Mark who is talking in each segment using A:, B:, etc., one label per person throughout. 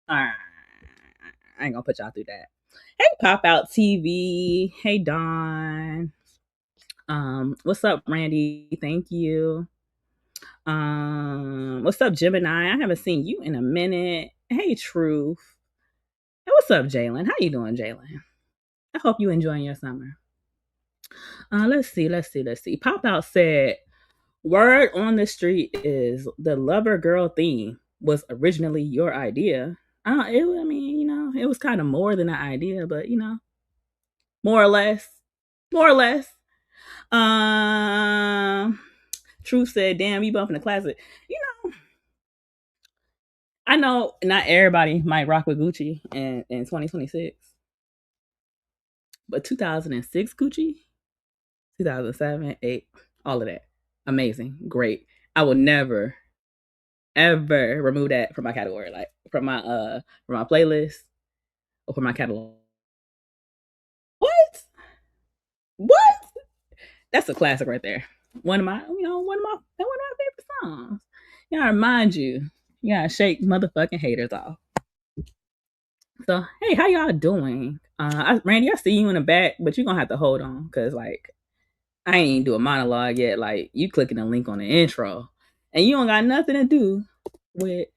A: All right. I ain't gonna put y'all through that. Hey, Pop Out TV. Hey, Dawn. What's up, Randy? Thank you. What's up, Gemini? I haven't seen you in a minute. Hey, Truth. Hey, what's up, Jalen? How you doing, Jalen? I hope you enjoying your summer. Let's see. Pop Out said, "Word on the street is the lover girl theme was originally your idea." I mean, it was kind of more than an idea, but more or less, more or less. Um, Truth said, "Damn, you bumping the classic." You know, I know not everybody might rock with Gucci in 2026, but 2006 Gucci, 2007, 8, all of that, amazing, great. I will never ever remove that from my category, like from my playlist or from my catalog. What? What? That's a classic right there. One of my favorite songs. You gotta remind you, you gotta shake motherfucking haters off. So, hey, how y'all doing? Randy, I see you in the back, but you're gonna have to hold on because, like, I ain't do a monologue yet. Like, you clicking the link on the intro, and you don't got nothing to do with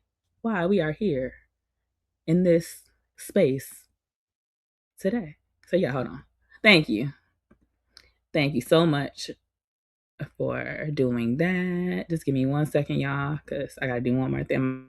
A: why we are here in this space today. So, yeah, hold on. Thank you. Thank you so much for doing that. Just give me 1 second, y'all, because I gotta do one more thing.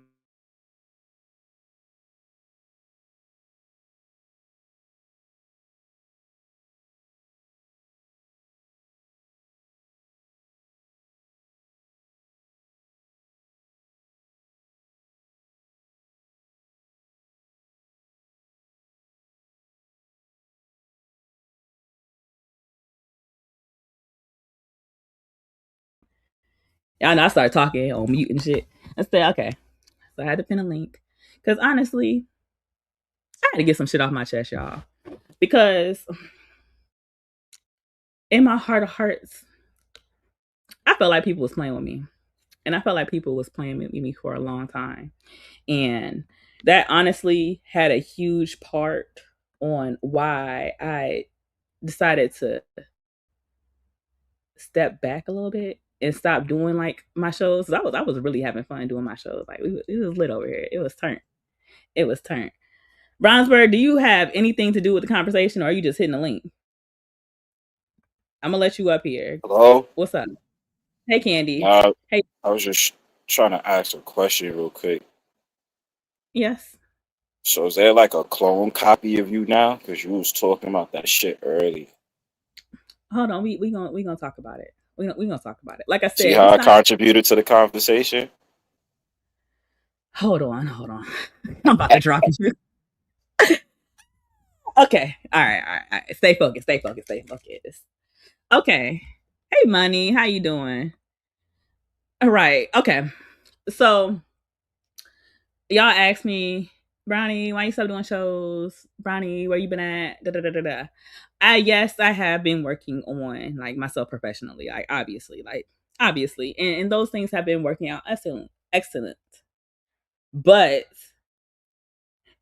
A: Y'all know I started talking on mute and shit. I said, okay. So I had to pin a link. Because honestly, I had to get some shit off my chest, y'all. Because in my heart of hearts, I felt like people was playing with me. And I felt like people was playing with me for a long time. And that honestly had a huge part on why I decided to step back a little bit and stop doing like my shows. I was really having fun doing my shows. Like it was lit over here. It was turned. It was turned. Brownsburg, do you have anything to do with the conversation, or are you just hitting the link? I'm gonna let you up here.
B: Hello?
A: What's up? Hey, Candy.
B: Nah,
A: Hey,
B: I was just trying to ask a question real quick.
A: yes.
B: So is there like a clone copy of you now? Because you was talking about that shit early.
A: Hold on. We gonna talk about it. We gonna talk about it. Like I
B: See
A: said,
B: how
A: it's
B: I
A: not.
B: contributed to the conversation?
A: Hold on. I'm about to drop you. Okay. All right. Stay focused. Stay focused. Stay focused. Okay. Hey, Money. How you doing? All right. Okay. So y'all asked me, Brownie, why you stop doing shows? Brownie, where you been at? Da da da da da. Yes, I have been working on like myself professionally. Obviously, and those things have been working out excellent. But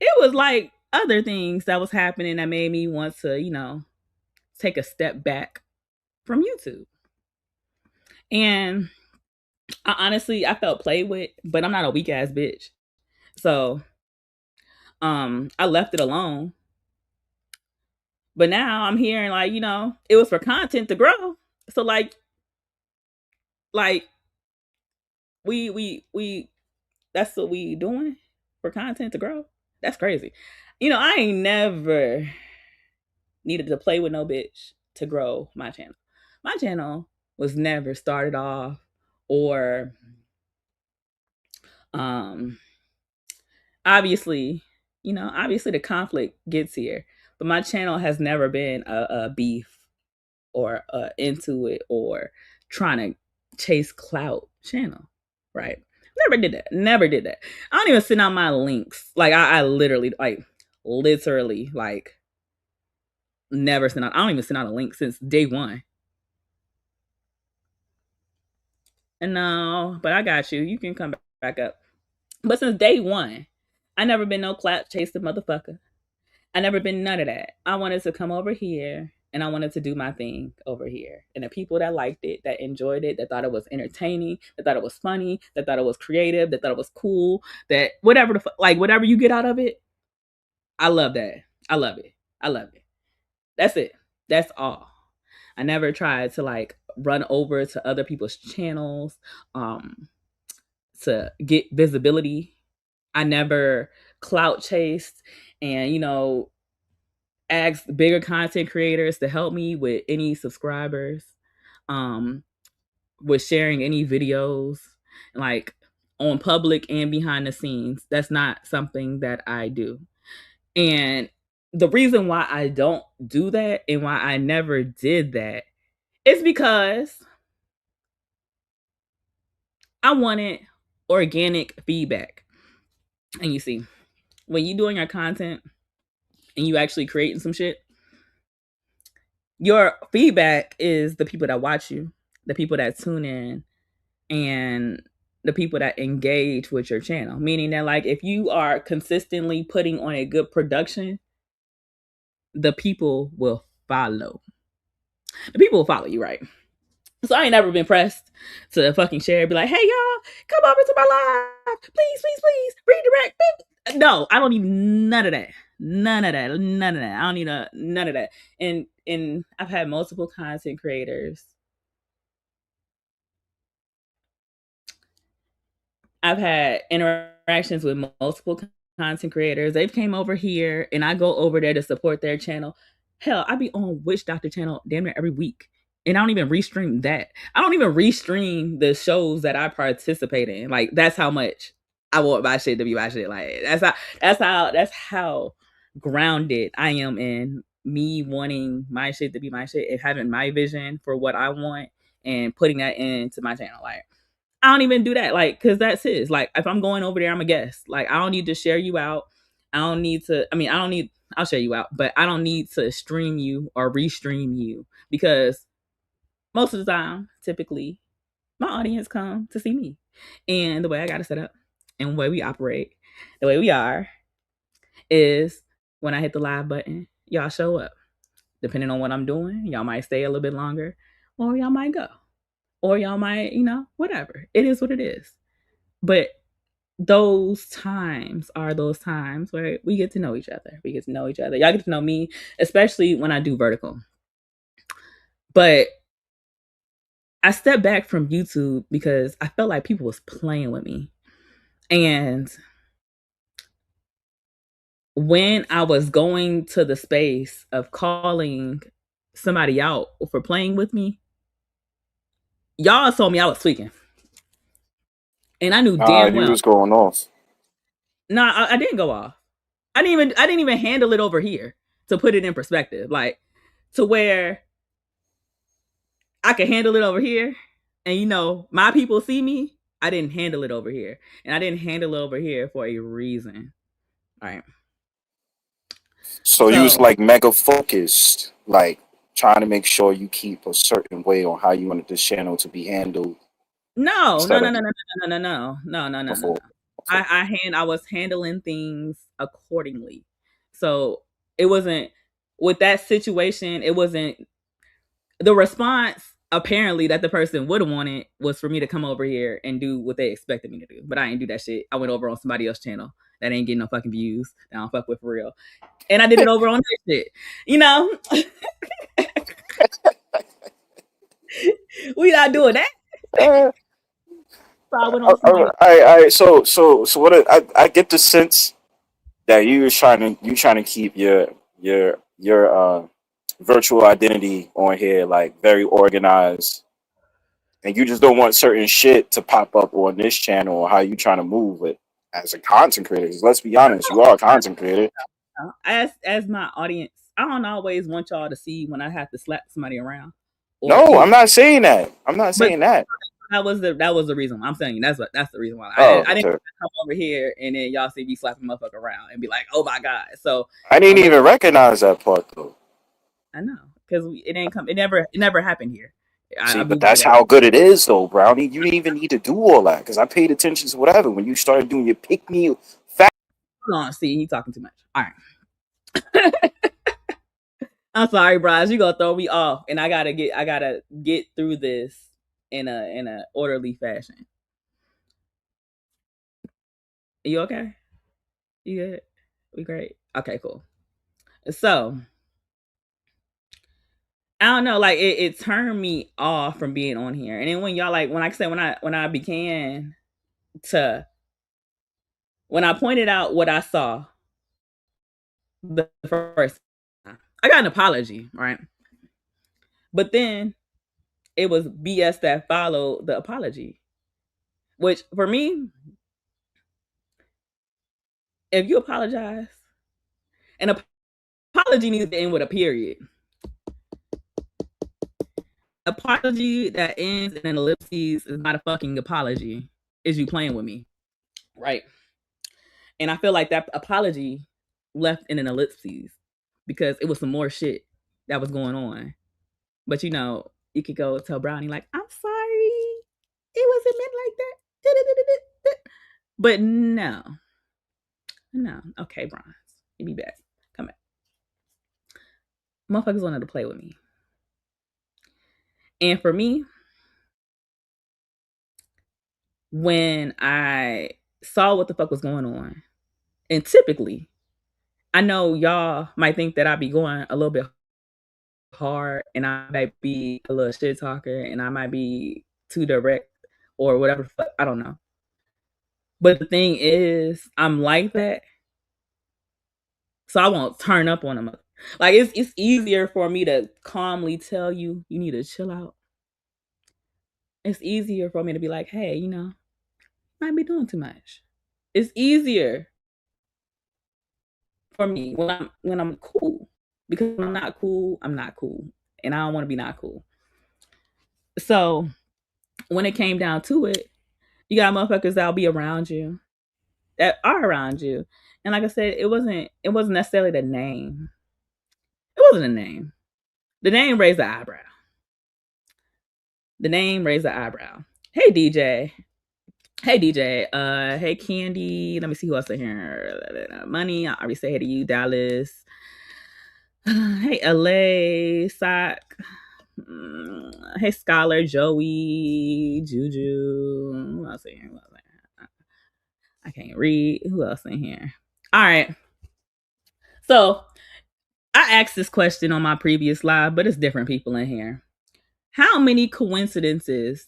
A: it was like other things that was happening that made me want to, take a step back from YouTube. And I felt played with, but I'm not a weak ass bitch. So I left it alone. But now I'm hearing like, it was for content to grow. So like we that's what we doing for content to grow. That's crazy. I ain't never needed to play with no bitch to grow my channel. My channel was never started off or um obviously, obviously the conflict gets here, but my channel has never been a beef or into it or trying to chase clout channel, right? Never did that. Never did that. I don't even send out my links. Like I literally, like never send out. I don't even send out a link since day one. And no, but I got you. You can come back up. But since day one, I never been no clap chasing motherfucker. I never been none of that. I wanted to come over here and I wanted to do my thing over here. And the people that liked it, that enjoyed it, that thought it was entertaining, that thought it was funny, that thought it was creative, that thought it was cool, that whatever like whatever you get out of it, I love that. I love it. I love it. That's it. That's all. I never tried to like run over to other people's channels to get visibility. I never clout chased and asked bigger content creators to help me with any subscribers, um, with sharing any videos, like on public and behind the scenes. That's not something that I do. And the reason why I don't do that and why I never did that is because I wanted organic feedback. And you see, when you doing your content and you actually creating some shit, your feedback is the people that watch you, the people that tune in, and the people that engage with your channel. Meaning that, like, if you are consistently putting on a good production, the people will follow. The people will follow you, right? So I ain't never been pressed to fucking share, be like, hey y'all, come over to my live. Please, please, please, redirect. No, I don't need none of that. None of that. None of that. I don't need none of that. And I've had multiple content creators. I've had interactions with multiple content creators. They've came over here and I go over there to support their channel. Hell, I be on Witch Doctor channel damn near every week. And I don't even restream that. I don't even restream the shows that I participate in. Like, that's how much I want my shit to be my shit. Like, that's how grounded I am in me wanting my shit to be my shit and having my vision for what I want and putting that into my channel. Like, I don't even do that, like, because that's his. Like, if I'm going over there, I'm a guest. Like, I don't need to share you out. I don't need to. I mean, I don't need. I'll share you out, but I don't need to stream you or restream you because most of the time, typically, my audience come to see me, and the way I got it set up, and the way we operate, the way we are, is when I hit the live button, y'all show up. Depending on what I'm doing, y'all might stay a little bit longer, or y'all might go, or y'all might, whatever. It is what it is. But those times are those times where we get to know each other. We get to know each other. Y'all get to know me, especially when I do vertical. But I stepped back from YouTube because I felt like people was playing with me. And when I was going to the space of calling somebody out for playing with me, y'all told me I was tweaking. And I knew damn
B: You
A: well.
B: was going off.
A: Nah, I didn't go off. I didn't even handle it over here, to put it in perspective. Like, to where I could handle it over here and my people see me. I didn't handle it over here. And I didn't handle it over here for a reason. All right.
B: So you was like mega focused, like trying to make sure you keep a certain way on how you wanted this channel to be handled.
A: No.
B: Before.
A: I was handling things accordingly. So it wasn't with that situation, it wasn't the response apparently that the person would have wanted was for me to come over here and do what they expected me to do. But I ain't do that shit. I went over on somebody else's channel that ain't getting no fucking views. That I don't fuck with for real. And I did it over on that shit. We not doing that. So I went on somebody.
B: All right. So what? I get the sense that you trying to keep your virtual identity on here like very organized, and you just don't want certain shit to pop up on this channel or how you trying to move it as a content creator. 'Cause let's be honest, you are a content creator.
A: As my audience, I don't always want y'all to see when I have to slap somebody around.
B: No, I'm not saying that. I'm not saying that.
A: That was the reason why I'm saying that's the reason why I didn't come over here and then y'all see me slapping motherfucker around and be like, oh my god. So
B: I didn't even recognize that part though.
A: I know because it never happened here.
B: See, but that's how good it is though, Brownie. You didn't even need to do all that because I paid attention to whatever when you started doing your pick me fat.
A: Hold on, see, you talking too much. All right. I'm sorry, Bryce. You gonna throw me off, and I gotta get through this in a orderly fashion. You okay? You good? We great. Okay, cool. So I don't know, like it turned me off from being on here, and then when y'all like when I said when I began to when I pointed out what I saw the first time, I got an apology, right? But then it was BS that followed the apology, which for me, if you apologize, an apology needs to end with a period. Apology that ends in an ellipses is not a fucking apology. Is you playing with me, right? And I feel like that apology left in an ellipses because it was some more shit that was going on. But you could go tell Brownie like, "I'm sorry, it wasn't meant like that." But no, no. Okay, Bronze, you be back. Come back. Motherfuckers wanted to play with me, and for me, when I saw what the fuck was going on, and typically, I know y'all might think that I'd be going a little bit hard and I might be a little shit talker and I might be too direct or whatever. I don't know. But the thing is, I'm like that, so I won't turn up on them. Like it's easier for me to calmly tell you need to chill out. It's easier for me to be like, hey, might be doing too much. It's easier for me when I'm cool because when I'm not cool, I'm not cool, and I don't want to be not cool. So when it came down to it, you got motherfuckers that'll be around you, that are around you. And like I said, it wasn't necessarily the name. It wasn't a name. The name raised the eyebrow. The name raised the eyebrow. Hey DJ. Hey DJ. Hey Candy. Let me see who else in here. Money. I already say hey to you, Dallas. Hey LA. Sock. Hey Scholar, Joey, Juju. Who else in here? I can't read. Who else in here? All right. So I asked this question on my previous live, but it's different people in here. How many coincidences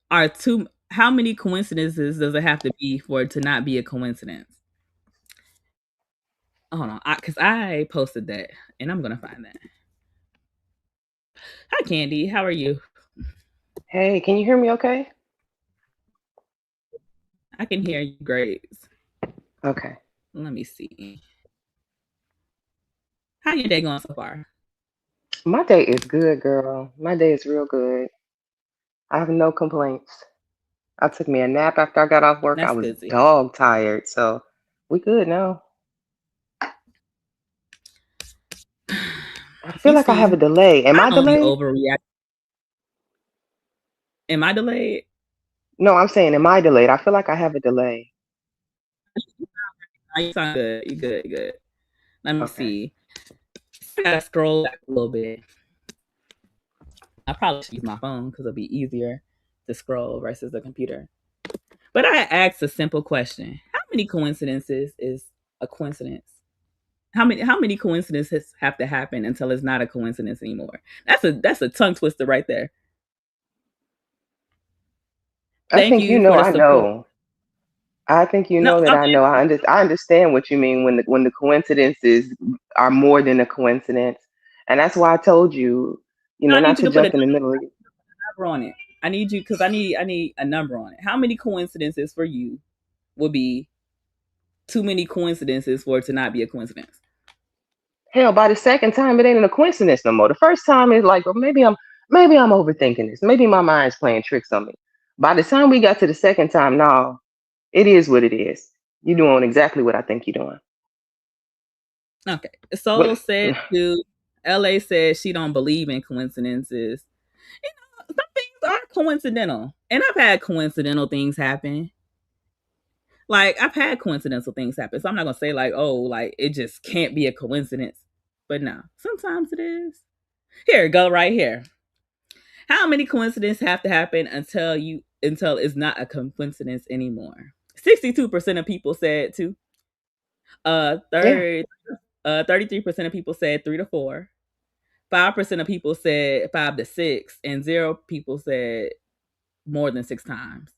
A: are too? How many coincidences does it have to be for it to not be a coincidence? Hold on, because I posted that, and I'm gonna find that. Hi, Candy. How are you?
C: Hey, can you hear me okay?
A: I can hear you great.
C: Okay.
A: Let me see. How your day going so far?
C: My day is good, girl. My day is real good. I have no complaints. I took me a nap after I got off work. I
A: That's
C: was
A: good to hear.
C: dog tired, so we good now. I feel
A: You
C: like I have a
A: see,
C: delay. Am
A: I
C: I
A: don't be
C: delayed?
A: overreacting. Am I delayed?
C: No, I'm saying, am I delayed? I feel like I have a delay.
A: Oh, you sound good. You good. You good. Let me
C: Okay.
A: see. I gotta scroll back a little bit. I probably should use my phone because it'll be easier to scroll versus the computer. But I asked a simple question: how many coincidences is a coincidence? How many coincidences have to happen until it's not a coincidence anymore? That's a tongue twister right there.
C: I
A: Thank
C: think you
A: you
C: know
A: for the
C: I
A: support.
C: know. I think you
A: No,
C: know that I
A: okay.
C: know. I understand what you mean when the coincidences are more than a coincidence. And that's why I told you,
A: No, I need
C: not
A: you
C: to
A: to put a
C: jump in the middle of
A: number on it. I need you because I need a number on it. How many coincidences for you would be too many coincidences for it to not be a coincidence?
C: Hell, by the second time, it ain't a coincidence no more. The first time is like, well, maybe I'm overthinking this. Maybe my mind's playing tricks on me. By the time we got to the second time, no, it is what it is. You're doing exactly what I think you're doing.
A: Okay. Soul
C: What?
A: said to LA says she don't believe in coincidences. Some things are coincidental. And I've had coincidental things happen. Like I've had coincidental things happen, so I'm not gonna say like, oh, like it just can't be a coincidence. But no, sometimes it is. Here, go right here. How many coincidences have to happen until it's not a coincidence anymore? 62% of people said two.
C: Yeah.
A: Third, 33% of people said 3 to 4. 5% of people said 5 to 6, and 0 people said more than 6 times.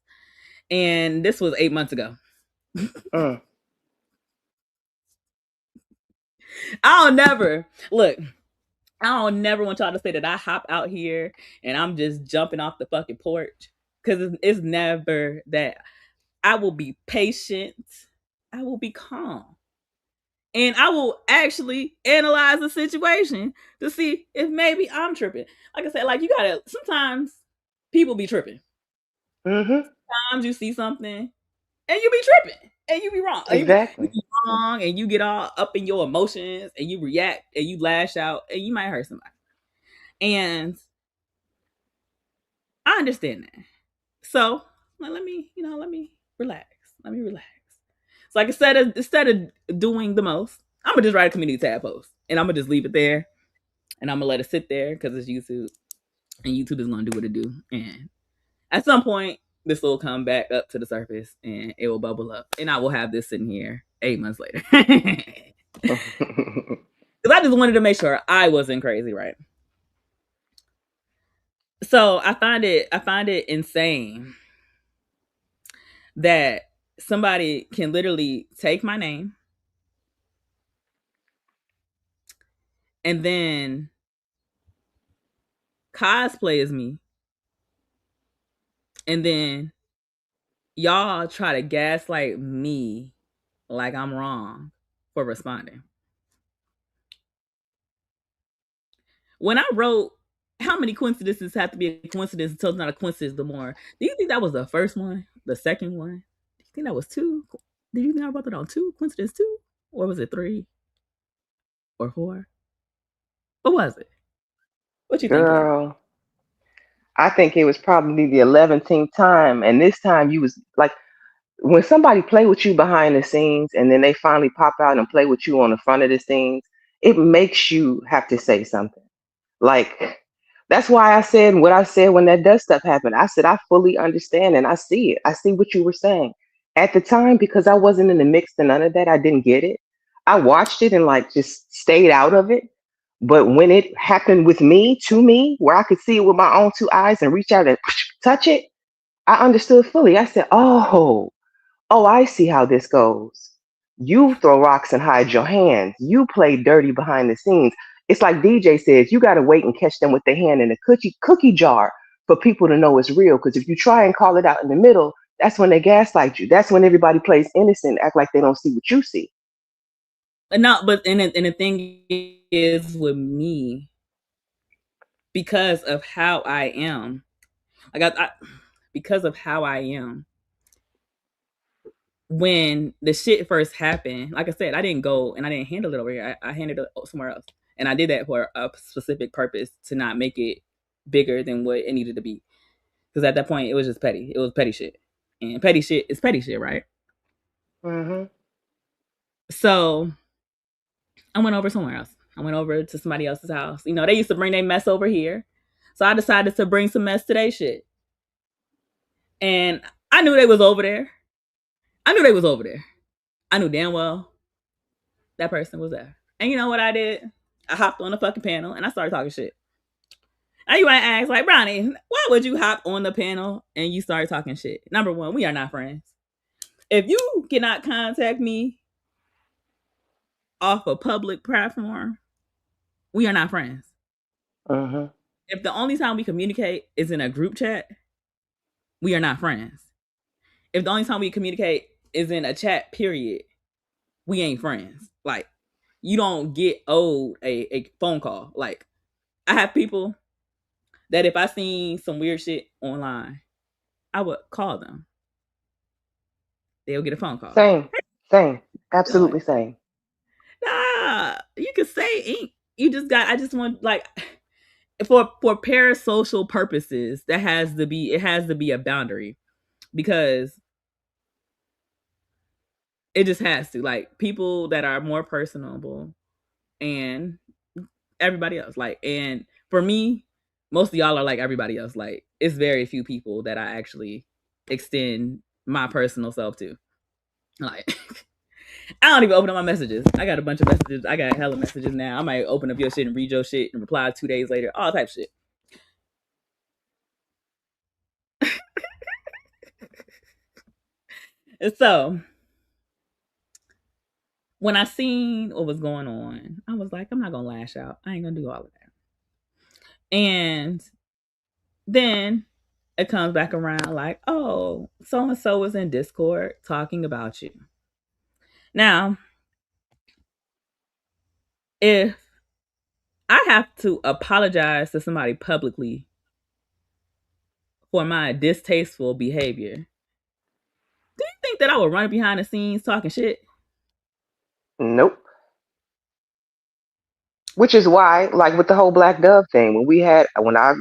A: And this was 8 months ago.
C: Mm.
A: I'll never look. I don't never want y'all to say that I hop out here and I'm just jumping off the fucking porch, because it's never that. I will be patient. I will be calm. And I will actually analyze the situation to see if maybe I'm tripping. Like I said, like you gotta, sometimes people be tripping.
C: Mm-hmm.
A: Sometimes you see something and you be tripping and you be wrong. You
C: Exactly.
A: be wrong and you get all up in your emotions and you react and you lash out and you might hurt somebody. And I understand that. So let me, let me relax. Let me relax. So like instead of doing the most, I'm gonna just write a community tab post and I'm gonna just leave it there and I'm gonna let it sit there because it's YouTube and YouTube is gonna do what it do. And at some point, this will come back up to the surface and it will bubble up, and I will have this sitting here 8 months later. Because I just wanted to make sure I wasn't crazy, right? So I find it insane that somebody can literally take my name and then cosplay as me, and then y'all try to gaslight me like I'm wrong for responding. When I wrote how many coincidences have to be a coincidence until it's not a coincidence the more, do you think that was the first one? The second one? Do you think that was two? Did you think I wrote that on two? Coincidence two? Or was it 3 or 4? What was it? What you think, King?
C: Girl, I think it was probably the 11th time, and this time you was like, when somebody play with you behind the scenes, and then they finally pop out and play with you on the front of the scenes, it makes you have to say something. Like, that's why I said what I said when that dust stuff happened. I said I fully understand and I see it. I see what you were saying. At the time, because I wasn't in the mix to none of that, I didn't get it. I watched it and like just stayed out of it. But when it happened with me, to me, where I could see it with my own two eyes and reach out and touch it, I understood fully. I said, oh, I see how this goes. You throw rocks and hide your hands. You play dirty behind the scenes. It's like DJ says, you got to wait and catch them with their hand in a cookie jar for people to know it's real. Because if you try and call it out in the middle, that's when they gaslight you. That's when everybody plays innocent, act like they don't see what you see.
A: No, but and the thing is with me, because of how I am, like because of how I am, when the shit first happened, like I said, I didn't go and I didn't handle it over here. I handled it somewhere else, and I did that for a specific purpose to not make it bigger than what it needed to be. Because at that point, it was just petty. It was petty shit, and petty shit is petty shit, right?
C: Mm-hmm.
A: So I went over somewhere else. I went over to somebody else's house. You know, they used to bring their mess over here, so I decided to bring some mess to their shit, and I knew they was over there. I knew they was over there. I knew damn well that person was there. And you know what I did? I hopped on the fucking panel and I started talking shit. Now you want to ask, like, Bronny, why would you hop on the panel and you start talking shit? Number one, we are not friends. If you cannot contact me off a public platform, we are not friends.
C: Mm-hmm.
A: If the only time we communicate is in a group chat, we are not friends. If the only time we communicate is in a chat, period, we ain't friends. Like, you don't get owed a phone call. Like, I have people that if I seen some weird shit online, I would call them. They'll get a phone call.
C: Same. Same.
A: What are you doing?
C: Absolutely same.
A: Nah, you can say ink. You just got. I just want like for parasocial purposes. That has to be. It has to be a boundary because It just has to. Like people that are more personable and everybody else. Like, and for me, most of y'all are like everybody else. Like, it's very few people that I actually extend my personal self to. Like, I don't even open up my messages. I got a bunch of messages. I got hella messages now. I might open up your shit and read your shit and reply 2 days later. All type of shit. And so when I seen what was going on, I was like, I'm not gonna lash out. I ain't gonna do all of that. And then it comes back around like, oh, so and so was in Discord talking about you. Now, if I have to apologize to somebody publicly for my distasteful behavior, do you think that I would run behind the scenes talking shit?
C: Nope. Which is why, like with the whole Black Dove thing, when I,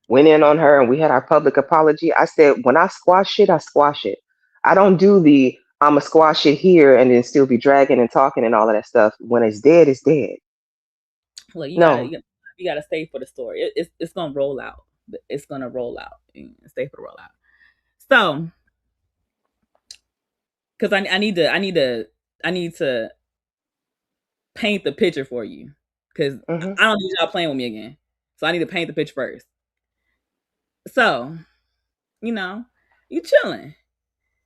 C: went in on her and we had our public apology, I said, when I squash shit, I squash it. I don't do the I'ma squash it here and then still be dragging and talking and all of that stuff. When it's dead, it's dead.
A: Well,
C: No.
A: you gotta stay for the story. It's gonna roll out. It's gonna roll out. Stay for the rollout. So, because I need to paint the picture for you. Because I don't need y'all playing with me again. So I need to paint the picture first. So, you chilling.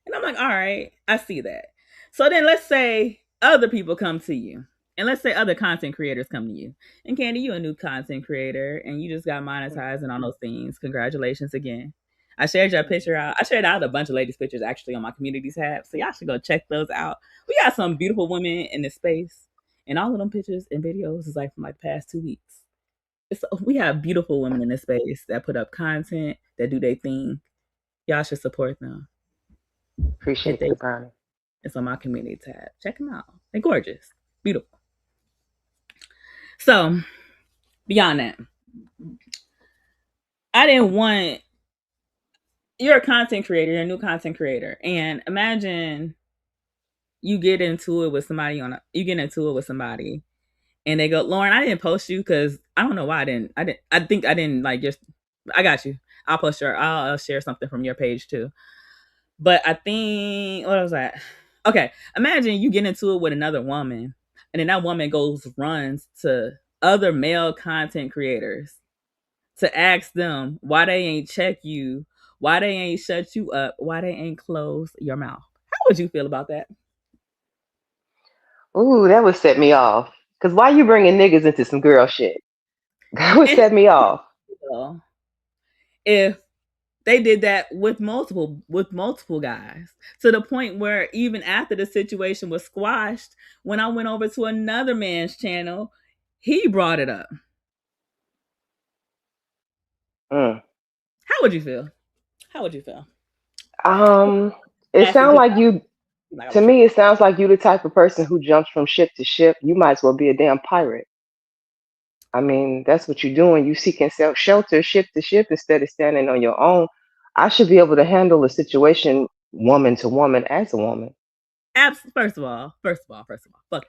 A: And I'm like, all right, I see that. So then let's say other people come to you. And let's say other content creators come to you. And Candy, you a new content creator and you just got monetized and all those things. Congratulations again. I shared your picture out. I shared out a bunch of ladies' pictures actually on my community tab. So y'all should go check those out. We got some beautiful women in this space. And all of them pictures and videos is like from like the past 2 weeks. We have beautiful women in this space that put up content, that do their thing. Y'all should support them.
C: Appreciate that, Brownie.
A: It's on my community tab. Check them out. They're gorgeous. Beautiful. So, beyond that, I didn't want... You're a content creator. You're a new content creator. And imagine you get into it with somebody and they go, Lauren, I didn't post you because I don't know why I didn't. I think I didn't like just... I got you. I'll share something from your page too. But I think, what was that? Okay, imagine you get into it with another woman, and then that woman runs to other male content creators to ask them why they ain't check you, why they ain't shut you up, why they ain't close your mouth. How would you feel about that?
C: Ooh, that would set me off. Because why you bringing niggas into some girl shit? That would set me off.
A: If they did that with multiple guys, to the point where even after the situation was squashed, when I went over to another man's channel, he brought it up. How would you feel?
C: It sounds like you... To me, it sounds like you the type of person who jumps from ship to ship. You might as well be a damn pirate. I mean, that's what you're doing. You seeking shelter ship to ship instead of standing on your own. I should be able to handle a situation woman to woman as a woman.
A: First of all, fuck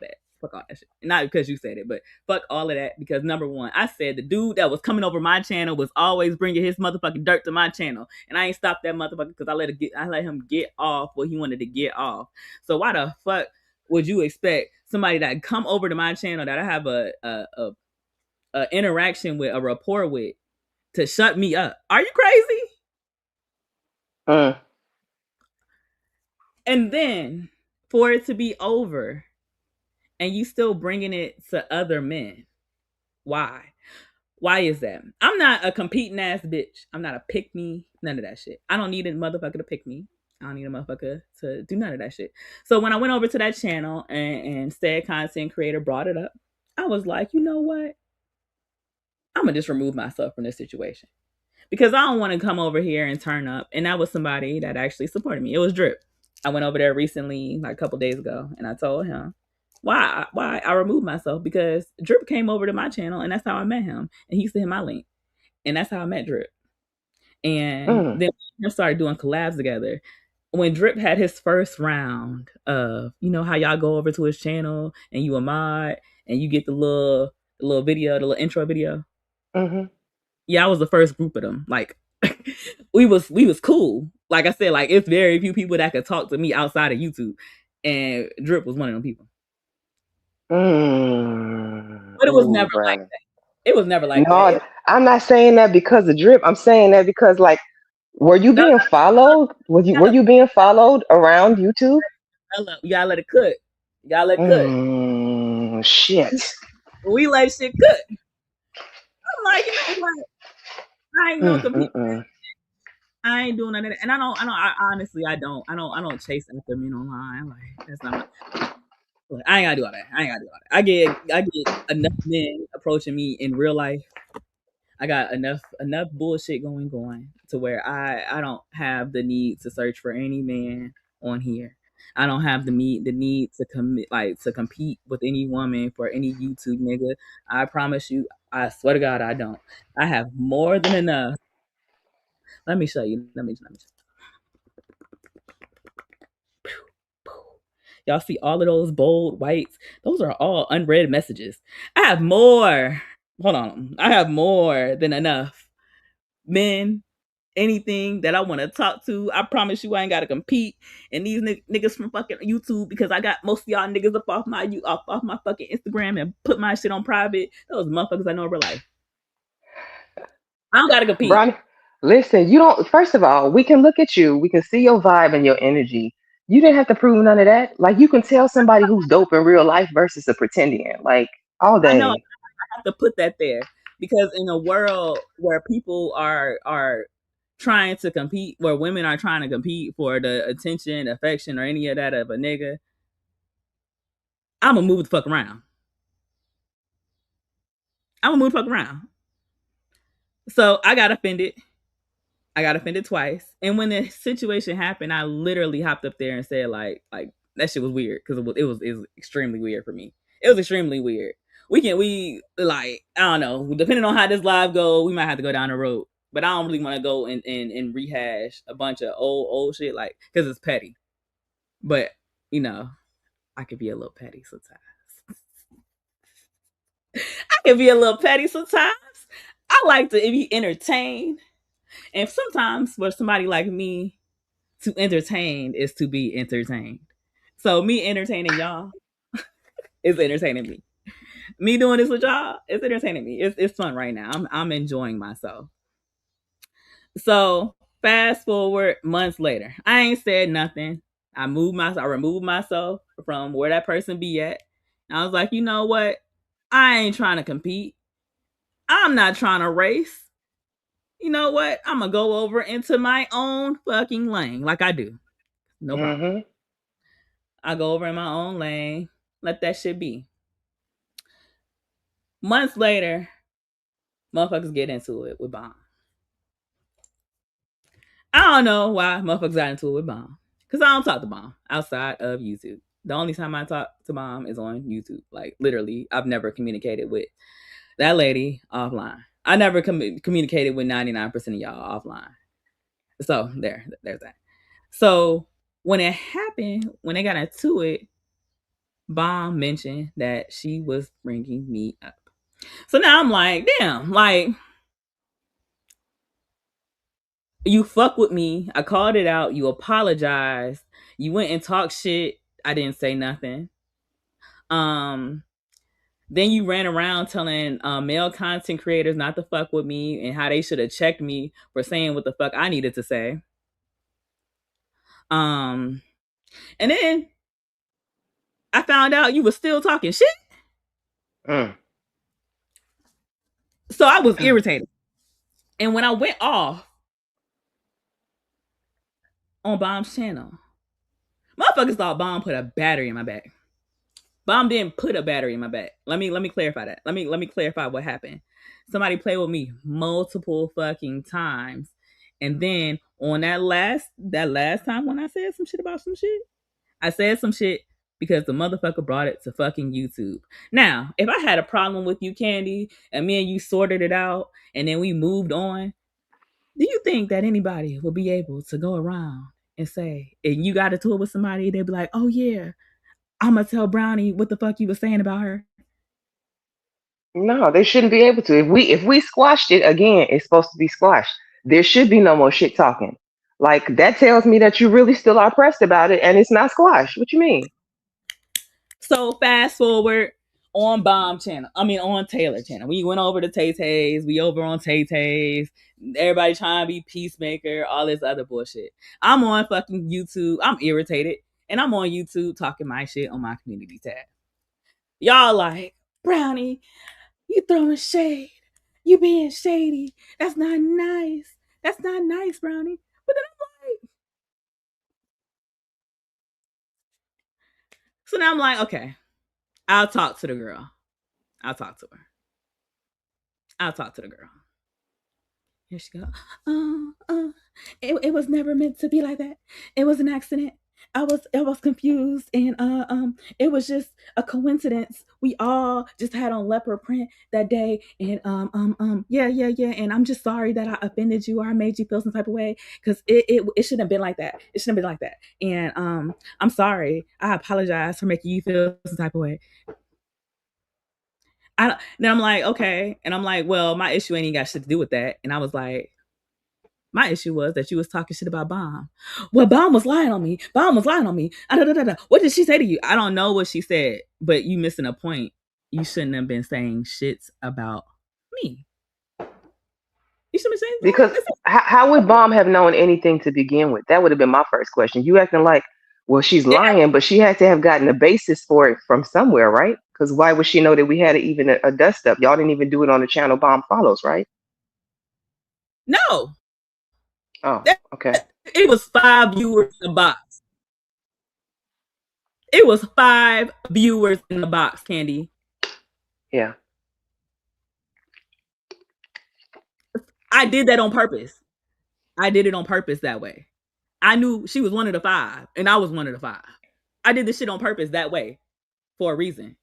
A: that. Fuck all that shit. Not because you said it, but fuck all of that. Because number one, I said the dude that was coming over my channel was always bringing his motherfucking dirt to my channel, and I ain't stopped that motherfucker because I let him get off what he wanted to get off. So why the fuck would you expect somebody that come over to my channel that I have a interaction with, a rapport with, to shut me up? Are you crazy? And then for it to be over and you still bringing it to other men. Why is that? I'm not a competing ass bitch. I'm not a pick me, none of that shit. I don't need a motherfucker to pick me. I don't need a motherfucker to do none of that shit. So when I went over to that channel and said content creator brought it up, I was like, you know what? I'm gonna just remove myself from this situation. Because I don't want to come over here and turn up. And that was somebody that actually supported me. It was Drip. I went over there recently, like a couple days ago, and I told him why I removed myself, because Drip came over to my channel, and that's how I met him. And he used to hit my link, and that's how I met Drip. And then we started doing collabs together. when Drip had his first round of, you know how y'all go over to his channel and you a mod and you get the little video, the little intro video.
C: Mm-hmm.
A: Yeah, I was the first group of them. Like we was cool. Like I said, like it's very few people that could talk to me outside of YouTube, and Drip was one of them people. But it was
C: Ooh,
A: never like
C: Brownie.
A: that. It was never like that.
C: No, I'm not saying that because of Drip. I'm saying that because, like, were you
A: No,
C: being followed? Were you being followed around YouTube?
A: you gotta let it cook. You gotta let it cook.
C: Shit.
A: We let shit cook. I'm like, you know what? I ain't gonna compete.
C: Mm-mm.
A: I ain't doing none of that. And I honestly, I don't chase after men online. Like, that's not my, look, I ain't gotta do all that. I ain't gotta do all that. I get enough men approaching me in real life. I got enough bullshit going to where I don't have the need to search for any man on here. I don't have the need to commit, like, to compete with any woman for any YouTube nigga. I promise you, I swear to God, I don't. I have more than enough. Let me show you. Let me show you. Y'all see all of those bold whites? Those are all unread messages. I have more. Hold on. I have more than enough men, anything that I want to talk to. I promise you I ain't got to compete. And these niggas from fucking YouTube, because I got most of y'all niggas up off my fucking Instagram and put my shit on private. Those motherfuckers I know in real life. I don't got to compete.
C: Bronny, listen, you don't, first of all, we can look at you, we can see your vibe and your energy. You didn't have to prove none of that. Like, you can tell somebody who's dope in real life versus a pretending, like, all
A: I know
C: day.
A: I have to put that there because in a world where people are trying to compete, where women are trying to compete for the attention, affection, or any of that of a nigga, I'm gonna move the fuck around. I'm gonna move the fuck around. So I got offended. I got offended twice. And when the situation happened, I literally hopped up there and said like that shit was weird because it was extremely weird for me. It was extremely weird. We like, I don't know, depending on how this live go, we might have to go down the road. But I don't really want to go and rehash a bunch of old shit, like, because it's petty. But you know, I could be a little petty sometimes. I can be a little petty sometimes. I like to be entertained. And sometimes for somebody like me, to entertain is to be entertained. So me entertaining y'all is entertaining me. Me doing this with y'all is entertaining me. It's fun right now. I'm enjoying myself. So fast forward months later, I ain't said nothing. I removed myself from where that person be at. And I was like, you know what? I ain't trying to compete. I'm not trying to race. You know what? I'm gonna go over into my own fucking lane like I do. No problem.
C: Mm-hmm.
A: I go over in my own lane. Let that shit be. Months later, motherfuckers get into it with Bomb. I don't know why motherfuckers got into it with Bomb. Because I don't talk to Bomb outside of YouTube. The only time I talk to Bomb is on YouTube. Like, literally, I've never communicated with that lady offline. I never communicated with 99% of y'all offline. So, there's that. So, when it happened, when they got into it, Bomb mentioned that she was bringing me up. So now I'm like, damn, like, you fuck with me. I called it out. You apologized. You went and talked shit. I didn't say nothing. Then you ran around telling male content creators not to fuck with me and how they should have checked me for saying what the fuck I needed to say. And then I found out you was still talking shit.
C: Mm.
A: So I was irritated. And when I went off on Bomb's channel, motherfuckers thought Bomb put a battery in my back. Bomb didn't put a battery in my back. Let me clarify that. Let me clarify what happened. Somebody played with me multiple fucking times. And then on that last time when I said some shit about some shit, I said some shit because the motherfucker brought it to fucking YouTube. Now, if I had a problem with you, Candy, and me and you sorted it out and then we moved on, do you think that anybody will be able to go around and say, and you got into it with somebody, they'd be like, oh yeah, I'm gonna tell Brownie what the fuck you was saying about her.
C: No, they shouldn't be able to. If we squashed it again, it's supposed to be squashed. There should be no more shit talking. Like that tells me that you really still are pressed about it, and it's not squashed. What you mean?
A: So fast forward on Bomb channel. I mean on Taylor channel. We went over to Tay Tay's. We over on Tay Tay's. Everybody trying to be peacemaker, all this other bullshit. I'm on fucking YouTube. I'm irritated. And I'm on YouTube talking my shit on my community tab. Y'all like, Brownie, you throwing shade. You being shady. That's not nice. That's not nice, Brownie. But then I'm like, so now I'm like, okay, I'll talk to the girl. I'll talk to her. I'll talk to the girl. Here she go. It was never meant to be like that. It was an accident. I was confused, and it was just a coincidence. We all just had on leopard print that day, and yeah, and I'm just sorry that I offended you or I made you feel some type of way, because it shouldn't have been like that. It shouldn't have been like that, and I'm sorry. I apologize for making you feel some type of way. Then I'm like, okay, and I'm like, well, my issue ain't even got shit to do with that, and I was like, my issue was that you was talking shit about Bomb. Well, Bomb was lying on me. Bomb was lying on me. What did she say to you? I don't know what she said, but you missing a point. You shouldn't have been saying shits about me. You shouldn't be saying
C: Because
A: that.
C: how would Bomb have known anything to begin with? That would have been my first question. You acting like, well, she's lying, but she had to have gotten a basis for it from somewhere, right? Because why would she know that we had even a dust up? Y'all didn't even do it on the channel Bomb follows, right?
A: No.
C: Oh, okay.
A: It was 5 viewers in the box. It was 5 viewers in the box, Candy.
C: Yeah.
A: I did that on purpose. I did it on purpose that way. I knew she was one of the 5, and I was one of the 5. I did this shit on purpose that way for a reason.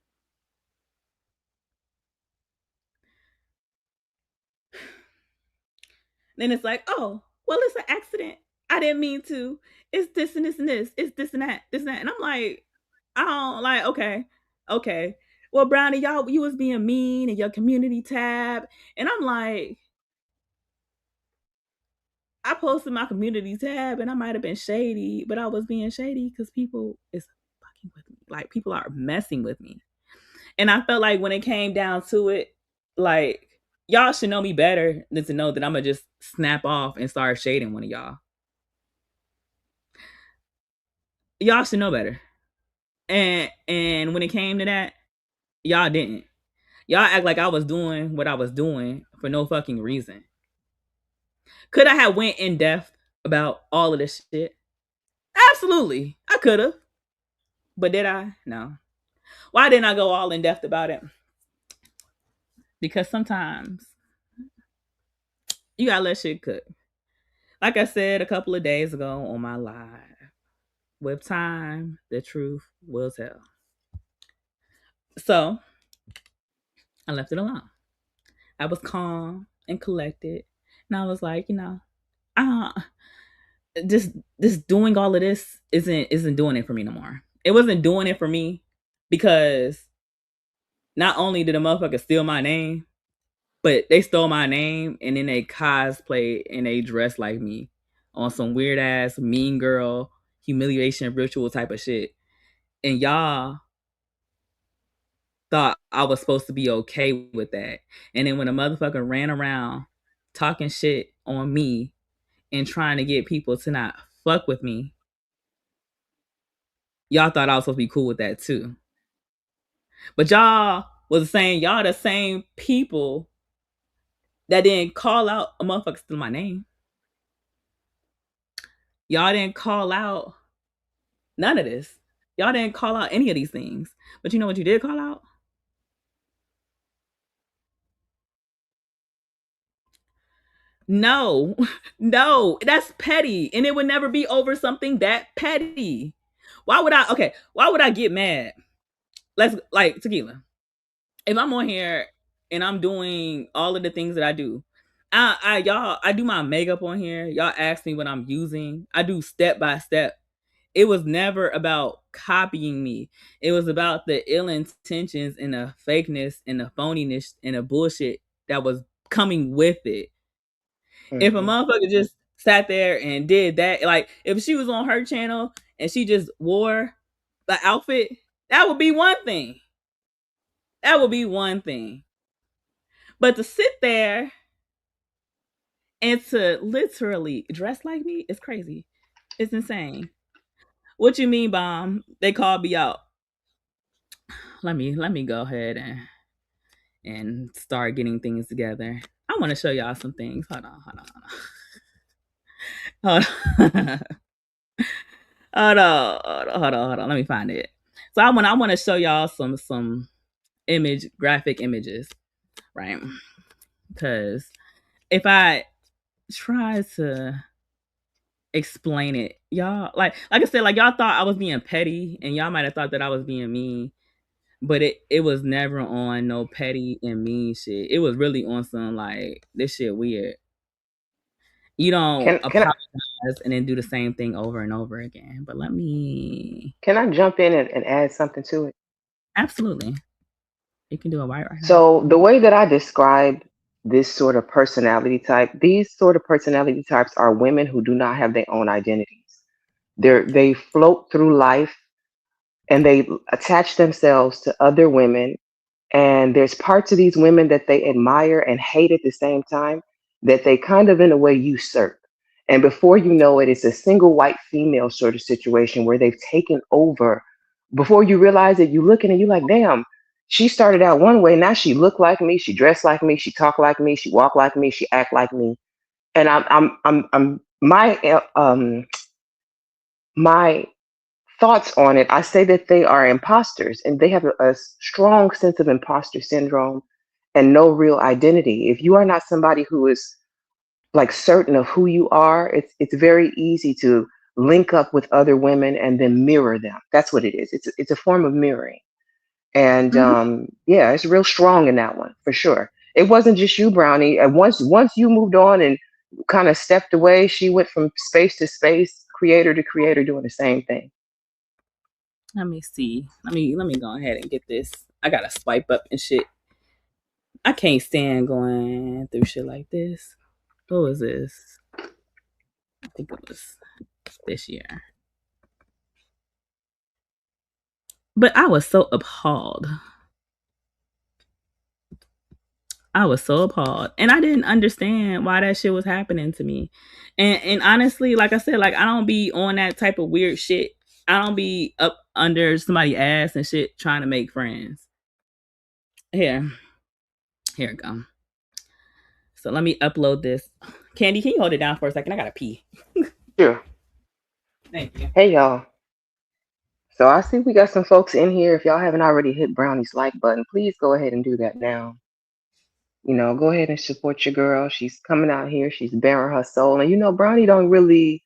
A: Then it's like, oh, well, it's an accident. I didn't mean to. It's this and this and this. It's this and that. This and that. And I'm like, I don't like, okay. Well, Brownie, y'all, you was being mean in your community tab. And I'm like, I posted my community tab and I might have been shady, but I was being shady because people is fucking with me. Like, people are messing with me. And I felt like when it came down to it, like, y'all should know me better than to know that I'm going to just snap off and start shading one of y'all. Y'all should know better. And when it came to that, y'all didn't. Y'all act like I was doing what I was doing for no fucking reason. Could I have went in depth about all of this shit? Absolutely. I could have. But did I? No. Why didn't I go all in depth about it? Because sometimes you gotta let shit cook. Like I said a couple of days ago on my live, with time, the truth will tell. So I left it alone. I was calm and collected, and I was like, just doing all of this isn't doing it for me no more. It wasn't doing it for me because not only did a motherfucker steal my name, but they stole my name and then they cosplay and they dress like me on some weird ass mean girl humiliation ritual type of shit. And y'all thought I was supposed to be okay with that. And then when a motherfucker ran around talking shit on me and trying to get people to not fuck with me, y'all thought I was supposed to be cool with that too. But y'all was saying y'all the same people that didn't call out a motherfucker steal my name. Y'all didn't call out none of this. Y'all didn't call out any of these things. But you know what you did call out? No, no, that's petty. And it would never be over something that petty. Why would I get mad? Let's like tequila. If I'm on here and I'm doing all of the things that I do, I do my makeup on here. Y'all ask me what I'm using. I do step by step. It was never about copying me. It was about the ill intentions and the fakeness and the phoniness and the bullshit that was coming with it. If a
C: Hmm.
A: motherfucker just sat there and did that, like if she was on her channel and she just wore the outfit, that would be one thing. That would be one thing. But to sit there and to literally dress like me is crazy. It's insane. What you mean, bomb? They called me out. Let me go ahead and start getting things together. I want to show y'all some things. Hold on. Hold on. Let me find it. So I want to show y'all some graphic images, right? Because if I try to explain it, y'all like I said, like y'all thought I was being petty, and y'all might have thought that I was being mean, but it was never on no petty and mean shit. It was really on some like this shit weird. You don't
C: Can
A: apologize and then do the same thing over and over again. But let me
C: I jump in and add something to it?
A: absolutely you can do it right now.
C: So the way that I describe this sort of personality type, these sort of personality types are women who do not have their own identities. They float through life and they attach themselves to other women, and there's parts of these women that they admire and hate at the same time, that they kind of in a way usurp. And before you know it, it's a single white female sort of situation where they've taken over. Before you realize it, you looking and you like, damn, she started out one way, now she look like me, she dressed like me, she talk like me, she walk like me, she act like me. And I'm my thoughts on it, I say that they are imposters and they have a strong sense of imposter syndrome and no real identity. If you are not somebody who is like certain of who you are, it's very easy to link up with other women and then mirror them. That's what it is. It's a form of mirroring. And
A: Mhm.
C: yeah, it's real strong in that one for sure. It wasn't just you, Brownie. And once you moved on and kind of stepped away, she went from space to space, creator to creator, doing the same thing.
A: Let me see. Let me go ahead and get this. I gotta swipe up and shit. I can't stand going through shit like this. What was this? I think it was this year. But I was so appalled. I was so appalled. And I didn't understand why that shit was happening to me. And honestly, like I said, like I don't be on that type of weird shit. I don't be up under somebody's ass and shit trying to make friends. Here. Here we go. So let me upload this. Candy, can you hold it down for a second? I gotta pee.
C: Sure.
A: Thank you.
C: Hey y'all. So I see we got some folks in here. If y'all haven't already hit Brownie's like button, please go ahead and do that now. Go ahead and support your girl. She's coming out here. She's bearing her soul. And Brownie don't really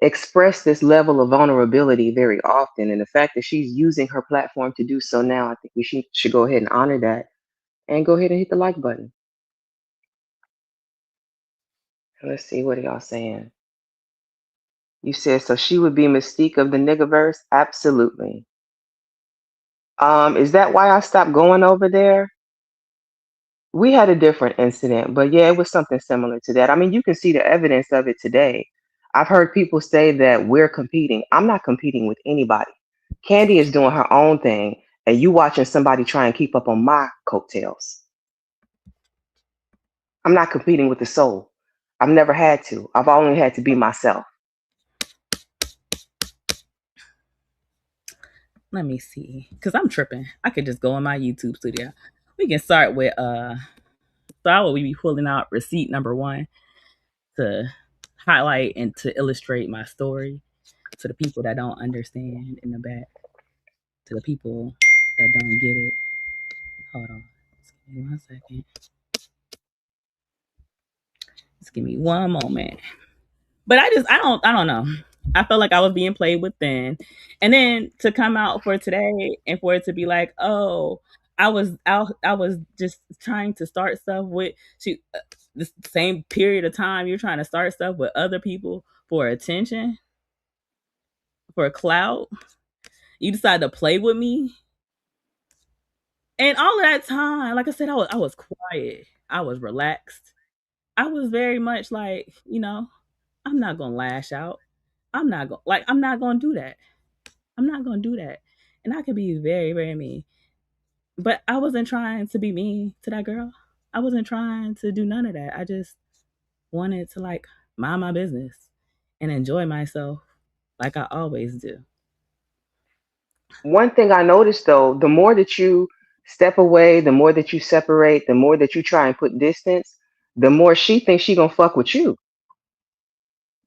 C: express this level of vulnerability very often. And the fact that she's using her platform to do so now, I think we should go ahead and honor that and go ahead and hit the like button. And let's see, what are y'all saying? You said so she would be Mystique of the niggaverse? Absolutely. Is that why I stopped going over there? We had a different incident, but yeah, it was something similar to that. I mean, you can see the evidence of it today. I've heard people say that we're competing. I'm not competing with anybody. Candy is doing her own thing, and you watching somebody try and keep up on my coattails. I'm not competing with the soul. I've never had to. I've only had to be myself.
A: Let me see. Cause I'm tripping. I could just go in my YouTube studio. We can start with so I will be pulling out receipt number one to highlight and to illustrate my story to the people that don't understand in the back, to the people that don't get it. Hold on. Just give me 1 second. Just give me one moment. But I don't know. I felt like I was being played with then. And then to come out for today and for it to be like, oh, I was just trying to start stuff with she this same period of time you're trying to start stuff with other people for attention, for clout. You decide to play with me. And all of that time, like I said, I was quiet. I was relaxed. I was very much like, I'm not gonna lash out. I'm not gonna do that. I'm not gonna do that. And I could be very, very mean. But I wasn't trying to be mean to that girl. I wasn't trying to do none of that. I just wanted to like mind my business and enjoy myself like I always do.
C: One thing I noticed though, the more that you step away, the more that you separate, the more that you try and put distance, the more she thinks she gonna fuck with you.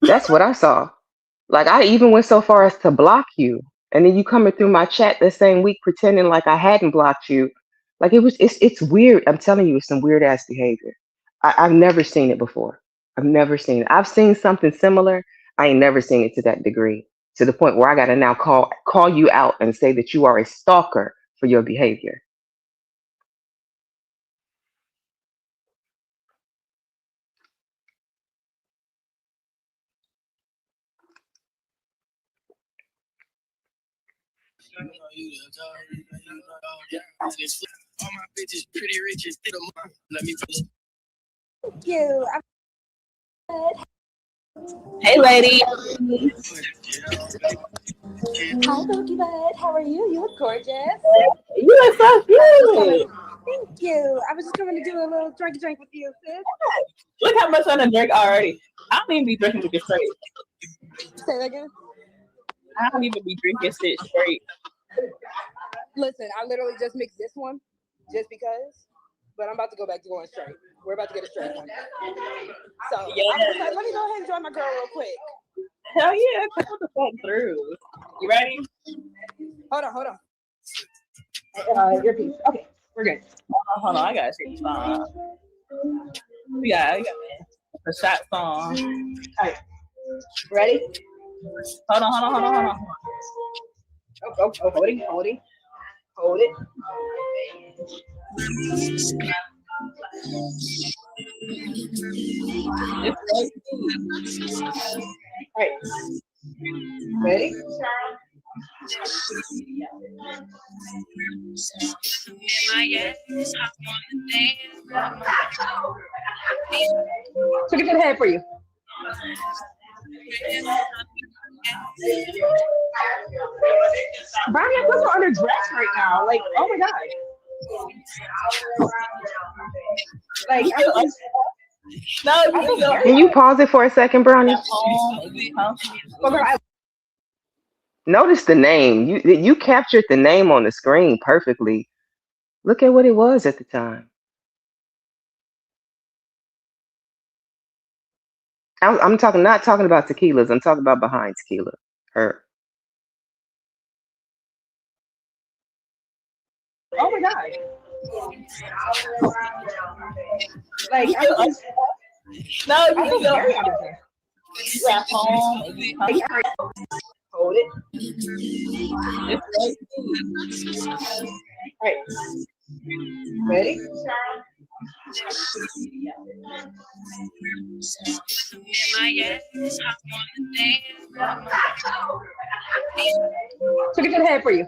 C: That's what I saw. Like I even went so far as to block you, and then you coming through my chat the same week pretending like I hadn't blocked you. Like it's weird. I'm telling you, it's some weird ass behavior. I've never seen it before. I've never seen it. I've seen something similar. I ain't never seen it to that degree, to the point where I gotta now call you out and say that you are a stalker for your behavior.
D: Thank you. I'm good.
A: Hey, lady.
D: Hi, Boogie Bud. How are you? You look gorgeous.
A: You look so cute.
D: Thank you. I was just coming to do a little drink with you, sis.
A: Look how much I drink already. I don't even be drinking with you straight.
D: Say that again.
A: I don't even be drinking shit straight.
D: Listen, I literally just mixed this one just because, but I'm about to go back to going straight. We're about to get a straight one. So
A: Yeah.
D: I was like, let me go ahead and join my girl real quick.
A: Hell yeah, come the fuck through. You ready?
D: Hold on.
A: Earpiece. Okay, we're good. Hold on, I gotta shake the song. We got the shot song. All right, ready? Hold on. Oh, hold it. All right, ready? Took it to the head for you. Brownie, I'm so underdressed right now. Like, oh my god. Like,
C: Can you pause it for a second, Brownie? Notice the name. You captured the name on the screen perfectly. Look at what it was at the time. I'm not talking about tequilas. I'm talking about behind tequila. Her.
A: Oh my god. Like, you go. You at home. Hold it. All right. Ready? Took it to the head for you.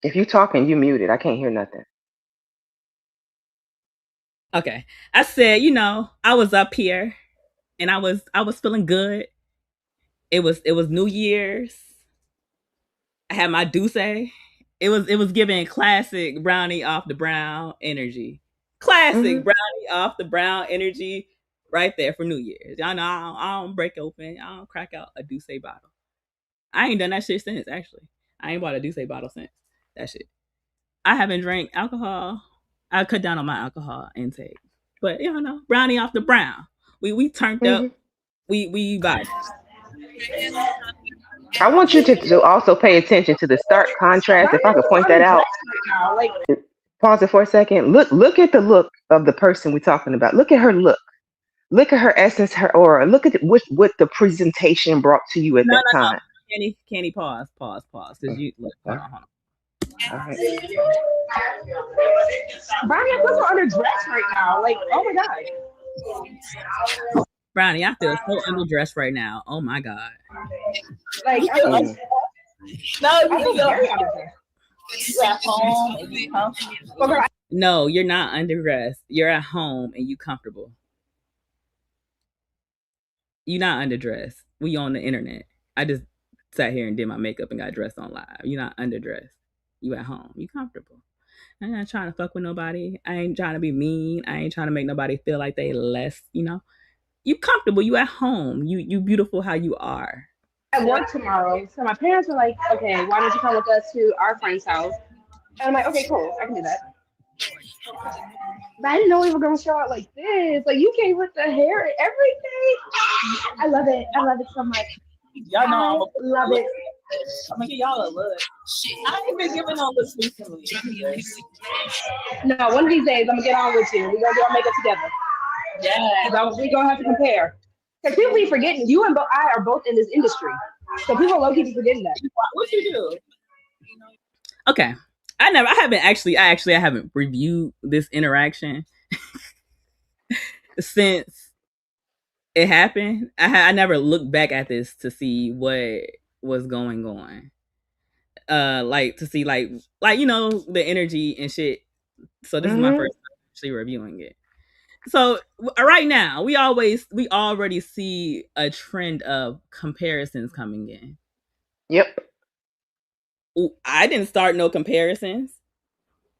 C: If you talking, you muted. I can't hear nothing.
A: Okay. I said, I was up here and I was feeling good. It was New Year's. I had my Douce. It was giving classic brownie off the brown energy. Classic brownie off the brown energy right there for New Year's. Y'all know I don't break open. I don't crack out a Douce bottle. I ain't done that shit since, actually. I ain't bought a Douce bottle since. That shit. I haven't drank alcohol. I cut down on my alcohol intake. But y'all know, brownie off the brown. We turned up. We vibe.
C: I want you to also pay attention to the stark contrast. If I could point that out. Pause it for a second. Look at the look of the person we're talking about. Look at her look. Look at her essence, her aura. Look at what the presentation brought to you at
A: No,
C: that
A: no, no.
C: time.
A: Candy, pause. Because you look,
C: All
A: hold on.
C: right.
D: Brownie, I feel so underdressed right now. Like, oh my god.
A: Brownie, I feel so underdressed right now. Oh my god.
D: Like, I feel
C: Mm.
D: very underdressed.
A: You at home and you comfortable.
D: But girl,
A: No, you're not underdressed. You're at home and you comfortable. You're not underdressed. We on the internet. I just sat here and did my makeup and got dressed on live. You're not underdressed. You at home. You comfortable. I'm not trying to fuck with nobody. I ain't trying to be mean. I ain't trying to make nobody feel like they less, you know. You comfortable. You at home. You beautiful how you are.
D: I work tomorrow. So my parents were like, okay, why don't you come with us to our friend's house? And I'm like, okay, cool. I can do that. But I didn't know we were going to show out like this. Like, you came with the hair and everything. I love it. I love it so much.
A: Y'all know
D: I love it.
A: I'm gonna give y'all a look. I ain't been giving no looks recently.
D: No, one of these days, I'm going to get on with you. We're going to do our makeup together.
A: Yeah.
D: We're going to have to compare. Because people be forgetting, you and I are both in this industry. So people low-key be forgetting that.
A: What you do? Okay. I haven't reviewed this interaction since it happened. I never looked back at this to see what was going on. Like to see like you know the energy and shit. So this is my first time actually reviewing it. So right now we already see a trend of comparisons coming in.
C: Yep.
A: Ooh, I didn't start no comparisons.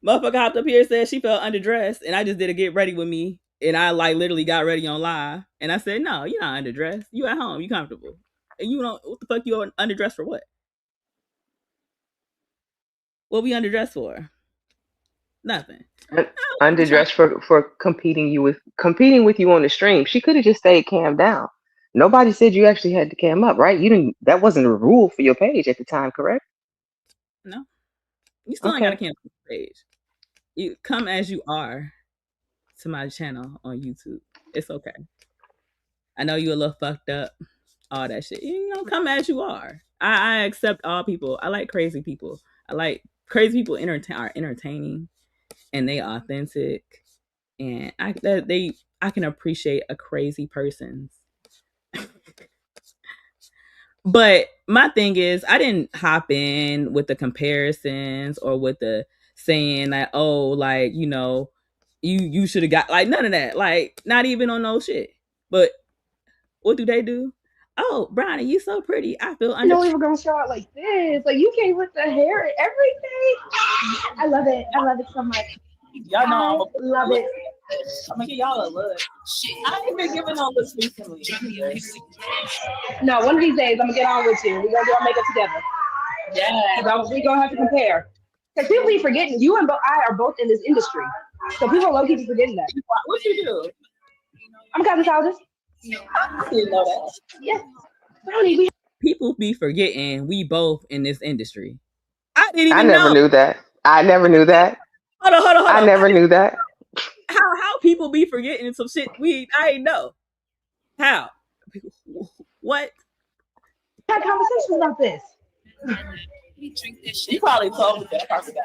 A: Motherfucker hopped up here and said she felt underdressed, and I just did a get ready with me, and I like literally got ready on live, and I said, "No, you're not underdressed. You at home. You comfortable, and you don't. What the fuck you underdressed for? What? What we underdressed for? Nothing.
C: Underdressed for competing with you on the stream. She could have just stayed cam down. Nobody said you actually had to cam up, right? You didn't. That wasn't a rule for your page at the time, correct?
A: No, you still ain't got to cancel the page. You come as you are to my channel on YouTube. It's okay. I know you a little fucked up, all that shit. You know, come as you are. I accept all people. I like crazy people. I like crazy people are entertaining and they authentic. And I can appreciate a crazy person's. But my thing is, I didn't hop in with the comparisons or with the saying that, oh, like, you know, you should have got like none of that. Like, not even on no shit. But what do? Oh, Brownie, you so pretty. I feel
D: I know we were going to show out like this. Like, you came with the hair and everything. I love it. I love it so much.
A: Y'all know
D: I love it.
A: I'm gonna give y'all a look. I ain't been giving no looks recently.
D: No, one of these days, I'm going to get on with you. We're going to do our makeup together. Yeah. We're going to have to compare. Because people be forgetting, you and I are both in this industry. So people are low-key forgetting that.
A: What you do?
D: I'm a cosmetologist.
A: I didn't know that.
D: Yeah. Brownie,
A: People be forgetting we both in this industry. I didn't even
C: I never
A: know.
C: knew that. I never knew that.
A: Hold on.
C: I never knew that.
A: How people be forgetting some shit I ain't know. How? What?
D: we had conversations about this.
A: You probably told me that. I forgot.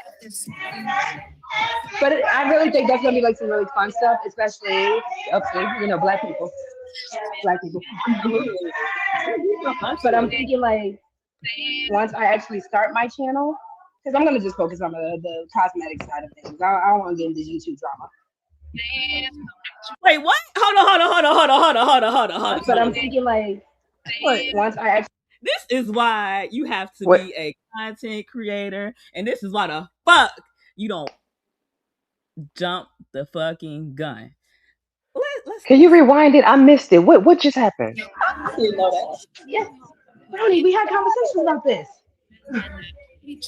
D: But I really think that's gonna be like some really fun stuff, especially upstate, you know, black people. But I'm thinking like once I actually start my channel, because I'm gonna just focus on the cosmetic side of things. I don't want to get into YouTube drama.
A: Wait, what? Hold on.
D: But I'm thinking like once I actually.
A: This is why you have to
C: What?
A: be a content creator, and this is why the fuck you don't jump the fucking gun.
C: Can you rewind it? I missed it. What just happened?
A: I didn't know that.
D: Yeah. Brownie, we had conversations about this.
A: You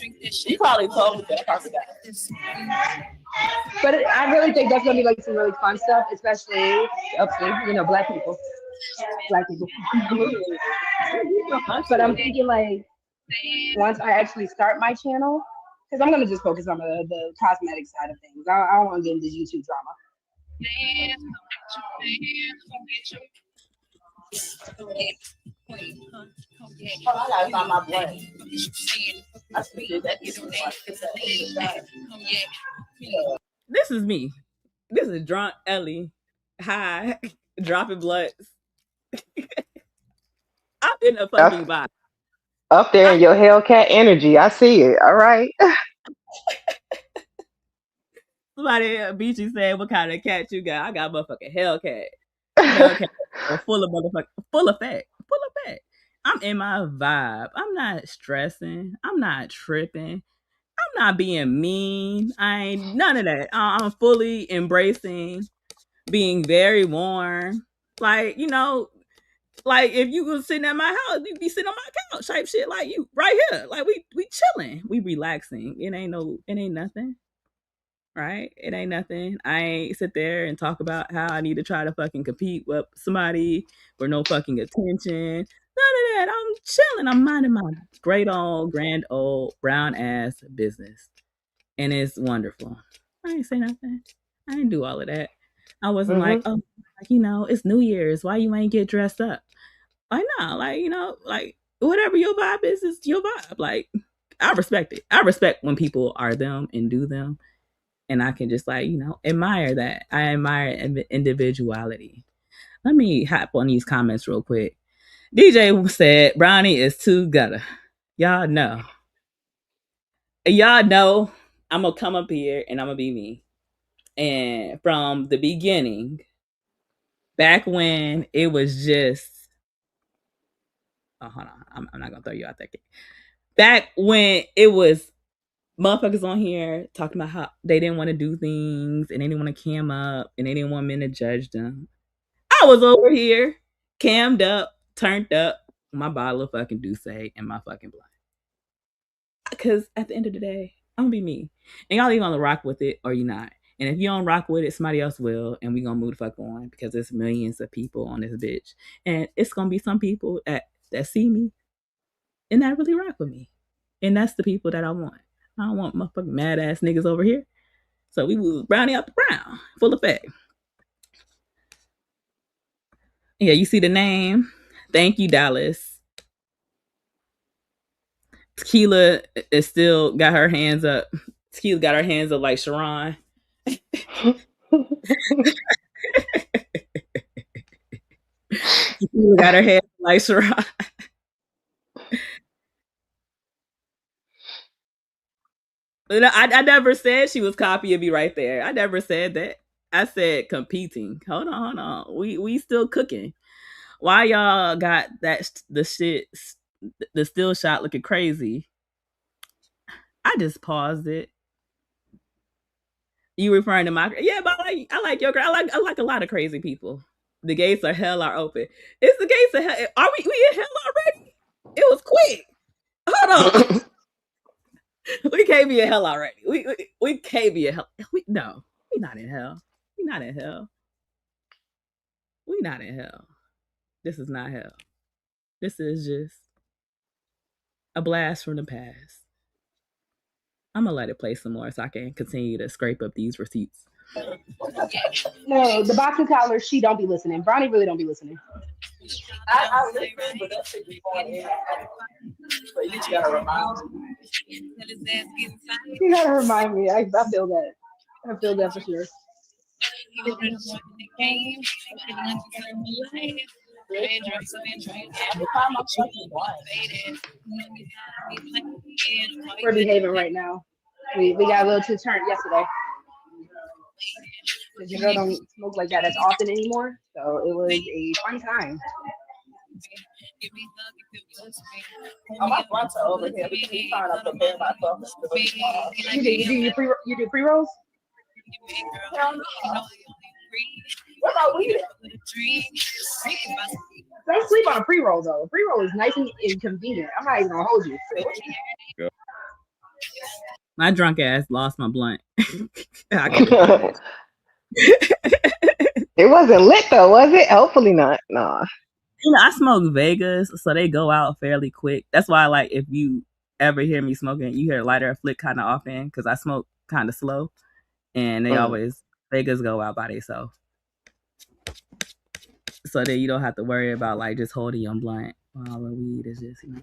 A: probably told me that. I forgot.
D: But I really think that's gonna be like some really fun stuff, especially upstate, you know, black people. But I'm thinking like once I actually start my channel, because I'm gonna just focus on the cosmetic side of things. I don't want to get into YouTube drama. I gotta find my blood.
A: This is me. This is drunk Ellie. High, dropping bloods. I'm in a fucking vibe.
C: Up there in your Hellcat energy. I see it. All right.
A: Somebody Beachy said, "What kind of cat you got?" I got a motherfucking Hellcat. Hellcat, full of motherfucking, full of fat, full of fat. I'm in my vibe. I'm not stressing. I'm not tripping. I'm not being mean. I ain't none of that. I'm fully embracing being very warm. Like, like if you was sitting at my house, you'd be sitting on my couch type shit. Like you right here. Like we chilling. We relaxing. It ain't nothing. Right? It ain't nothing. I ain't sit there and talk about how I need to try to fucking compete with somebody for no fucking attention. None of that. I'm chilling. I'm minding my grand old brown ass business. And it's wonderful. I ain't say nothing. I didn't do all of that. I wasn't like, oh, it's New Year's. Why you ain't get dressed up? Like, no, like whatever your vibe is your vibe. Like, I respect it. I respect when people are them and do them. And I can just admire that. I admire individuality. Let me hop on these comments real quick. DJ said, Brownie is too gutter. Y'all know. I'm going to come up here and I'm going to be me. And from the beginning, back when it was just, hold on, I'm not going to throw you out there. Back when it was motherfuckers on here talking about how they didn't want to do things and they didn't want to cam up and they didn't want men to judge them. I was over here, cammed up, turned up, my bottle of fucking Douce and my fucking blunt. Because at the end of the day, I'm gonna be me. And y'all either gonna rock with it or you not. And if you don't rock with it, somebody else will, and we gonna move the fuck on because there's millions of people on this bitch. And it's gonna be some people that see me and that really rock with me. And that's the people that I want. I don't want motherfucking mad ass niggas over here. So we was brownie out the brown, full of fat. Yeah, you see the name. Thank you, Dallas. Tequila is still got her hands up. Tequila got her hands up like Sharon. Tequila got her hands up like Sharon. I never said she was copying me right there. I never said that. I said competing. Hold on. We still cooking. Why y'all got the still shot looking crazy? I just paused it. You referring to my but I like your girl. I like a lot of crazy people. The gates of hell are open. It's the gates of hell. Are we in hell already? It was quick. Hold on. We can't be in hell already. We can't be in hell. No, we not in hell. We not in hell. We not in hell. This is not hell. This is just a blast from the past. I'm gonna let it play some more so I can continue to scrape up these receipts.
D: No, the boxing collar, she don't be listening. Brownie really don't be listening. I listen, but that shit be going. So you gotta remind me. You gotta remind me. I feel that. I feel that for sure. We're behaving right now. We got a little too turned yesterday. Because your girl don't smoke like that as often anymore. So it was a fun time. Oh, my blunts are over here. We can trying to prepare myself. You do pre-rolls? Hell no. What about weed? Don't sleep on a pre-roll though. A pre-roll is nice and inconvenient. I'm not even gonna hold you.
A: My drunk ass lost my blunt.
C: It wasn't lit though, was it? Hopefully not. Nah.
A: I smoke Vegas, so they go out fairly quick. That's why, like, if you ever hear me smoking, you hear a lighter flick kind of often because I smoke kind of slow, and they always Vegas go out by themselves. so that you don't have to worry about like just holding your blunt while the weed is just, you know.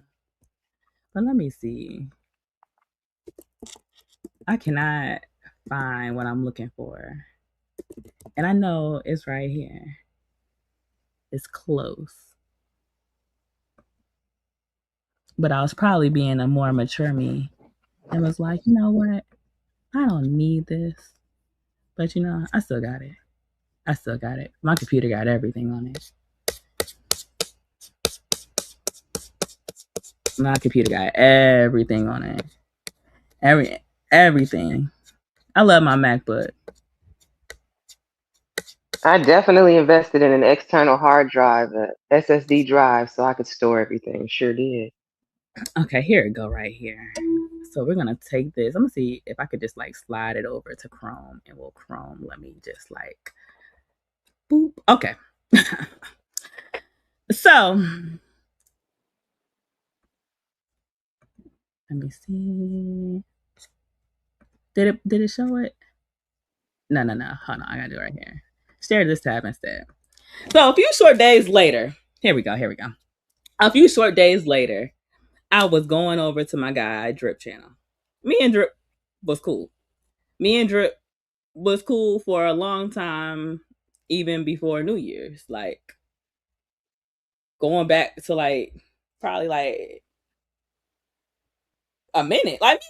A: But let me see. I cannot find what I'm looking for. And I know it's right here. It's close. But I was probably being a more mature me and was like, you know what? I don't need this. But you know, I still got it. I still got it. My computer got everything on it. My computer got everything on it. Everything. I love my MacBook.
C: I definitely invested in an external hard drive, a SSD drive, so I could store everything. Sure did.
A: Okay, here it go right here. So we're gonna take this. I'm gonna see if I could just like slide it over to Chrome, and will Chrome let me just like boop. Okay. So let me see. Did it show it? No. Hold on, I gotta do it right here. Share this tab instead. So a few short days later, here we go. A few short days later, I was going over to my guy Drip channel. Me and Drip was cool. Me and Drip was cool for a long time, even before New Year's. Like going back to like probably like a minute. Like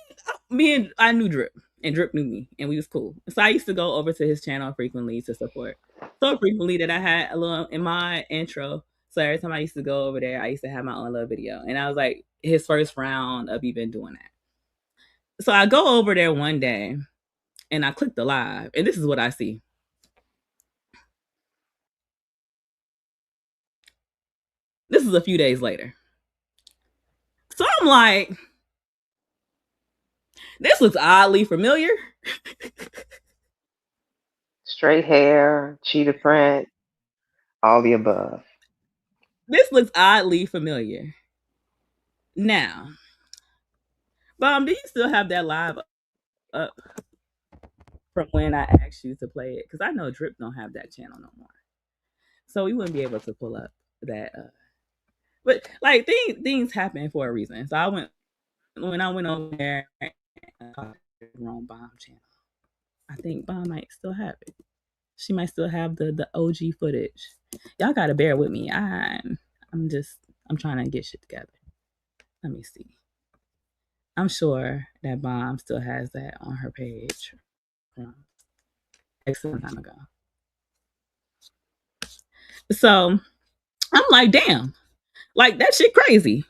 A: me and I knew Drip, and Drip knew me, and we was cool. So I used to go over to his channel frequently to support. So frequently that I had a little in my intro. So every time I used to go over there, I used to have my own little video, and I was like his first round of even doing that. So I go over there one day, and I click the live, and this is what I see. This is a few days later. So I'm like, this looks oddly familiar.
C: Straight hair, cheetah print, all the above.
A: This looks oddly familiar. Now, do you still have that live up from when I asked you to play it? Because I know Drip don't have that channel no more. So we wouldn't be able to pull up that. But like things happen for a reason. So when I went over there and wrong Bomb channel. I think Bomb might still have it. She might still have the OG footage. Y'all gotta bear with me. I'm trying to get shit together. Let me see. I'm sure that Bomb still has that on her page from some time ago. So I'm like, damn, like that shit crazy.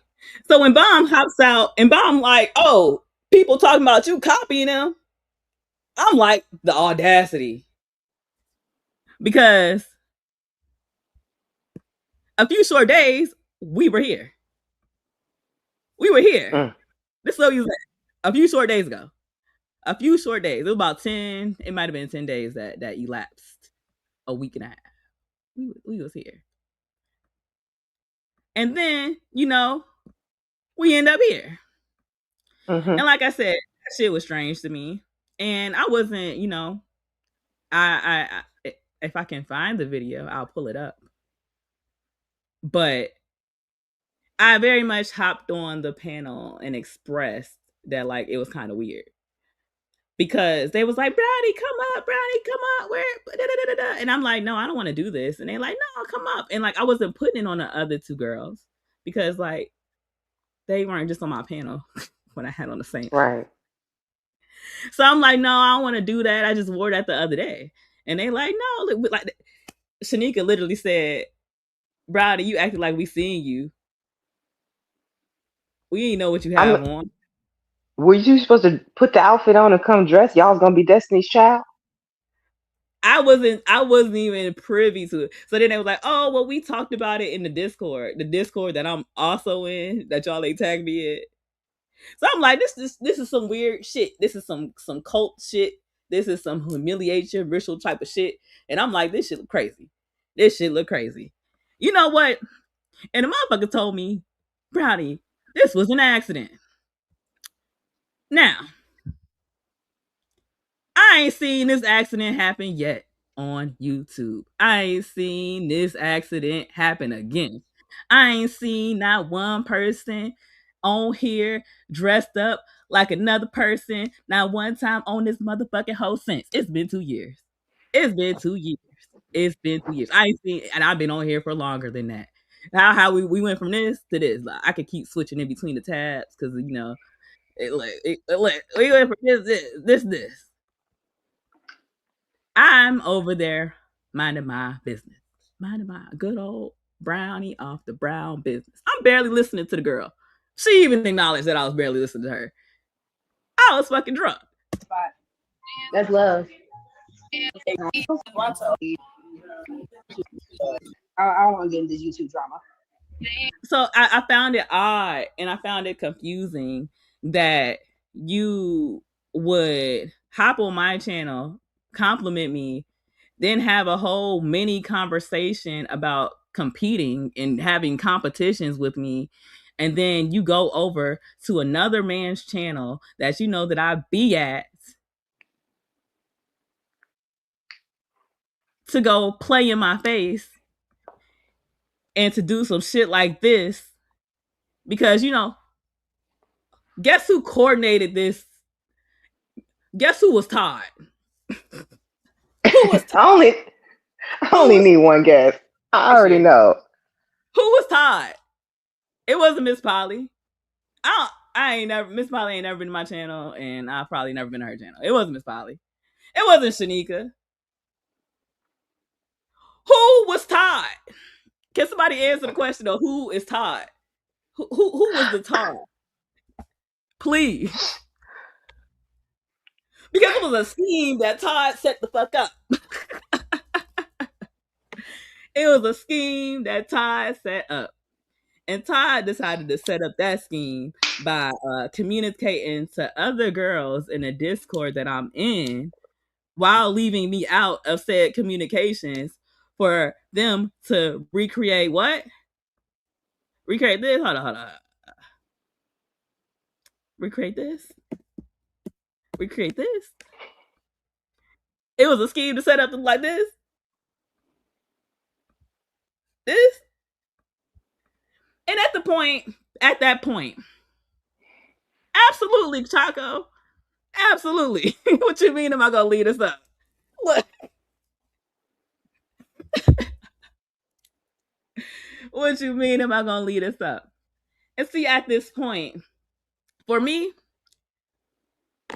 A: So when Bomb hops out and Bomb like, oh, people talking about you copying them, I'm like, the audacity. Because a few short days, we were here. We were here. This is what you said. A few short days ago. A few short days. It was about 10, it might have been 10 days that elapsed. A week and a half. We was here. And then, you know, we end up here.
C: Mm-hmm.
A: And like I said, that shit was strange to me. And I wasn't, you know, I if I can find the video, I'll pull it up. But I very much hopped on the panel and expressed that like it was kind of weird. Because they was like, Brownie, come up, where? And I'm like, no, I don't want to do this. And they're like, no, come up. And like, I wasn't putting it on the other two girls because like, they weren't just on my panel when I had on the same.
C: Right.
A: So I'm like, no, I don't want to do that. I just wore that the other day. And they like, no, like Shanika literally said, Brownie, you acting like we seen you. We ain't know what you have on.
C: Were you supposed to put the outfit on and come dressed? Y'all was gonna be Destiny's Child?
A: I wasn't even privy to it. So then they was like, oh, well, we talked about it in the Discord that I'm also in, that y'all ain't tagged me in. So I'm like, this is some weird shit. This is some cult shit. This is some humiliation, ritual type of shit. And I'm like, this shit look crazy. This shit look crazy. You know what? And the motherfucker told me, Brownie, this was an accident. Now, I ain't seen this accident happen yet. on YouTube. I ain't seen this accident happen again. I ain't seen not one person on here dressed up like another person, not one time on this motherfucking whole since. It's been 2 years. It's been 2 years. It's been 2 years. I ain't seen, and I've been on here for longer than that. How we went from this to this. Like, I could keep switching in between the tabs because we went from this. I'm over there minding my business, minding my good old brownie off the brown business. I'm barely listening to the girl. She even acknowledged that I was barely listening to her. I was fucking drunk.
D: That's love. I don't want to get into YouTube drama.
A: So I found it odd and I found it confusing that you would hop on my channel, compliment me, then have a whole mini conversation about competing and having competitions with me. And then you go over to another man's channel that you know that I be at to go play in my face and to do some shit like this because, guess who coordinated this? Guess who was Todd? Who was Todd?
C: I only need one guess. I already know.
A: Who was Todd? It wasn't Miss Polly. Miss Polly ain't never been to my channel, and I've probably never been to her channel. It wasn't Miss Polly. It wasn't Shanika. Who was Todd? Can somebody answer the question of who is Todd? Who was the Todd? Please. Because it was a scheme that Todd set the fuck up. It was a scheme that Todd set up. And Todd decided to set up that scheme by communicating to other girls in a Discord that I'm in while leaving me out of said communications for them to recreate what? Recreate this? Hold on. Recreate this? Recreate this? It was a scheme to set up like this? This? And at that point, absolutely, Chaco. Absolutely. What you mean am I gonna lead us up? What? What you mean am I gonna lead us up? And see, at this point, for me,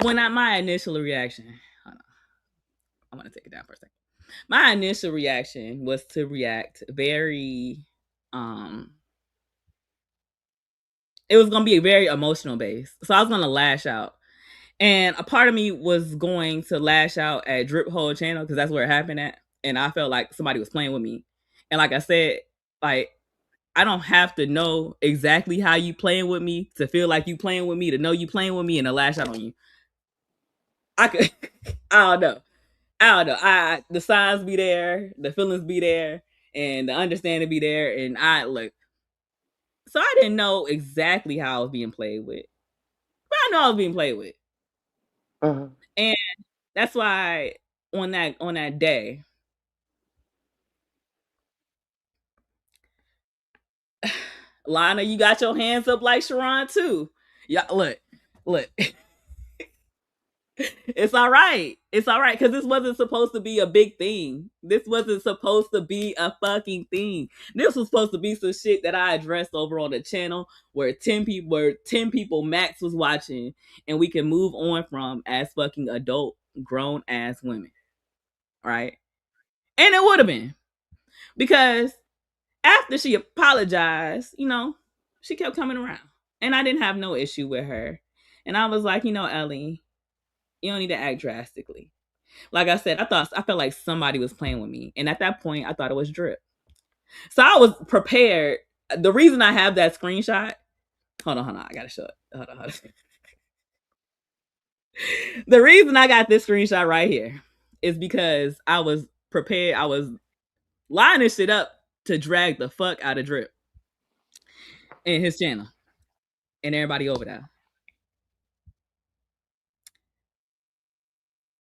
A: my initial reaction, hold on, I want to take it down for a second. My initial reaction was to react very, it was gonna be a very emotional base. So I was gonna lash out. And a part of me was going to lash out at Drip Hole channel because that's where it happened at. And I felt like somebody was playing with me. And like I said, like, I don't have to know exactly how you playing with me to feel like you playing with me, to know you playing with me and to lash out on you. I could, I don't know. The signs be there, the feelings be there, and the understanding be there. And so I didn't know exactly how I was being played with, but I know I was being played with.
C: Mm-hmm.
A: And that's why on that day, Lana, you got your hands up like Sharon too. Yeah, look. It's all right. It's all right because this wasn't supposed to be a big thing. This wasn't supposed to be a fucking thing. This was supposed to be some shit that I addressed over on the channel where 10 people max was watching, and we can move on from as fucking adult grown ass women, right? And it would have been because after she apologized, she kept coming around, and I didn't have no issue with her. And I was like, Ellie, you don't need to act drastically. Like I said, I felt like somebody was playing with me. And at that point, I thought it was Drip. So I was prepared. The reason I have that screenshot, hold on. I gotta show it. Hold on. The reason I got this screenshot right here is because I was prepared. I was lining shit up to drag the fuck out of Drip in his channel and everybody over there.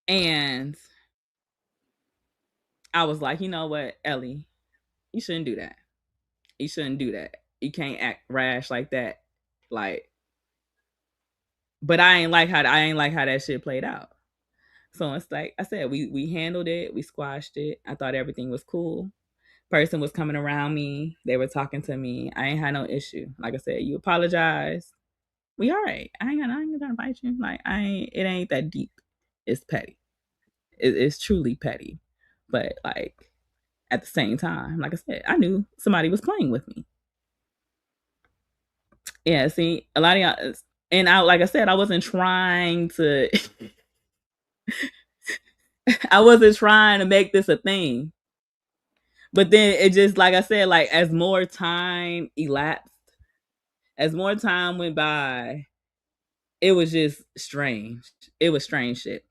A: And I was like, you know what, Ellie, you shouldn't do that. You shouldn't do that. You can't act rash like that. Like, but I ain't like how that shit played out. So it's like I said, we handled it, we squashed it. I thought everything was cool. Person was coming around me, they were talking to me. I ain't had no issue. Like I said, you apologize. We all right. I ain't gonna fight you. Like it ain't that deep. It's petty. It's truly petty. But like at the same time, like I said, I knew somebody was playing with me. Yeah, see, a lot of y'all, and I, like I said, I wasn't trying to, I wasn't trying to make this a thing. But then it just, like I said, like as more time elapsed, as more time went by, it was just strange. It was strange shit.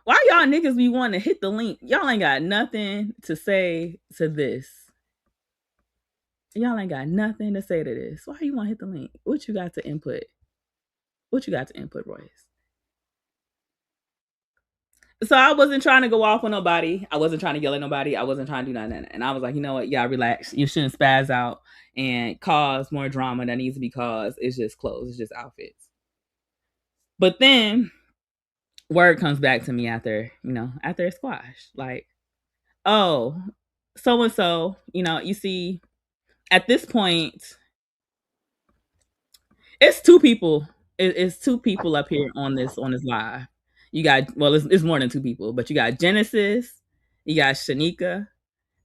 A: Why y'all niggas be wanting to hit the link? Y'all ain't got nothing to say to this. Y'all ain't got nothing to say to this. Why you want to hit the link? What you got to input? What you got to input, Royce? So I wasn't trying to go off on nobody. I wasn't trying to yell at nobody. I wasn't trying to do nothing. And I was like, you know what? Yeah, relax. You shouldn't spaz out and cause more drama that needs to be caused. It's just clothes. It's just outfits. But then word comes back to me after a squash. Like, oh, so and so, you see, at this point, it's two people. It's two people up here on this live. You got, well, it's more than two people, but you got Genesis, you got Shanika,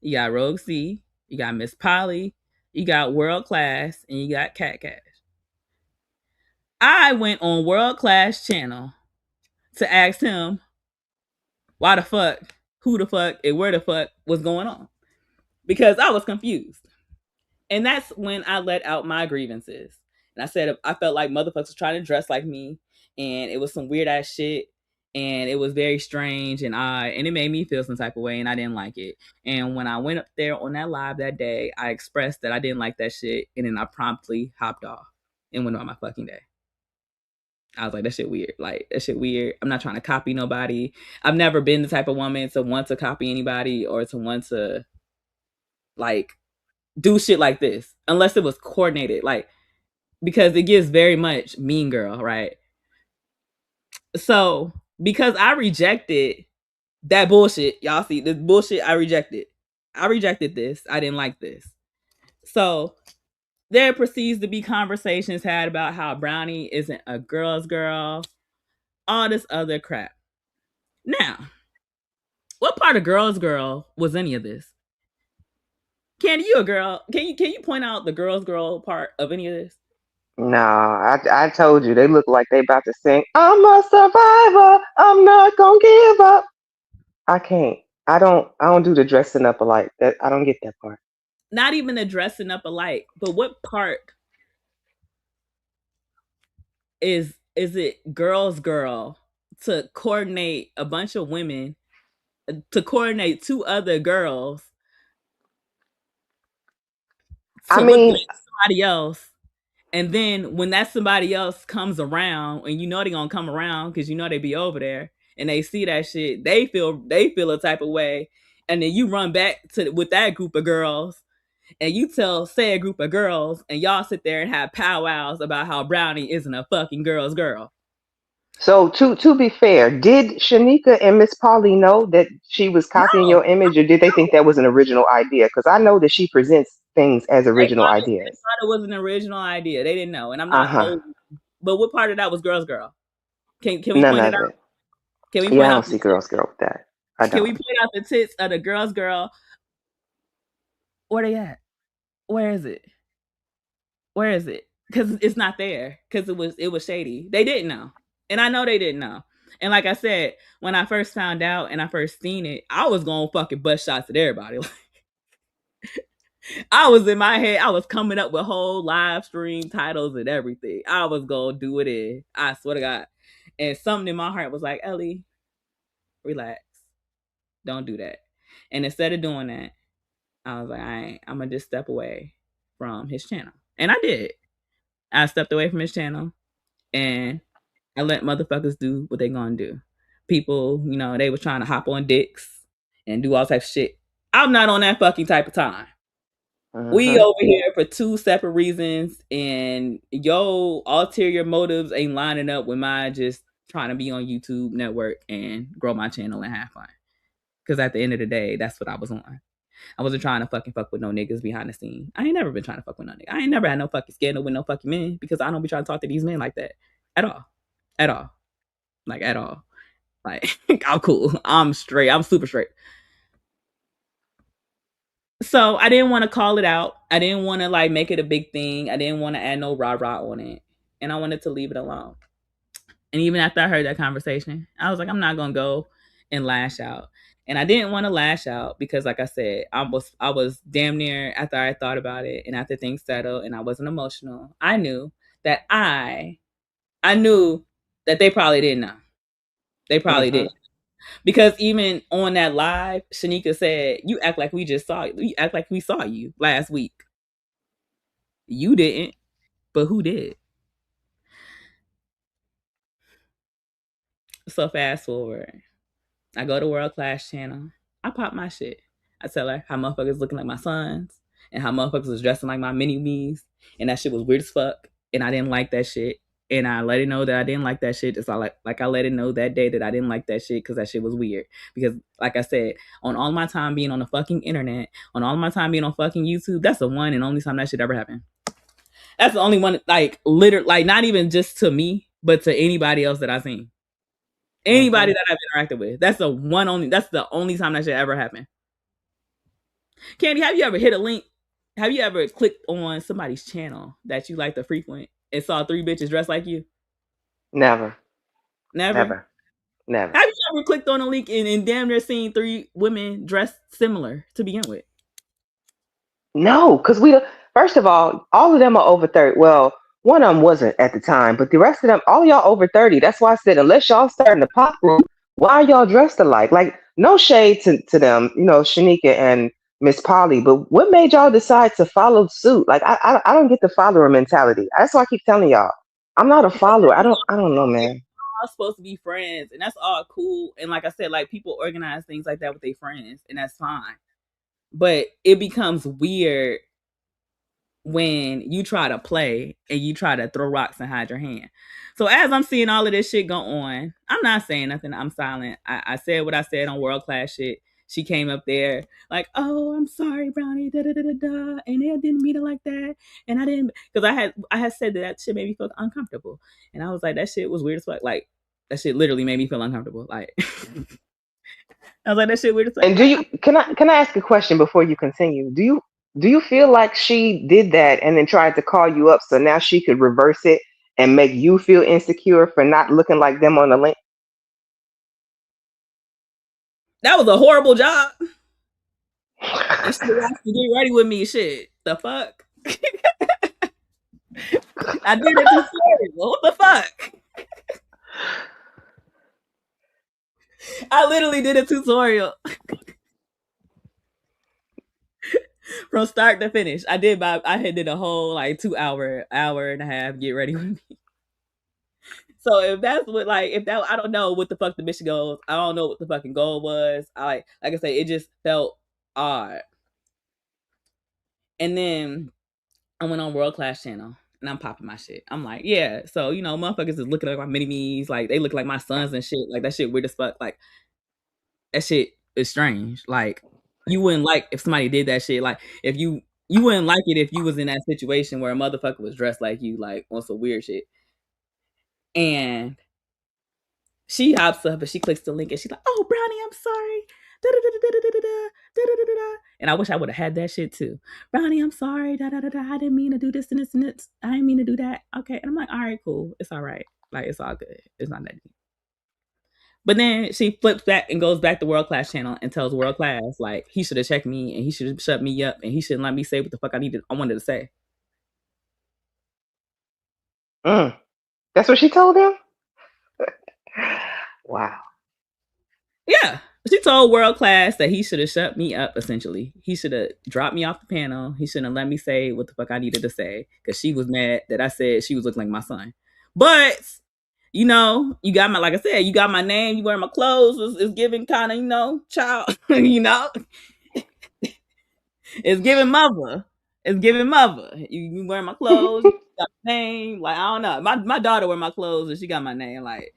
A: you got Rogue C, you got Miss Polly, you got World Class, and you got Cat Cash. I went on World Class channel to ask him why the fuck, who the fuck, and where the fuck was going on. Because I was confused. And that's when I let out my grievances. And I said I felt like motherfuckers was trying to dress like me, and it was some weird ass shit, and it was very strange and odd, and it made me feel some type of way, and I didn't like it. And when I went up there on that live that day, I expressed that I didn't like that shit, and then I promptly hopped off and went on my fucking day. I was like, that shit weird. Like, that shit weird. I'm not trying to copy nobody. I've never been the type of woman to want to copy anybody or to want to, like, do shit like this unless it was coordinated, like, because it gives very much mean girl, right? So because I rejected that bullshit, y'all see this bullshit, I rejected this. I didn't like this. So there proceeds to be conversations had about how Brownie isn't a girl's girl, all this other crap. Now, what part of girl's girl was any of this? Candy, you a girl? Can you point out the girl's girl part of any of this?
C: Nah, I told you they look like they about to sing. I'm a survivor. I'm not gonna give up. I can't. I don't do the dressing up alike. That I don't get that part.
A: Not even the dressing up alike, but what part is it girl's girl to coordinate a bunch of women, to coordinate two other girls
C: I
A: to look
C: mean,
A: like somebody else, and then when that somebody else comes around, and they're gonna come around because they be over there, and they see that shit, they feel a type of way, and then you run back to with that group of girls, and you tell say a group of girls, and y'all sit there and have powwows about how Brownie isn't a fucking girl's girl.
C: so to be fair, did Shanika and Miss Polly know that she was copying
A: No,
C: your image, or did they think that was an original idea? Because I know that she presents things as original
A: they
C: ideas.
A: thought it was an original idea. They didn't know, and I'm
C: Uh
A: not
C: huh.
A: holding. But what part of that was girl's girl? Can we
C: None
A: point it
C: of
A: out?
C: it.
A: Can we
C: Yeah, I
A: point
C: don't
A: out the
C: see girls girl with that. I
A: Can we
C: don't.
A: point out the tits of the girl's girl? Where they at? Where is it? Where is it? Because it's not there. Because it was shady. They didn't know, and I know they didn't know. And like I said, when I first found out and I first seen it, I was going fucking bust shots at everybody. I was in my head. I was coming up with whole live stream titles and everything. I was gonna do it in. I swear to God. And something in my heart was like, Ellie, relax. Don't do that. And instead of doing that, I was like, I'm gonna just step away from his channel. And I did. I stepped away from his channel, and I let motherfuckers do what they gonna do. People, you know, they was trying to hop on dicks and do all types of shit. I'm not on that fucking type of time. We
C: Mm-hmm.
A: over here for two separate reasons, and your ulterior motives ain't lining up with mine. Just trying to be on YouTube network and grow my channel and have fun. Because at the end of the day, that's what I was on. I wasn't trying to fucking fuck with no niggas behind the scene. I ain't never been trying to fuck with no nigga. I ain't never had no fucking scandal with no fucking men because I don't be trying to talk to these men like that at all, at all, like at all. Like I'm cool. I'm straight. I'm super straight. So I didn't want to call it out. I didn't want to like make it a big thing. I didn't want to add no rah rah on it, and I wanted to leave it alone. And even after I heard that conversation, I was like, I'm not gonna go and lash out. And I didn't want to lash out because, like I said, I was damn near after I thought about it and after things settled and I wasn't emotional. I knew that I knew that they probably didn't know. They probably
C: Mm-hmm.
A: didn't. Because even on that live, Shanika said, "You act like we just saw you. You act like we saw you last week. You didn't, but who did?" So fast forward, I go to World Class Channel. I pop my shit. I tell her how motherfuckers looking like my sons and how motherfuckers was dressing like my mini me's, and that shit was weird as fuck. And I didn't like that shit. And I let it know that I didn't like that shit. It's like I let it know that day that I didn't like that shit because that shit was weird. Because like I said, on all my time being on the fucking internet, on all my time being on fucking YouTube, that's the one and only time that shit ever happened. That's the only one, like literally, like not even just to me, but to anybody else that I've seen. Anybody that I've interacted with. That's the only time that shit ever happened. Candy, have you ever hit a link? Have you ever clicked on somebody's channel that you like to frequent and saw 3 bitches dressed like you?
C: Never.
A: Never.
C: Ever. Never.
A: Have you ever clicked on a link and damn near seen 3 women dressed similar to begin with?
C: No, because first of all of them are over 30. Well, one of them wasn't at the time, but the rest of them, all y'all over 30. That's why I said, unless y'all starting the pop group, why are y'all dressed alike? Like, no shade to them, Shanika and Miss Polly, but what made y'all decide to follow suit? Like, I don't get the follower mentality. That's why I keep telling y'all, I'm not a follower. I don't know, man.
A: All supposed to be friends, and that's all cool. And like I said, like people organize things like that with their friends, and that's fine. But it becomes weird when you try to play and you try to throw rocks and hide your hand. So as I'm seeing all of this shit go on, I'm not saying nothing. I'm silent. I said what I said on World Class shit. She came up there like, "Oh, I'm sorry, Brownie, da da da da da," and I didn't mean it like that, and I didn't because I had said that shit made me feel uncomfortable, and I was like, that shit was weird as fuck. Like that shit literally made me feel uncomfortable. Like I was like, that shit weird as fuck.
C: And can I ask a question before you continue? Do you feel like she did that and then tried to call you up so now she could reverse it and make you feel insecure for not looking like them on the link?
A: That was a horrible job. And she wants to get ready with me. Shit, the fuck. I did it tutorial. What the fuck? I literally did a tutorial from start to finish. I did a whole like 2 hour and a half get ready with me. So if that's what I don't know what the fuck the mission goes. I don't know what the fucking goal was. Like I say, it just felt odd. And then I went on World Class Channel and I'm popping my shit. I'm like, yeah. So, motherfuckers is looking like my mini me's. Like, they look like my sons and shit. Like, that shit weird as fuck. Like, that shit is strange. Like, you wouldn't like if somebody did that shit. Like, if you wouldn't like it if you was in that situation where a motherfucker was dressed like you, like, on some weird shit. And she hops up and she clicks the link and she's like, "Oh, Brownie, I'm sorry. And I wish I would have had that shit too. Brownie, I'm sorry. I didn't mean to do this and this and this. I didn't mean to do that. Okay." And I'm like, all right, cool. It's all right. Like, it's all good. It's not that deep. But then she flips back and goes back to World Class Channel and tells World Class, like, he should have checked me and he should have shut me up and he shouldn't let me say what the fuck I wanted to say.
C: That's what she told him? Wow.
A: Yeah. She told World Class that he should have shut me up, essentially. He should have dropped me off the panel. He shouldn't have let me say what the fuck I needed to say because she was mad that I said she was looking like my son. But You know, you got my, like I said, you got my name, you wear my clothes, it's giving kind of, you know, child, you know, it's giving mother. It's giving mother. You wear my clothes, you got my name. Like, I don't know. My daughter wear my clothes and she got my name. Like,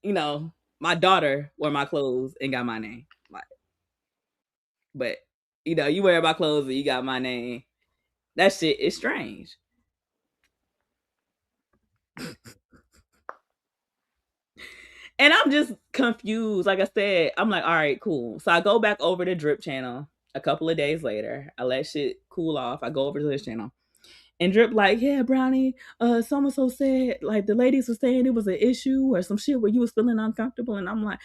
A: you know, my daughter wear my clothes and got my name. Like, but you know, you wear my clothes and you got my name. That shit is strange. And I'm just confused. Like I said, I'm like, all right, cool. So I go back over to Drip channel a couple of days later. I let shit cool off. I go over to this channel. And Drip like, yeah, Brownie, so and so said, like, the ladies were saying it was an issue or some shit where you was feeling uncomfortable. And I'm like,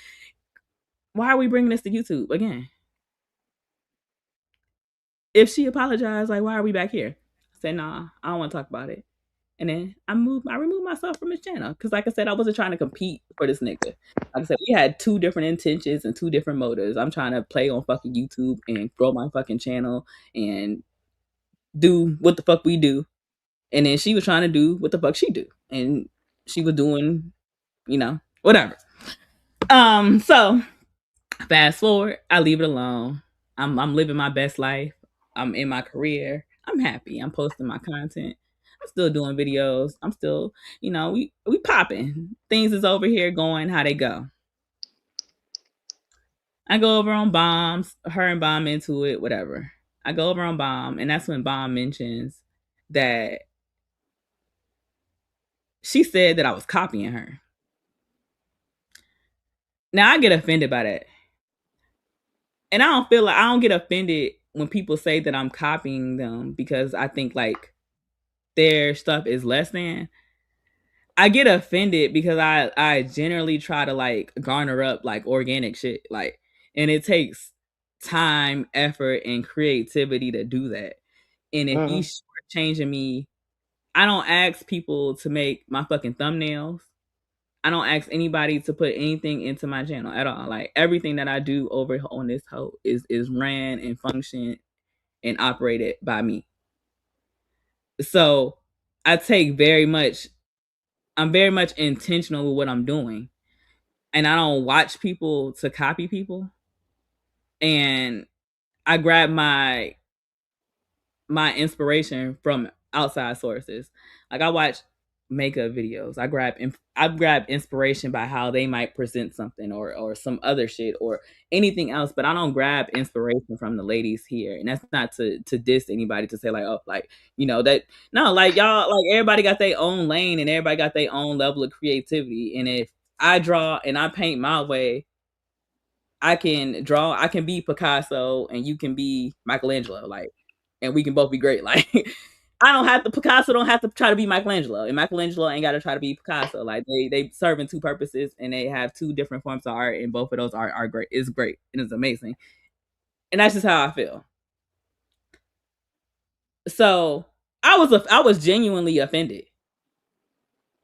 A: why are we bringing this to YouTube again? If she apologized, like, why are we back here? I said, nah, I don't want to talk about it. And then I removed myself from his channel. Because like I said, I wasn't trying to compete for this nigga. Like I said, we had two different intentions and two different motives. I'm trying to play on fucking YouTube and grow my fucking channel and do what the fuck we do. And then she was trying to do what the fuck she do. And she was doing, you know, whatever. So fast forward, I leave it alone. I'm living my best life. I'm in my career. I'm happy. I'm posting my content. I'm still doing videos. I'm still, you know, we popping. Things is over here going how they go. I go over on Bombs, her and Bomb into it, whatever. I go over on Bomb, and that's when Bomb mentions that she said that I was copying her. Now I get offended by that. And I don't get offended when people say that I'm copying them because I think like their stuff is less than. I get offended because I generally try to like garner up like organic shit, like, and it takes time, effort, and creativity to do that. And if you changing me, I don't ask people to make my fucking thumbnails. I don't ask anybody to put anything into my channel at all. Like everything that I do over on this hoe is ran and functioned and operated by me. So I take I'm very much intentional with what I'm doing. And I don't watch people to copy people. And I grab my inspiration from outside sources. Like I watch makeup videos. I grab inspiration by how they might present something or some other shit or anything else, but I don't grab inspiration from the ladies here. And that's not to diss anybody to say like, oh, like, you know, that no, like y'all, like everybody got their own lane and everybody got their own level of creativity. And if I draw and I paint my way, I can be Picasso and you can be Michelangelo, like, and we can both be great. Like, Picasso don't have to try to be Michelangelo, and Michelangelo ain't got to try to be Picasso. Like, they serve in two purposes, and they have two different forms of art, and both of those are great. It's great and it's amazing, and that's just how I feel. So I was genuinely offended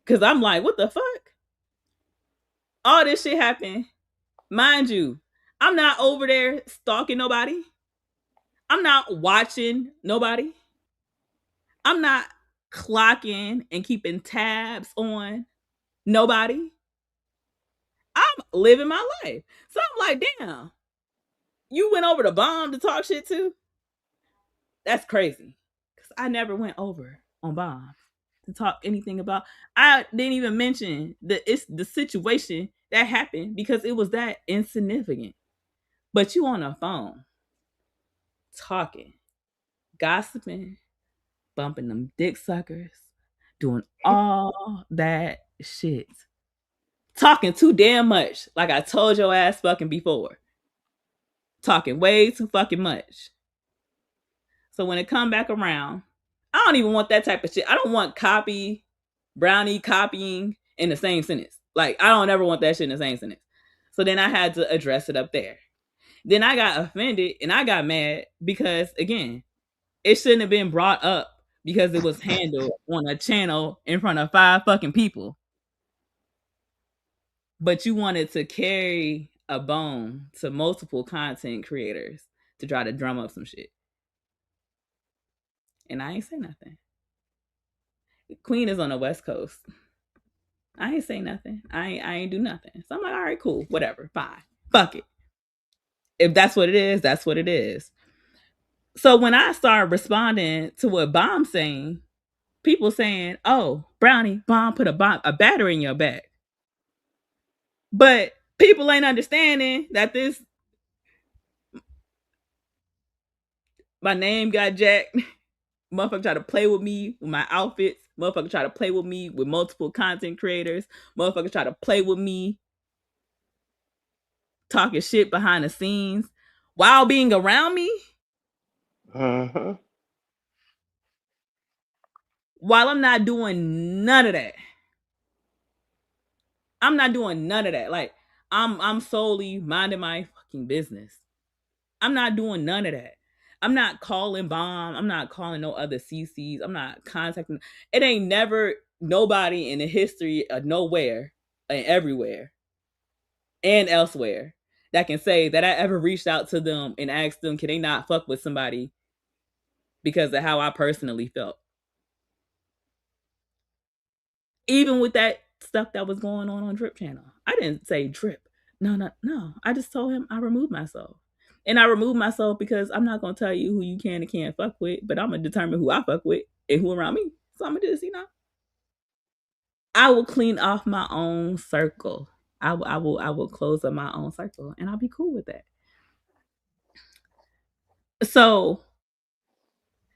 A: because I'm like, what the fuck? All this shit happened, mind you. I'm not over there stalking nobody. I'm not watching nobody. I'm not clocking and keeping tabs on nobody. I'm living my life. So I'm like, damn, you went over the Bomb to talk shit too? That's crazy. Because I never went over on Bomb to talk anything about. I didn't even mention it's the situation that happened because it was that insignificant. But you on a phone talking, gossiping, bumping them dick suckers, doing all that shit. Talking too damn much, like I told your ass fucking before. Talking way too fucking much. So when it come back around, I don't even want that type of shit. I don't want Brownie copying in the same sentence. Like, I don't ever want that shit in the same sentence. So then I had to address it up there. Then I got offended and I got mad because, again, it shouldn't have been brought up because it was handled on a channel in front of 5 fucking people. But you wanted to carry a bone to multiple content creators to try to drum up some shit. And I ain't say nothing. Queen is on the West Coast. I ain't say nothing. I ain't do nothing. So I'm like, all right, cool, whatever, fine, fuck it. If that's what it is, that's what it is. So when I started responding to what Bomb's saying, people saying, "Oh, Brownie, Bomb put a battery in your back," but people ain't understanding that this my name got jacked. Motherfucker try to play with me with my outfits. Motherfucker try to play with me with multiple content creators. Motherfucker try to play with me talking shit behind the scenes while being around me.
C: Mm-hmm.
A: While I'm not doing none of that. I'm not doing none of that. Like I'm solely minding my fucking business. I'm not doing none of that. I'm not calling Bomb. I'm not calling no other CCs. I'm not contacting. It ain't never nobody in the history of nowhere and everywhere and elsewhere that can say that I ever reached out to them and asked them, can they not fuck with somebody because of how I personally felt. Even with that stuff that was going on Drip Channel. I didn't say Drip. No. I just told him I removed myself. And I removed myself because I'm not going to tell you who you can and can't fuck with, but I'm going to determine who I fuck with and who around me. So I'm going to just, I will clean off my own circle. I will close up my own circle and I'll be cool with that. So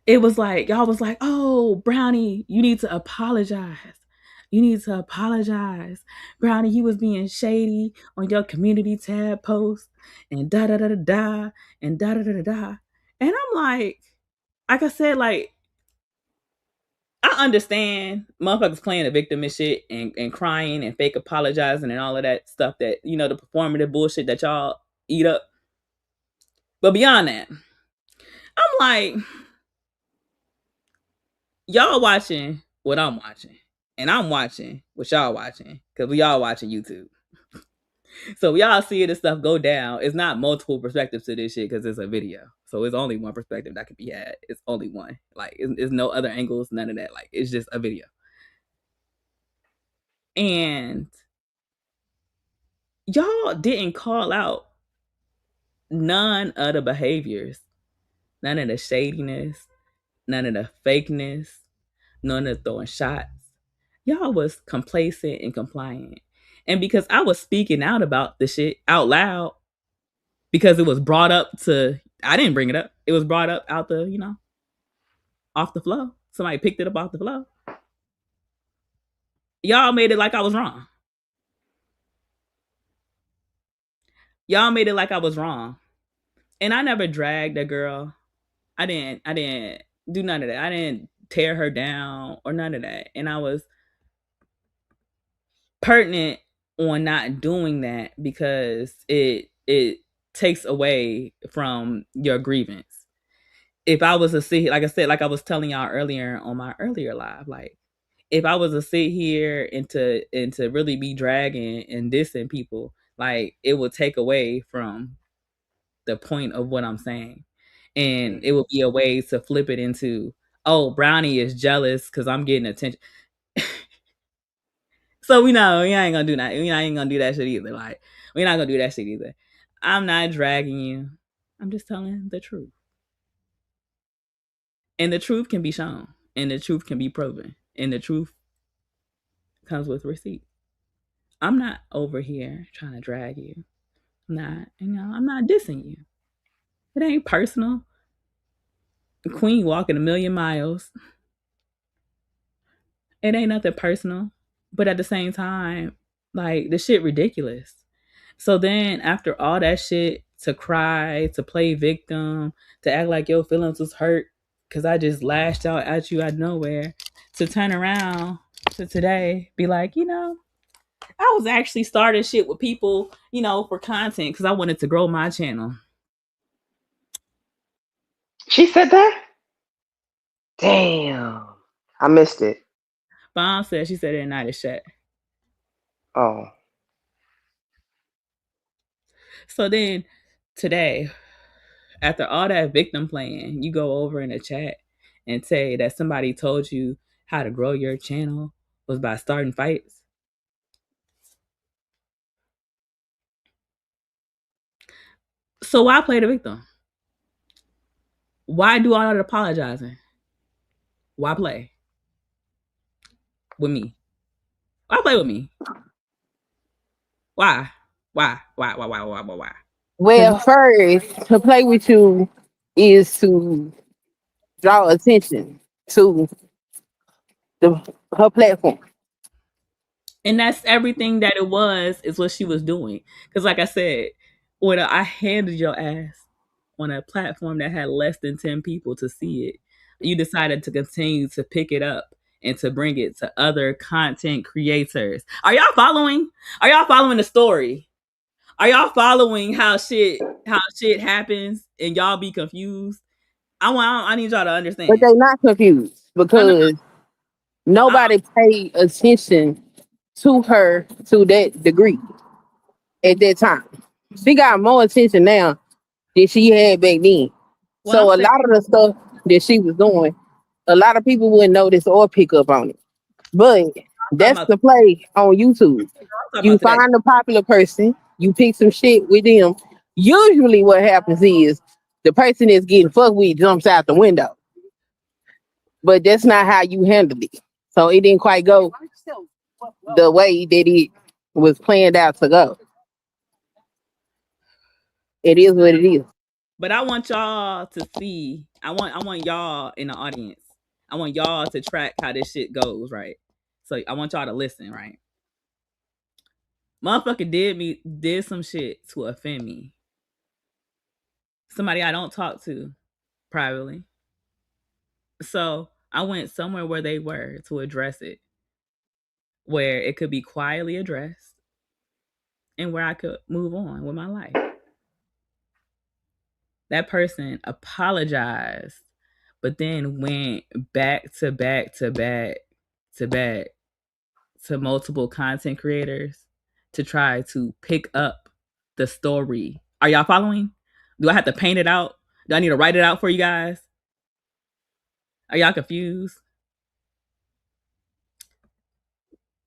A: it was like, y'all was like, oh, Brownie, you need to apologize. You need to apologize. Brownie, he was being shady on your community tab post and da da da da da and da da da da da. And I'm like I said, like, I understand motherfuckers playing the victim and shit and crying and fake apologizing and all of that stuff that, the performative bullshit that y'all eat up. But beyond that, I'm like, y'all watching what I'm watching. And I'm watching what y'all watching. Because we all watching YouTube. So we all see this stuff go down. It's not multiple perspectives to this shit because it's a video. So it's only one perspective that can be had. It's only one. Like, it's no other angles, none of that. Like, it's just a video. And y'all didn't call out none of the behaviors, none of the shadiness, none of the fakeness, none of the throwing shots. Y'all was complacent and compliant. And because I was speaking out about the shit out loud, because it was brought up I didn't bring it up. It was brought up out off the flow. Somebody picked it up off the flow. Y'all made it like I was wrong. Y'all made it like I was wrong. And I never dragged a girl. I didn't do none of that. I didn't tear her down or none of that. And I was pertinent on not doing that because it takes away from your grievance. If I was to sit, like I said, like I was telling y'all earlier on my earlier live, like if I was to sit here and to really be dragging and dissing people, like it would take away from the point of what I'm saying. And it would be a way to flip it into, oh, Brownie is jealous because I'm getting attention. So we know we ain't gonna do that. We ain't gonna do that shit either. Like, we're not gonna do that shit either. I'm not dragging you. I'm just telling the truth. And the truth can be shown. And the truth can be proven. And the truth comes with receipt. I'm not over here trying to drag you. I'm not dissing you. It ain't personal. The Queen walking a million miles. It ain't nothing personal. But at the same time, like, the shit ridiculous. So then after all that shit, to cry, to play victim, to act like your feelings was hurt because I just lashed out at you out of nowhere, to turn around to today, be like, I was actually starting shit with people, for content because I wanted to grow my channel.
C: She said that? Damn. I missed it.
A: Bomb said she said it in night of chat.
C: Oh.
A: So then today, after all that victim playing, you go over in the chat and say that somebody told you how to grow your channel was by starting fights. So why play the victim? Why do all that apologizing? Why play with me? Why play with me? Why? Why?
C: Well, first, to play with you is to draw attention to her platform.
A: And that's everything that it was, is what she was doing. Because like I said, when I handed your ass on a platform that had less than 10 people to see it, you decided to continue to pick it up and to bring it to other content creators. Are y'all following? Are y'all following the story? Are y'all following how shit happens and y'all be confused? I need y'all to understand.
C: But they not confused because nobody paid attention to her to that degree at that time. She got more attention now than she had back then.
A: Well,
C: So a lot of the stuff that she was doing, a lot of people wouldn't notice or pick up on it. But that's the play on YouTube. You find a popular person, you pick some shit with them. Usually what happens is the person that's getting fucked with jumps out the window. But that's not how you handle it. So it didn't quite go the way that it was planned out to go. It is what it is.
A: But I want y'all to see. I want y'all in the audience. I want y'all to track how this shit goes, right? So I want y'all to listen, right? Motherfucker did some shit to offend me. Somebody I don't talk to privately. So I went somewhere where they were to address it, where it could be quietly addressed and where I could move on with my life. That person apologized, but then went back to multiple content creators to try to pick up the story. Are y'all following? Do I have to paint it out? Do I need to write it out for you guys? Are y'all confused?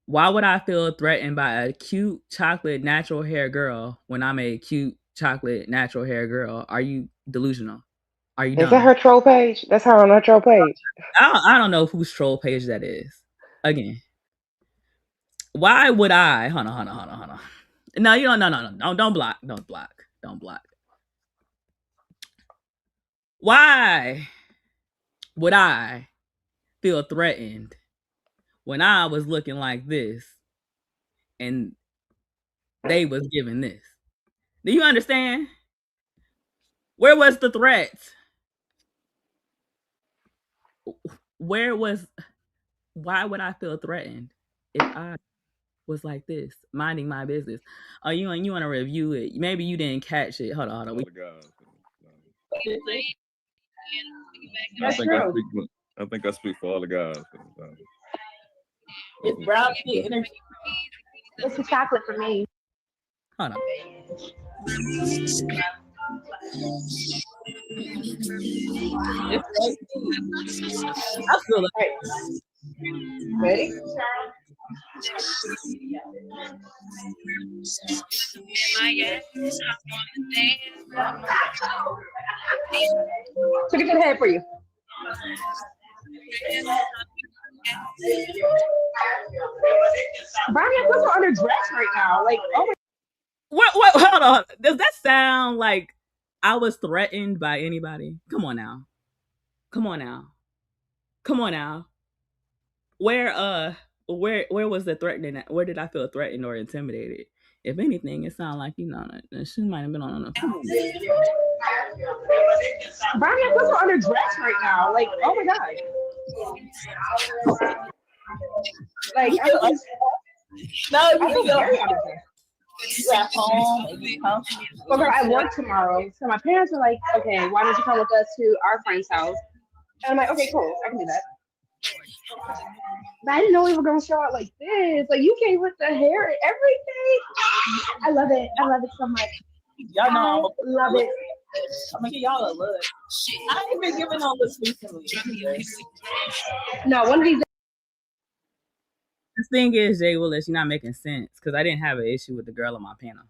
A: Why would I feel threatened by a cute chocolate natural hair girl when I'm a cute chocolate natural hair girl? Are you delusional? Are you dumb?
C: Is that her troll page? That's her on her troll page.
A: I don't know whose troll page that is. Again, why would I? Hold on. No, you don't. No. Don't block. Don't block. Why would I feel threatened when I was looking like this and they was giving this? Do you understand? Where was the threat? Why would I feel threatened if I was like this, minding my business? Oh, you want to review it? Maybe you didn't catch it. Hold on.
E: I think I speak for all the guys.
A: It's brown skin energy.
D: It's the chocolate for me.
A: Hold on. I feel like
D: Ready? Took it to the head for you. Brownie, I'm so underdressed right now. Like, oh my.
A: What? Hold on. Does that sound like I was threatened by anybody? Come on now. Where was the threatening? Where did I feel threatened or intimidated? If anything, it sounded like she might have been on the phone.
D: Brownie, I'm so underdressed right now. Like, oh my god. Like, I feel very underdressed. You at home and you come. Well, girl, I work tomorrow, so my parents are like, "Okay, why don't you come with us to our friend's house?" And I'm like, "Okay, cool, I can do that." But I didn't know we were gonna show out like this. Like, you came with the hair and everything. I love it. I love it so much.
A: Y'all know
D: I love it.
A: I'm gonna give y'all a look. I ain't been giving no looks recently.
D: No, one of these
A: The thing is, Jay Willis, you're not making sense because I didn't have an issue with the girl on my panel.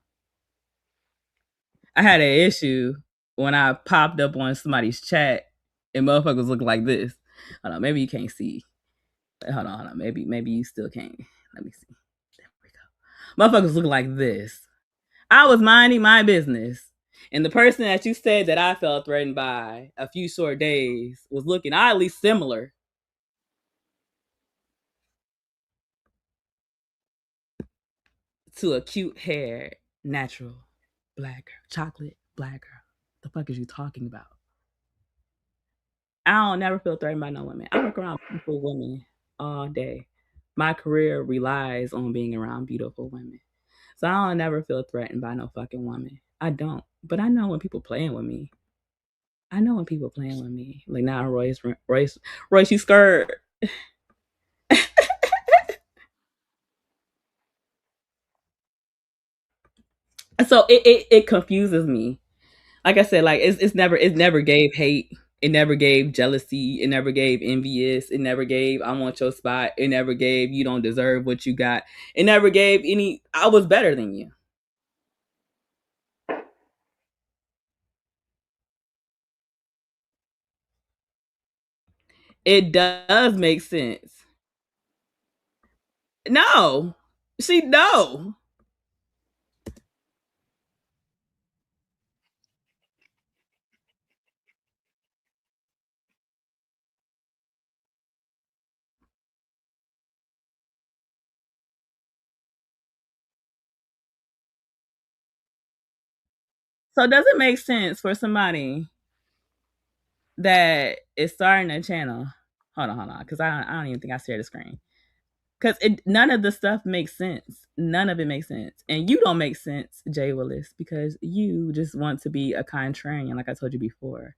A: I had an issue when I popped up on somebody's chat and motherfuckers look like this. Hold on, maybe you can't see. Hold on. Maybe you still can't. Let me see. There we go. Motherfuckers look like this. I was minding my business. And the person that you said that I felt threatened by a few short days was looking oddly similar to a cute hair, natural, black girl, chocolate black girl. The fuck is you talking about? I don't never feel threatened by no women. I work around beautiful women all day. My career relies on being around beautiful women. So I don't never feel threatened by no fucking woman. I don't. But I know when people playing with me. I know when people playing with me. Like now, Royce, you scared. So it confuses me. Like I said, like it's never gave hate. It never gave jealousy. It never gave envious. It never gave I want your spot. It never gave you don't deserve what you got. It never gave any I was better than you. It does make sense. No. No. So does it make sense for somebody that is starting a channel? Hold on, because I don't even think I share the screen. Because none of the stuff makes sense. None of it makes sense. And you don't make sense, Jay Willis, because you just want to be a contrarian, like I told you before.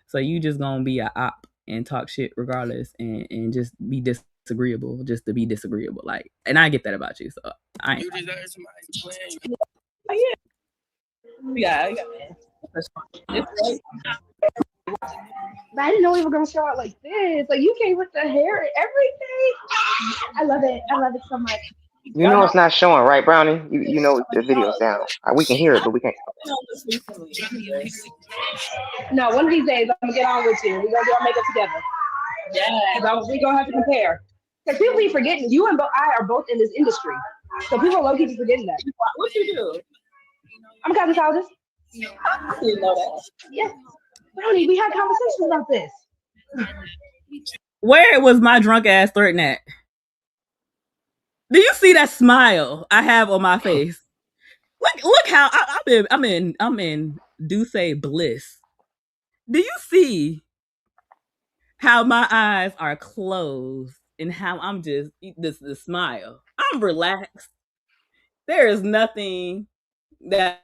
A: So you just gonna be a op and talk shit regardless and just be disagreeable just to be disagreeable. Like, and I get that about you. So I ain't. You deserve somebody playing. Oh, yeah.
D: But I didn't know we were gonna show out like this. Like you came with the hair and everything. I love it. I love it so much.
C: You know it's not showing, right, Brownie? You know the video's down. We can hear it, but we can't.
D: No, one of these days I'm gonna get on with you. We're gonna do our makeup together. Yeah. We're gonna have to compare. Because people be forgetting you and I are both in this industry. So people are low-key forgetting that.
A: What you do?
D: I'm a cosmetologist.
A: I didn't know that.
D: Yeah. Brownie, we had conversations about this.
A: Where was my drunk ass threatened at? Do you see that smile I have on my face? Look how I'm in Duce bliss. Do you see how my eyes are closed and how I'm just the smile? I'm relaxed. There is nothing that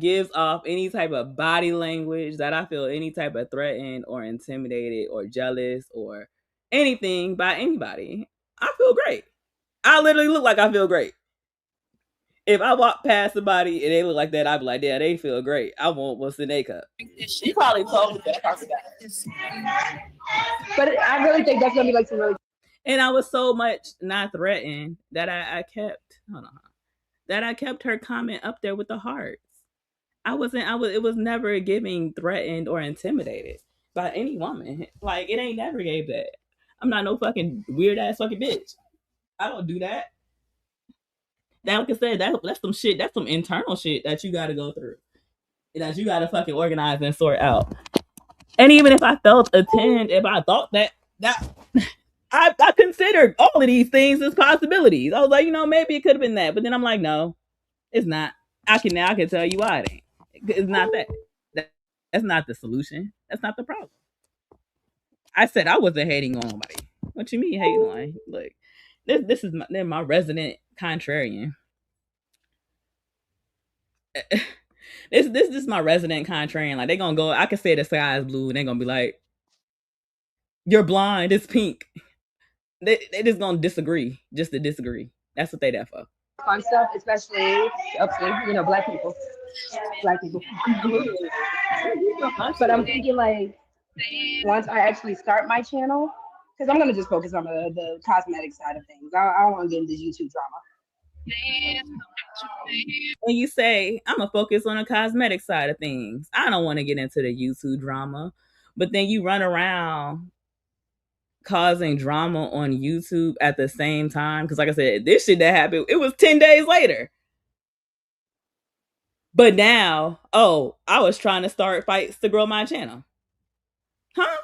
A: gives off any type of body language that I feel any type of threatened or intimidated or jealous or anything by anybody. I feel great. I literally look like I feel great. If I walk past somebody and they look like that, I'd be like, yeah, they feel great. I want what's in their cup. You probably told me that.
D: But I really think that's gonna be like some really.
A: And I was so much not threatened that I kept I kept her comment up there with the hearts. It was never giving threatened or intimidated by any woman. Like it ain't never gave that. I'm not no fucking weird ass fucking bitch. I don't do that. That like I said, that's some shit. That's some internal shit that you got to go through, that you got to fucking organize and sort out. And even if I felt if I thought that I considered all of these things as possibilities. I was like, maybe it could have been that, but then I'm like, no, it's not. I can tell you why it ain't. It's not that. That's not the solution. That's not the problem. I said I wasn't hating on nobody. What you mean hating on? Look, this is my resident contrarian. This is my resident contrarian. Like they gonna go. I can say the sky is blue, and they gonna be like, "You're blind. It's pink." They just gonna disagree, just to disagree. That's what they there for.
D: Fun stuff, especially upstate, black people. But I'm thinking like once I actually start my channel, because I'm gonna just focus on the cosmetic side of things. I don't want to get into YouTube drama.
A: When you say I'm gonna focus on the cosmetic side of things, I don't want to get into the YouTube drama, but then you run around causing drama on YouTube at the same time. Because, like I said, this shit that happened, it was 10 days later. But now, oh, I was trying to start fights to grow my channel, huh?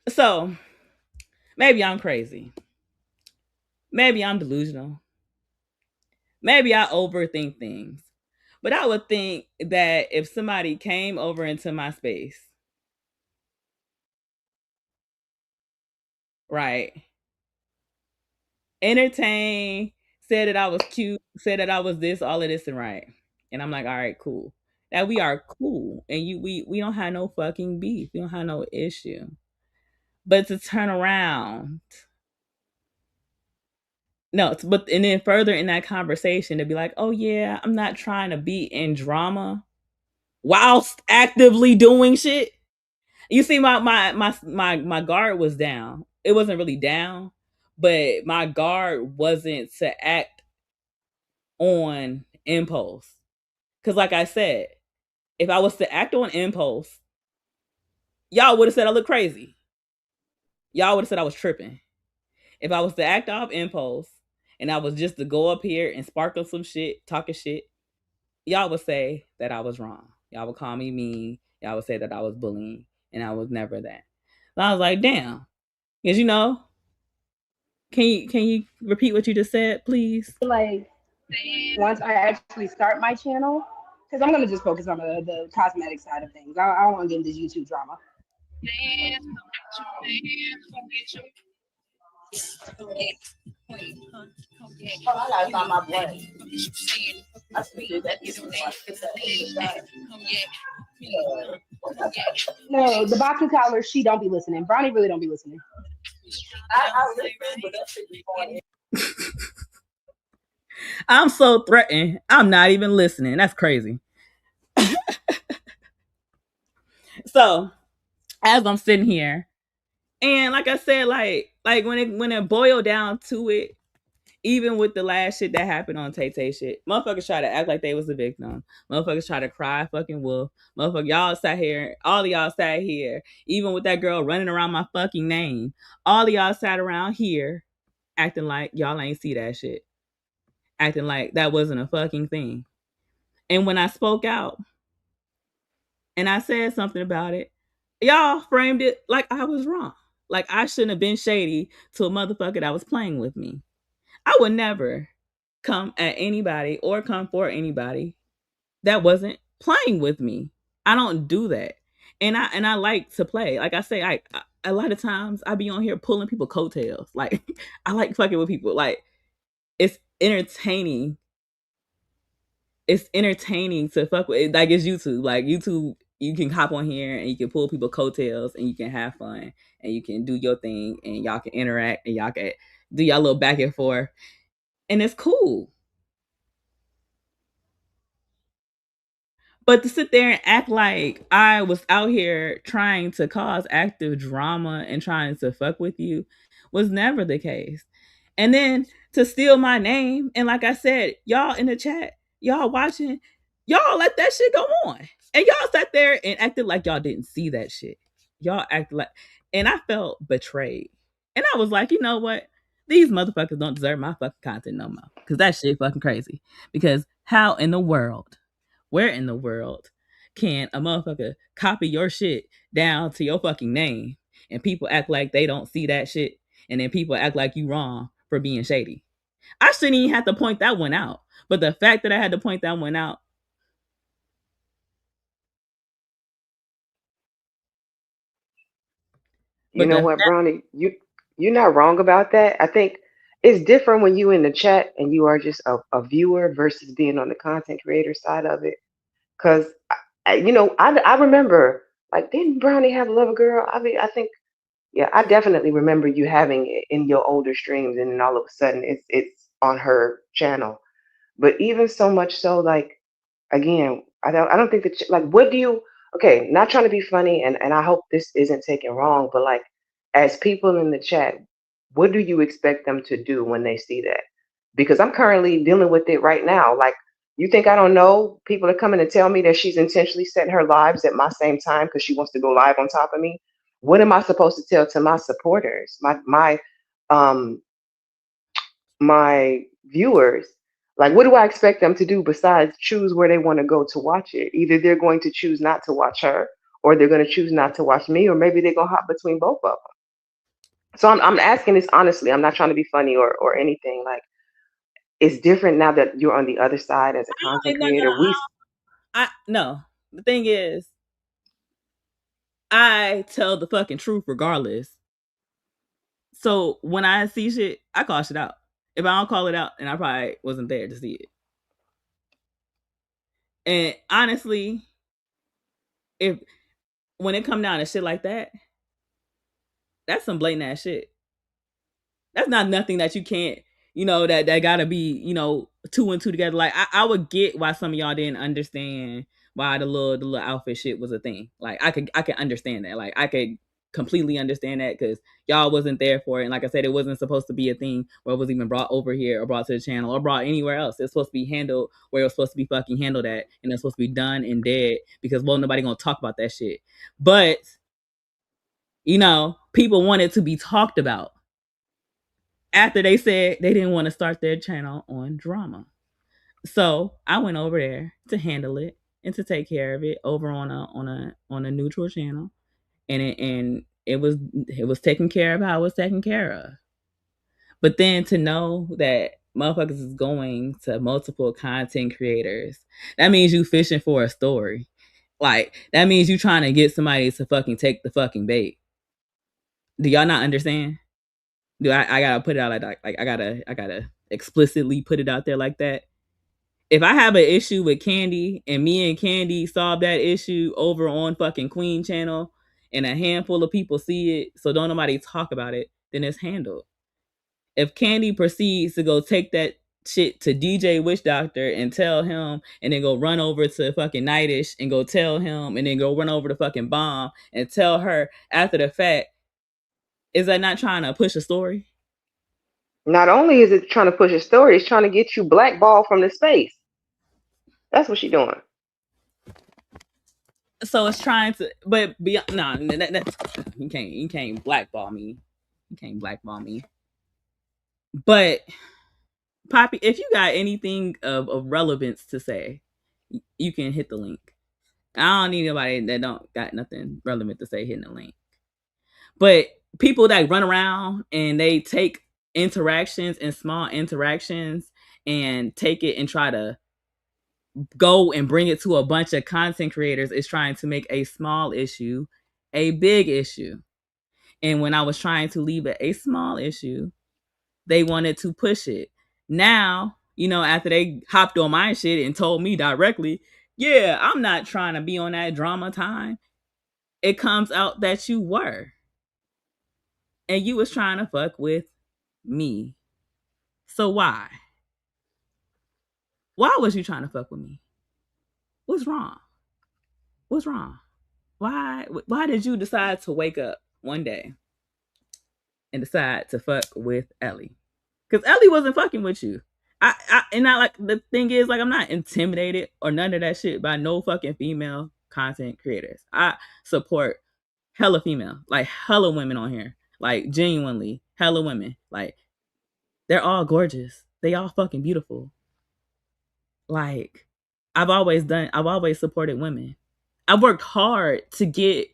A: So maybe I'm crazy. Maybe I'm delusional. Maybe I overthink things. But I would think that if somebody came over into my space, right, entertained, said that I was cute, said that I was this, all of this, and right. And I'm like, all right, cool. That we are cool. And we don't have no fucking beef. We don't have no issue. But to turn around, no, but and then further in that conversation to be like, oh yeah, I'm not trying to be in drama whilst actively doing shit. You see, my guard was down. It wasn't really down, but my guard wasn't to act on impulse. Cause like I said, if I was to act on impulse, y'all would have said I look crazy. Y'all would have said I was tripping. If I was to act off impulse and I was just to go up here and sparkle some shit, talking shit, y'all would say that I was wrong. Y'all would call me mean. Y'all would say that I was bullying, and I was never that. And I was like, damn. Because can you repeat what you just said, please?
D: Like once I actually start my channel, because I'm gonna just focus on the cosmetic side of things. I don't want to get into YouTube drama. No, the boxing collar, she don't be listening. Brownie really don't be listening.
A: I'm so threatened. I'm not even listening. That's crazy. So as I'm sitting here, and like I said, like when it boiled down to it, even with the last shit that happened on Tay Tay shit, motherfuckers try to act like they was the victim. Motherfuckers try to cry fucking wolf. Motherfucker, y'all sat here, all of y'all sat here, even with that girl running around my fucking name. All of y'all sat around here acting like y'all ain't see that shit. Acting like that wasn't a fucking thing. And when I spoke out and I said something about it, y'all framed it like I was wrong. Like I shouldn't have been shady to a motherfucker that was playing with me. I would never come at anybody or come for anybody that wasn't playing with me. I don't do that. And I like to play. Like I say, I a lot of times I be on here pulling people coattails. Like I like fucking with people. Like it's entertaining. It's entertaining to fuck with. Like it's YouTube. Like YouTube, you can hop on here and you can pull people coattails and you can have fun and you can do your thing and y'all can interact and y'all can do y'all little back and forth and it's cool. But to sit there and act like I was out here trying to cause active drama and trying to fuck with you was never the case. And then to steal my name, and like I said, y'all in the chat, y'all watching, y'all let that shit go on. And y'all sat there and acted like y'all didn't see that shit. Y'all acted like, and I felt betrayed. And I was like, you know what? These motherfuckers don't deserve my fucking content no more. Because that shit fucking crazy. Because how in the world, where in the world can a motherfucker copy your shit down to your fucking name and people act like they don't see that shit and then people act like you wrong for being shady? I shouldn't even have to point that one out. But the fact that I had to point that one out.
C: You
A: But
C: know
A: the
C: what, Brownie? You're not wrong about that. I think it's different when you in the chat and you are just a viewer versus being on the content creator side of it. Because I remember, like, didn't Brownie have a Lover Girl? I mean, I think, yeah, I definitely remember you having it in your older streams, and then all of a sudden it's on her channel. But even so much so, like, again, I don't think that, like, what do you okay, not trying to be funny, and I hope this isn't taken wrong, but like, as people in the chat, what do you expect them to do when they see that? Because I'm currently dealing with it right now. Like, you think I don't know? People are coming to tell me that she's intentionally setting her lives at my same time because she wants to go live on top of me. What am I supposed to tell to my supporters, um my viewers? Like, what do I expect them to do besides choose where they want to go to watch it? Either they're going to choose not to watch her, or they're going to choose not to watch me, or maybe they're going to hop between both of them. So I'm asking this honestly. I'm not trying to be funny or anything. Like, it's different now that you're on the other side as a content
A: No, no, no,
C: creator. We
A: no. The thing is, I tell the fucking truth regardless. So when I see shit, I call shit out. If I don't call it out, then I probably wasn't there to see it. And honestly, if when it come down to shit like that, that's some blatant ass shit. That's not nothing that you can't, that gotta be, two and two together. Like I would get why some of y'all didn't understand why the little outfit shit was a thing. Like I could understand that. Like I could completely understand that because y'all wasn't there for it. And like I said, it wasn't supposed to be a thing where it was even brought over here or brought to the channel or brought anywhere else. It's supposed to be handled where it was supposed to be fucking handled at, and it's supposed to be done and dead because nobody gonna talk about that shit. But people want it to be talked about after they said they didn't want to start their channel on drama. So I went over there to handle it and to take care of it over on a neutral channel, and it was taken care of how it was taken care of. But then to know that motherfuckers is going to multiple content creators, that means you fishing for a story. Like that means you trying to get somebody to fucking take the fucking bait. Do y'all not understand? Do I gotta put it out like I gotta explicitly put it out there like that? If I have an issue with Candy and me and Candy solve that issue over on fucking Queen channel and a handful of people see it, so don't nobody talk about it, then it's handled. If Candy proceeds to go take that shit to DJ Witch Doctor and tell him, and then go run over to fucking Nightish and go tell him, and then go run over to fucking Bomb and tell her after the fact, is that not trying to push a story?
C: Not only is it trying to push a story, it's trying to get you blackballed from the space. That's what she's doing.
A: So it's trying to, but beyond, no, you can't blackball me. You can't blackball me. But Poppy, if you got anything of relevance to say, you can hit the link. I don't need anybody that don't got nothing relevant to say hitting the link. But people that run around and they take interactions and small interactions and take it and try to go and bring it to a bunch of content creators is trying to make a small issue a big issue. And when I was trying to leave it a small issue, they wanted to push it. Now, after they hopped on my shit and told me directly, yeah, I'm not trying to be on that drama time, it comes out that you were. And you was trying to fuck with me. So why? Why was you trying to fuck with me? What's wrong? What's wrong? Why did you decide to wake up one day and decide to fuck with Ellie? Because Ellie wasn't fucking with you. And not like, the thing is, like, I'm not intimidated or none of that shit by no fucking female content creators. I support hella female, like hella women on here, like genuinely hella women. Like they're all gorgeous. They all fucking beautiful. Like I've always supported women. I worked hard to get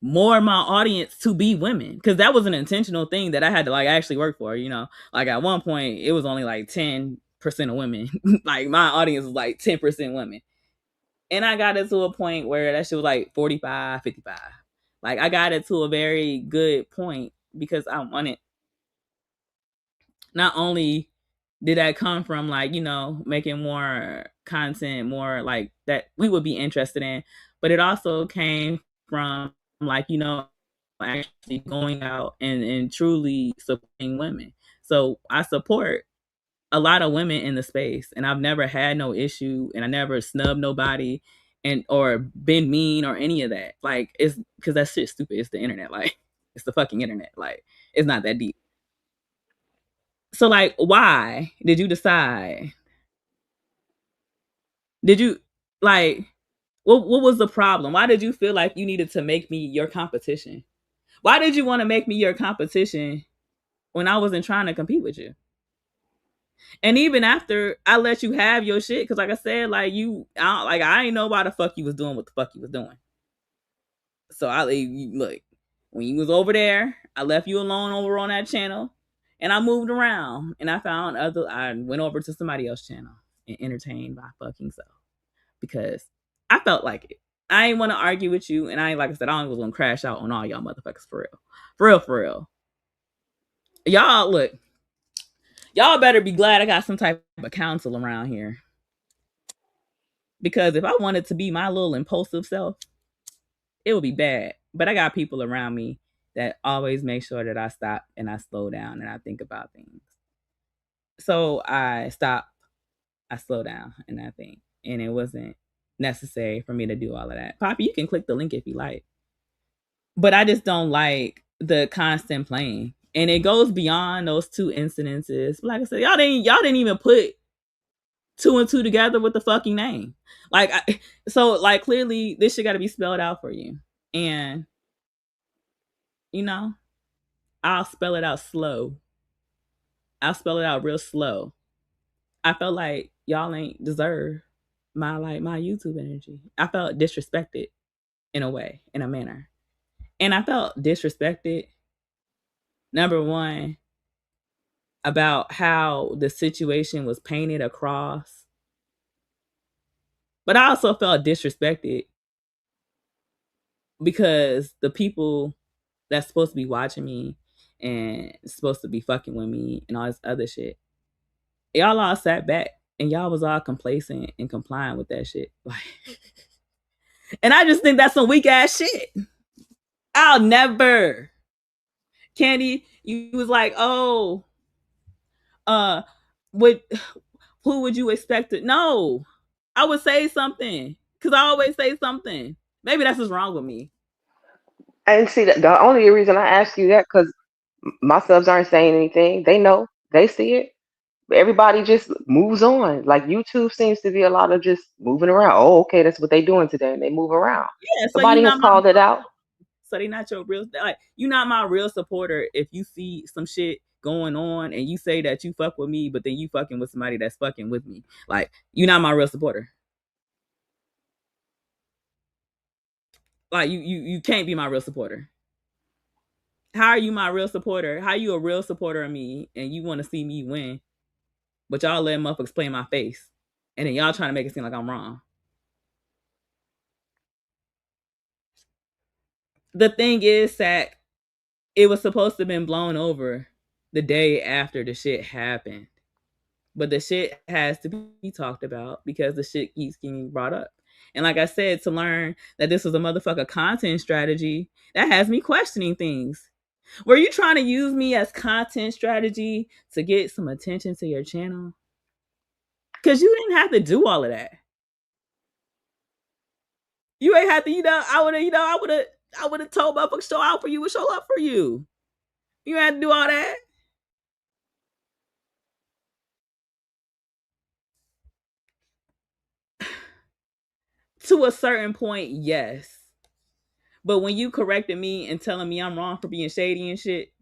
A: more of my audience to be women, because that was an intentional thing that I had to like actually work for. Like at one point it was only like 10% of women. Like my audience was like 10% women, and I got it to a point where that shit was like 45, 55. Like I got it to a very good point because I wanted, not only did that come from like, making more content, more like that we would be interested in, but it also came from like, actually going out and truly supporting women. So I support a lot of women in the space, and I've never had no issue, and I never snubbed nobody. and or been mean or any of that. Like, it's because that shit's stupid. It's the internet. Like, it's the fucking internet. Like, it's not that deep. So, like, why did you decide? Did you like what was the problem? Why did you feel like you needed to make me your competition? Why did you want to make me your competition when I wasn't trying to compete with you? And even after I let you have your shit, because like I said, like I ain't know why the fuck you was doing what the fuck you was doing. So I look, when you was over there, I left you alone over on that channel, and I moved around, and I went over to somebody else's channel and entertained my fucking self because I felt like it. I ain't want to argue with you, and like I said, I was gonna crash out on all y'all motherfuckers for real, for real, for real. Y'all look, y'all better be glad I got some type of counsel around here. Because if I wanted to be my little impulsive self, it would be bad. But I got people around me that always make sure that I stop and I slow down and I think about things. So I stop, I slow down, and I think. And it wasn't necessary for me to do all of that. Poppy, you can click the link if you like. But I just don't like the constant playing. And it goes beyond those two incidences. Like I said, y'all didn't even put 2 and 2 together with the fucking name. Like, so clearly this shit got to be spelled out for you. And I'll spell it out slow. I'll spell it out real slow. I felt like y'all ain't deserve my YouTube energy. I felt disrespected in a way, in a manner. And I felt disrespected, number one, about how the situation was painted across. But I also felt disrespected because the people that's supposed to be watching me and supposed to be fucking with me and all this other shit, y'all all sat back and y'all was all complacent and complying with that shit. Like, and I just think that's some weak ass shit. I'll never. Candy, you was like, oh, would who would you expect to? No, I would say something because I always say something. Maybe that's what's wrong with me.
C: And see, the only reason I ask you that because my subs aren't saying anything. They know, they see it. Everybody just moves on. Like YouTube seems to be a lot of just moving around. Oh, okay, that's what they're doing today, and they move around.
A: Yeah, so
C: Nobody has called it out.
A: So they not your real, like, you not my real supporter if you see some shit going on and you say that you fuck with me, but then you fucking with somebody that's fucking with me. Like, you not my real supporter. Like, you can't be my real supporter. How are you my real supporter? How you a real supporter of me and you want to see me win, but y'all let motherfuckers play in my face, and then y'all trying to make it seem like I'm wrong. The thing is that it was supposed to have been blown over the day after the shit happened. But the shit has to be talked about because the shit keeps getting brought up. And like I said, to learn that this was a motherfucker content strategy, that has me questioning things. Were you trying to use me as content strategy to get some attention to your channel? Because you didn't have to do all of that. You ain't have to, I would have told motherfuckers show out for you and show up for you. You had to do all that. To a certain point, yes. But when you corrected me and telling me I'm wrong for being shady and shit,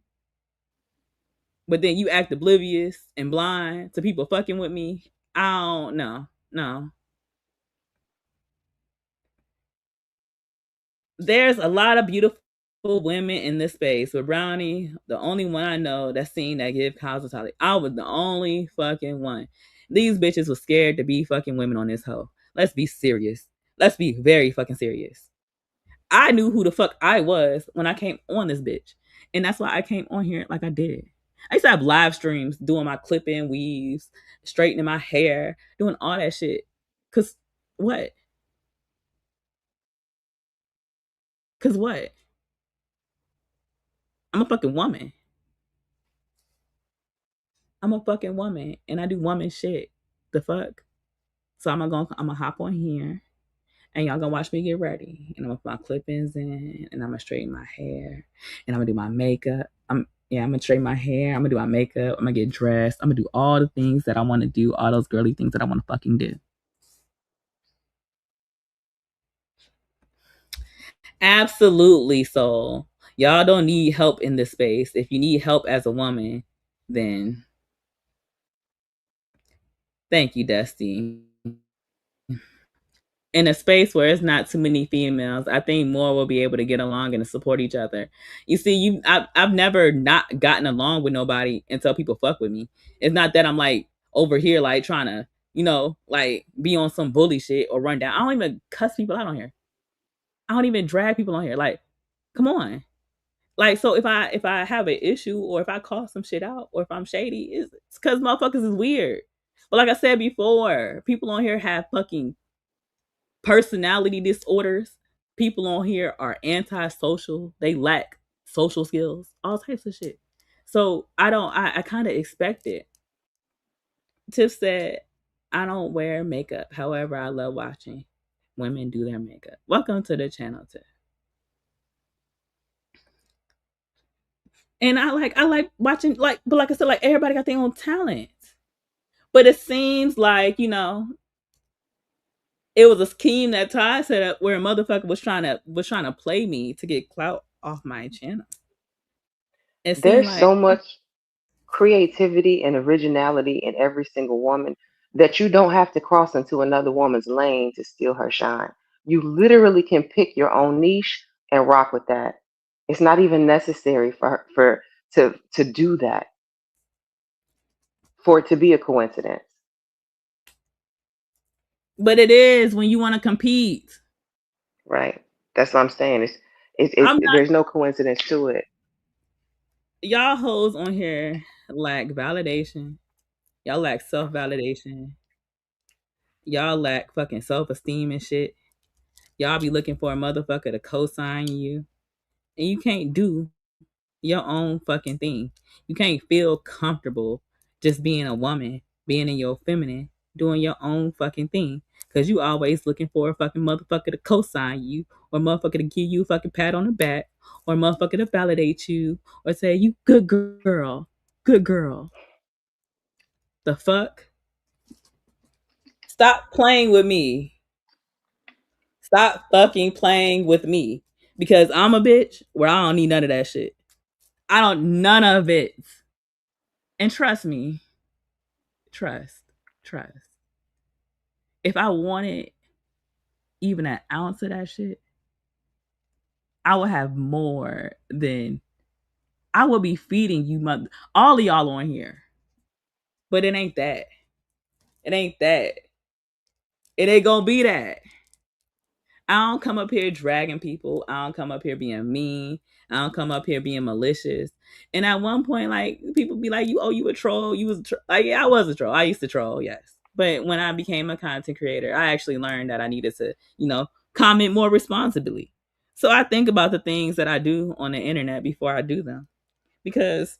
A: but then you act oblivious and blind to people fucking with me, I don't know. No. There's a lot of beautiful women in this space, but Brownie, the only one I know that's seen that give hospitality. I was the only fucking one. These bitches was scared to be fucking women on this hoe. Let's be serious. Let's be very fucking serious. I knew who the fuck I was when I came on this bitch. And that's why I came on here like I did. I used to have live streams doing my clip-in weaves, straightening my hair, doing all that shit. Cause what? Cause what? I'm a fucking woman. I'm a fucking woman and I do woman shit. The fuck? So I'm gonna hop on here and y'all gonna watch me get ready. And I'm gonna put my clip-ins in, and I'm gonna straighten my hair, and I'm gonna do my makeup. I'm gonna straighten my hair. I'm gonna do my makeup. I'm gonna get dressed. I'm gonna do all the things that I want to do, all those girly things that I want to fucking do. Absolutely. So y'all don't need help in this space. If you need help as a woman, then thank you, Dusty. In a space where it's not too many females, I think more will be able to get along and support each other. You see, I've never not gotten along with nobody until people fuck with me. It's not that I'm like over here like trying to, like be on some bully shit or run down. I don't even cuss people out on here. I don't even drag people on here. Like, come on. Like, so if I have an issue or if I call some shit out or if I'm shady, it's because motherfuckers is weird. But like I said before, people on here have fucking personality disorders. People on here are antisocial. They lack social skills, all types of shit. So I kind of expect it. Tiff said, I don't wear makeup. However, I love watching women do their makeup. Welcome to the channel, Tiff. And I like watching, like, but like I said, like everybody got their own talent. But it seems like, it was a scheme that Ty set up where a motherfucker was trying to play me to get clout off my channel. It seemed
C: There's
A: like
C: so much creativity and originality in every single woman that you don't have to cross into another woman's lane to steal her shine. You literally can pick your own niche and rock with that. It's not even necessary to do that, for it to be a coincidence.
A: but it is when you want to compete.
C: Right? That's what I'm saying.
A: I'm not
C: There's no coincidence to it.
A: Y'all hoes on here lack validation. Y'all lack self-validation. Y'all lack fucking self-esteem and shit. Y'all be looking for a motherfucker to co-sign you. And you can't do your own fucking thing. You can't feel comfortable just being a woman, being in your feminine, doing your own fucking thing. Cause you always looking for a fucking motherfucker to co-sign you, or motherfucker to give you a fucking pat on the back, or motherfucker to validate you, or say you good girl, good girl. The fuck? Stop playing with me. Stop fucking playing with me. Because I'm a bitch where I don't need none of that shit. I don't none of it. And trust me, trust. If I wanted even an ounce of that shit, I would have more than I would be feeding you all of y'all on here. But it ain't that. It ain't that. It ain't gonna be that. I don't come up here dragging people. I don't come up here being mean. I don't come up here being malicious. And at one point, like, people be like, you a troll. You was a troll. Like, yeah, I was a troll. I used to troll, yes. But when I became a content creator, I actually learned that I needed to, comment more responsibly. So I think about the things that I do on the internet before I do them. Because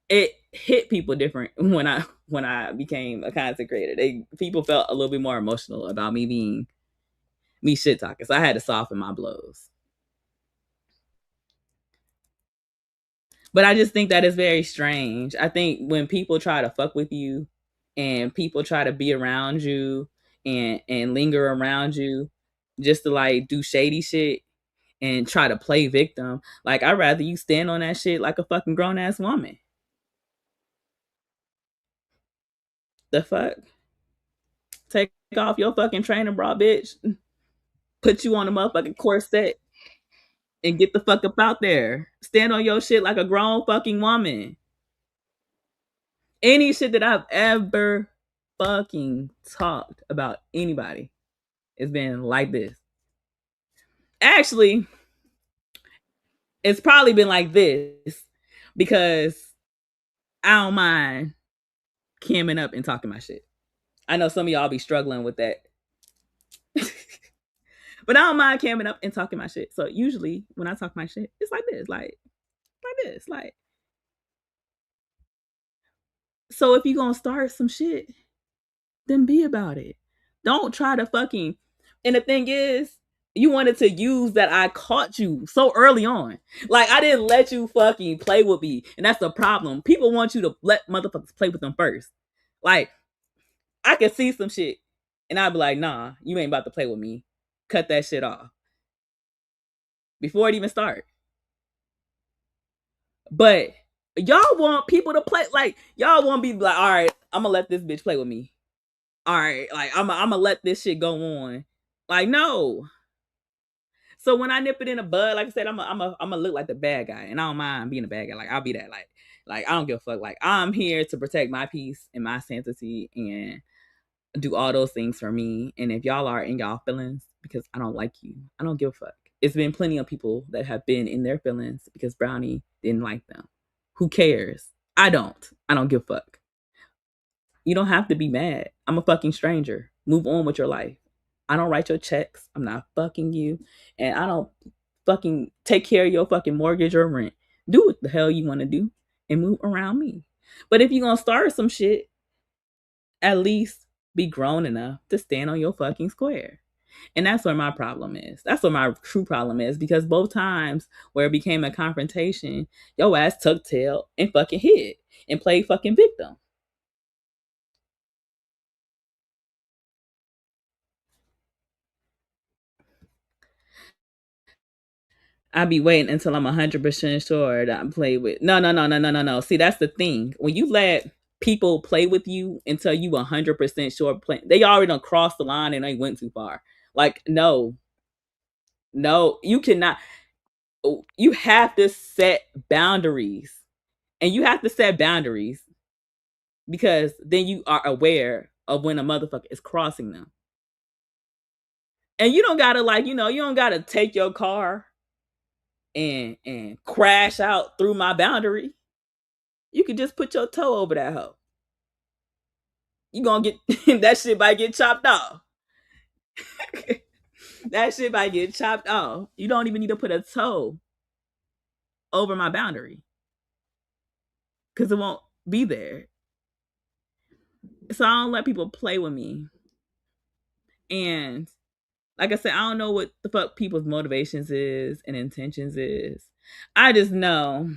A: it hit people different when I became a content creator. People felt a little bit more emotional about me being me shit talking. So I had to soften my blows. But I just think that is very strange. I think when people try to fuck with you and people try to be around you and linger around you just to like do shady shit and try to play victim, like I'd rather you stand on that shit like a fucking grown ass woman. The fuck? Take off your fucking trainer bra, bitch. Put you on a motherfucking corset and get the fuck up out there. Stand on your shit like a grown fucking woman. Any shit that I've ever fucking talked about anybody has been like this. Actually, it's probably been like this because I don't mind camming up and talking my shit. I know some of y'all be struggling with that. But I don't mind camming up and talking my shit. So usually when I talk my shit, it's like this, like this, like. So if you gonna start some shit, then be about it. Don't try to fucking And the thing is, you wanted to use that I caught you so early on. Like, I didn't let you fucking play with me. And that's the problem. People want you to let motherfuckers play with them first. Like, I can see some shit. And I'd be like, nah, you ain't about to play with me. Cut that shit off. Before it even start. But y'all want people to play. Like, y'all want to be like, all right, I'm going to let this bitch play with me. All right, like, I'm going to let this shit go on. Like, no. So when I nip it in the bud, like I said, I'm a look like the bad guy, and I don't mind being a bad guy. Like, I'll be that. Like I don't give a fuck. Like, I'm here to protect my peace and my sanctity and do all those things for me. And if y'all are in y'all feelings because I don't like you, I don't give a fuck. It's been plenty of people that have been in their feelings because Brownie didn't like them. Who cares? I don't give a fuck. You don't have to be mad. I'm a fucking stranger. Move on with your life. I don't write your checks. I'm not fucking you. And I don't fucking take care of your fucking mortgage or rent. Do what the hell you want to do and move around me. But if you're going to start some shit, at least be grown enough to stand on your fucking square. And that's where my problem is. That's where my true problem is. Because both times where it became a confrontation, your ass tucked tail and fucking hid and played fucking victim. I'll be waiting until I'm 100% sure that I'm played with. No. See, that's the thing. When you let people play with you until you 100% sure, they already done crossed the line and they went too far. Like, no, you cannot. You have to set boundaries. And you have to set boundaries because then you are aware of when a motherfucker is crossing them. And you don't gotta, like, you don't gotta take your car and crash out through my boundary. You could just put your toe over that hoe. You gonna get that shit might get chopped off. That shit might get chopped off. You don't even need to put a toe over my boundary because it won't be there. So I don't let people play with me. And like I said, I don't know what the fuck people's motivations is and intentions is. I just know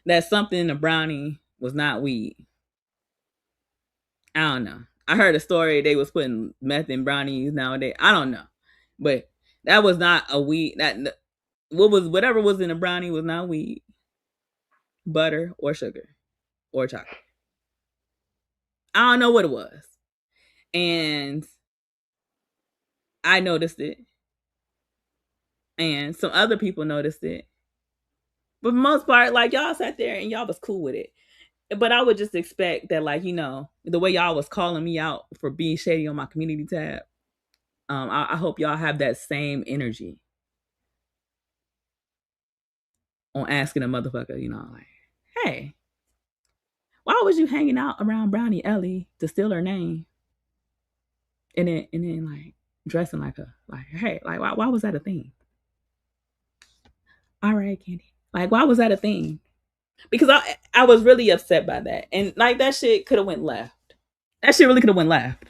A: that something in the brownie was not weed. I don't know. I heard a story they was putting meth in brownies nowadays. I don't know. But that was not a weed. Whatever was in the brownie was not weed, butter, or sugar, or chocolate. I don't know what it was. And I noticed it. And some other people noticed it. But for the most part, like, y'all sat there and y'all was cool with it. But I would just expect that, like, the way y'all was calling me out for being shady on my community tab, I hope y'all have that same energy on asking a motherfucker, like, hey, why was you hanging out around Brownie Ellie to steal her name? And then like dressing like her. Like, hey, like, why was that a thing? All right, Candy. Like, why was that a thing? Because I was really upset by that. And like, that shit could have went left. That shit really could have went left.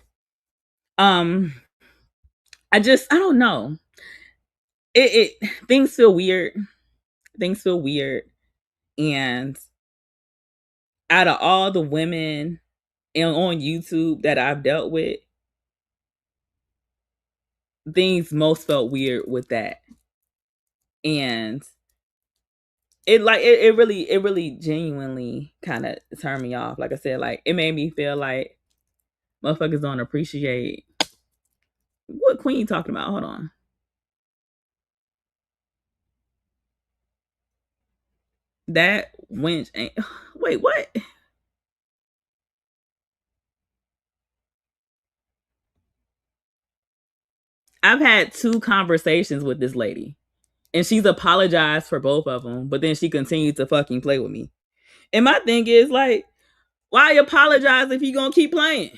A: I don't know. Things feel weird. And out of all the women on YouTube that I've dealt with, things most felt weird with that. And it really genuinely kind of turned me off. Like I said, like, it made me feel like motherfuckers don't appreciate what Queen talking about. Hold on. That wench ain't. Wait, what? I've had 2 conversations with this lady, and she's apologized for both of them, but then she continued to fucking play with me. And my thing is, like, why apologize if you gonna keep playing?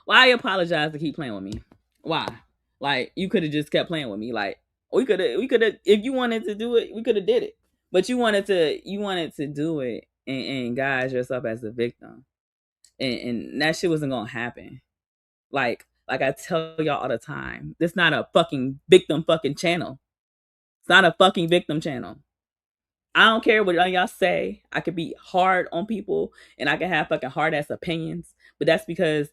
A: Why apologize to keep playing with me? Why? Like, you could have just kept playing with me. Like, we could have, if you wanted to do it, we could have did it. But you wanted to do it and guise yourself as a victim. and that shit wasn't gonna happen. Like I tell y'all all the time, this not a fucking victim fucking channel. It's not a fucking victim channel. I don't care what y'all say. I could be hard on people and I can have fucking hard ass opinions, but that's because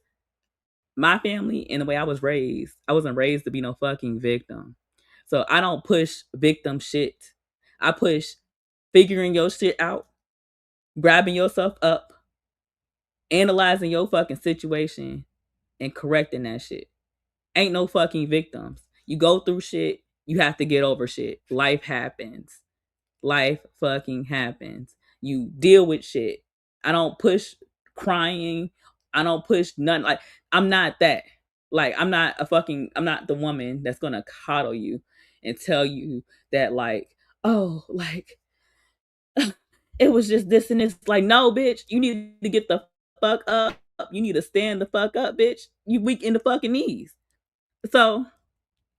A: my family and the way I was raised, I wasn't raised to be no fucking victim. So I don't push victim shit. I push figuring your shit out, grabbing yourself up, analyzing your fucking situation, and correcting that shit. Ain't no fucking victims. You go through shit, you have to get over shit. Life happens. Life fucking happens. You deal with shit. I don't push crying. I don't push nothing. Like, I'm not that. Like, I'm not the woman that's gonna coddle you and tell you that, like, oh, like, it was just this and this. Like, no, bitch, you need to get the fuck up. You need to stand the fuck up, bitch. You weak in the fucking knees. So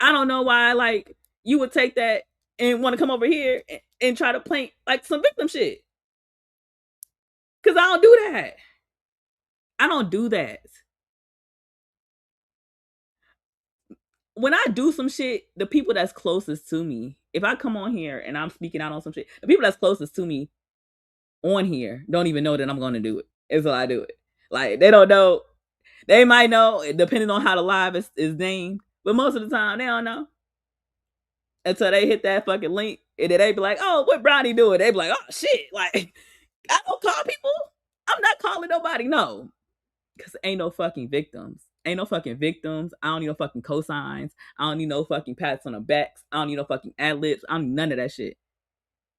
A: I don't know why, like, you would take that and want to come over here and try to paint like some victim shit. Cause I don't do that. I don't do that. When I do some shit, the people that's closest to me, if I come on here and I'm speaking out on some shit, the people that's closest to me on here don't even know that I'm gonna do it. Is what I do it. Like, they don't know. They might know, depending on how the live is named, but most of the time they don't know. Until they hit that fucking link, and then they be like, "Oh, what Brownie doing?" They be like, "Oh shit!" Like, I don't call people. I'm not calling nobody. No, because ain't no fucking victims. Ain't no fucking victims. I don't need no fucking cosigns. I don't need no fucking pats on the backs. I don't need no fucking ad libs. I don't need none of that shit.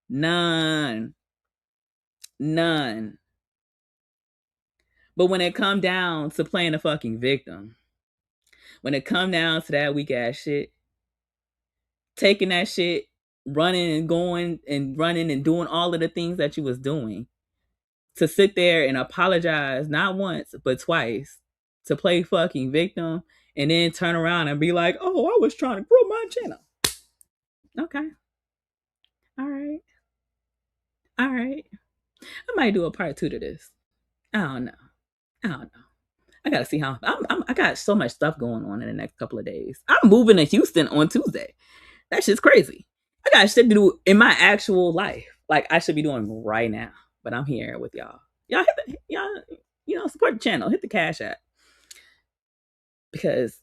A: None. But when it come down to playing a fucking victim, when it come down to that weak ass shit, taking that shit, running and going and running and doing all of the things that you was doing, to sit there and apologize not once but twice, to play fucking victim, and then turn around and be like, "Oh, I was trying to grow my channel." Okay. All right. I might do a part 2 to this. I don't know. I gotta see how I got so much stuff going on in the next couple of days. I'm moving to Houston on Tuesday. That shit's crazy. I got shit to do in my actual life. Like, I should be doing right now. But I'm here with y'all. Y'all support the channel. Hit the Cash App. Because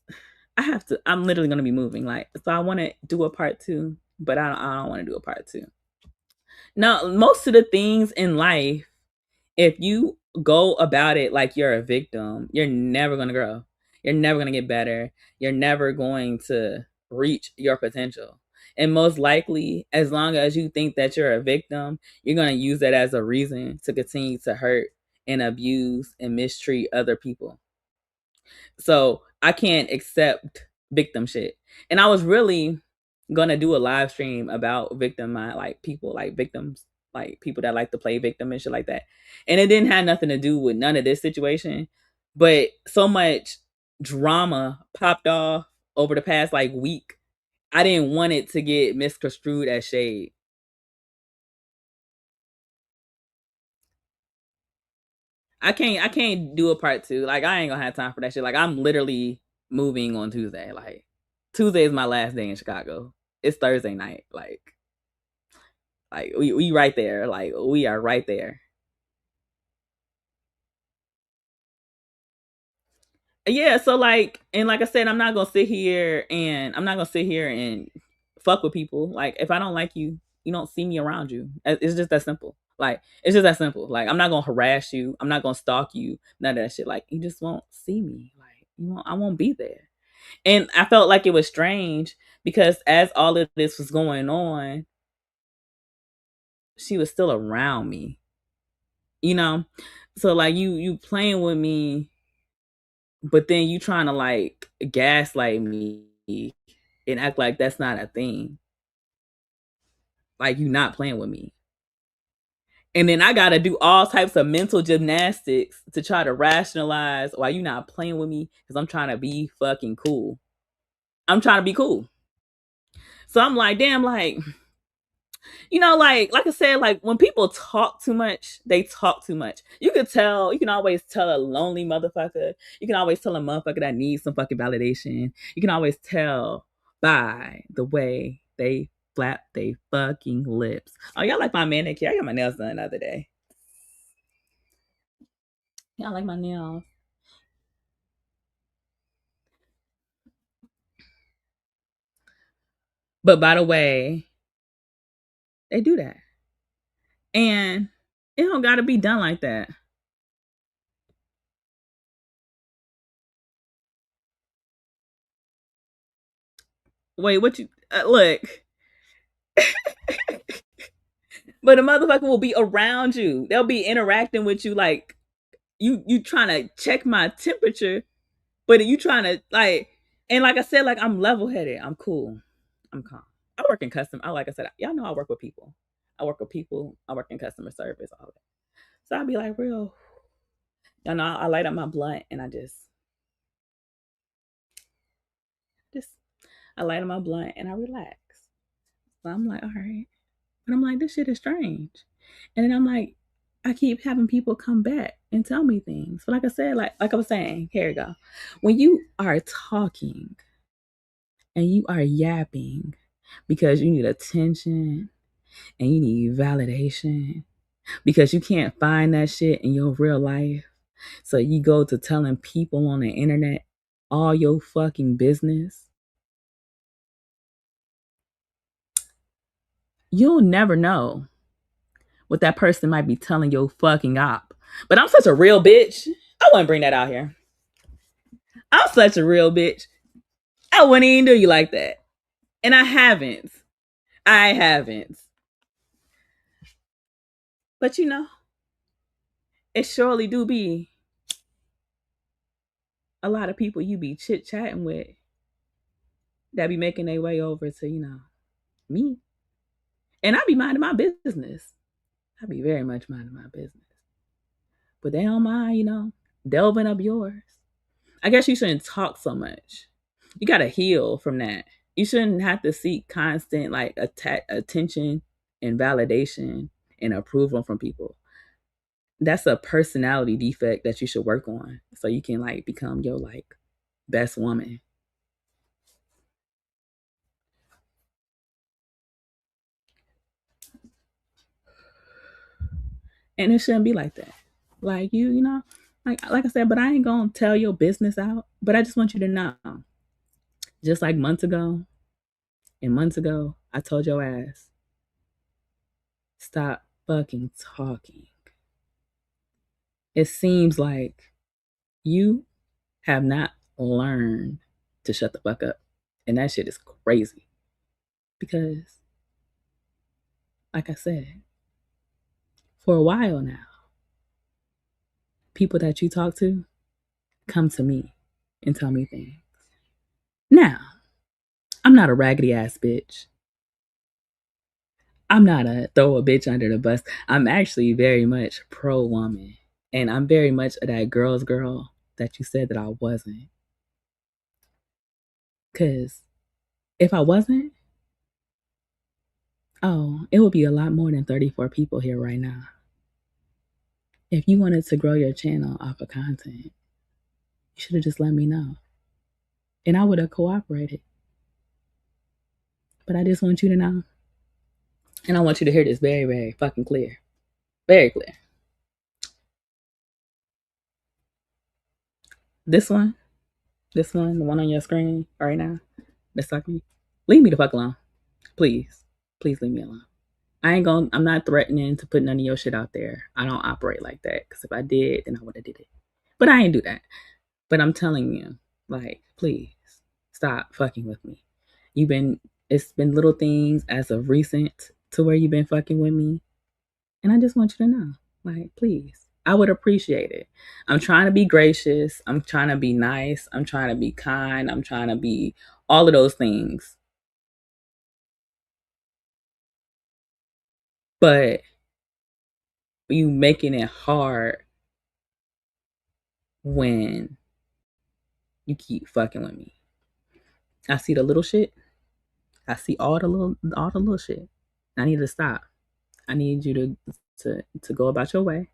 A: I'm literally gonna be moving. Like, so I wanna do a part 2, but I don't wanna do a part 2. Now, most of the things in life, if you go about it like you're a victim, you're never gonna grow. You're never gonna get better. You're never going to reach your potential. And most likely, as long as you think that you're a victim, you're gonna use that as a reason to continue to hurt and abuse and mistreat other people. So I can't accept victim shit. And I was really gonna do a live stream about victim, like people, like victims, like people that like to play victim and shit like that. And it didn't have nothing to do with none of this situation, but so much drama popped off over the past like week. I didn't want it to get misconstrued as shade. I can't do a part 2. Like, I ain't gonna have time for that shit. Like, I'm literally moving on Tuesday. Like, Tuesday is my last day in Chicago. It's Thursday night. Like we right there. Like, we are right there. Yeah, so like, and like I said, I'm not gonna sit here and fuck with people. Like, if I don't like you, you don't see me around you. It's just that simple. Like, it's just that simple. Like, I'm not gonna harass you. I'm not gonna stalk you. None of that shit. Like, you just won't see me. Like, I won't be there. And I felt like it was strange because as all of this was going on, she was still around me. So like, you playing with me, but then you trying to like gaslight me and act like that's not a thing. Like, you not playing with me. And then I gotta do all types of mental gymnastics to try to rationalize why you not playing with me, because I'm trying to be fucking cool. I'm trying to be cool. So I'm like, damn, like, like I said, like when people talk too much, they talk too much. You can always tell a lonely motherfucker. You can always tell a motherfucker that needs some fucking validation. You can always tell by the way they flap they fucking lips. Oh, y'all like my manicure? I got my nails done the other day. Y'all like my nails? But by the way, they do that. And it don't gotta be done like that. Wait, what you look? But a motherfucker will be around you. They'll be interacting with you like you trying to check my temperature, but you trying to and like I said, like I'm level headed. I'm cool. I'm calm. I work in custom. Like I said, y'all know I work with people. I work with people. I work in customer service, all that. So I'll be like real. Y'all know I light up my blunt and I just I light up my blunt and I relax. So I'm like, all right. But I'm like, this shit is strange. And then I'm like, I keep having people come back and tell me things. But like I said, like I was saying, here we go. When you are talking and you are yapping because you need attention and you need validation because you can't find that shit in your real life. So you go to telling people on the internet all your fucking business. You'll never know what that person might be telling your fucking op. But I'm such a real bitch. I wouldn't bring that out here. I'm such a real bitch. I wouldn't even do you like that. And I haven't. But it surely do be a lot of people you be chit-chatting with that be making their way over to, me. And I be minding my business. I be very much minding my business. But they don't mind, delving up yours. I guess you shouldn't talk so much. You gotta heal from that. You shouldn't have to seek constant attention and validation and approval from people. That's a personality defect that you should work on so you can become your best woman. And it shouldn't be like that. Like like I said, but I ain't gonna tell your business out. But I just want you to know. Just like months ago, I told your ass, stop fucking talking. It seems like you have not learned to shut the fuck up. And that shit is crazy. Because, like I said, for a while now, people that you talk to come to me and tell me things. Now, I'm not a raggedy ass bitch. I'm not a throw a bitch under the bus. I'm actually very much pro woman. And I'm very much that girl's girl that you said that I wasn't. Because if I wasn't, it would be a lot more than 34 people here right now. If you wanted to grow your channel off of content, you should have just let me know. And I would have cooperated. But I just want you to know. And I want you to hear this very, very fucking clear. Very clear. This one, the one on your screen right now, that's talking, leave me the fuck alone. Please. Please leave me alone. I'm not threatening to put none of your shit out there. I don't operate like that. Because if I did, then I would have did it. But I ain't do that. But I'm telling you, please stop fucking with me. It's been little things as of recent to where you've been fucking with me. And I just want you to know, please, I would appreciate it. I'm trying to be gracious. I'm trying to be nice. I'm trying to be kind. I'm trying to be all of those things. But you making it hard when you keep fucking with me. I see the little shit. I see all the little shit. I need to stop. I need you to go about your way.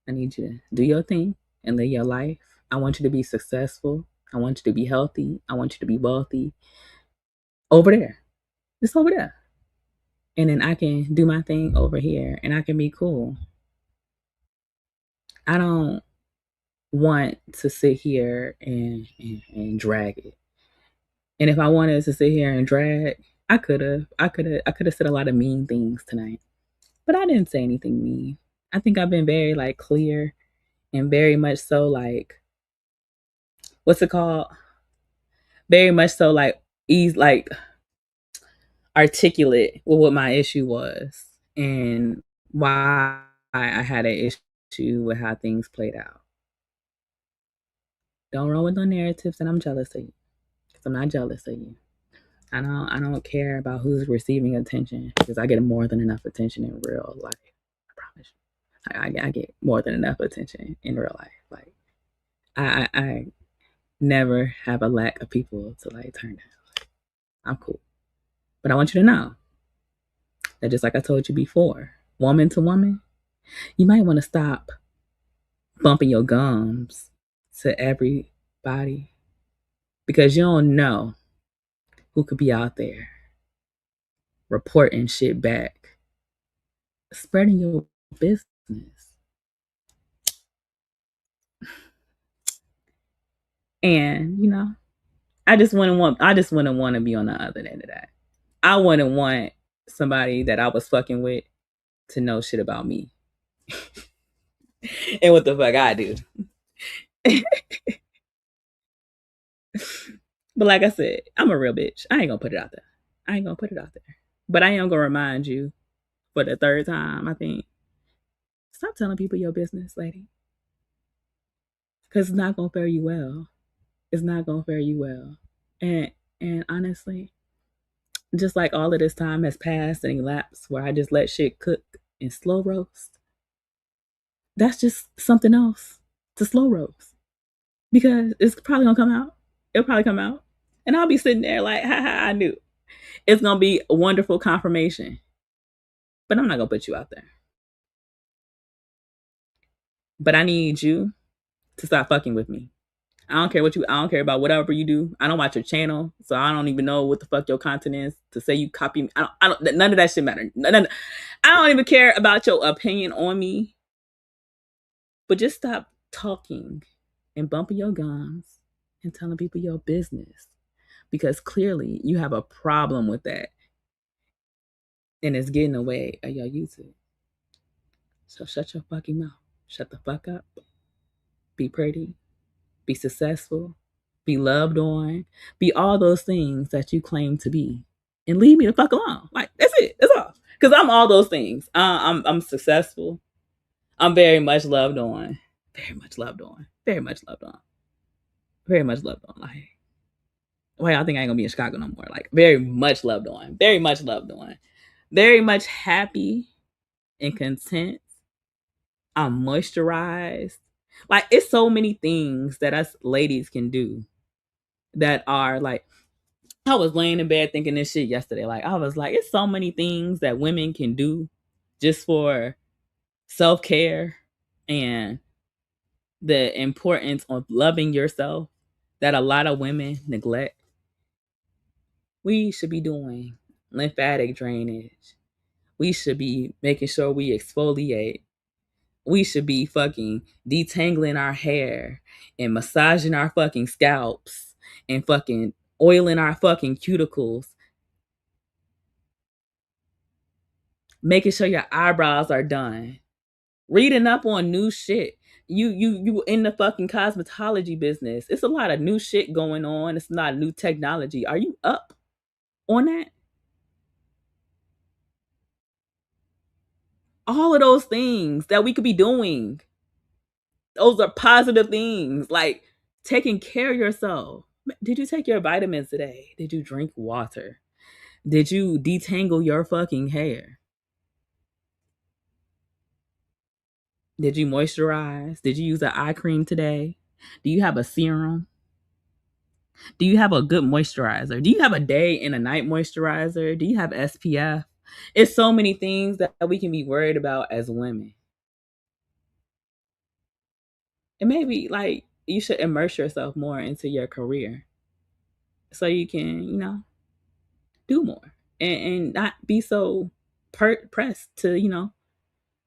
A: I need you to do your thing and live your life. I want you to be successful. I want you to be healthy. I want you to be wealthy. Over there. Just over there. And then I can do my thing over here and I can be cool. I don't want to sit here and drag it. And if I wanted to sit here and drag, I could have said a lot of mean things tonight. But I didn't say anything mean. I think I've been very like clear and very much so like what's it called? Very much so like articulate with what my issue was and why I had an issue with how things played out. Don't run with no narratives and I'm jealous of you. Because I'm not jealous of you. I don't care about who's receiving attention because I get more than enough attention in real life. I promise you. I get more than enough attention in real life. Like I never have a lack of people to like turn down. I'm cool. But I want you to know that just like I told you before, woman to woman, you might want to stop bumping your gums to everybody because you don't know who could be out there reporting shit back, spreading your business. And, you know, I just wouldn't want to be on the other end of that. I wouldn't want somebody that I was fucking with to know shit about me. And what the fuck I do. But like I said, I'm a real bitch. I ain't gonna put it out there. But I am gonna remind you for the third time, I think, stop telling people your business, lady. Because it's not gonna fare you well. It's not gonna fare you well. And honestly, just like all of this time has passed and elapsed where I just let shit cook and slow roast, that's just something else to slow roast. Because it's probably gonna come out. It'll probably come out. And I'll be sitting there like, haha, I knew. It's gonna be a wonderful confirmation. But I'm not gonna put you out there. But I need you to stop fucking with me. I don't care about whatever you do. I don't watch your channel, so I don't even know what the fuck your content is to say you copy me. I don't none of that shit matter. I don't even care about your opinion on me. But just stop talking and bumping your gums and telling people your business. Because clearly you have a problem with that. And it's getting away of your YouTube. So shut your fucking mouth. Shut the fuck up. Be pretty. Be successful. Be loved on. Be all those things that you claim to be. And leave me the fuck alone. Like, that's it. That's all. Because I'm all those things. I'm successful. I'm very much loved on. Very much loved on. Very much loved on. Very much loved on. Like, why y'all think I ain't gonna be in Chicago no more? Like, very much loved on. Very much loved on. Very much happy and content. I'm moisturized. Like, it's so many things that us ladies can do that are like, I was laying in bed thinking this shit yesterday. Like, I was like, it's so many things that women can do just for self-care and the importance of loving yourself that a lot of women neglect. We should be doing lymphatic drainage. We should be making sure we exfoliate. We should be fucking detangling our hair and massaging our fucking scalps and fucking oiling our fucking cuticles. Making sure your eyebrows are done. Reading up on new shit. You in the fucking cosmetology business. It's a lot of new shit going on. It's a lot of new technology. Are you up on that? All of those things that we could be doing. Those are positive things. Like taking care of yourself. Did you take your vitamins today? Did you drink water? Did you detangle your fucking hair? Did you moisturize? Did you use an eye cream today? Do you have a serum? Do you have a good moisturizer? Do you have a day and a night moisturizer? Do you have SPF? It's so many things that we can be worried about as women. And maybe like you should immerse yourself more into your career so you can, do more and not be so pressed to,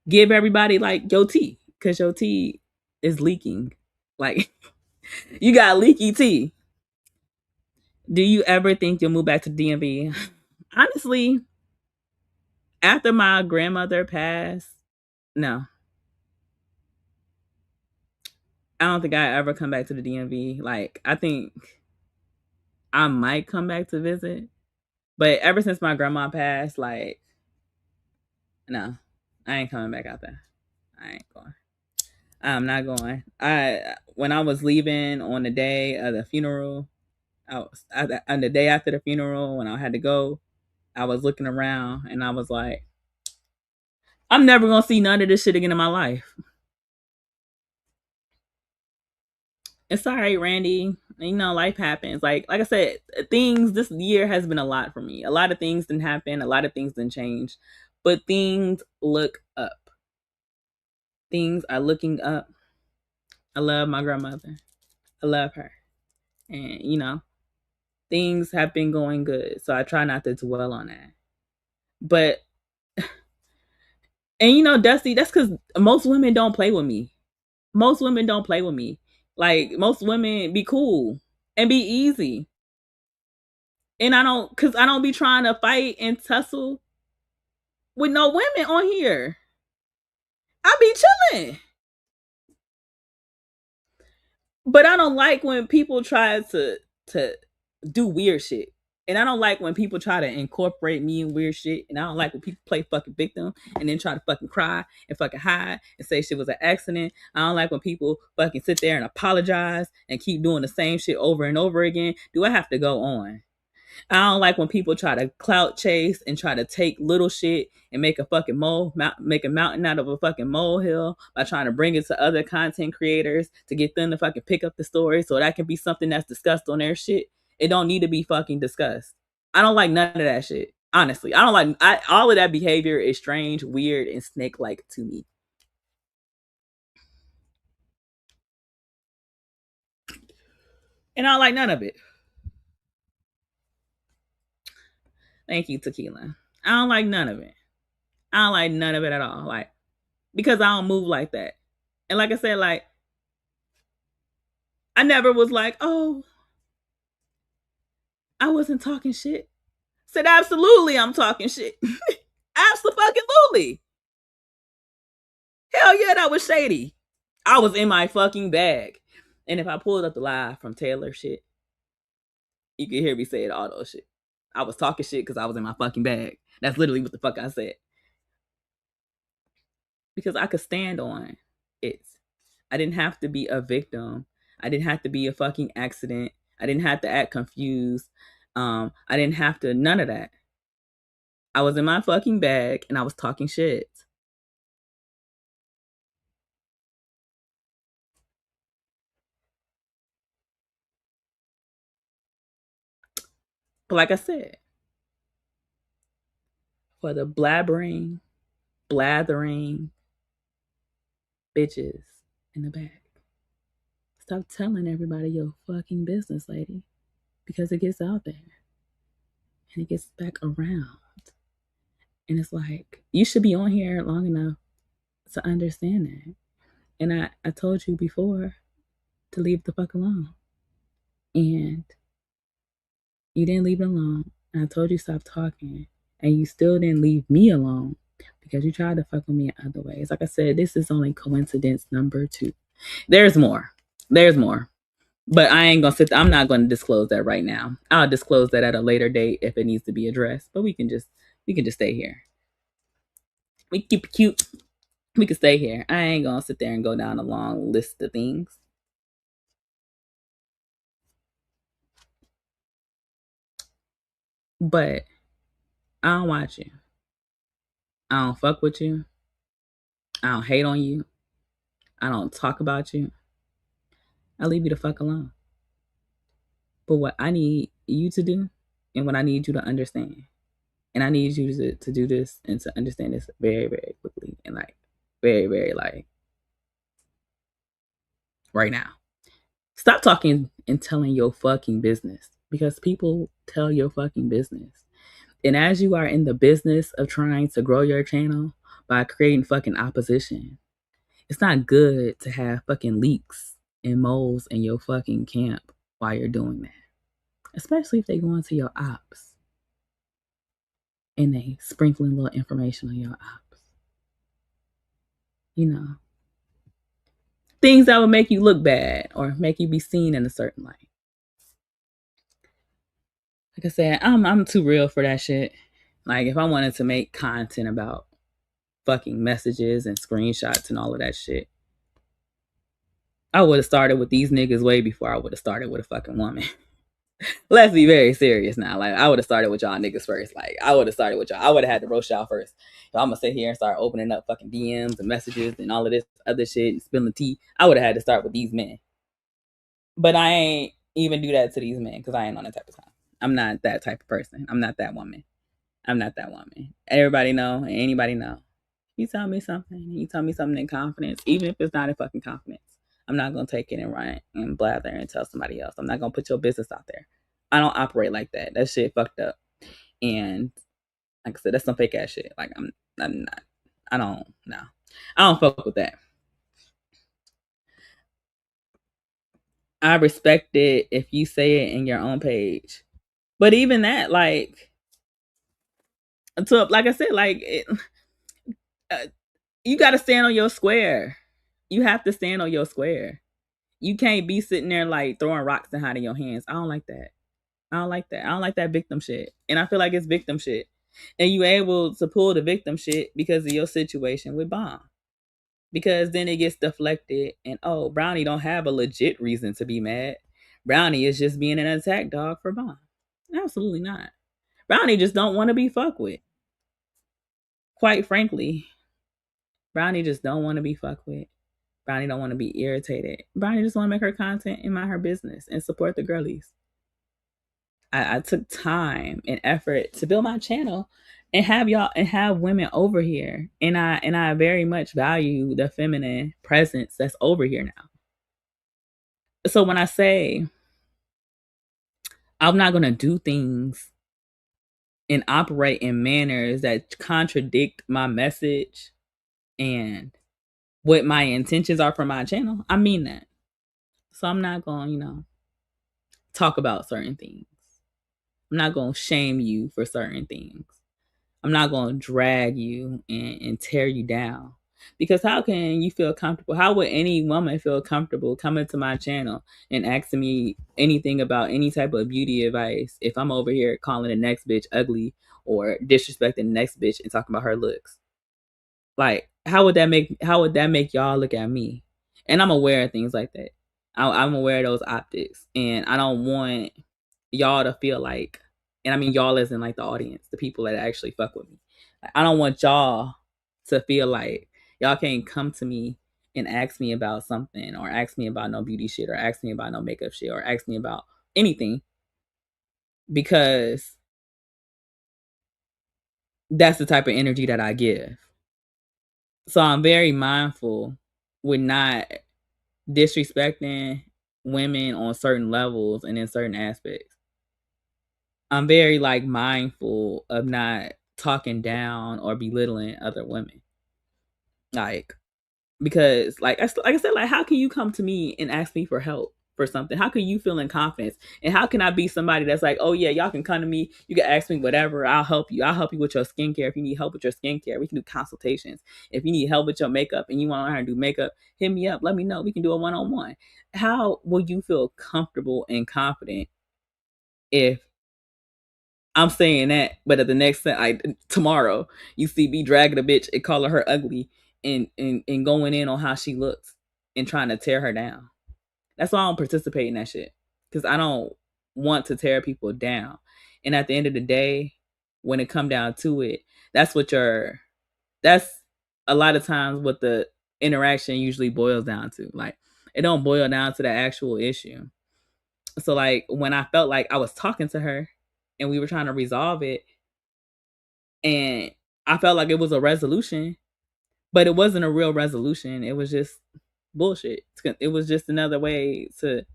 A: give everybody like your tea because your tea is leaking. Like you got leaky tea. Do you ever think you'll move back to DMV? Honestly, after my grandmother passed, no. I don't think I ever come back to the DMV. Like, I think I might come back to visit. But ever since my grandma passed, like, no. I ain't coming back out there. I ain't going. I'm not going. When I was leaving on the day of the funeral, on the day after the funeral, when I had to go, I was looking around and I was like, I'm never gonna see none of this shit again in my life. And sorry, Randy. Life happens. Like I said, things this year has been a lot for me. A lot of things didn't happen. A lot of things didn't change. But things look up. Things are looking up. I love my grandmother. I love her. And things have been going good. So I try not to dwell on that. But Dusty, that's because most women don't play with me. Most women don't play with me. Like most women be cool and be easy. And I don't be trying to fight and tussle with no women on here. I be chilling. But I don't like when people try to do weird shit. And I don't like when people try to incorporate me in weird shit. And I don't like when people play fucking victim and then try to fucking cry and fucking hide and say shit was an accident. I don't like when people fucking sit there and apologize and keep doing the same shit over and over again. Do I have to go on? I don't like when people try to clout chase and try to take little shit and make a fucking make a mountain out of a fucking molehill by trying to bring it to other content creators to get them to fucking pick up the story so that can be something that's discussed on their shit. It don't need to be fucking discussed. I don't like none of that shit. Honestly, I don't like all of that behavior is strange, weird, and snake-like to me. And I don't like none of it. Thank you, Tequila. I don't like none of it. I don't like none of it at all. Like, because I don't move like that. And like I said, like, I never was like, oh, I wasn't talking shit. Said, absolutely, I'm talking shit. Absolutely. Hell yeah, that was shady. I was in my fucking bag. And if I pulled up the live from Taylor shit, you can hear me saying all those shit. I was talking shit because I was in my fucking bag. That's literally what the fuck I said. Because I could stand on it. I didn't have to be a victim. I didn't have to be a fucking accident. I didn't have to act confused. I didn't have to, none of that. I was in my fucking bag and I was talking shit. But like I said, for the blathering bitches in the back, stop telling everybody your fucking business, lady, because it gets out there and it gets back around. And it's like, you should be on here long enough to understand that. And I told you before to leave the fuck alone. And you didn't leave it alone. And I told you stop talking. And you still didn't leave me alone because you tried to fuck with me in other ways. Like I said, this is only coincidence number 2. There's more. But I ain't gonna I'm not gonna disclose that right now. I'll disclose that at a later date if it needs to be addressed. But we can just stay here. We keep it cute. We can stay here. I ain't gonna sit there and go down a long list of things. But I don't watch you. I don't fuck with you. I don't hate on you. I don't talk about you. I leave you the fuck alone. But what I need you to do and what I need you to understand And I need you to do this and to understand this very, very quickly and like very, very like right now. Stop talking and telling your fucking business because people tell your fucking business. And as you are in the business of trying to grow your channel by creating fucking opposition, it's not good to have fucking leaks and moles in your fucking camp while you're doing that. Especially if they go into your ops and they sprinkling little information on your ops. You know, things that would make you look bad or make you be seen in a certain light. Like I said, I'm too real for that shit. Like if I wanted to make content about fucking messages and screenshots and all of that shit, I would have started with these niggas way before I would have started with a fucking woman. Let's be very serious now. Like I would have started with y'all niggas first. Like I would have started with y'all. I would have had to roast y'all first. If I'm gonna sit here and start opening up fucking DMs and messages and all of this other shit and spilling tea, I would have had to start with these men. But I ain't even do that to these men because I ain't on that type of time. I'm not that type of person. I'm not that woman. I'm not that woman. Everybody know and anybody know. You tell me something. You tell me something in confidence, even if it's not in fucking confidence. I'm not gonna take it and run and blather and tell somebody else. I'm not gonna put your business out there. I don't operate like that. That shit fucked up. And like I said, that's some fake ass shit. Like I'm not. I don't fuck with that. I respect it if you say it in your own page. But even that, like, like I said, like you got to stand on your square. You have to stand on your square. You can't be sitting there like throwing rocks and hiding your hands. I don't like that. I don't like that. I don't like that victim shit. And I feel like it's victim shit. And you able to pull the victim shit because of your situation with Bomb. Because then it gets deflected and oh, Brownie don't have a legit reason to be mad. Brownie is just being an attack dog for Bomb. Absolutely not. Brownie just don't want to be fucked with. Quite frankly, Brownie just don't want to be fucked with. Brownie don't want to be irritated. Brownie just want to make her content and mind her business and support the girlies. I took time and effort to build my channel and have women over here. And I very much value the feminine presence that's over here now. So when I say I'm not gonna do things and operate in manners that contradict my message and what my intentions are for my channel, I mean that. So I'm not gonna, talk about certain things. I'm not gonna shame you for certain things. I'm not gonna drag you and tear you down. Because how can you feel comfortable? How would any woman feel comfortable coming to my channel and asking me anything about any type of beauty advice if I'm over here calling the next bitch ugly or disrespecting the next bitch and talking about her looks? Like, how would that make y'all look at me? And I'm aware of things like that. I'm aware of those optics, and I don't want y'all to feel like, and I mean y'all as in like the audience, the people that actually fuck with me. I don't want y'all to feel like y'all can't come to me and ask me about something, or ask me about no beauty shit, or ask me about no makeup shit, or ask me about anything, because that's the type of energy that I give. So I'm very mindful with not disrespecting women on certain levels and in certain aspects. I'm very like mindful of not talking down or belittling other women. Like, because like I said, like, how can you come to me and ask me for help for something? How can you feel in confidence? And how can I be somebody that's like, oh yeah, y'all can come to me, you can ask me whatever, I'll help you. I'll help you with your skincare. If you need help with your skincare, we can do consultations. If you need help with your makeup and you want to learn how to do makeup, hit me up, let me know. We can do a one-on-one. How will you feel comfortable and confident if I'm saying that, but at the next tomorrow you see me dragging a bitch and calling her ugly and going in on how she looks and trying to tear her down? That's why I don't participate in that shit, because I don't want to tear people down. And at the end of the day, when it come down to it, that's a lot of times what the interaction usually boils down to. Like, it don't boil down to the actual issue. So like when I felt like I was talking to her and we were trying to resolve it, And I felt like it was a resolution, but it wasn't a real resolution. It was just bullshit. It was just another way to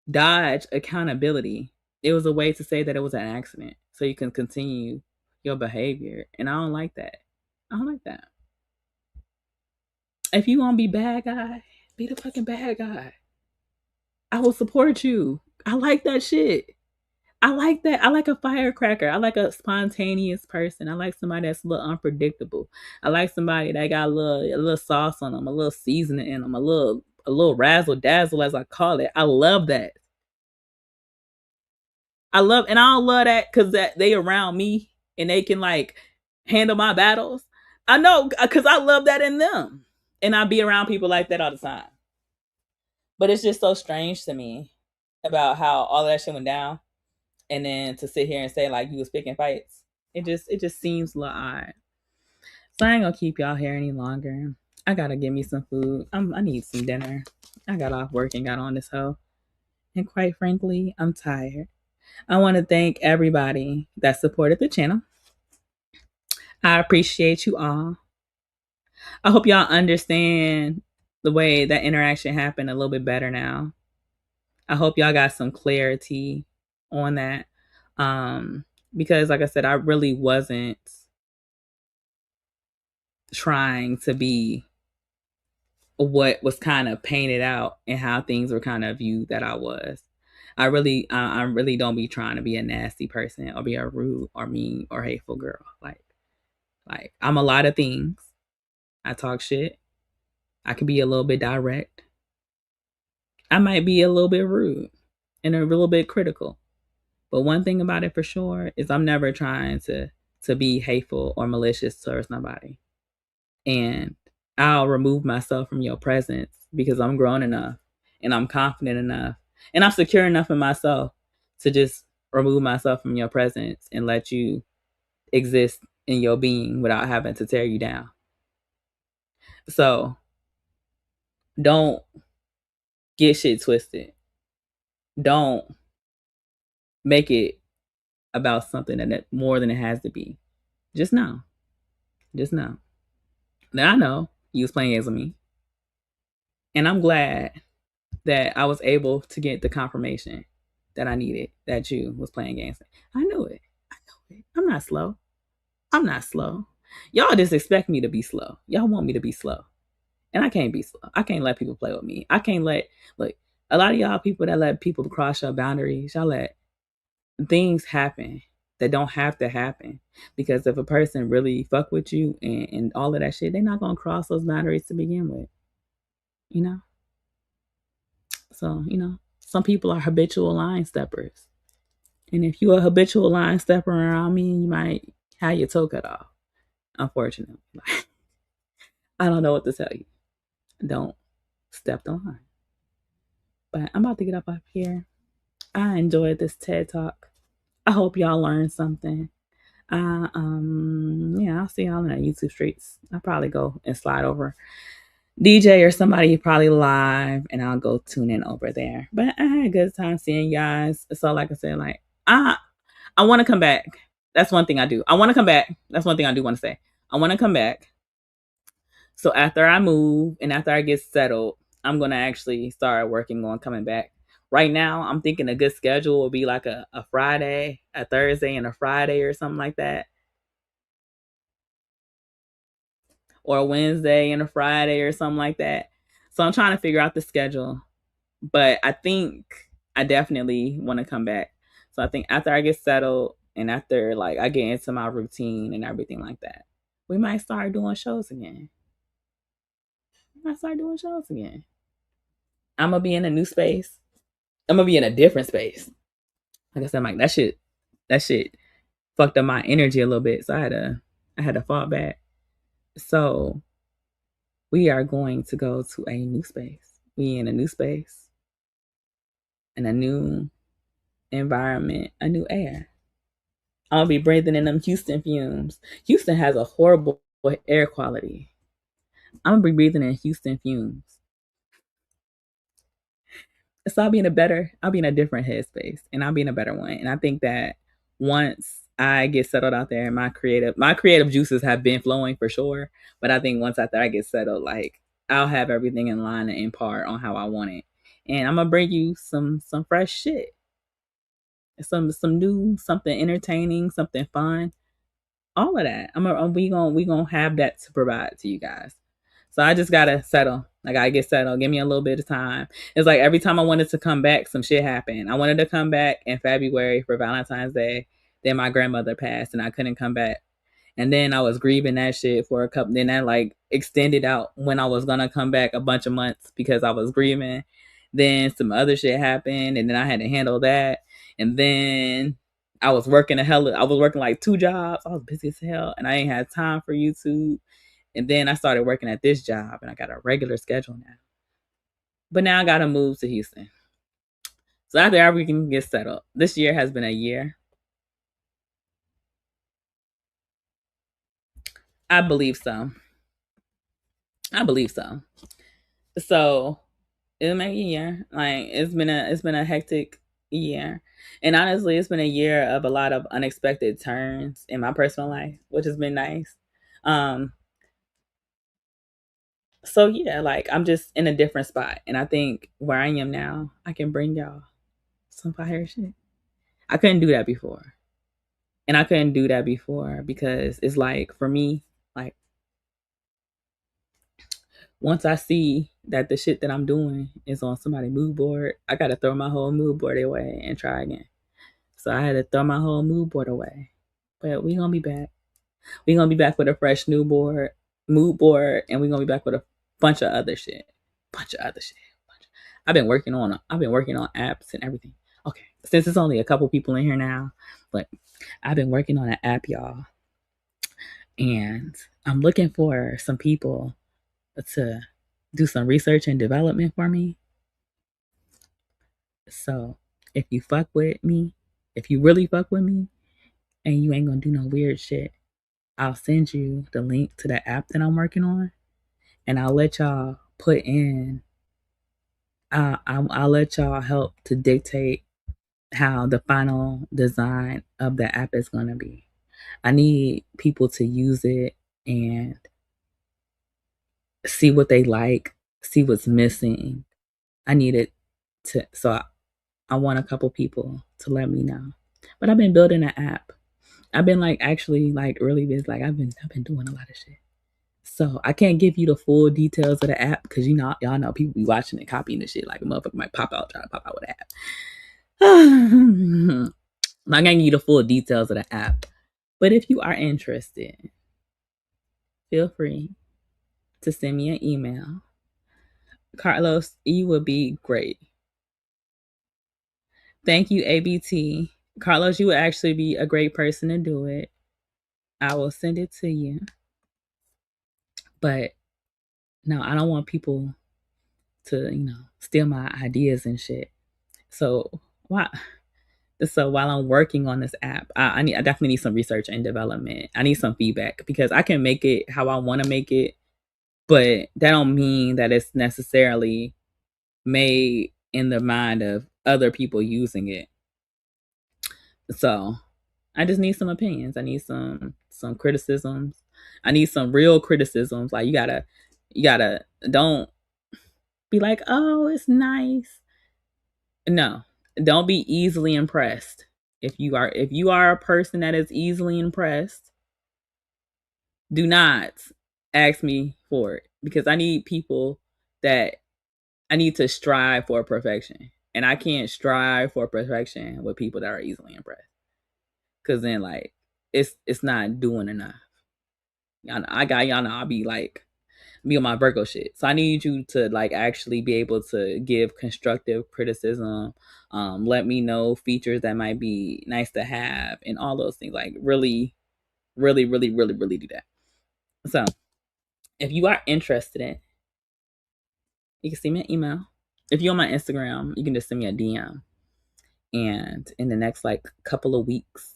A: dodge accountability. It was a way to say that it was an accident so you can continue your behavior. And I don't like that. I don't like that. If you want to be bad guy, be the fucking bad guy. I will support you. I like that shit. I like that. I like a firecracker. I like a spontaneous person. I like somebody that's a little unpredictable. I like somebody that got a little sauce on them, a little seasoning in them, a little razzle dazzle, as I call it. I love that. And I don't love that because that they around me and they can like handle my battles. I know because I love that in them, and I be around people like that all the time. But it's just so strange to me about how all of that shit went down, and then to sit here and say like you was picking fights, it just seems a little odd. So I ain't gonna keep y'all here any longer. I gotta get me some food. I need some dinner. I got off work and got on this hoe, and quite frankly, I'm tired. I want to thank everybody that supported the channel. I appreciate you all. I hope y'all understand the way that interaction happened a little bit better now. I hope y'all got some clarity on that. Because like I said, I really wasn't trying to be what was kind of painted out and how things were kind of viewed that I was. I really don't be trying to be a nasty person or be a rude or mean or hateful girl. Like I'm a lot of things. I talk shit. I can be a little bit direct. I might be a little bit rude and a little bit critical. But one thing about it for sure is I'm never trying to be hateful or malicious towards nobody. And I'll remove myself from your presence because I'm grown enough and I'm confident enough and I'm secure enough in myself to just remove myself from your presence and let you exist in your being without having to tear you down. So don't get shit twisted. Don't make it about something that more than it has to be. Just know. Just know. Now I know you was playing games with me. And I'm glad that I was able to get the confirmation that I needed that you was playing games. I knew it. I know it. I'm not slow. I'm not slow. Y'all just expect me to be slow. Y'all want me to be slow. And I can't be slow. I can't let people play with me. I can't let, like, a lot of y'all people that let people cross your boundaries, y'all let things happen that don't have to happen. Because if a person really fuck with you and all of that shit, they're not going to cross those boundaries to begin with. You know? So, you know, some people are habitual line steppers. And if you're a habitual line stepper around me, you might have your toe cut off. Unfortunately. I don't know what to tell you. Don't step the line. But I'm about to get up off here. I enjoyed this TED Talk. I hope y'all learned something. Yeah, I'll see y'all in the YouTube streets. I'll probably go and slide over DJ or somebody probably live, and I'll go tune in over there. But I had a good time seeing you guys. So like I said, like I want to come back. That's one thing I do. I want to come back. That's one thing I do want to say. I want to come back. So after I move and after I get settled, I'm going to actually start working on coming back. Right now, I'm thinking a good schedule will be like a Friday, a Thursday, and a Friday or something like that. Or a Wednesday and a Friday or something like that. So I'm trying to figure out the schedule. But I think I definitely want to come back. So I think after I get settled and after like I get into my routine and everything like that, we might start doing shows again. I'm going to be in a new space. I'm going to be in a different space. Like I said, Mike, that shit fucked up my energy a little bit. So I had to fall back. So we are going to go to a new space. We in a new space, in a new environment, a new air. I'll be breathing in them Houston fumes. Houston has a horrible air quality. I'm gonna be breathing in Houston fumes. So I'll be in a different headspace, and I'll be in a better one. And I think that once I get settled out there, my creative juices have been flowing for sure. But I think once after I get settled, like I'll have everything in line and in part on how I want it. And I'm gonna bring you some fresh shit. Some new, something entertaining, something fun. All of that. We gonna have that to provide to you guys. So I just gotta settle. I gotta get settled. Give me a little bit of time. It's like every time I wanted to come back, some shit happened. I wanted to come back in February for Valentine's Day. Then my grandmother passed and I couldn't come back. And then I was grieving that shit for a couple. Then that like extended out when I was gonna come back a bunch of months because I was grieving. Then some other shit happened, and then I had to handle that. And then I was working I was working like 2 jobs. I was busy as hell, and I ain't had time for YouTube. And then I started working at this job, and I got a regular schedule now. But now I gotta move to Houston. So after everything gets settled, this year has been a year. I believe so. So it'll make a year. Like it's been a hectic year. And honestly, it's been a year of a lot of unexpected turns in my personal life, which has been nice. Um so yeah, like I'm just in a different spot. And I think where I am now, I can bring y'all some fire shit. I couldn't do that before. And I couldn't do that before because it's like for me, like once I see that the shit that I'm doing is on somebody's mood board, I gotta throw my whole mood board away and try again. So I had to throw my whole mood board away. But we gonna be back. We gonna be back with a fresh mood board, and we gonna be back with a bunch of other shit. Bunch of other shit. I've been working on apps and everything. Okay. Since it's only a couple people in here now, but I've been working on an app, y'all. And I'm looking for some people to do some research and development for me. So if you fuck with me, if you really fuck with me, and you ain't gonna do no weird shit, I'll send you the link to the app that I'm working on, and I'll let y'all put in. I'll let y'all help to dictate how the final design of the app is gonna be. I need people to use it and see what they like, see what's missing. I need it to, so I want a couple people to let me know. But I've been building an app. I've been like actually like really busy. Like I've been doing a lot of shit. So I can't give you the full details of the app because y'all know people be watching and copying the shit like a motherfucker might try to pop out with the app. I'm not gonna give you the full details of the app. But if you are interested, feel free to send me an email. Carlos, you would be great. Thank you, ABT. Carlos, you would actually be a great person to do it. I will send it to you. But no, I don't want people to, steal my ideas and shit. So while I'm working on this app, I definitely need some research and development. I need some feedback because I can make it how I want to make it, but that don't mean that it's necessarily made in the mind of other people using it. So I just need some opinions. I need some criticisms. I need some real criticisms. Like you gotta don't be like, oh, it's nice. No, don't be easily impressed. If you are a person that is easily impressed, do not ask me for it because I need people that I need to strive for perfection. And I can't strive for perfection with people that are easily impressed. Cause then like it's not doing enough. Y'all know I'll be on my Virgo shit. So I need you to like actually be able to give constructive criticism. Let me know features that might be nice to have and all those things. Like really, really, really, really, really do that. So if you are interested in, you can send me an email. If you're on my Instagram, you can just send me a DM. And in the next couple of weeks,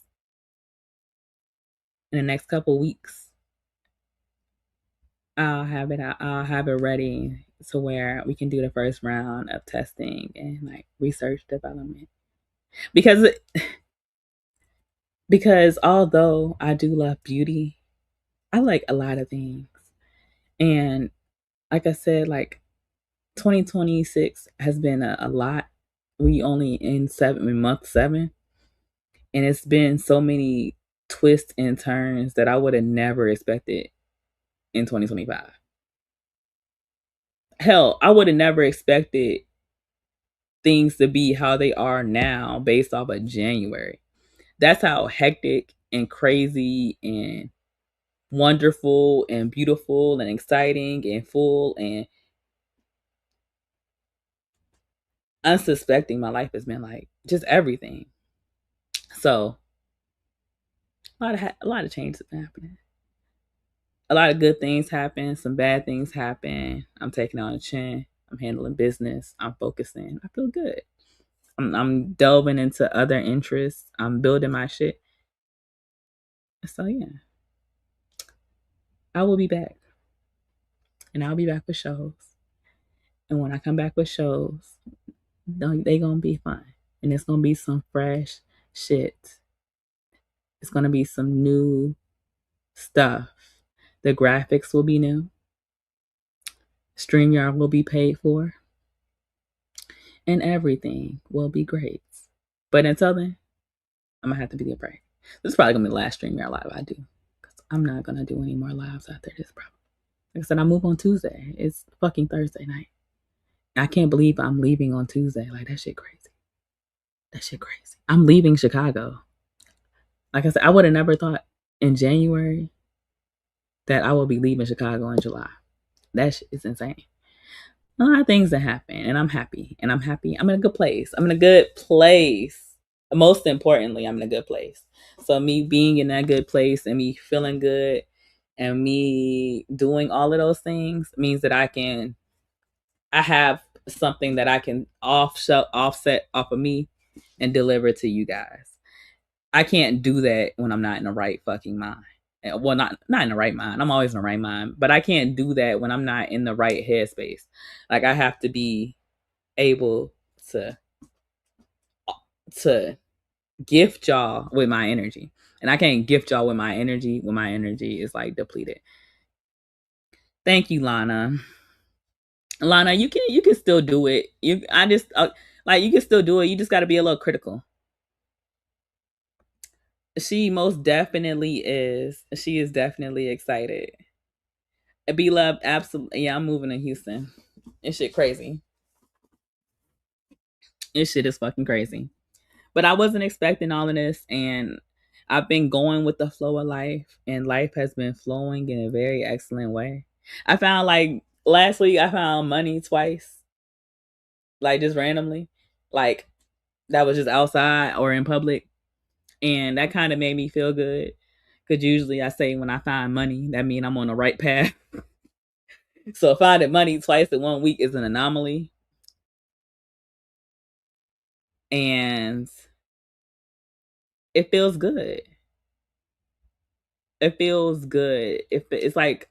A: I'll have it ready to where we can do the first round of testing and like research development. Because Because although I do love beauty, I like a lot of things. And like I said, like 2026 has been a lot. We only in month 7, and it's been so many twists and turns that I would have never expected in 2025. Hell, I would have never expected things to be how they are now based off of January. That's how hectic and crazy and wonderful and beautiful and exciting and full and unsuspecting my life has been, like just everything. So a lot of change is happening. A lot of good things happen. Some bad things happen. I'm taking on the chin. I'm handling business. I'm focusing. I feel good. I'm delving into other interests. I'm building my shit. So yeah, I will be back, and I'll be back with shows. And when I come back with shows, they gonna be fun, and it's gonna be some fresh shit. It's gonna be some new stuff. The graphics will be new. StreamYard will be paid for, and everything will be great. But until then, I'm gonna have to be a break. This is probably gonna be the last StreamYard live I do, because I'm not gonna do any more lives after this. Probably, like I said, I move on Tuesday. It's fucking Thursday night. I can't believe I'm leaving on Tuesday. Like, that shit crazy. That shit crazy. I'm leaving Chicago. Like I said, I would have never thought in January that I will be leaving Chicago in July. That shit is insane. A lot of things that happen, and I'm happy. And I'm happy. I'm in a good place. I'm in a good place. Most importantly, I'm in a good place. So me being in that good place and me feeling good and me doing all of those things means that I have something that I can offset off of me and deliver to you guys. I can't do that when I'm not in the right fucking mind. Well, not in the right mind. I'm always in the right mind, but I can't do that when I'm not in the right headspace. Like, I have to be able to gift y'all with my energy, and I can't gift y'all with my energy when my energy is like depleted. Thank you, Lana. Lana, you can still do it. You can still do it. You just got to be a little critical. She most definitely is. She is definitely excited. Be loved, absolutely. Yeah, I'm moving to Houston. This shit crazy. This shit is fucking crazy. But I wasn't expecting all of this, and I've been going with the flow of life, and life has been flowing in a very excellent way. I found, like, last week I found money twice, like, just randomly, like, that was just outside or in public, and that kind of made me feel good. Because usually I say when I find money, that means I'm on the right path. So finding money twice in 1 week is an anomaly. And it feels good. It feels good. It's like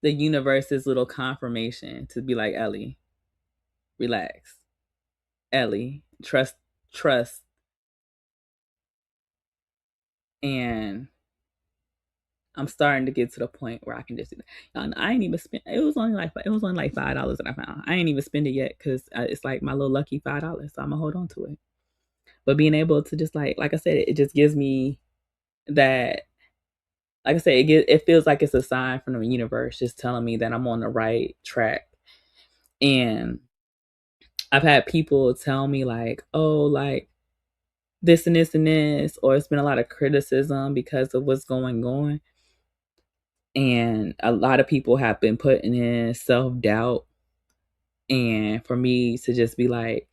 A: the universe's little confirmation to be like, Ellie, relax. Ellie, trust. And I'm starting to get to the point where I can just do that. I ain't even spend. It was only like $5 that I found. I ain't even spend it yet because it's like my little lucky $5. So I'm gonna hold on to it. But being able to just like I said, it just gives me that. Like I said, it feels like it's a sign from the universe just telling me that I'm on the right track. And I've had people tell me like, oh, like this and this and this, or it's been a lot of criticism because of what's going on. And a lot of people have been putting in self-doubt. And for me to just be like,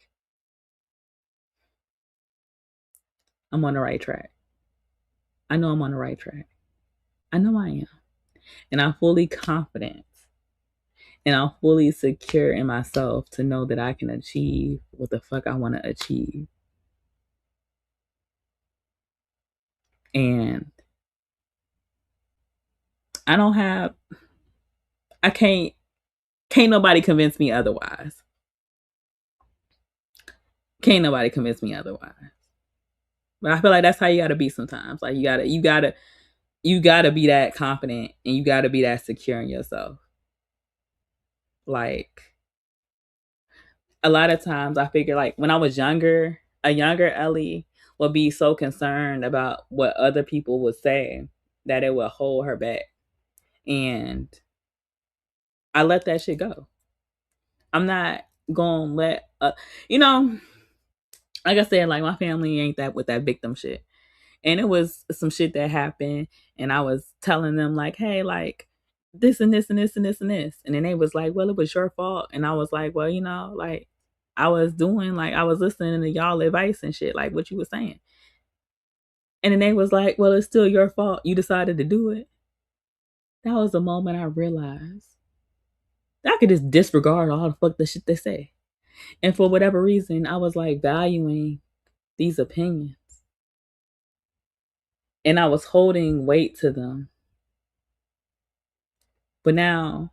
A: I'm on the right track. I know I'm on the right track. I know I am. And I'm fully confident. And I'm fully secure in myself to know that I can achieve what the fuck I want to achieve. And can't nobody convince me otherwise. Can't nobody convince me otherwise. But I feel like that's how you gotta be sometimes. Like you gotta be that confident and you gotta be that secure in yourself. Like a lot of times I figure like when I was younger, a younger Ellie would be so concerned about what other people would say that it would hold her back. And I let that shit go. I'm not gonna let you know, like I said, like my family ain't that with that victim shit. And it was some shit that happened and I was telling them like, hey, like this and this and this and this and this. And then they was like, well, it was your fault. And I was like, well, like I was listening to y'all advice and shit, like what you was saying. And then they was like, well, it's still your fault. You decided to do it. That was the moment I realized I could just disregard all the fuck the shit they say. And for whatever reason, I was like valuing these opinions. And I was holding weight to them. But now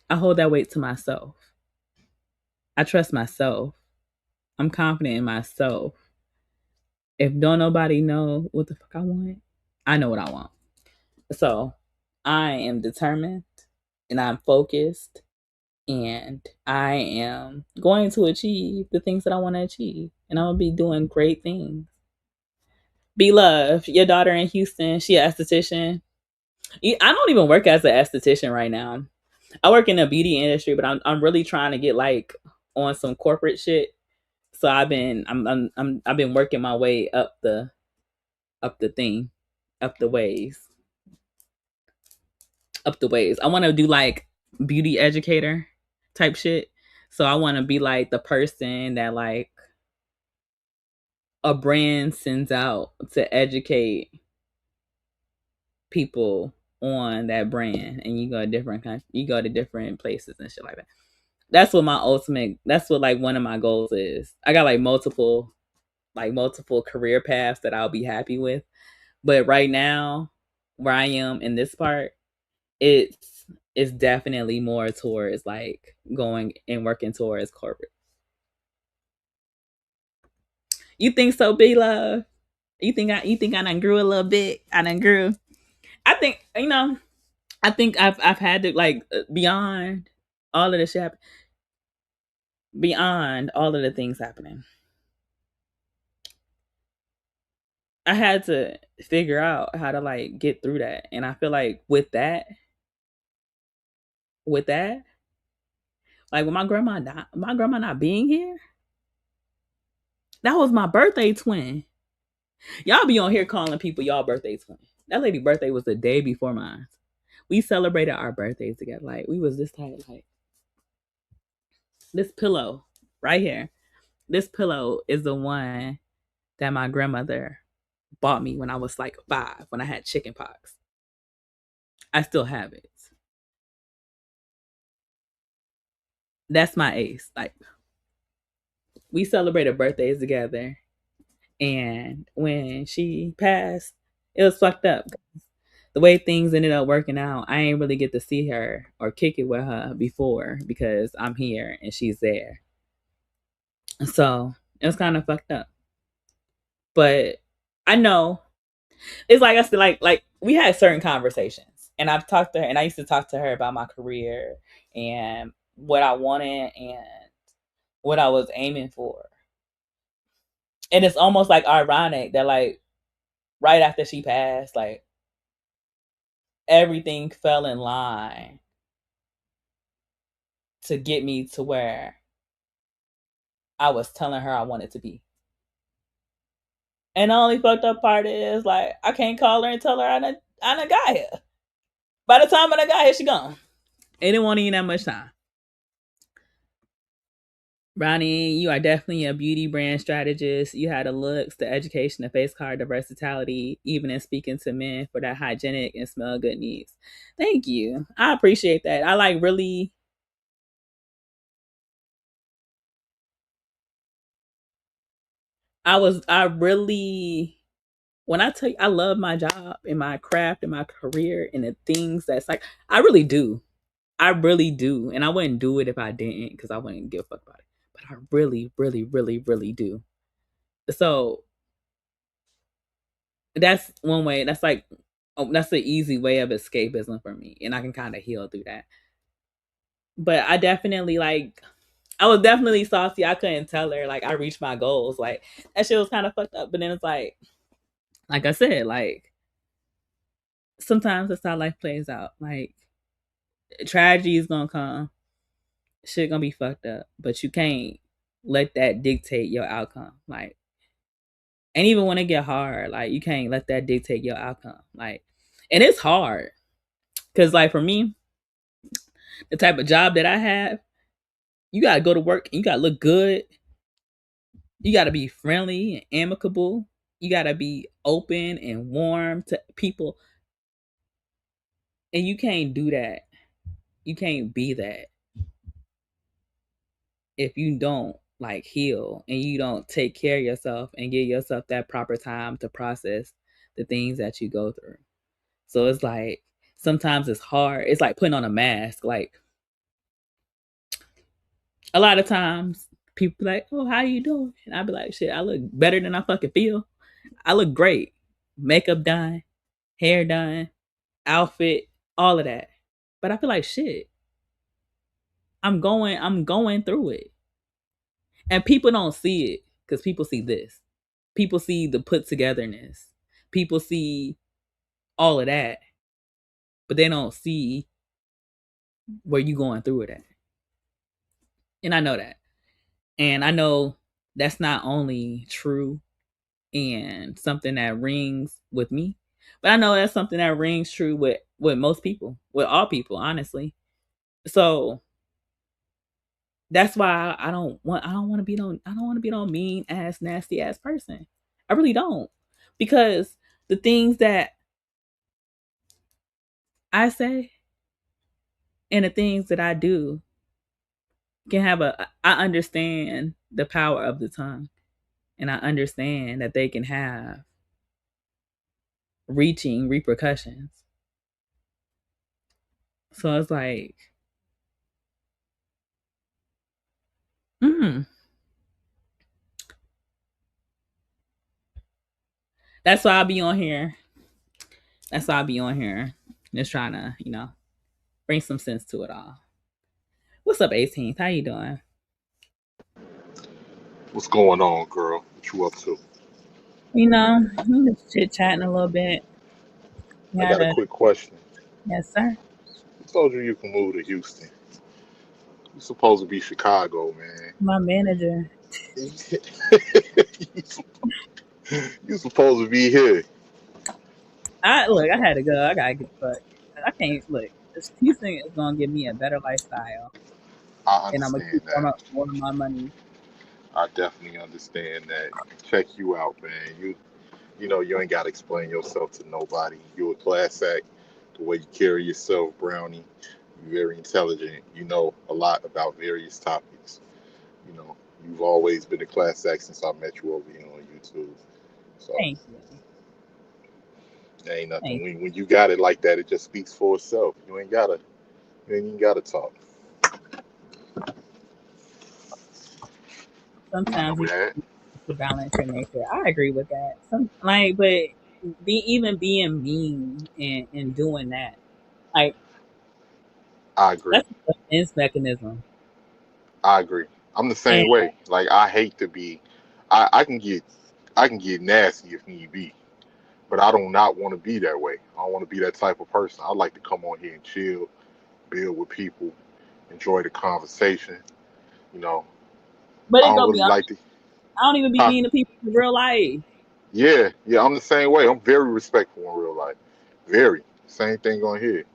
A: I hold that weight to myself. I trust myself. I'm confident in myself. If don't nobody know what the fuck I want, I know what I want. So I am determined and I'm focused and I am going to achieve the things that I want to achieve. And I'm going to be doing great things. Be Love, your daughter in Houston, she an esthetician. I don't even work as an esthetician right now. I work in the beauty industry, but I'm really trying to get like on some corporate shit. So I've been working my way up the thing, up the ways. I want to do like beauty educator type shit. So I want to be like the person that like a brand sends out to educate people on that brand, and you go to different places and shit like that. That's what that's what like one of my goals is. I got like multiple career paths that I'll be happy with. But right now, where I am in this part, it's definitely more towards like going and working towards corporate. You think so, B Love? You think I done grew a little bit? I done grew. I think I think I've had to like beyond all of the shit, beyond all of the things happening. I had to figure out how to like get through that, and I feel like with that, like with my grandma not being here, that was my birthday twin. Y'all be on here calling people y'all birthday twin. That lady birthday was the day before mine. We celebrated our birthdays together. Like we was this tight. Like this pillow right here. This pillow is the one that my grandmother bought me when I was like 5, when I had chicken pox. I still have it. That's my ace. Like we celebrated birthdays together, and when she passed, it was fucked up. The way things ended up working out, I ain't really get to see her or kick it with her before because I'm here and she's there. So it was kind of fucked up. But I know it's like I said, like we had certain conversations, and I've talked to her, and I used to talk to her about my career and what I wanted and what I was aiming for. And it's almost like ironic that like right after she passed, like everything fell in line to get me to where I was telling her I wanted to be. And the only fucked up part is like I can't call her and tell her I done got here. By the time I done got here, she gone. It didn't want even that much time. Ronnie, you are definitely a beauty brand strategist. You had the looks, the education, the face card, the versatility, even in speaking to men for that hygienic and smell good needs. Thank you. I appreciate that. I like really. I really, when I tell you, I love my job and my craft and my career and the things that's like, I really do. I really do. And I wouldn't do it if I didn't because I wouldn't give a fuck about it. But I really, really, really, really do. So that's one way. That's like, that's the easy way of escapism for me, and I can kind of heal through that. But I definitely like, I was definitely saucy. I couldn't tell her like I reached my goals. Like that shit was kind of fucked up. But then it's like I said, like sometimes that's how life plays out. Like tragedy is gonna come, shit gonna be fucked up, but you can't let that dictate your outcome. Like, and even when it get hard, like you can't let that dictate your outcome. Like, and it's hard because like for me, the type of job that I have, you gotta go to work and you gotta look good. You gotta be friendly and amicable. You gotta be open and warm to people, and you can't do that. You can't be that if you don't like heal and you don't take care of yourself and give yourself that proper time to process the things that you go through. So it's like sometimes it's hard. It's like putting on a mask. Like a lot of times people be like, "Oh, how you doing?" And I be like, "Shit, I look better than I fucking feel. I look great. Makeup done, hair done, outfit, all of that." But I feel like shit. I'm going through it. And people don't see it because people see this. People see the put togetherness. People see all of that, but they don't see where you going through it at. And I know that. And I know that's not only true and something that rings with me, but I know that's something that rings true with most people, with all people, honestly. So that's why I don't want to be no mean ass nasty ass person. I really don't. Because the things that I say and the things that I do can have I understand the power of the tongue, and I understand that they can have reaching repercussions. So it's like, mm, that's why I'll be on here. That's why I'll be on here, just trying to, bring some sense to it all. What's up, 18th? How you doing?
F: What's going on, girl? What you up to?
A: I'm just chit chatting a little bit.
F: I
A: Yeah,
F: got a quick question.
A: yes, sir.
F: Who told you you can move to Houston? You supposed to be Chicago, man.
A: My manager.
F: You supposed to be here.
A: I look. I had to go. I gotta get the fuck. I can't look. This Houston is gonna give me a better lifestyle,
F: I
A: and I'm gonna keep
F: understand that.
A: more of my money.
F: I definitely understand that. Check you out, man. You ain't got to explain yourself to nobody. You a class act. The way you carry yourself, Brownie. You're very intelligent. You know a lot about various topics. You know, you've always been a class act since I met you over here on YouTube. So
A: Thank you.
F: there ain't nothing.
A: Thank
F: When you got it like that, it just speaks for itself. You ain't even gotta talk.
A: you. Sometimes
F: Know
A: you
F: that.
A: have to balance your nature. I agree with that. But being mean and doing that, like
F: I agree.
A: that's a defense mechanism.
F: I agree. I'm the
A: And
F: same way. Like I hate to be. I can get nasty if need be, but I do not want to be that way. I don't want to be that type of person. I like to come on here and chill, build with people, enjoy the conversation. You know,
A: but
F: I
A: it
F: don't
A: go
F: really
A: beyond.
F: like to.
A: I don't even be
F: Huh?
A: mean to people in real life.
F: Yeah, yeah. I'm the same way. I'm very respectful in real life. Very. Same thing on here.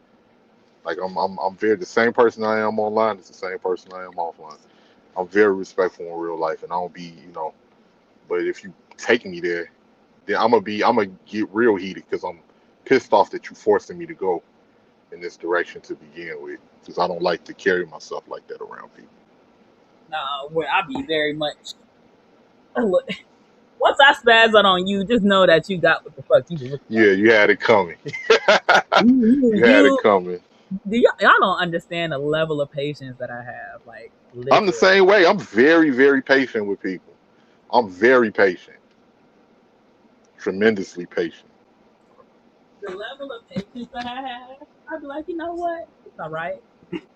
F: Like I'm very the same person I am online is the same person I am offline. I'm very respectful in real life, and I don't be. But if you take me there, then I'm gonna get real heated because I'm pissed off that you forcing me to go in this direction to begin with. Because I don't like to carry myself like that around people.
A: No, where I be very much. Look, once I spaz out on you, just know that you got what the fuck you been looking
F: Yeah, you had it coming.
A: for.
F: You had it coming.
A: Y'all don't understand the level of patience that I have. Like
F: I'm the
A: literally.
F: same way. I'm very, very patient with people. I'm very patient, tremendously patient.
A: the level of patience that I have, I'd be like, you know what? It's all right.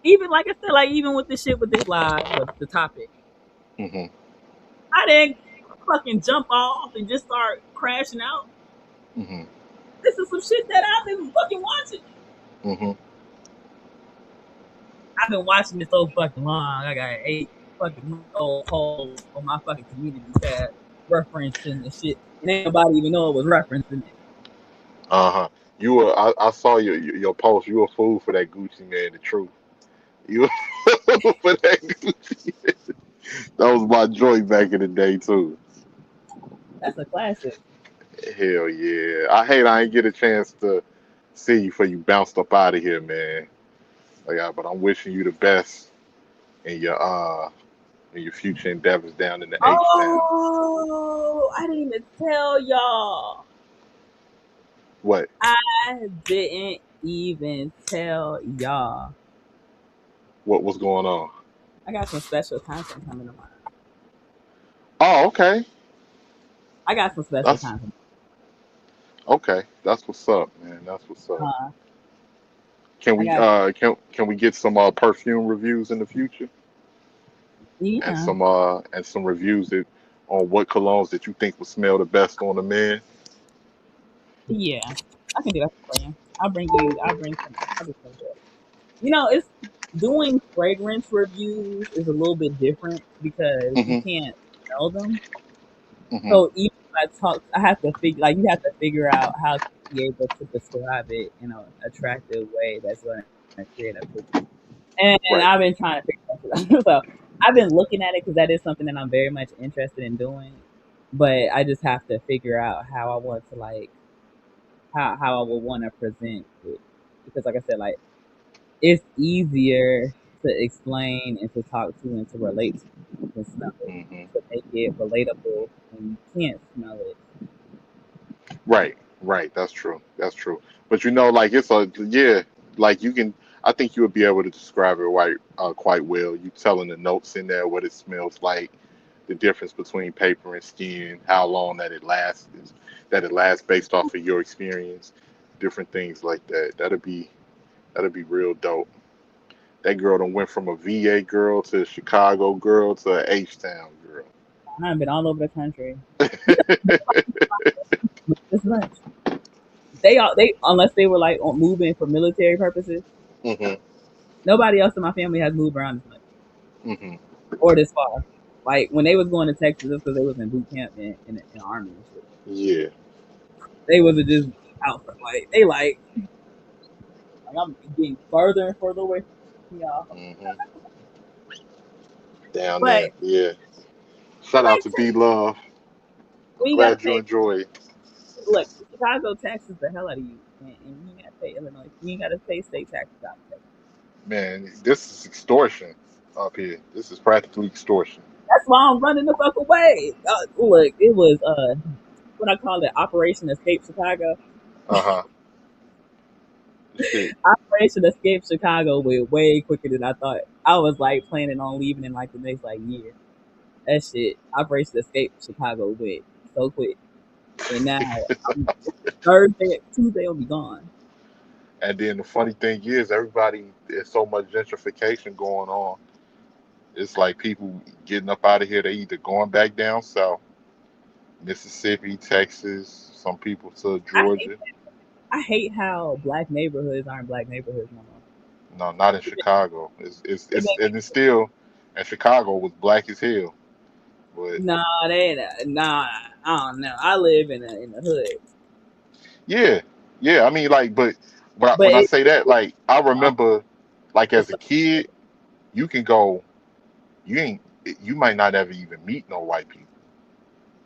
A: Even like I said, like even with the shit with this live, with the topic,
F: Mm-hmm.
A: I didn't fucking jump off and just start crashing out.
F: Mm-hmm.
A: This is some shit that I've been fucking watching.
F: Mm-hmm.
A: I've been watching this so fucking long. I got 8 fucking old holes on my fucking community tab referencing the shit, and ain't nobody even know it was referencing it.
F: Uh-huh. You were I saw your post. You were a fool for that Gucci man, the truth. You were a fool for that Gucci man. That was my joint back in the day too.
A: That's a classic.
F: Hell yeah. I ain't get a chance to see you before you bounced up out of here, man. But I'm wishing you the best in your future endeavors down in the H town.
A: Oh, I didn't even tell y'all.
F: What?
A: I didn't even tell y'all.
F: What was going on?
A: I got some special content coming tomorrow.
F: Oh, okay.
A: I got some special
F: That's
A: content.
F: okay. That's what's up, man. That's what's up. Can
A: I
F: we
A: got
F: can we get some perfume reviews in the future and
A: yeah,
F: some reviews on what colognes that you think would smell the best on a man?
A: yeah. I can do that for you. I'll bring you. I'll bring some. I'll do some good. You know, it's doing fragrance reviews is a little bit different because you
F: Mhm.
A: can't smell them.
F: Mhm.
A: So even if I talk, I have to figure like you have to figure out how to be able to describe it in an attractive way that's going to create a picture. And
F: Right.
A: I've been trying to figure that out. So I've been looking at it because that is something that I'm very much interested in doing. But I just have to figure out how I want to like how I would want to present it because, like I said, like it's easier to explain and to talk to and to relate to than smell it
F: Mhm.
A: to make it relatable when you can't smell it.
F: Right. Right. That's true. That's true. But like it's a yeah. Like you can. I think you would be able to describe it quite well. You telling the notes in there, what it smells like, the difference between paper and skin, how long that it lasts based off of your experience, different things like that. That'd be real dope. That girl done went from a VA girl to a Chicago girl to a H Town girl.
A: I've been all over the country. This much. They unless they were like moving for military purposes.
F: Hmm.
A: Nobody else in my family has moved around this much
F: Hmm.
A: or this far. Like when they was going to Texas, it's because they was in boot camp in the army and shit.
F: Yeah.
A: They wasn't just out for like they like I'm getting further and further away from y'all.
F: Hmm. Down
A: But
F: there. Yeah. Shout out
A: like
F: to B Love. I'm
A: we ain't gotta
F: glad you
A: pay.
F: enjoyed it.
A: Look, Chicago taxes the hell out of you, and you ain't gotta pay Illinois. You ain't gotta pay state taxes out of Texas.
F: Man, this is extortion up here. This is practically extortion.
A: That's why I'm running the fuck away. Look, it was what I call it, Operation Escape Chicago.
F: Uh-huh. Shit.
A: Operation Escape Chicago went way quicker than I thought. I was like planning on leaving in like the next like year. That shit, Operation Escape Chicago went so quick, and now Thursday, Tuesday will be gone.
F: And then the funny thing is, there's so much gentrification going on. It's like people getting up out of here. They either going back down south, Mississippi, Texas, some people to
A: I hate,
F: Georgia.
A: I hate how black neighborhoods aren't black neighborhoods no more.
F: No, not in Chicago.
A: It
F: It's and it's still, and Chicago was black as hell. But
A: Nah, they ain't. Nah, I don't know. I live in the hood,
F: yeah, yeah. I mean, like, but
A: but
F: when I say that, like, I
A: uh,
F: remember, like,
A: the
F: as a kid, you can go, you ain't, you might not ever even meet no white people.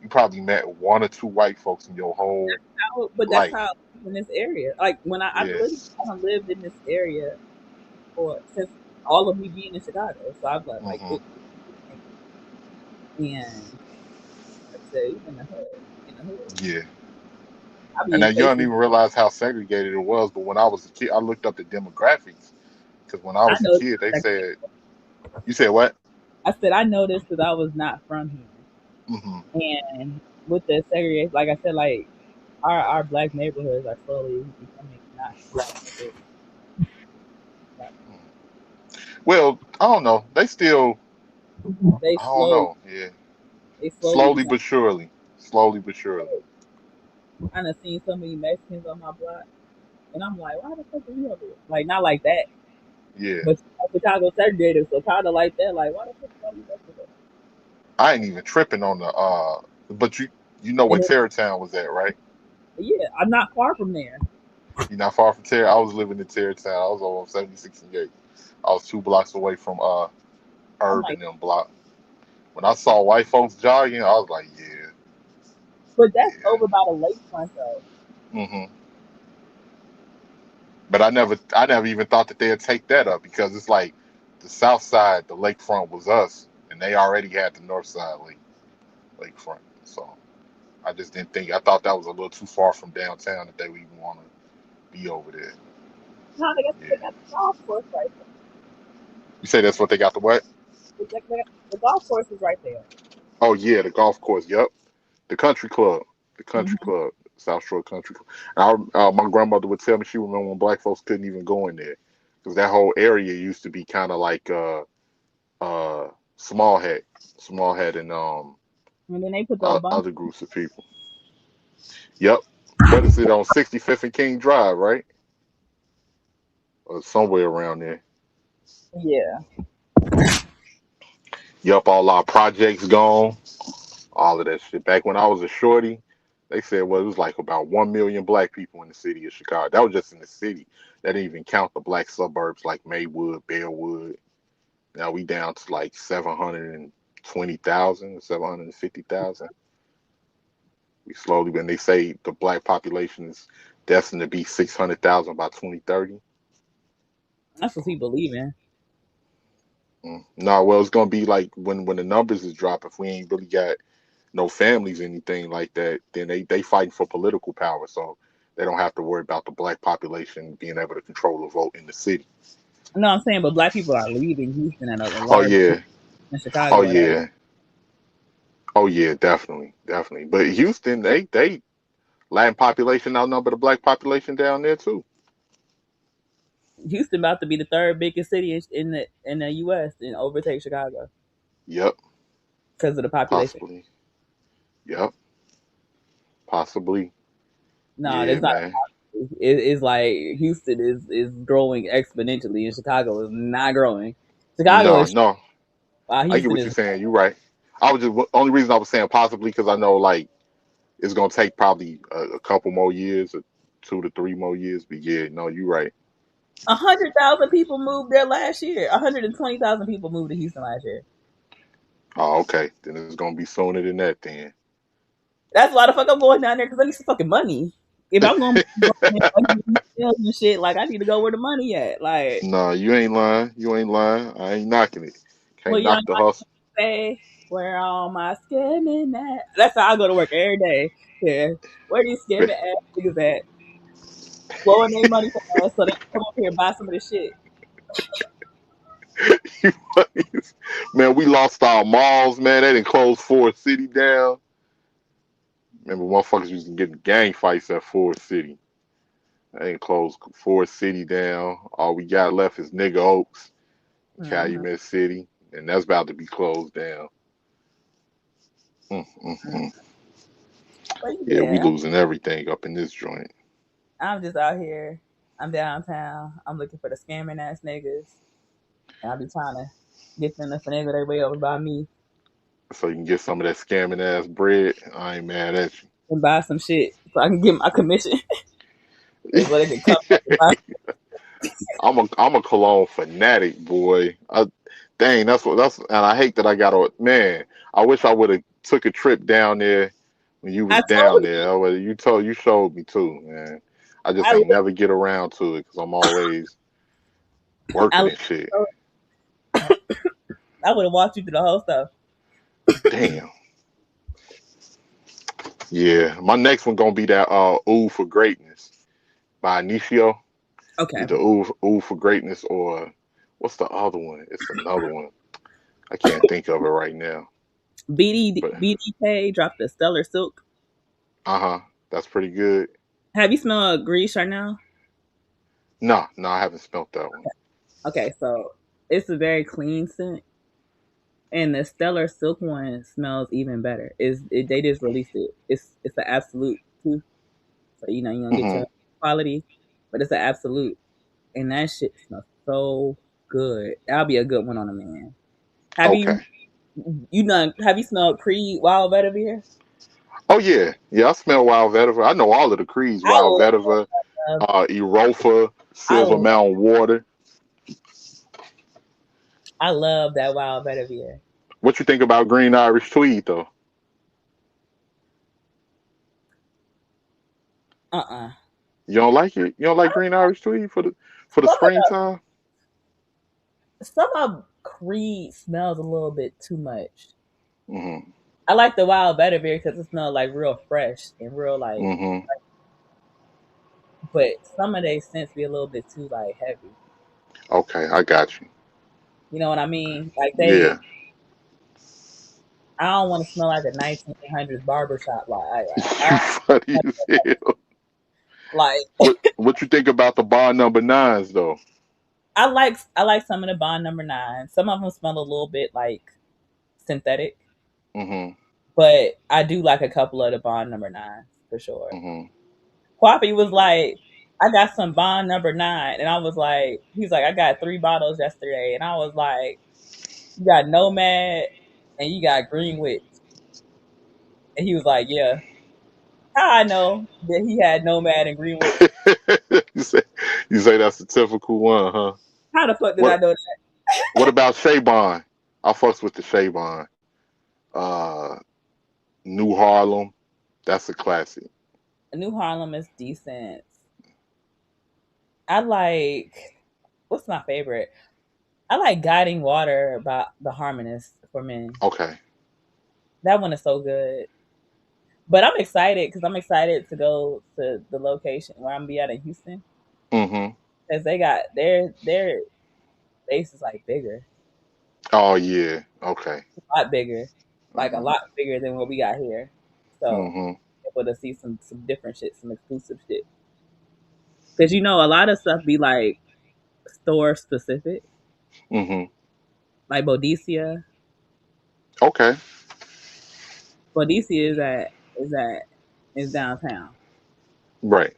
F: You probably met one or two white folks in your whole
A: but that's how
F: life.
A: I live in this area. Like when I
F: Yeah.
A: literally haven't lived in this area for since all of me being in Chicago. So I've like
F: Hmm.
A: it, and like I said, even in the hood, in the hood,
F: Yeah.
A: I be
F: And
A: in
F: now you don't
A: places.
F: even realize how segregated it was. But when I was a kid, I looked up the demographics because when I
A: I
F: was a
A: know.
F: kid, they said, "You said what?"
A: I said I noticed because I was not from here,
F: Hmm.
A: and with the segregation, like I said, like our black neighborhoods are slowly becoming not black neighborhoods.
F: Well, I don't know. They still,
A: They
F: I don't
A: slow,
F: know. Yeah,
A: they slowly
F: slowly
A: become.
F: but surely, slowly but surely.
A: I done seen so many Mexicans on my block, and I'm like, why the fuck are you over here? Like, not like that,
F: Yeah,
A: but Chicago segregated, so kind of like that. Like, why the fuck are you over there?
F: I ain't even tripping on the. But you know where
A: And
F: Terrytown was at, right?
A: yeah, I'm not far from there.
F: You're not far from Terry. I was living in Terrytown. I was on 76 and 8. I was 2 blocks away from
A: I'm
F: Herb
A: like,
F: and them block. When I saw white folks jogging, I was like, yeah,
A: but that's
F: yeah.
A: over by the lakefront though.
F: Hmm. But I never even thought that they'd take that up because it's like the south side, the lakefront was us, and they already had the north side lakefront. So I just didn't think. I thought that was a little too far from downtown that they would even want to be over there.
A: No, they
F: Yeah.
A: got the golf course right
F: You say that's what they got the what?
A: there. The golf course is right there.
F: Oh yeah, the golf course. Yep, the country club, the country
A: Hmm.
F: club, South Shore Country Club. And my grandmother would tell me she remember when black folks couldn't even go in there because that whole area used to be kind of like uh small hat, small hat, and
A: And then they put those bumps.
F: other groups of people. Yep. What is it on 65th and King Drive, right? Or somewhere around there.
A: Yeah,
F: Yep. All our projects gone. All of that shit. Back when I was a shorty, they said well it was like about 1 million black people in the city of Chicago. That was just in the city. That didn't even count the black suburbs like Maywood, Bearwood. Now we down to like 720,000, 750,000. We slowly, when they say the black population is destined to be 600,000 by 2030.
A: that's what he believe in.
F: No, well, it's gonna be like when the numbers is drop. If we ain't really got no families, anything like that, then they fighting for political power, so they don't have to worry about the black population being able to control the vote in the city.
A: No, I'm saying, but black people are leaving Houston at a
F: Oh
A: large
F: yeah,
A: in
F: oh
A: Chicago at a
F: yeah, oh yeah, definitely, definitely. But Houston, they Latin population outnumber the black population down there too.
A: Houston about to be the third biggest city in the U.S. and overtake Chicago
F: Yep,
A: because of the population.
F: possibly. Yep, possibly.
A: No,
F: Yeah,
A: that's not.
F: man.
A: It's like Houston is growing exponentially, and Chicago is not growing. Chicago
F: No,
A: is
F: no, I get
A: Houston
F: what
A: is.
F: you're saying. You're right. I was just only reason I was saying possibly because I know like it's gonna take probably a couple more years, or 2 to 3 more years. But yeah, no, you're right.
A: 100,000 people moved there last year. 120,000 people moved to Houston last year.
F: Oh, okay. Then it's gonna be sooner than that. Then
A: That's why the fuck I'm going down there because I need some fucking money. If I'm going to and shit, like I need to go where the money at. Like,
F: no, you ain't lying. You ain't lying. I ain't knocking it.
A: well,
F: Can't
A: young
F: knock the hustle.
A: say, where all my scamming at? That's how I go to work every day. Yeah, where these scamming ass niggas at? Blowing their money for us so they can come up here and buy some of this shit.
F: Man, we lost our malls. Man, they didn't close Ford City down. Remember, motherfuckers used to get in gang fights at Ford City. They didn't close Ford City down. All we got left is Nigga Oaks,
A: Mm-hmm.
F: Calumet City, and that's about to be closed down. Mm, mm, mm.
A: But
F: Yeah, we
A: yeah,
F: losing everything up in this joint.
A: I'm just out here. I'm downtown. I'm looking for the scamming ass niggas, and I be trying to get them to finagle their way over by me
F: So you can get some of that scamming ass bread. I ain't mad at
A: and buy some shit so I can get my commission.
F: you.
A: So they can come back and buy.
F: I'm a cologne fanatic, boy. Dang, that's and I hate that I got to man. I wish I would have took a trip down there when you
A: I
F: was down
A: told you.
F: there. You showed me too, man. I just
A: I,
F: ain't never get around to it because I'm always
A: I,
F: working and shit.
A: I would have walked you through the whole stuff.
F: Damn. Yeah, my next one gonna be that "Ooh for Greatness" by Initio.
A: Okay.
F: Either "Ooh for Greatness" or what's the other one? It's another one. I can't think of it right now. But
A: BDK dropped the Stellar Silk.
F: uh huh. That's pretty good.
A: Have you smelled Grease right now?
F: No, no, I haven't smelt that one.
A: Okay, so it's a very clean scent, and the Stellar Silk one smells even better. They just released it. It's an absolute too, so you know you don't get
F: Hmm.
A: your quality, but it's an absolute, and that shit smells so good. That'll be a good one on a man. Have
F: Okay.
A: have you smelled Creed Wild Vetiver?
F: Oh yeah, yeah. I smell wild vetiver. I know all of the creeds.
A: I
F: Wild vetiver,
A: love
F: Erofa,
A: I
F: Silver Mountain Water.
A: I love that Wild Vetiver.
F: What you think about Green Irish Tweed though?
A: Uh-uh.
F: You don't like it? You don't like Green Irish Tweed for the
A: Some of
F: springtime?
A: some of Creed smells a little bit too much.
F: Hmm.
A: I like the Wild Vetiver because it smells like real fresh and real like,
F: Hmm.
A: but some of they scents be a little bit too like heavy.
F: Okay, I got you.
A: You know what I mean? Like
F: Yeah.
A: I don't want to smell like a 1900s barbershop.
F: You funny as hell.
A: Like
F: What you think about the Bond number nines though?
A: I like some of the Bond number nine. Some of them smell a little bit like synthetic,
F: Hmm.
A: but I do like a couple of the Bond number nines for sure.
F: Hmm.
A: Quappy was like, I got some Bond number nine, and I was like, he's like, I got 3 bottles yesterday, and I was like, you got Nomad and you got Greenwich, and he was like, yeah. How I know that he had Nomad and Greenwich?
F: you say you say that's the typical one, huh?
A: How the fuck did I
F: What
A: know
F: what about Shea Bond? I fucks with the Shea Bond. Uh, New Harlem, that's a classic.
A: that? New Harlem is decent. I like what's my favorite? I like Guiding Water by the Harmonist for men.
F: Okay.
A: That one is so good. But I'm excited because I'm excited to go to the location where I'm gonna be at in Houston
F: Hmm.
A: because they got their base is like bigger,
F: Oh yeah. Okay.
A: a lot bigger, like a
F: Uh-huh.
A: lot bigger than what we got here. So
F: Hmm.
A: able to see some different shit, some exclusive shit. Because you know a lot of stuff be like store specific,
F: Hmm.
A: like Bodecia.
F: Okay.
A: Bodecia is downtown,
F: Right.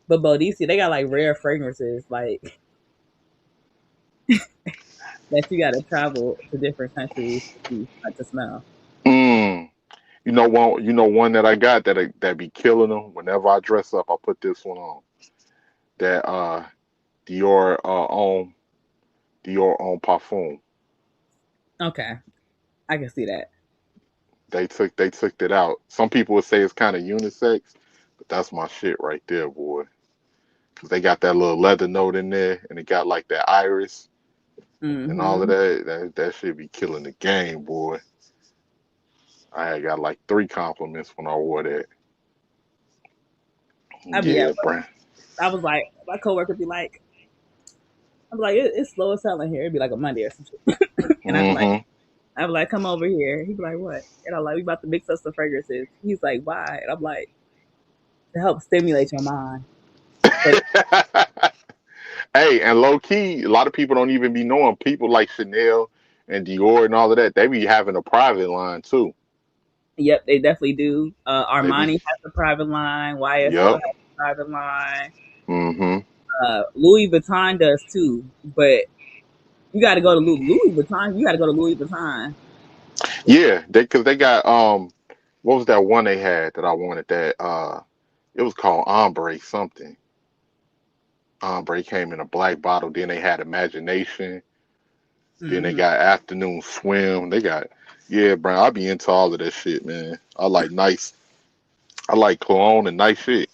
A: but Bodecia they got like rare fragrances like that you got to travel to different countries to see, like to smell.
F: Mm. You know one. You know one that I got that be killing them. Whenever I dress up, I put this one on. That Dior Dior on parfum.
A: Okay, I can see that.
F: They took it out. Some people would say it's kind of unisex, but that's my shit right there, boy. Cause they got that little leather note in there, and it got like that iris and all of
A: Hmm.
F: that. That should be killing the game, boy. I had got like 3 compliments when I wore that.
A: I be at
F: Yeah, Brand.
A: I was like, my coworker be like, I'm like, it's slow as hell in here. It'd be like a Monday or some shit. And
F: Hmm.
A: I'd be like, come over here. He'd be like, what? And I'm like, we about to mix up some fragrances. He's like, why? And I'm like, to help stimulate your mind. So
F: Hey, and low key, a lot of people don't even be knowing people like Chanel and Dior and all of that. They be having a private line too.
A: yep, they definitely do.
F: They
A: Armani
F: be,
A: has a private line. YSL
F: yep.
A: has a private line.
F: Hmm.
A: Louis Vuitton does too. But you got to go to Louis Vuitton. You got to go to Louis Vuitton.
F: Yeah, because they got what was that one they had that I wanted that it was called Ombre something. Ombre came in a black bottle. Then they had Imagination. Then they
A: Hmm.
F: got Afternoon Swim. They got yeah, bro. I be into all of that shit, man. I like nice. I like cologne and nice shit.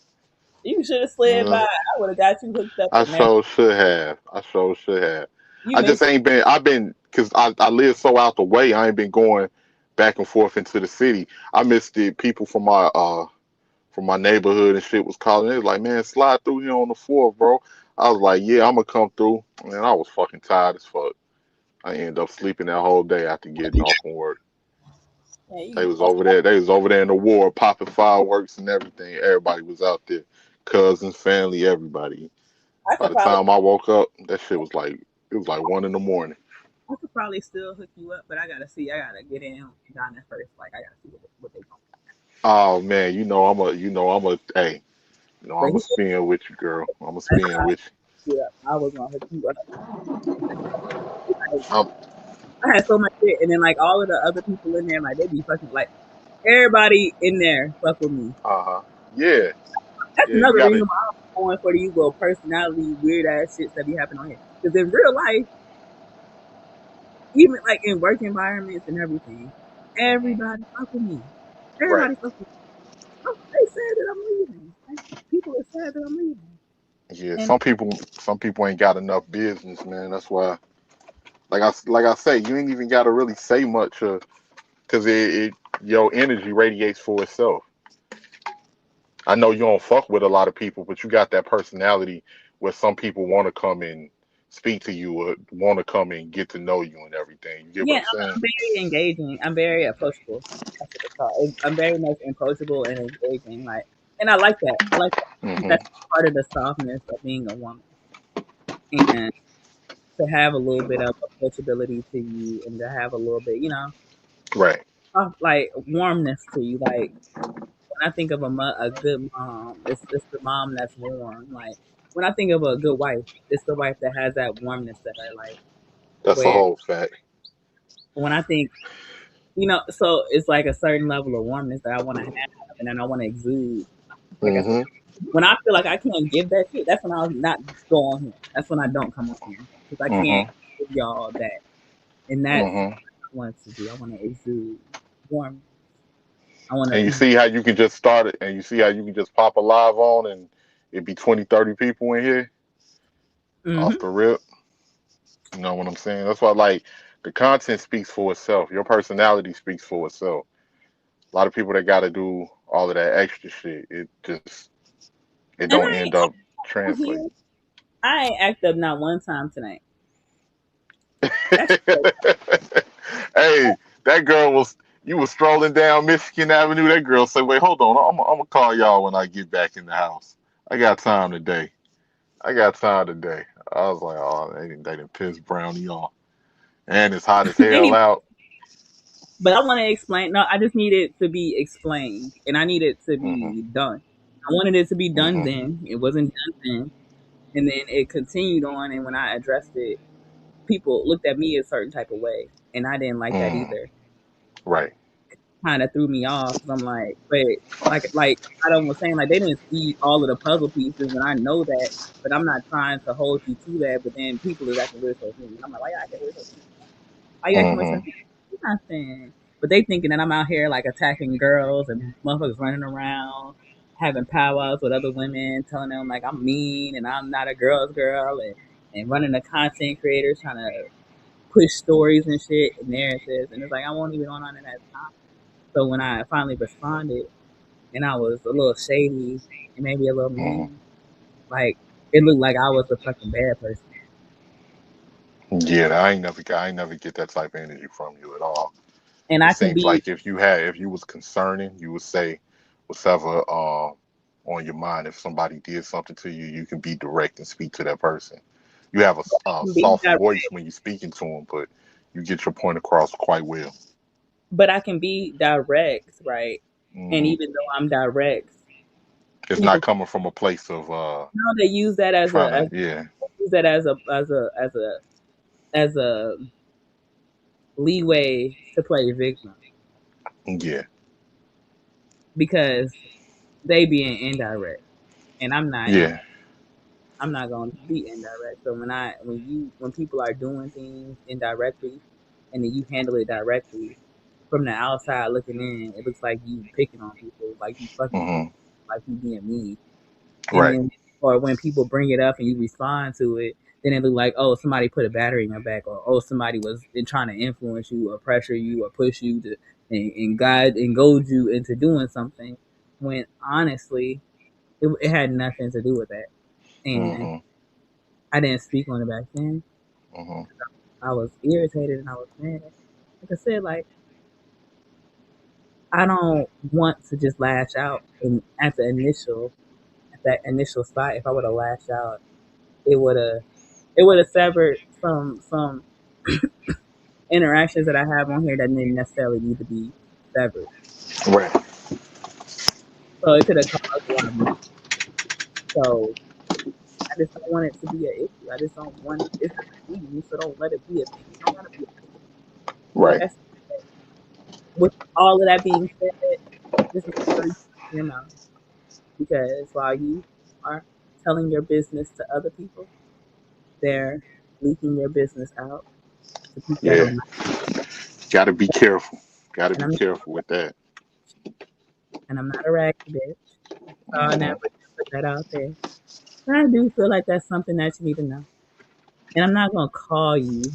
A: You should have slid by.
F: Uh,
A: I would have got you hooked up
F: I
A: in there.
F: sure should have. I sure should have.
A: You
F: I just
A: mentioned,
F: ain't been. I've been because I live so out the way. I ain't been going back and forth into the city. I missed the people from my neighborhood and shit was calling. They was like, man, slide through here on the 4th, bro. I was like, yeah, I'm gonna come through. Man, I was fucking tired as fuck. I ended up sleeping that whole day after getting off from work.
A: Yeah,
F: They
A: you,
F: was over there. They was over there in the war, popping fireworks and everything. Everybody was out there, cousins, family, everybody.
A: I
F: By
A: could
F: the
A: probably
F: time I woke up, that shit was like it was like 1 in the morning.
A: I could probably still hook you up, but I gotta see. I gotta get in down there first. Like I gotta see what they going.
F: Oh man, hey,
A: But
F: I'm a
A: he,
F: spin with you, girl. I'm a
A: that's
F: spin
A: how
F: with
A: yeah, I was gonna hook you up. Like,
F: you.
A: I had so much shit, and then like all of the other people in there, like they be fucking like everybody in there fuck with me.
F: Uh-huh. Yeah,
A: That's
F: yeah, you
A: another
F: gotta
A: reason why I'm going for these little personality weird ass shits that be happening on here. Because in real life, even like in work environments and everything, everybody fuck with me.
F: right.
A: Everybody fuck with me. Oh, they said that I'm leaving. Like, people are sad that I'm leaving.
F: Yeah,
A: And
F: some people ain't got enough business, man. That's why like I say, you ain't even gotta really say much because it your energy radiates for itself. I know you don't fuck with a lot of people, but you got that personality where some people want to come and speak to you or want to come and get to know you and everything. You get what
A: yeah,
F: I'm saying?
A: I'm very engaging. I'm very approachable. That's what it's called. I'm very much approachable and engaging. Like, and I like that. I like that. I think
F: Hmm.
A: that's part of the softness of being a woman, and to have a little bit of approachability to you, and to have a little bit,
F: Right.
A: like warmness to you. Like when I think of a good mom, it's the mom that's warm. Like when I think of a good wife, it's the wife that has that warmness to her. Like
F: That's a
A: where
F: whole fact.
A: when I think so it's like a certain level of warmness that I want to have and then I want to exude. Like I said,
F: Hmm.
A: when I feel like I can't give that shit, that's when I'll not go on here. That's when I don't come on here because I can't
F: Hmm.
A: give y'all that. And that's
F: Hmm.
A: what I want to do. I want to exude warmth. I want
F: And you
A: to.
F: see how you can just start it, and you see how you can just pop a live on, and it'd be 20, 30 people in here off
A: Mm-hmm.
F: the rip. You know what I'm saying? That's why, like, the content speaks for itself. Your personality speaks for itself. A lot of people that got to do all of that extra shit, it
A: And
F: don't
A: I
F: end
A: ain't
F: up
A: on here.
F: translating.
A: I ain't act up not one time tonight. That's
F: Hey, that girl was you was strolling down Michigan Avenue. That girl said, "Wait, hold on. I'm gonna call y'all when I get back in the house. I got time today. I got time today." I was like, "Oh, they didn't piss Brownie off, and it's hot as hell
A: anyway.
F: out."
A: But I want to explain. No, I just need it to be explained, and I need it to
F: Hmm.
A: be done. I wanted it to be done
F: Hmm.
A: then. It wasn't done then, and then it continued on. And when I addressed it, people looked at me a certain type of way, and I didn't like that
F: Mm.
A: either.
F: Right.
A: Kind of threw me off because I'm like, wait, like I don't was saying like they didn't see all of the puzzle pieces, and I know that, but I'm not trying to hold you to that. But then people is acting weird towards me, and I'm like, why you acting weird towards me? Why you acting weird
F: Hmm.
A: towards me? Nothing. But they thinking that I'm out here like attacking girls and motherfuckers running around having powwows with other women, telling them like I'm mean and I'm not a girl's girl, and running the content creators trying to push stories and shit and narratives, and it's like I won't even on in that time. So when I finally responded and I was a little shady and maybe a little
F: Hmm.
A: mean, like it looked like I was a fucking bad person.
F: Yeah, I ain't never get that type of energy from you at all.
A: And
F: It
A: I can
F: seems
A: be,
F: like if you was concerning, you would say whatever on your mind. If somebody did something to you, you can be direct and speak to that person. You have a
A: be
F: soft voice when you're speaking to them, but you get your point across quite well.
A: but I can be direct, right? And
F: Hmm.
A: even though I'm direct,
F: It's not
A: people
F: coming from a place of
A: now they use that
F: trying to, yeah,
A: use that as a leeway to play victim
F: yeah,
A: because they being indirect, and I'm not
F: yeah.
A: indirect. I'm not going to be indirect. So when people are doing things indirectly, and then you handle it directly from the outside looking in, it looks like you picking on people, like you fucking with
F: Hmm.
A: people, like you being mean. And
F: Right.
A: then or when people bring it up and you respond to it, then it look like, oh, somebody put a battery in your back, or oh, somebody was trying to influence you or pressure you or push you to and guide and goad you into doing something, when honestly it had nothing to do with that. And
F: Hmm.
A: I didn't speak on it back then.
F: Hmm.
A: I was irritated and I was mad. Like I said, like I don't want to just lash out and at that initial spot. If I would have lashed out, it would have severed some interactions that I have on here that didn't necessarily need to be severed.
F: Right.
A: So it could have caused a lot more. So I just don't want it to be an issue. I just don't want it's not me, so don't let it be a thing. It don't gotta be a thing. Like
F: Right.
A: I said, with all of that being said, just make sure you keep your mouth. Because while you are telling your business to other people, they're leaking your business out to people that
F: Yeah.
A: don't know.
F: Got to be careful. Got to
A: And
F: be
A: I'm
F: careful with that.
A: not a raggedy bitch. So I never
F: Hmm.
A: put that out there. But I do feel like that's something that you need to know. And I'm not gonna call you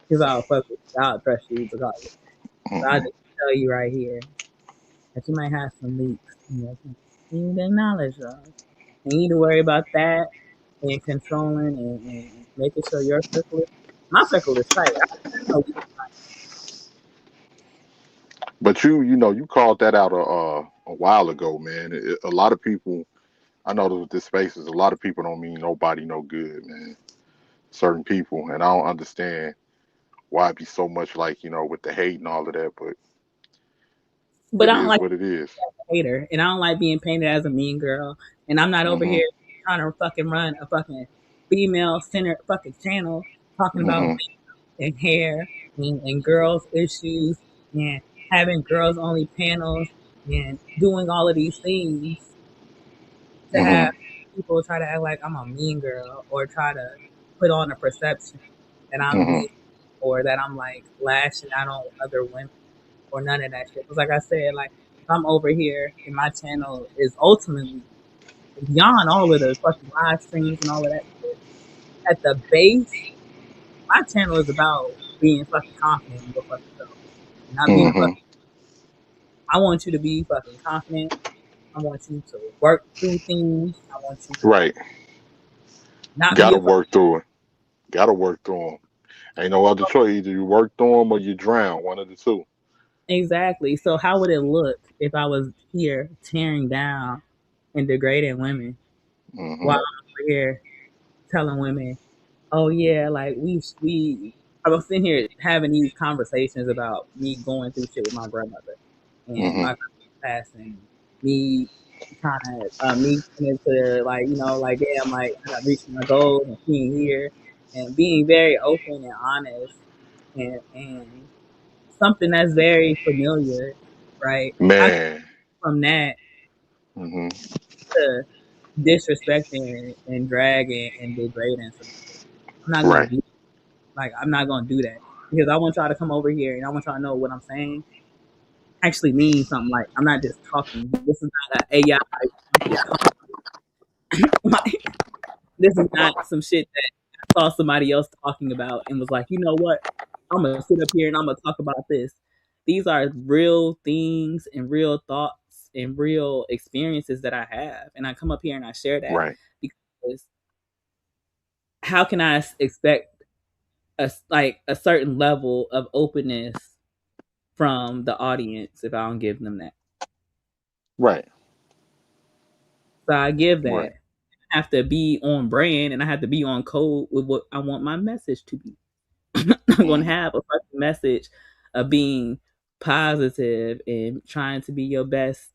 A: because I'll fuck with you. I'll trust you to call you. But I'll
F: Hmm.
A: just tell you right here that you might have some leaks in your account. You need to acknowledge those. And you need to worry about that and controlling and making sure your circle is my circle is tight. I know we
F: But you called that out a while ago, man. A lot of people, I know that with this space is a lot of people don't mean nobody no good, man. Certain people, and I don't understand why it be so much like with the hate and all of that. But
A: but
F: it
A: I don't
F: is
A: like
F: what it is.
A: a hater and I don't like being painted as a mean girl. And I'm not over
F: Hmm.
A: here trying to fucking run a fucking female centered fucking channel talking about
F: Hmm.
A: and hair and girls issues and having girls only panels and doing all of these things to
F: Hmm.
A: have people try to act like I'm a mean girl or try to put on a perception that I'm
F: Hmm.
A: mean or that I'm like lashing out on other women or none of that shit. Because like I said, like if I'm over here and my channel is ultimately beyond all of the fucking live streams and all of that shit, at the base, my channel is about being fucking confident in your fucking self. Not being
F: Hmm.
A: fucking I want you to be fucking confident. I want you to work through things. I want you to
F: Right.
A: not be
F: Got to
A: a fucking
F: work through it. Got to work through them. Ain't no other choice. Either you work through them or you drown. One of the two.
A: exactly. So how would it look if I was here tearing down and degrading women while
F: Hmm.
A: I'm over here telling women, "Oh yeah, like we." I was sitting here having these conversations about me going through shit with my grandmother and
F: Hmm.
A: my grandmother passing, me trying to me coming to like like damn like I got reached my goals and being here and being very open and honest and something that's very familiar, right? How can
F: Man.
A: from that
F: Hmm.
A: to disrespecting and dragging and degrading somebody? I'm not gonna
F: Right.
A: do like I'm not gonna do that because I want y'all to come over here and I want y'all to know what I'm saying actually means something. Like I'm not just talking. This is not an AI. Like, this is not some shit that I saw somebody else talking about and was like, you know what? I'm gonna sit up here and I'm gonna talk about this. These are real things and real thoughts and real experiences that I have, and I come up here and I share that
F: Right.
A: because how can I expect like a certain level of openness from the audience if I don't give them that?
F: Right.
A: So I give
F: Right.
A: that. I have to be on brand and I have to be on code with what I want my message to be. I'm going to
F: Hmm.
A: have a fucking message of being positive and trying to be your best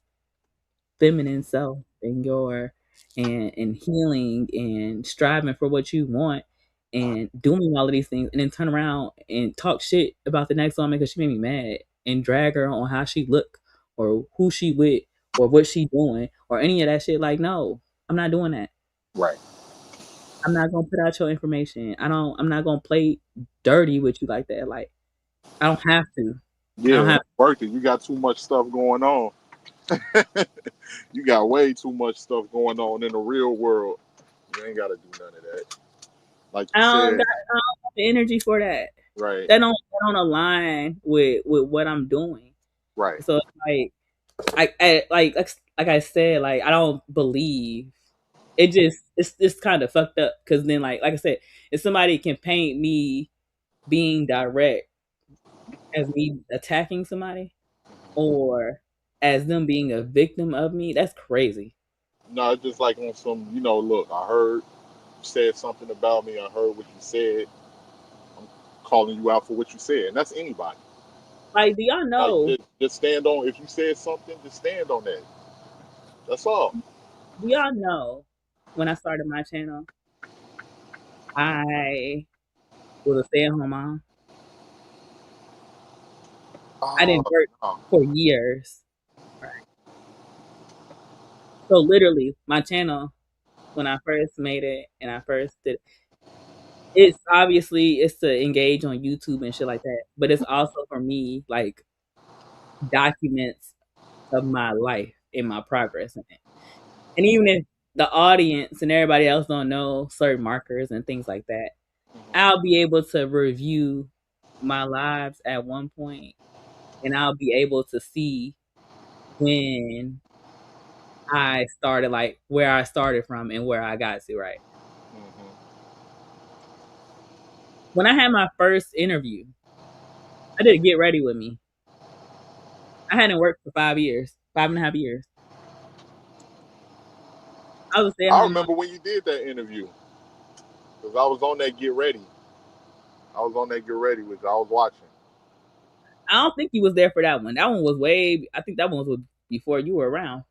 A: feminine self and and healing and striving for what you want and doing all of these things and then turn around and talk shit about the next woman because she made me mad and drag her on how she look or who she with or what she doing or any of that shit. Like, no, I'm not doing that.
F: Right.
A: I'm not gonna put out your information. I'm not gonna play dirty with you like that. Like, I don't have to. I
F: Yeah,
A: don't
F: it
A: have
F: ain't worth it. You got too much stuff going on. You got way too much stuff going on in the real world. You ain't got to do none of that. Like you said,
A: I don't have the energy for that.
F: right,
A: That don't align with what I'm doing.
F: right,
A: So it's like I said, like I don't believe it. Just kind of fucked up because then like I said, if somebody can paint me being direct as me attacking somebody, or as them being a victim of me, that's crazy.
F: No, it's just like on some, look, I heard you said something about me. I heard what you said. I'm calling you out for what you said, and that's anybody.
A: Like, do y'all
F: Like,
A: know?
F: just stand on. If you said something, just stand on that. That's all.
A: Do y'all know when I started my channel, I was a stay-at-home mom. I
F: Oh,
A: didn't work
F: no.
A: for years. Right. So literally, my channel when I first made it and I first did it's obviously it's to engage on YouTube and shit like that, but it's also for me like documents of my life and my progress in it. And even if the audience and everybody else don't know certain markers and things like that, I'll be able to review my lives at one point and I'll be able to see when I started, like where I started from and where I got to, right?
F: Mhm.
A: When I had my first interview, I did Get Ready With Me. I hadn't worked for 5 years, 5.5 years. I was a stay at
F: I
A: home mom.
F: remember when you did that interview because I was on that Get Ready. I was on that Get Ready with you. I was watching.
A: I don't think you was there for that one. That one was I think that one was before you were around.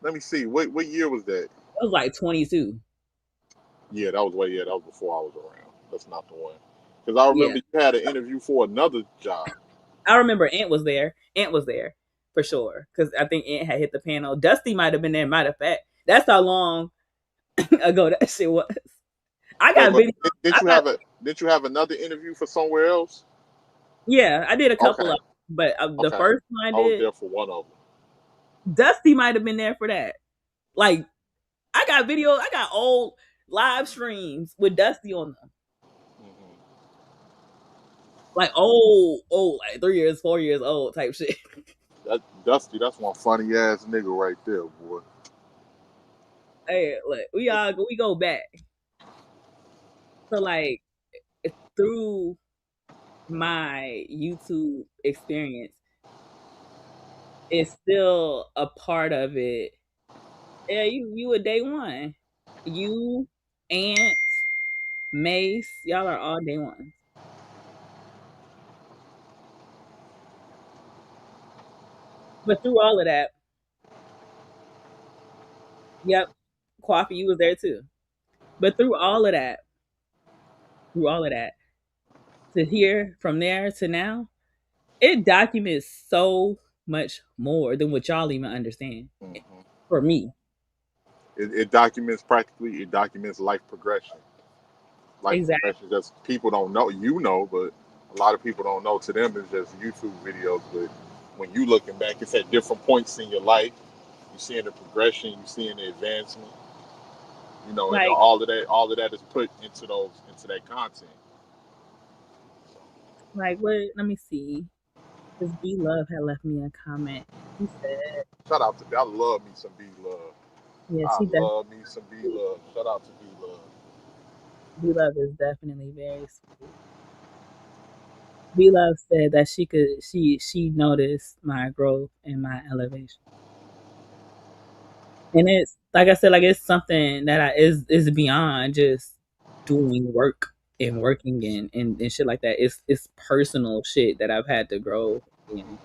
F: Let me see. What year was that?
A: It was like 22.
F: Yeah, that was way. Yeah, that was before I was around. That's not the one. Because I
A: Yeah.
F: remember you had an interview for another job.
A: I remember Ant was there. Ant was there for sure. Because I think Ant had hit the panel. Dusty might have been there. Matter of fact, that's how long ago that shit was. I
F: But
A: got video.
F: didn't
A: I
F: you
A: got
F: have another interview for somewhere else?
A: Yeah, I did a couple
F: Okay,
A: of, but the
F: okay.
A: first one I
F: I was
A: did,
F: there for one of them.
A: Dusty might have been there for that. Like I got videos. I got old live streams with Dusty on them.
F: Hmm.
A: Like old, like 3 years, 4 years old type shit.
F: That Dusty, that's one funny ass nigga right there, boy.
A: Hey, look, we go back. So like through my YouTube experience, it's still a part of it. Yeah, you a day one. You, Ant, Mace, y'all are all day ones. But through all of that, yep, Coffee, you was there too. But through all of that, to here from there to now, it documents so much more than what y'all even understand.
F: Hmm.
A: For me,
F: It documents practically. It documents life progression. Life
A: exactly.
F: progression. Just people don't know. You know, but a lot of people don't know. To them, it's just YouTube videos. But when you looking back, it's at different points in your life. You seeing the progression. You seeing the advancement. And
A: Like,
F: all of that is put into that content.
A: what? Let me see. Because B Love had left me a comment. He said,
F: Shout out to I love me some B Love.
A: "Yeah,
F: I
A: she does.
F: love me some B Love. Shout out to B Love.
A: B Love is definitely very sweet." B Love said that she noticed my growth and my elevation, and it's like I said, like it's something that is beyond just doing work and working and shit like that. It's personal shit that I've had to grow and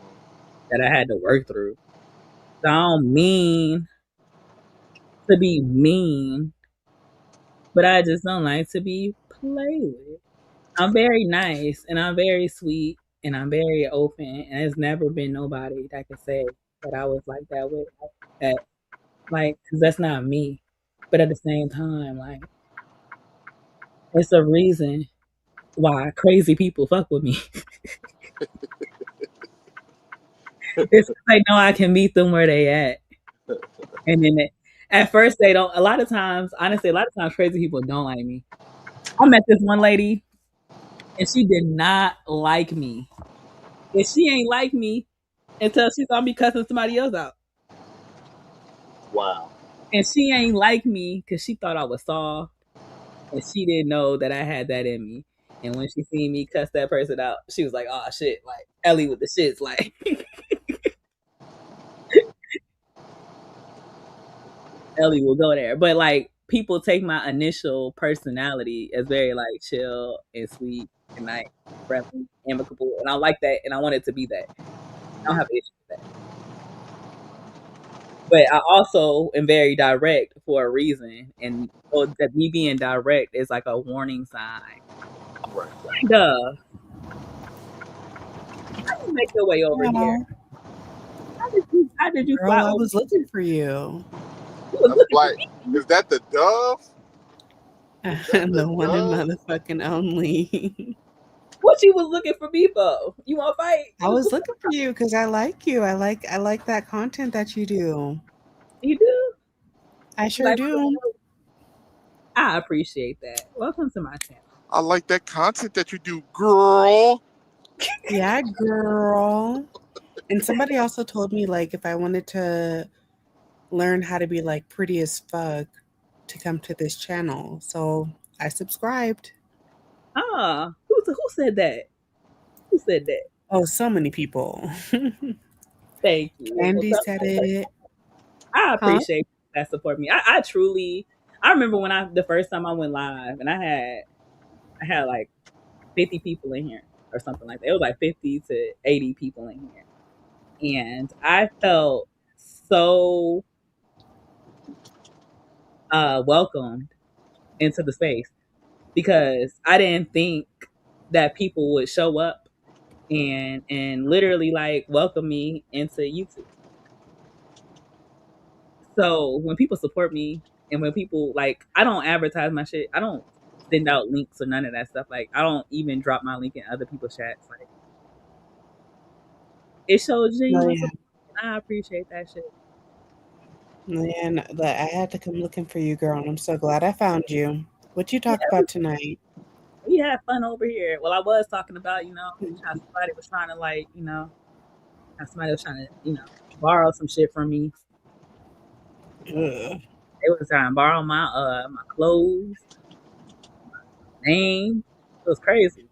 A: that I had to work through. So I don't mean to be mean, but I just don't like to be played with. I'm very nice and I'm very sweet and I'm very open, and there's never been nobody that could say that I was like that with that, like, because that's not me. But at the same time, like, it's a reason why crazy people fuck with me. It's 'cause they know I can meet them where they at, and then at first they don't. A lot of times, honestly, a lot of times crazy people don't like me. I met this one lady and she did not like me. And she ain't like me until she saw me cussing somebody else out.
F: Wow.
A: And she ain't like me because she thought I was soft and she didn't know that I had that in me. And when she seen me cuss that person out, she was like, "Oh shit!" Like Ellie with the shits, like. Ellie will go there. But like people take my initial personality as very like chill and sweet and nice, friendly, amicable, and I like that, and I want it to be that. I don't
F: Yeah.
A: have an issue with that. But I also am very direct for a reason, and so that me being direct is like a warning sign.
F: Right.
A: Duh, you make your way over here.
G: Well,
A: How did you fly
G: girl, I
A: over?
G: was looking for you.
A: You was
F: That's
A: looking for
F: like,
A: me.
F: is that the dove? Is that the
G: The one and
F: dove?
G: motherfucking only.
A: What you was looking for me for? You want to fight?
G: I was looking for you because I like you. I like that content that you do.
A: You do?
G: I
A: You
G: sure
A: like
G: do.
A: I appreciate that. Welcome to my channel.
F: I like that content that you do, girl.
G: Yeah, girl. And somebody also told me like if I wanted to learn how to be like pretty as fuck to come to this channel. So I subscribed.
A: Ah, who said that? Who said that?
G: Oh, so many people.
A: Thank you. Well,
G: Candy said it.
A: I
G: Huh?
A: appreciate that support me. I truly. I remember when the first time I went live, and I had like 50 people in here or something like that. It was like 50 to 80 people in here, and I felt so welcomed into the space because I didn't think that people would show up and literally like welcome me into YouTube. So when people support me and when people like, I don't advertise my shit. I don't send out links or none of that stuff. Like I don't even drop my link in other people's chats. Like it shows
G: Oh
A: genuine
G: yeah.
A: support. I appreciate that shit.
G: Man, I had to come looking for you, girl, and I'm so glad I found you. What you
A: Yeah,
G: talk about tonight?
A: we had fun over here. Well, I was talking about, how somebody was trying to like, how somebody was trying to, borrow some shit from me.
G: Ugh.
A: They was trying to borrow my clothes, name. It was crazy.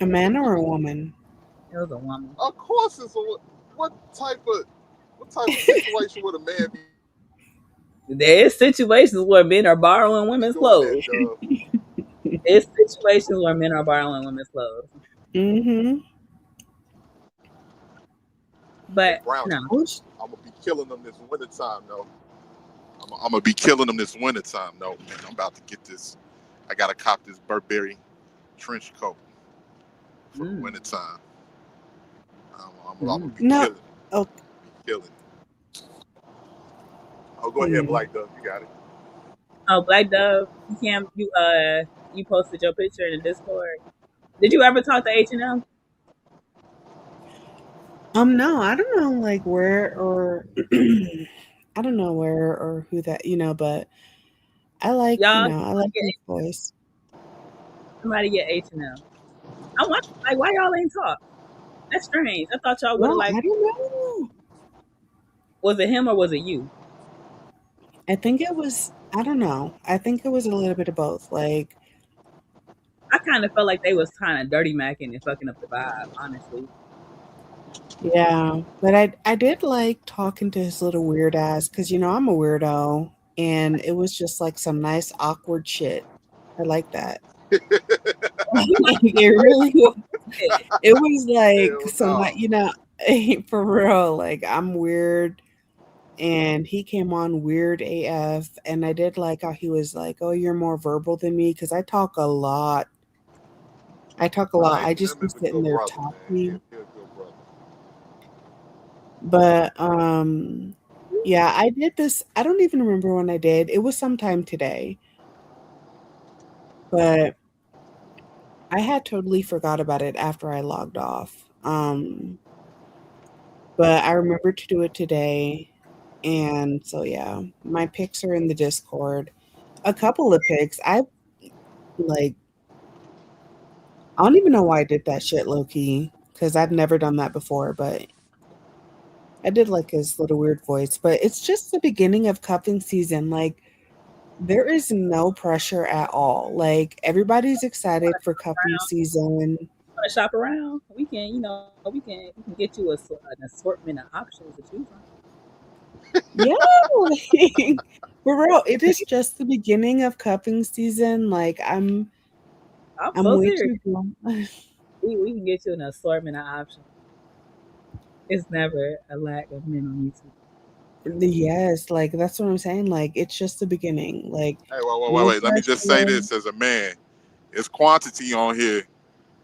G: A man or a woman?
A: It was a woman.
F: Of course, it's a what type of situation would a man be
A: There's situations where men are borrowing women's
F: doing that,
A: clothes.
F: dove?
A: There's situations where men are borrowing women's clothes.
G: Mm-hmm.
F: Hey,
A: But
F: Brownie,
A: no,
F: I'm gonna be killing them this wintertime, though. I'm gonna be killing them this wintertime, though. Man, I'm about to get this. I gotta cop this Burberry trench coat for the wintertime. I'm gonna be
G: No.
F: killing it.
G: Oh.
F: Be killing it. Oh, go ahead, Black Dove. You got it.
A: oh, Black Dove, you posted your picture in the Discord. Did you ever talk to H&M?
G: No, I don't know like where or I don't know where or who that, but I like,
A: Y'all,
G: I like his voice.
A: somebody get H&M. I want like why y'all ain't talk? That's strange. I thought y'all would have
G: Well,
A: like.
G: I don't know.
A: Was it him or was it you?
G: I think it was, I don't know. I think it was a little bit of both. Like,
A: I kind of felt like they was kind of dirty macking and fucking up the vibe, honestly.
G: yeah, but I did like talking to his little weird ass because I'm a weirdo, and it was just like some nice awkward shit. I like that. It really was. It was like
F: Hell
G: some like
F: no.
G: for real. Like I'm weird, and he came on weird AF, and I did like how he was like, "Oh, you're more verbal than me," because I talk a lot. I just
F: H&M
G: be
F: is a
G: sitting
F: good
G: there
F: brother, man. He
G: talking.
F: a good brother.
G: But yeah, I did this. I don't even remember when I did. It was sometime today, but I had totally forgot about it after I logged off. But I remembered to do it today. And so yeah, my pics are in the Discord. A couple of pics. Like I don't even know why I did that shit low key because I've never done that before, but I did like his little weird voice. But it's just the beginning of cuffing season. Like there is no pressure at all. Like everybody's excited for cuffing season.
A: Want to shop around? We can get you an assortment of options to choose from.
G: Yeah, like, for real, it is just the beginning of cuffing season. Like
A: I'm
G: I'm
A: so
G: way
A: serious.
G: too grown.
A: We can get you an assortment of options. It's never a lack of men on YouTube.
G: Yes, like that's what I'm saying. Like it's just the beginning. Like
F: Hey, wait,
G: once
F: wait.
G: you
F: Let me just say
G: actually
F: this as a man. It's quantity on here,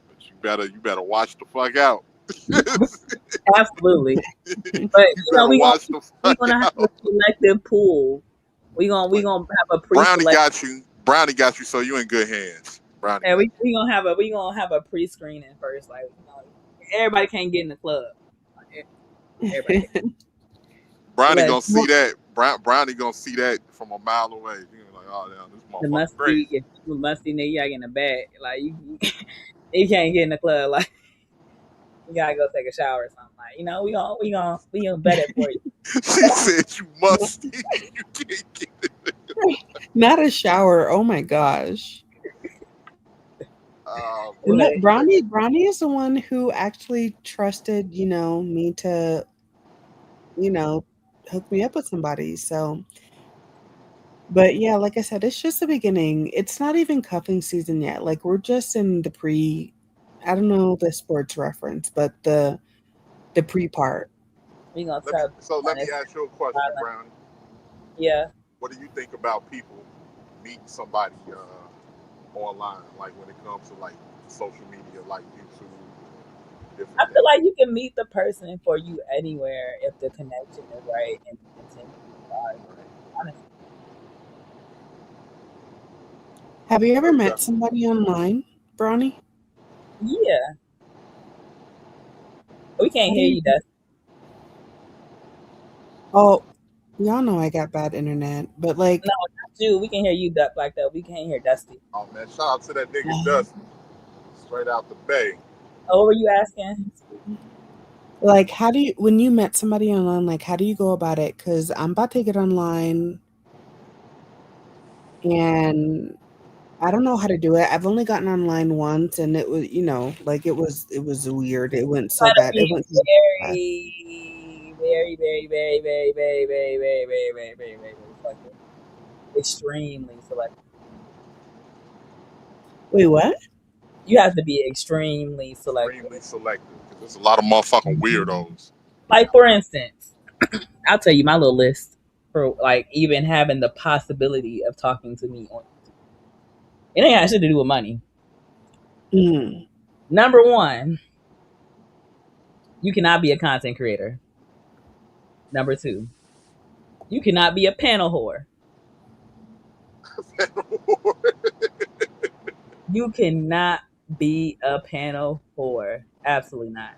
F: but you better watch the fuck out.
A: Absolutely.
G: learn.
A: But
F: You
A: you know,
F: better watch the
A: we
F: fuck
A: gonna have a
F: out.
A: selective pool. We
F: Like
A: gonna have a
F: Brownie
A: pre-select.
F: got you. Brownie got you. So you in good hands. Brownie
A: And
F: got
A: we gonna have a pre-screening first. Like everybody can't get in the club. Like, everybody can't.
F: you. Brownie
A: Look,
F: gonna see that. Brownie gonna see that from a mile away. You gonna be like, oh damn, this
A: the
F: motherfucker
A: musty,
F: crazy.
A: if you a musty nigga, you gotta get in the bed. Like you can't get in the club. Like you gotta go take a shower or something. Like we gonna bet it for you.
F: She said you must. You can't get it.
G: Not a shower. Oh my gosh.
F: Oh
G: And
F: man.
G: look,
A: Like
G: Bronny is the one who actually trusted, me to, you know, hook me up with somebody. So, but yeah, like I said, it's just the beginning. It's not even cuffing season yet. Like we're just in the I don't know the sports reference, but the pre part.
A: we gonna
F: Let me
A: start
F: let me
A: this
F: ask you a question,
A: violence.
F: Brownie.
A: Yeah.
F: What do you think about people meeting somebody online, like when it comes to like social media, like YouTube,
A: I
F: different
A: feel
F: things?
A: like you can meet the person for you anywhere if the connection is right and the intention is right. Honestly.
G: Have you ever
F: That's
G: met
F: definitely.
G: somebody online, Bronny?
A: Yeah. We can't
G: How do
A: hear
G: you?
A: you, Dusty.
G: Oh, y'all know I got bad internet, but
A: No,
G: like,
A: not you. We can hear you duck like that. We can't hear Dusty.
F: Oh man, shout out to that nigga Dusty, straight out the bay.
A: Oh, what were you asking?
G: like, how do you when you met somebody online? Like, how do you go about it? Because I'm about to get online, and I don't know how to do it. I've only gotten online once, and it was, like it was weird. It went so
A: Gotta
G: bad. It
A: be
G: went so bad.
A: very, very, very, very, very, very, very, very, very, very, very, very, very selective. Extremely selective.
G: Wait, what?
A: You have to be extremely selective.
F: Extremely selective, because there's a lot of motherfucking weirdos.
A: Like for instance, I'll tell you my little list for like even having the possibility of talking to me on YouTube. It ain't got shit to do with money.
G: Mm.
A: Number one, you cannot be a content creator. Number two, you cannot be a panel whore. You cannot be a panel whore. Absolutely not.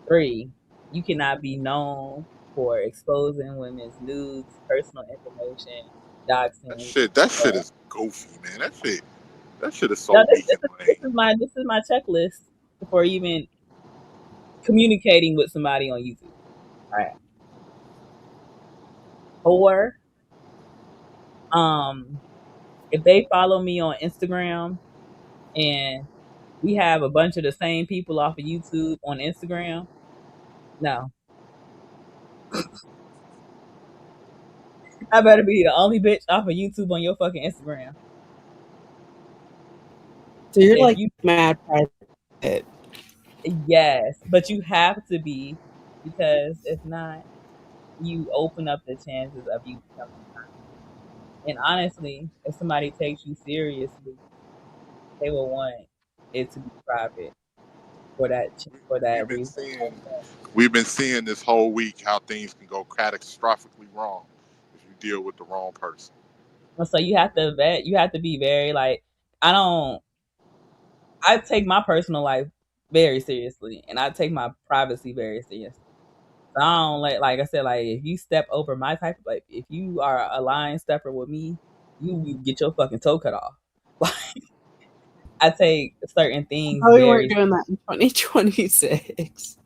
A: Three, you cannot be known for exposing women's nudes, personal information,
F: that
A: doxing.
F: shit, that shit is goofy, man. That shit is so
A: No,
F: weak and lame.
A: this is my checklist for even communicating with somebody on YouTube. All right. Or um if they follow me on Instagram and we have a bunch of the same people off of YouTube on Instagram, no. I better be the only bitch off of YouTube on your fucking Instagram.
G: So you're
A: If
G: like
A: you
G: mad private.
A: Yes, but you have to be because if not, you open up the chances of you becoming toxic. And honestly, if somebody takes you seriously, they will want it to be private for
F: We've
A: that
F: been
A: reason.
F: seeing we've been seeing this whole week how things can go catastrophically wrong if you deal with the wrong person.
A: And so you have to vet. You have to be very like I don't. I take my personal life very seriously, and I take my privacy very seriously. So I don't like I said, like if you step over my type of like if you are a line stepper with me, you get your fucking toe cut off. I take certain things
G: Probably weren't
A: very
G: doing that in 2026.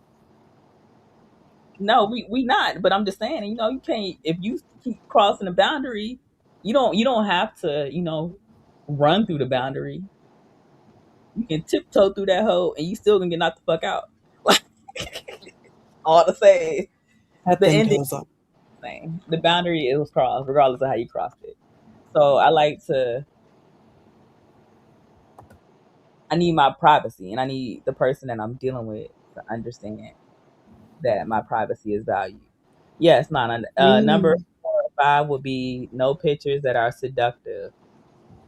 A: no, we not, but I'm just saying, you can't if you keep crossing the boundary, you don't have to, run through the boundary. You can tiptoe through that hole and you still gonna get knocked the fuck out. Like all to say
G: Cut
A: the
G: them
A: ending
G: toes off.
A: same. The boundary it was crossed, regardless of how you crossed it. So I need my privacy, and I need the person that I'm dealing with to understand that my privacy is valued. Yes, not number
G: Mm.
A: 5 would be no pictures that are seductive.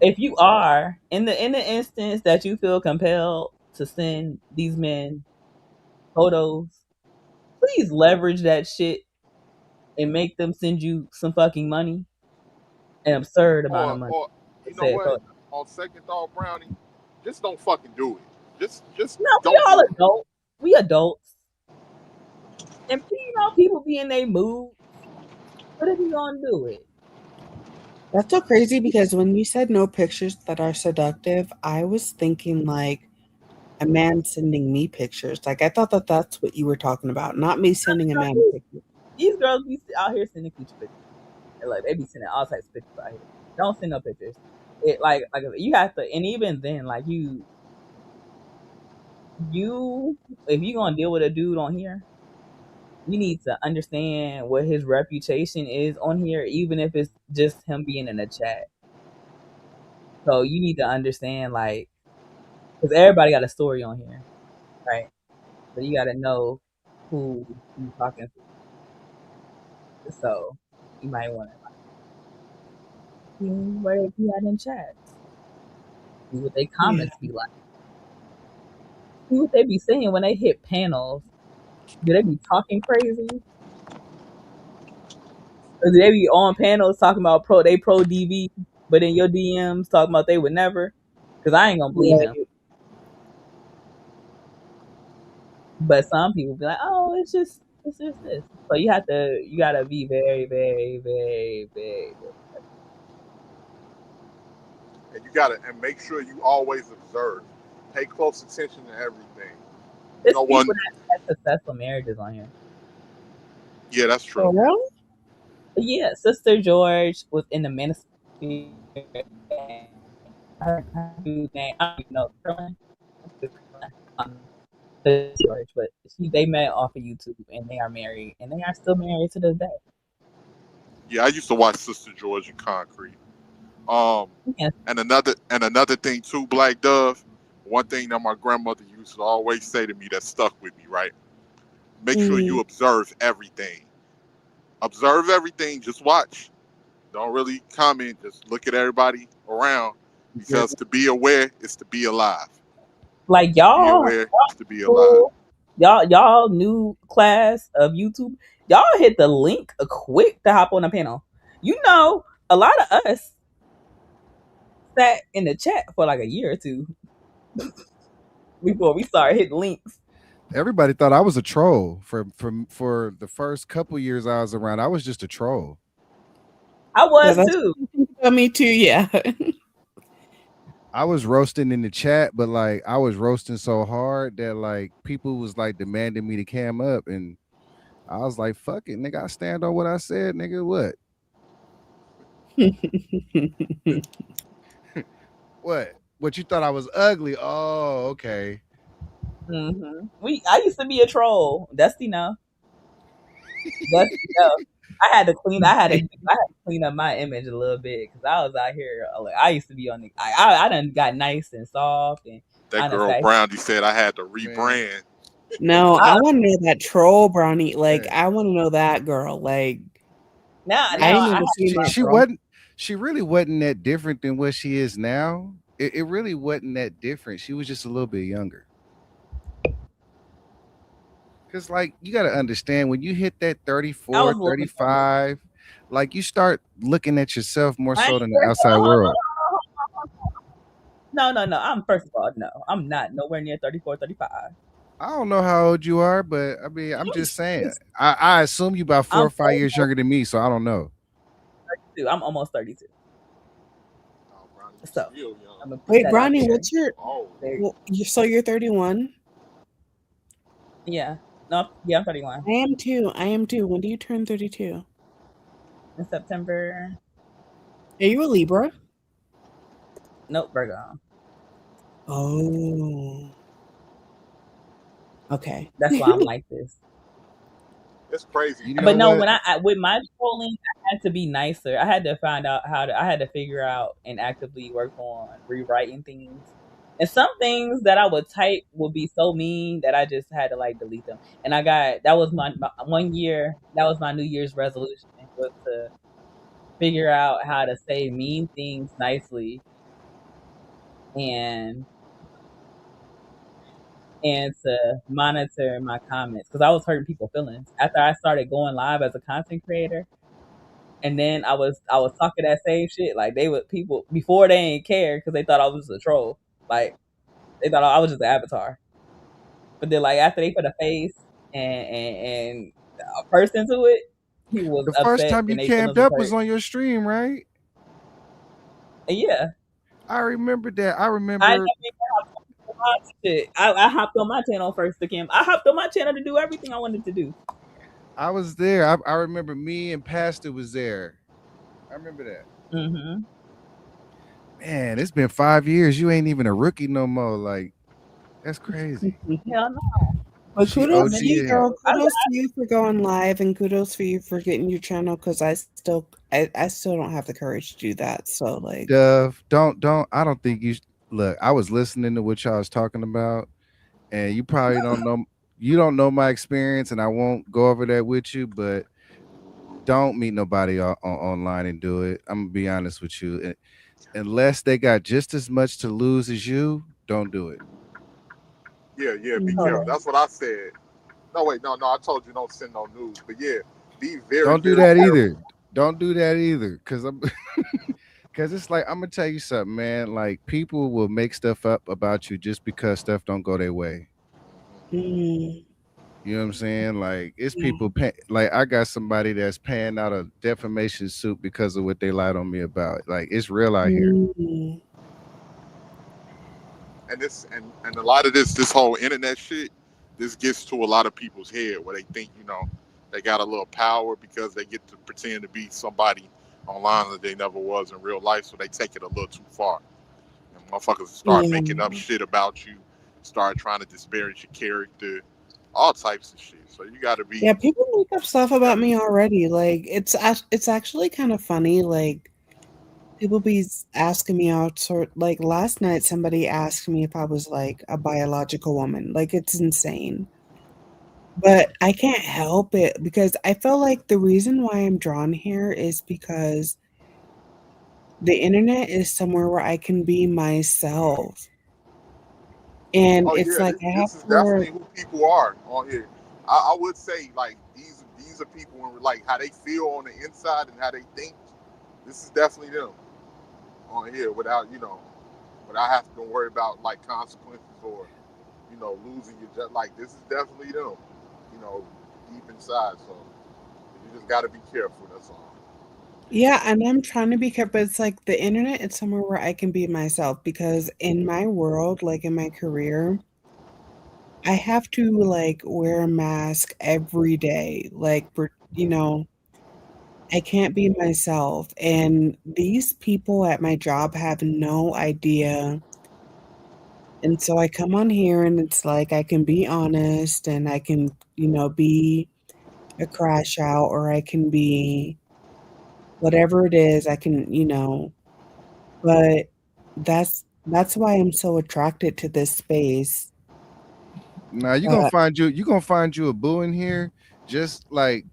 A: If you are in the instance that you feel compelled to send these men photos, please leverage that shit and make them send you some fucking money, an absurd amount of money
F: or
A: for
F: you know
A: said
F: what?
A: photo.
F: On second thought, Brownie, just don't fucking do it. Just
A: No, we
F: don't
A: all
F: do it.
A: adults. We adults. And people be in their mood. What if you gonna do it?
G: That's so crazy because when you said no pictures that are seductive, I was thinking like a man sending me pictures. Like I thought that that's what you were talking about, not me sending a man a picture.
A: These girls be out here sending coochie pictures. Like they be sending all types of pictures out here. Don't send no pictures. It like you have to, and even then, like you if you gonna deal with a dude on here, you need to understand what his reputation is on here, even if it's just him being in a chat. So you need to understand, like, because everybody got a story on here, right? So you got to know who you talking to. So you might want to see where they be at in chats, see what their
G: Yeah.
A: comments be like, see what they be saying when they hit panels. Do they be talking crazy? Or do they be on panels talking about pro DV, but in your DMs talking about they would never? Because I ain't gonna believe him.
G: Right.
A: But some people be like, oh, it's just this. So you gotta be very, very, very, very, very.
F: And you gotta and make sure you always observe. Pay close attention to everything. You
A: There's
F: know,
A: people
F: one
A: that have successful marriages on here.
F: yeah, that's true.
G: For real?
A: But yeah, Sister George was in the ministry. Her dude name, I don't even know. Um, George, but they met off of YouTube and they are married and they are still married to this day.
F: Yeah, I used to watch Sister George and Concrete. Um,
A: Yes,
F: and another thing too, Black Dove. One thing that my grandmother used to always say to me that stuck with me, right? Make sure you
G: Mm.
F: observe everything. Observe everything. Just watch. Don't really comment. Just look at everybody around. Because to be aware is to be alive.
A: like
F: To be aware is to be alive.
A: cool. Y'all new class of YouTube. Y'all hit the link quick to hop on the panel. You know, a lot of us sat in the chat for like a year or two before we started hitting links.
H: Everybody thought I was a troll for the first couple years I was around. I was just a troll.
A: I
G: Yeah,
A: was
G: that's
A: too.
G: me too. Yeah.
H: I was roasting in the chat, but like I was roasting so hard that like people was like demanding me to cam up, and I was like, "Fuck it, nigga! I stand on what I said, nigga. What? What? What you thought I was ugly? Oh, okay.
A: I used to be a troll. Dusty no. Dusty no. I had to clean up my image a little bit because I was out here. Like, I used to be on the. I done got nice and soft, and
F: That
A: I done
F: girl
A: sat.
F: Brownie said I had to
H: Man,
F: rebrand.
G: No,
A: I,
G: I want to know that troll brownie. Like,
H: man.
G: I want to know that girl. Like, I
A: now
G: ain't
H: Man,
A: I
G: never
A: have
G: seen
H: she
A: my
G: that
H: she
G: girl.
H: wasn't. She really wasn't that different than what she is now. It really wasn't that different. She was just a little bit younger. Cause like you gotta understand when you hit that
A: I
H: 34,
A: was a little bit younger.
H: 35, like you start looking at yourself more
A: I ain't
H: so than the
A: hold
H: outside
A: on, hold
H: world.
A: on. No, no, no. I'm first of all, no. I'm not nowhere near 34, 35.
H: I don't know how old you are, but I mean, I'm just saying. I assume you about four
A: I'm
H: or 5 years younger than me, so I don't know.
A: 32. I'm almost 32.
F: Oh, Brownie, you
A: So
F: still young.
A: I'm gonna put
G: Wait,
A: that out
G: Brownie,
A: there.
G: what's your?
F: Oh,
A: There-
G: Well, so you're 31.
A: Yeah. No, yeah, I'm 31.
G: I am too. I am too. When do you turn 32?
A: In September.
G: Are you a Libra?
A: Nope, Virgo.
G: Oh, okay.
A: That's why I'm like this.
F: It's crazy.
H: You
A: But
H: know
A: no,
H: what?
A: when with my trolling, I had to be nicer. I had to find out how to. I had to figure out and actively work on rewriting things. And some things that I would type would be so mean that I just had to like delete them. And I got that was my 1 year. That was my New Year's resolution was to figure out how to say mean things nicely and to monitor my comments because I was hurting people's feelings after I started going live as a content creator. And then I was talking that same shit. Like they would people before they ain't care because they thought I was a troll. Like they thought I was just an avatar. But then like after they put a face and a person to it, he was
H: The first
A: upset
H: time you
A: and they
H: camped
A: feelings was
H: up was
A: hurt.
H: on your stream, right?
A: And yeah,
H: I remember that. I
A: I never
H: remember
A: even hopped on my shit. I hopped on my channel first to camp. I hopped on my channel to do everything I wanted to do.
H: I was there. I remember me and Pastor was there. I remember that.
A: Hmm.
H: Man, it's been 5 years. You ain't even a rookie no more. Like, that's crazy.
A: Hell no.
G: But
H: She
A: I
G: kudos
H: OG
G: to you,
A: missed
H: in.
G: girl.
A: it.
G: Kudos to you for going live, and kudos for you for getting your channel. Because I still don't have the courage to do that. So like,
H: Dove, don't. I don't think you. Look, I was listening to what y'all was talking about, and you probably don't know. You don't know my experience, and I won't go over that with you. But don't meet nobody online and do it. I'm gonna be honest with you. Unless they got just as much to lose as you, don't do it.
F: Yeah, yeah. Be
G: mm,
F: careful.
A: Okay.
F: That's what I said. No, wait, no, no. I told you don't send no news. But yeah, be very,
H: Don't do
F: very
H: that
F: careful.
H: either. Don't do that either, because I'm because it's like I'm gonna tell you something, man. Like people will make stuff up about you just because stuff don't go their way.
G: mm,
H: You know what I'm saying? Like it's
G: yeah,
H: people like I got somebody that's paying out a defamation suit because of what they lied on me about. Like it's real out here.
G: mm,
F: And and a lot of this whole internet shit, this gets to a lot of people's head where they think they got a little power because they get to pretend to be somebody online that they never was in real life, so they take it a little too far. And motherfuckers start
G: yeah.
F: making up shit about you, start trying to disparage your character, all types of shit. So you got to be,
G: Yeah, people make up stuff
F: you got
G: about
F: to be
G: me
F: careful.
G: already. Like it's actually kind of funny. Like people be asking me out. Sort like last night, somebody asked me if I was like a biological woman. Like it's insane. But I can't help it because I feel like the reason why I'm drawn here is because the internet is somewhere where I can be myself. And
F: Oh
G: it's
F: yeah,
G: like
F: this
G: I have
F: this is
G: to
F: definitely who people are on here. I would say like these are people when like how they feel on the inside and how they think. This is definitely them on here without having to worry about like consequences or losing your job. Like this is definitely them, you know, deep inside. So you just got to be careful. That's all.
G: yeah, and I'm trying to be careful. It's like the internet is somewhere where I can be myself because in my world, like in my career, I have to like wear a mask every day. Like I can't be myself. And these people at my job have no idea. And so I come on here and it's like I can be honest and I can, be a crash out or I can be whatever it is, I can, but that's why I'm so attracted to this space.
H: Now
G: Uh,
H: you gonna find you a boo in here. Just like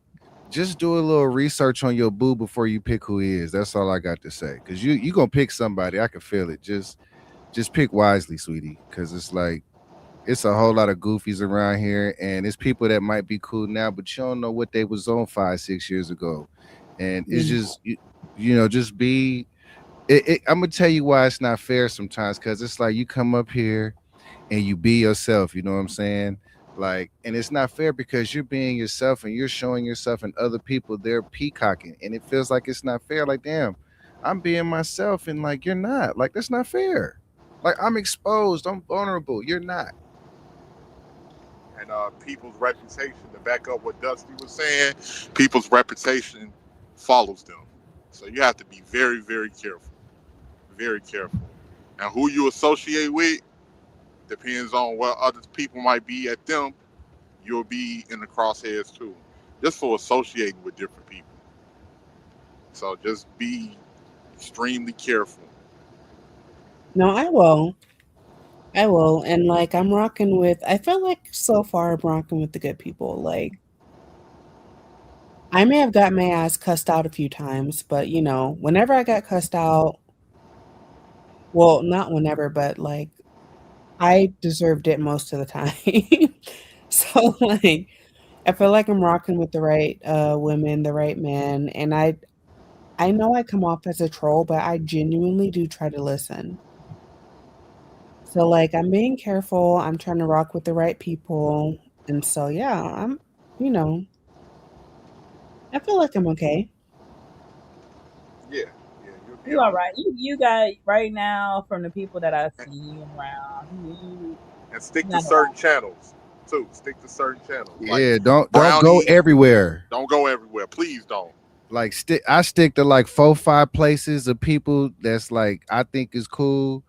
H: just do a little research on your boo before you pick who he is. That's all I got to say. Cause you gonna pick somebody. I can feel it. Just pick wisely, sweetie. Cause it's like it's a whole lot of goofies around here, and it's people that might be cool now, but you don't know what they was on 5, 6 years ago. And it's
G: mm,
H: just just be I'm gonna tell you why it's not fair sometimes, because it's like you come up here and you be yourself, you know what I'm saying? Like, and it's not fair because you're being yourself and you're showing yourself, and other people they're peacocking, and it feels like it's not fair. Like, damn, I'm being myself, and like you're not. Like, that's not fair. Like, I'm exposed, I'm vulnerable. You're not.
F: And people's reputation, to back up what Dusty was saying, people's reputation follows them. So you have to be very, very careful. Very careful. And who you associate with depends on what other people might be at them. You'll be in the crosshairs too. just for associating with different people. So just be extremely careful.
G: No, I will. I will. And like I'm rocking with I feel like so far I'm rocking with the good people. Like I may have got my ass cussed out a few times, but whenever I got cussed out, well, not whenever, but like I deserved it most of the time. So like I feel like I'm rocking with the right women, the right men, and I know I come off as a troll, but I genuinely do try to listen. So like I'm being careful, I'm trying to rock with the right people. And so yeah, you know, I feel like I'm okay.
F: Yeah, yeah, you'll be
A: You
F: all
A: all
F: right.
A: right? You got right now from the people that I see around.
F: And stick
A: You
F: to
A: not
F: certain channels too. Stick to certain channels like
H: Yeah, don't go
F: Brownie.
H: everywhere.
F: Don't go everywhere. Please don't.
H: Like I stick to like 4 5 places of people that's like I think is cool.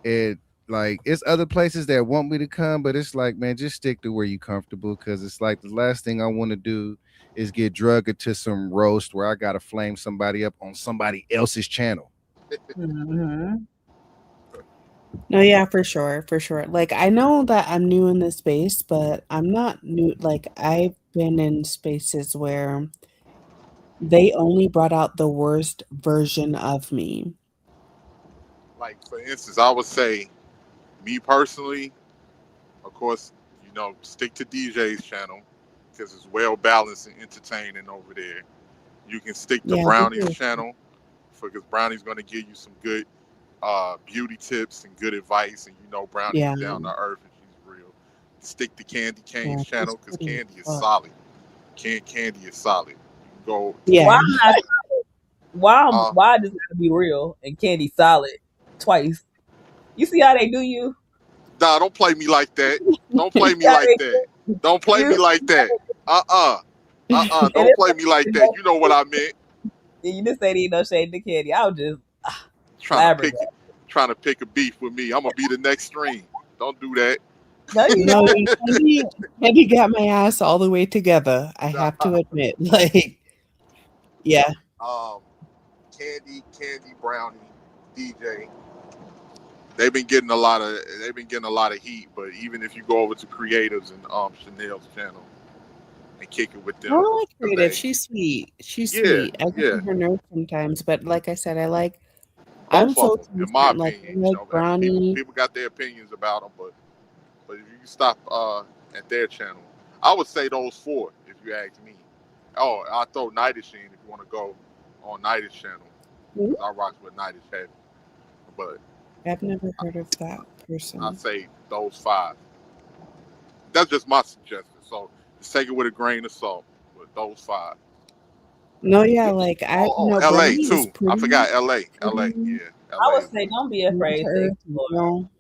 H: And like it's other places that want me to come, but it's like, man, just stick to where you comfortable, because it's like the last thing I want to do is get drugged into some roast where I gotta flame somebody up on somebody else's channel.
A: Mhm.
G: No, yeah, for sure, for sure. Like I know that I'm new in this space, but I'm not new. Like I've been in spaces where they only brought out the worst version of me.
F: Like for instance, I would say me personally, of course, stick to DJ's channel because it's well balanced and entertaining over there. You can stick to
G: Yeah,
F: Brownie's channel because Brownie's going to give you some good beauty tips and good advice, and Brownie is
G: yeah,
F: down to earth and she's real. Stick to Candy
G: yeah.
F: Kane's
G: She's
F: channel because
G: pretty as
F: Candy is
G: fuck.
F: solid. Candy is solid. You can go to
A: Why
G: Yeah.
F: Candy.
A: I'm not? Why?
F: Uh,
A: Why does it gotta be real and Candy solid twice? You see how they do you?
F: nah, don't play me like that. Don't
A: You
F: play
A: see
F: me
A: how
F: like
A: they
F: that.
A: do
F: Don't play me
A: you?
F: like that. Uh uh
A: And
F: Don't play me like that. You know what I meant.
A: you just say ain't no shade to Candy. I was just
F: Trying to pick it.
A: flabbergasted.
F: Trying to pick a beef with me. I'm gonna be the next stream. Don't do that.
A: No, you
G: No,
A: not.
G: Candy got my ass all the way together. I have to
F: Nah.
G: admit. Like, yeah.
F: Um, Candy Brownie, DJ. They've been getting a lot of heat, but even if you go over to creatives and Chanel's channel and kick it with
G: I
F: them,
G: like
F: cause
G: Creative. She's sweet. She's
F: yeah,
G: sweet. I get
F: yeah,
G: on her nerves sometimes, but like I said, I'm
F: both of
G: so
F: them, in my
G: transparent. Like I
F: opinion.
G: like
F: People
G: Brownie.
F: people got their opinions about them, but if you stop at their channel, I would say those four. If you ask me, oh, I throw Nightish in if you want to go on Nightish channel
G: Who?
F: because I rock with Nightish heavy, but
G: I've never heard of that
F: I
G: person.
F: say those five. That's just my suggestion. So just take it with a grain of salt. With those five.
G: No, yeah, like
F: L.A.
G: Brownie is
F: too. I
G: pretty,
F: forgot L.A. L.A.
G: pretty
F: Yeah,
A: I
F: L.A.
A: would
F: is
A: say
F: one.
A: don't be
G: down to
A: afraid to
G: earth,
A: explore.
G: real.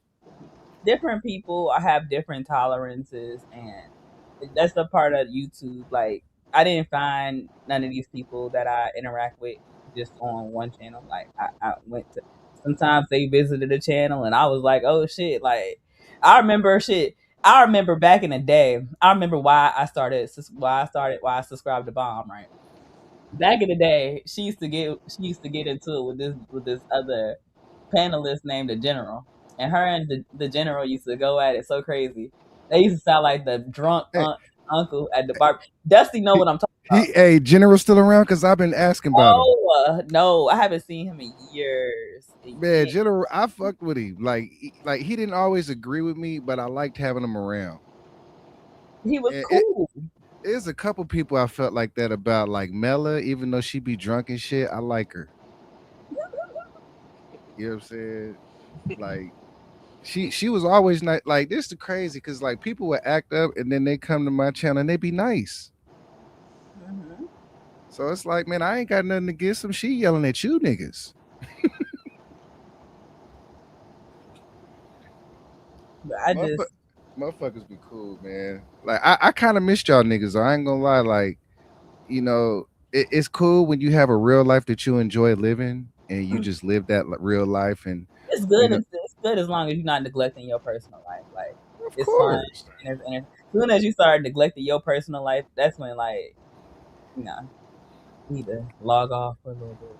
A: Different people have different tolerances, and that's a part of YouTube. Like I didn't find none of these people that I interact with just on one channel. Like I went to sometimes they visited a channel and I was like, oh shit. Like I remember shit. I remember back in the day. I remember why I subscribed to Bomb, right? Back in the day, she used to get into it with this other panelist named the General, and her and the General used to go at it so crazy. They used to sound like the drunk
H: Hey,
A: uncle at the bar. Dusty know
H: he,
A: what I'm talking about.
H: hey, General still around? Because I've been asking about him.
A: Oh no, I haven't seen him in years. In
H: Man,
A: years.
H: General, I fucked with him. Like he didn't always agree with me, but I liked having him around.
A: He was
H: And
A: cool.
H: there's a couple people I felt like that about, like Mela, even though she be drunk and shit. I like her. You know what I'm saying? Like she was always nice. Like this is crazy because like people would act up and then they come to my channel and they be nice.
A: Hmm.
H: So it's like, man, I ain't got nothing against them. She yelling at you niggas.
A: But I
H: Motherfuck-
A: just
H: Motherfuckers be cool, man. Like I kind of missed y'all niggas. Though. I ain't gonna lie. Like it's cool when you have a real life that you enjoy living and you just live that real life. And
A: it's
H: you
A: good.
H: know,
A: It's good as long as you're not neglecting your personal life. Like
H: of
A: it's fun.
H: course.
A: And as soon as you start neglecting your personal life, that's when like No, need to log off for a little bit.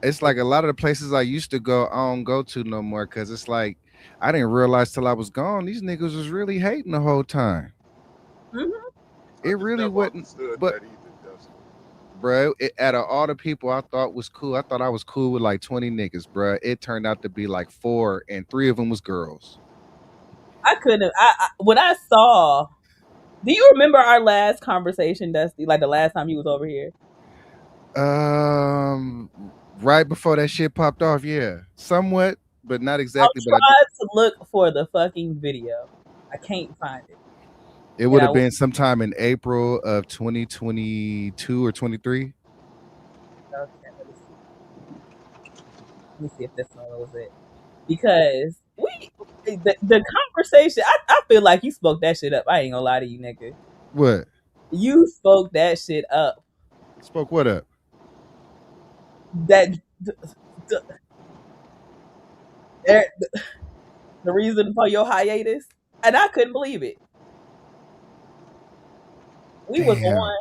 H: It's like a lot of the places I used to go, I don't go to no more because it's like I didn't realize till I was gone. These niggas was really hating the whole time.
A: Mm-hmm.
F: I
H: It
F: just
H: really
F: never
H: wasn't,
F: understood
H: but
F: that either, Dustin.
H: bro, out of all the people I thought was cool, I thought I was cool with like 20 niggas, bro. It turned out to be like four, and three of them was girls.
A: I couldn't. When I saw. Do you remember our last conversation, Dusty? Like the last time you was over here?
H: Um, right before that shit popped off, yeah, somewhat, but not
A: I'm
H: exactly. But I did.
A: trying to look for the fucking video. I can't find it.
H: It
A: And
H: would
A: I
H: have been sometime in April of 2022 or 23.
A: okay, let me see. Let me see if this one was it. Because the conversation, I feel like you spoke that shit up. I ain't gonna lie to you, nigga.
H: What?
A: You spoke that shit up.
H: Spoke what up?
A: That the, the, the reason for your hiatus, and I couldn't believe it. We was
H: Damn.
A: on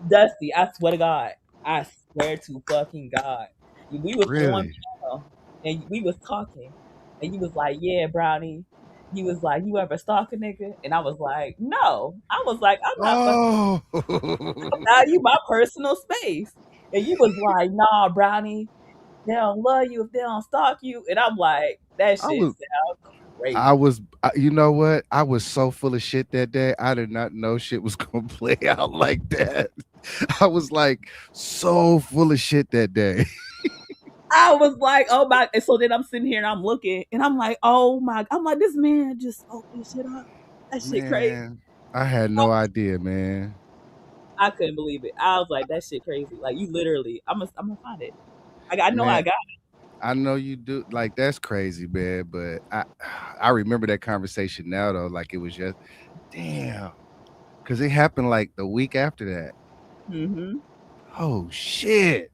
A: Dusty. I swear to God. I swear to fucking God. We was on
H: Really?
A: panel and we was talking, and you was like, "Yeah, Brownie." He was like, "You ever stalk a nigga?" And I was like, "No." I was like, "I'm not fucking.
H: Oh,
A: Value my personal space." And you was like, "Nah, Brownie. They don't love you if they don't stalk you." And I'm like, "That
H: I
A: shit
H: was,
A: sounds crazy."
H: you know what? I was so full of shit that day. I did not know shit was gonna play out like that. I was like so full of shit that day.
A: I was like, "Oh my!" And so then I'm sitting here and I'm looking, and I'm like, "Oh my!" I'm like, "This man just spoke this shit up. That shit crazy."
H: Man, I had no idea, man.
A: I couldn't believe it. I was like, "That shit crazy." Like you literally, I'm gonna find it. I know I
H: Man,
A: got
H: I know you do. Like that's crazy, man. But I remember that conversation now though. Like it was just damn, because it happened like the week after that.
A: it. Mm-hmm.
H: Oh shit.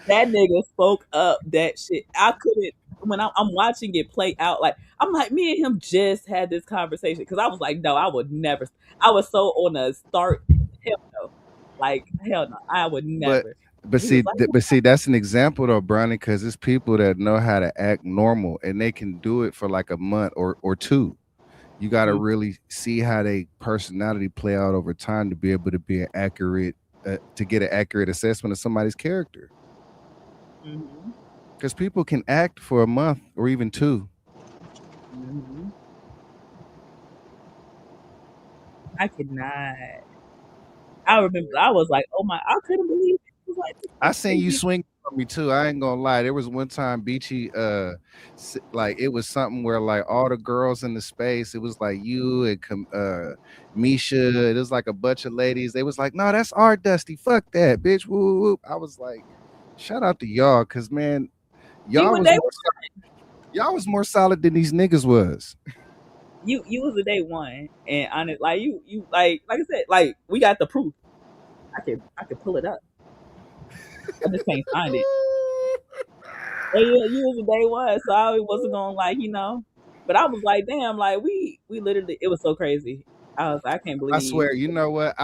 A: That nigga spoke up that shit. I couldn't when I'm watching it play out. Like I'm like, me and him just had this conversation because I was like, no, I would never. I was so on a start. Hell no, like hell no, I would
H: But
A: never.
H: but
A: He was
H: see
A: like,
H: that's an example though, Bronny, because it's people that know how to act normal and they can do it for like a month or two. You got to
A: mm-hmm,
H: really see how they personality play out over time to be able to be an accurate to get an accurate assessment of somebody's character.
A: mm-hmm,
H: Because people can act for a month or even two.
A: mm-hmm. I could not. I remember I was like, oh my, I couldn't believe it. I was like, this
H: I
A: is
H: seen you
A: crazy.
H: swing on me too. I ain't gonna lie. There was one time Beachy, like it was something where like all the girls in the space, it was like you and Misha. It was like a bunch of ladies. They was like, no, that's our Dusty. Fuck that, bitch. Woo, woo. I was like, shout out to y'all, cause man,
A: You
H: y'all
A: and
H: was
A: they,
H: more y'all was more solid than these niggas was.
A: you was a day one, and honest, like you like I said, like we got the proof. I could pull it up. I just can't find it. And you was a day one, so I wasn't gonna like But I was like, damn, like we literally, it was so crazy. I was like, I can't
H: I
A: believe.
H: swear, you know what?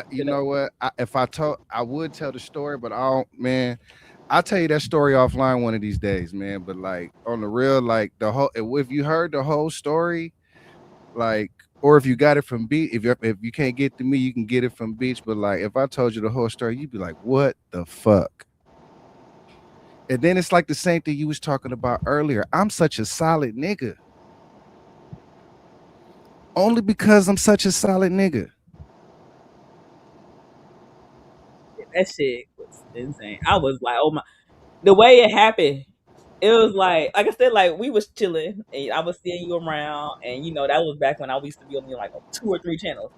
H: You know what? If I told, I would tell the story, but I don't, man. I'll tell you that story offline one of these days, man. But like on the real, like the whole, if you heard the whole story, like, or if you got it from Beach, if you can't get to me, you can get it from Beach. But like, if I told you the whole story, you'd be like, what the fuck? And then it's like the same thing you was talking about earlier. I'm such a solid nigga, only because I'm such a solid nigga.
A: That shit was insane. I was like, oh my, the way it happened. It was like I said, like we was chilling, and I was seeing you around, and that was back when I used to be on like two or three channels.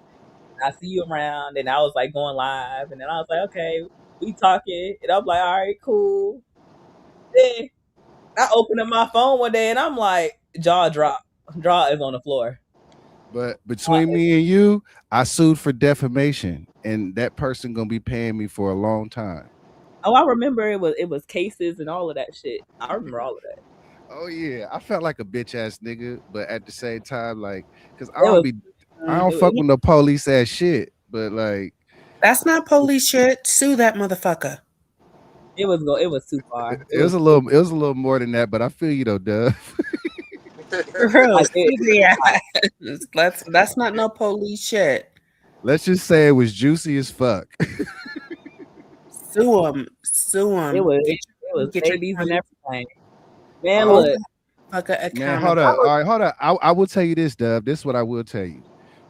A: I see you around, and I was like going live, and then I was like, okay, we talking, and I'm like, all right, cool. Then I opened up my phone one day, and I'm like, jaw drop, jaw is on the floor.
H: But between me and you, I sued for defamation, and that person gonna be paying me for a long time.
A: Oh, I remember it was cases and all of that shit. I remember all of that.
H: Oh yeah, I felt like a bitch ass nigga, but at the same time, like, cause
A: It was
H: I don't fuck with no police ass shit. but like
G: That's not police shit. Sue that motherfucker.
A: It was too far.
H: it was a little more than that. But I feel you though, Dove.
G: Girl,
A: Like,
G: sue their ass. That's not no police shit.
H: Let's just say it was juicy as fuck.
G: Sue them. Sue them.
A: it was
G: Get your
A: babies and
G: time.
A: everything. Man,
G: Hold
A: look,
G: that motherfucker
H: Man, hold
G: accountable.
H: up. All right, hold up. I will tell you this, Dove. This is what I will tell you.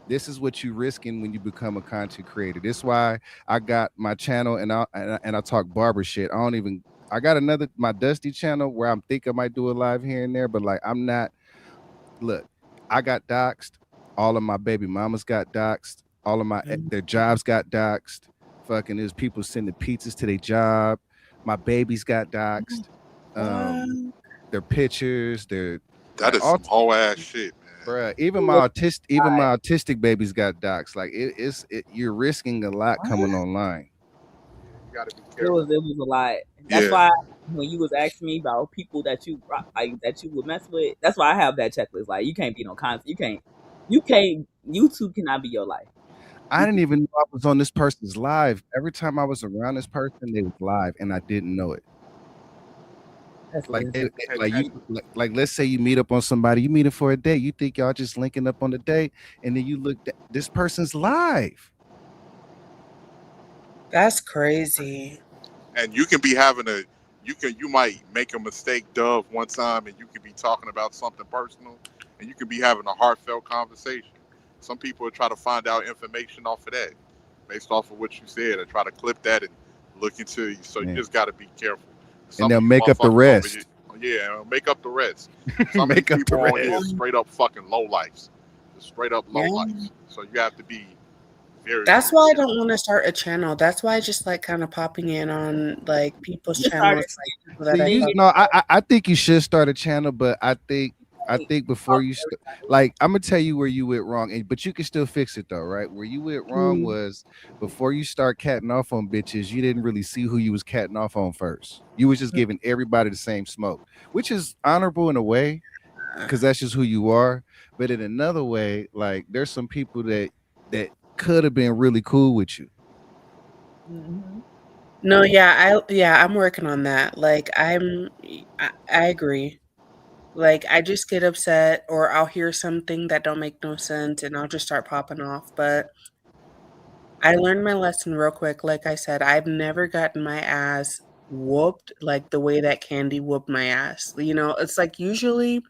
H: This is what you risking when you become a content creator. This is why I got my channel and I talk barber shit. I got another my Dusty channel where I'm think I might do a live here and there, but like I'm not. Look, I got doxxed. All of my baby mamas got doxxed. All of their jobs got doxxed. Fucking there's people sending pizzas to their job. My babies got doxxed. Their pictures,
F: That is some whole ass shit, man.
H: bruh, even my autistic babies got doxxed. Like you're risking a lot coming online.
F: You gotta be
A: it
F: careful.
A: was a lot. That's why when you was asking me about people that you would mess with, that's why I have that checklist. Like you can't be no content. YouTube cannot be your life.
H: I didn't even know I was on this person's live. Every time I was around this person, they was live, and I didn't know it.
A: That's
H: Like,
A: weird.
H: like, let's say you meet up on somebody, you meet him for a date. You think y'all just linking up on the date, and then you look at this person's live.
G: That's crazy.
F: And you can be having you might make a mistake, Dove, one time, and you could be talking about something personal, and you could be having a heartfelt conversation. Some people will try to find out information off of that, based off of what you said, and try to clip that and look into you. So you just got to be careful.
H: And they'll make up the rest.
F: Yeah, make up the rest. Some
H: Make up the
F: people on
H: rest.
F: here straight up fucking low lives, straight up low lives. So you have to be very.
G: That's why I don't want to start a channel. That's why I just like kind of popping in on like people's channels. Like, people that
H: I think you should start a channel, but I think before you like, I'm gonna tell you where you went wrong, but you can still fix it though, right? Where you went wrong was before you start catting off on bitches, you didn't really see who you was catting off on first. You was just giving everybody the same smoke, which is honorable in a way, because that's just who you are. But in another way, like there's some people that could have been really cool with you.
G: No, I'm working on that. Like I agree. Like I just get upset or I'll hear something that don't make no sense and I'll just start popping off. But I learned my lesson real quick. Like I said, I've never gotten my ass whooped like the way that Candy whooped my ass. You know, it's like usually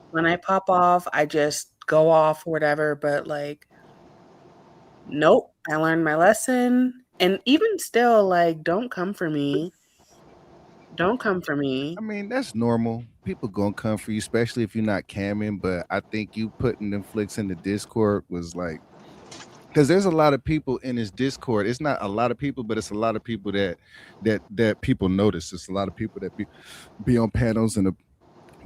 G: when I pop off, I just go off or whatever, but like nope, I learned my lesson. And even still, like, don't come for me. Don't come for me.
H: I mean, that's normal. People gonna come for you, especially if you're not camming. But I think you putting them flicks in the Discord was like, because there's a lot of people in this Discord. It's not a lot of people, but it's a lot of people that people notice. It's a lot of people that be on panels and a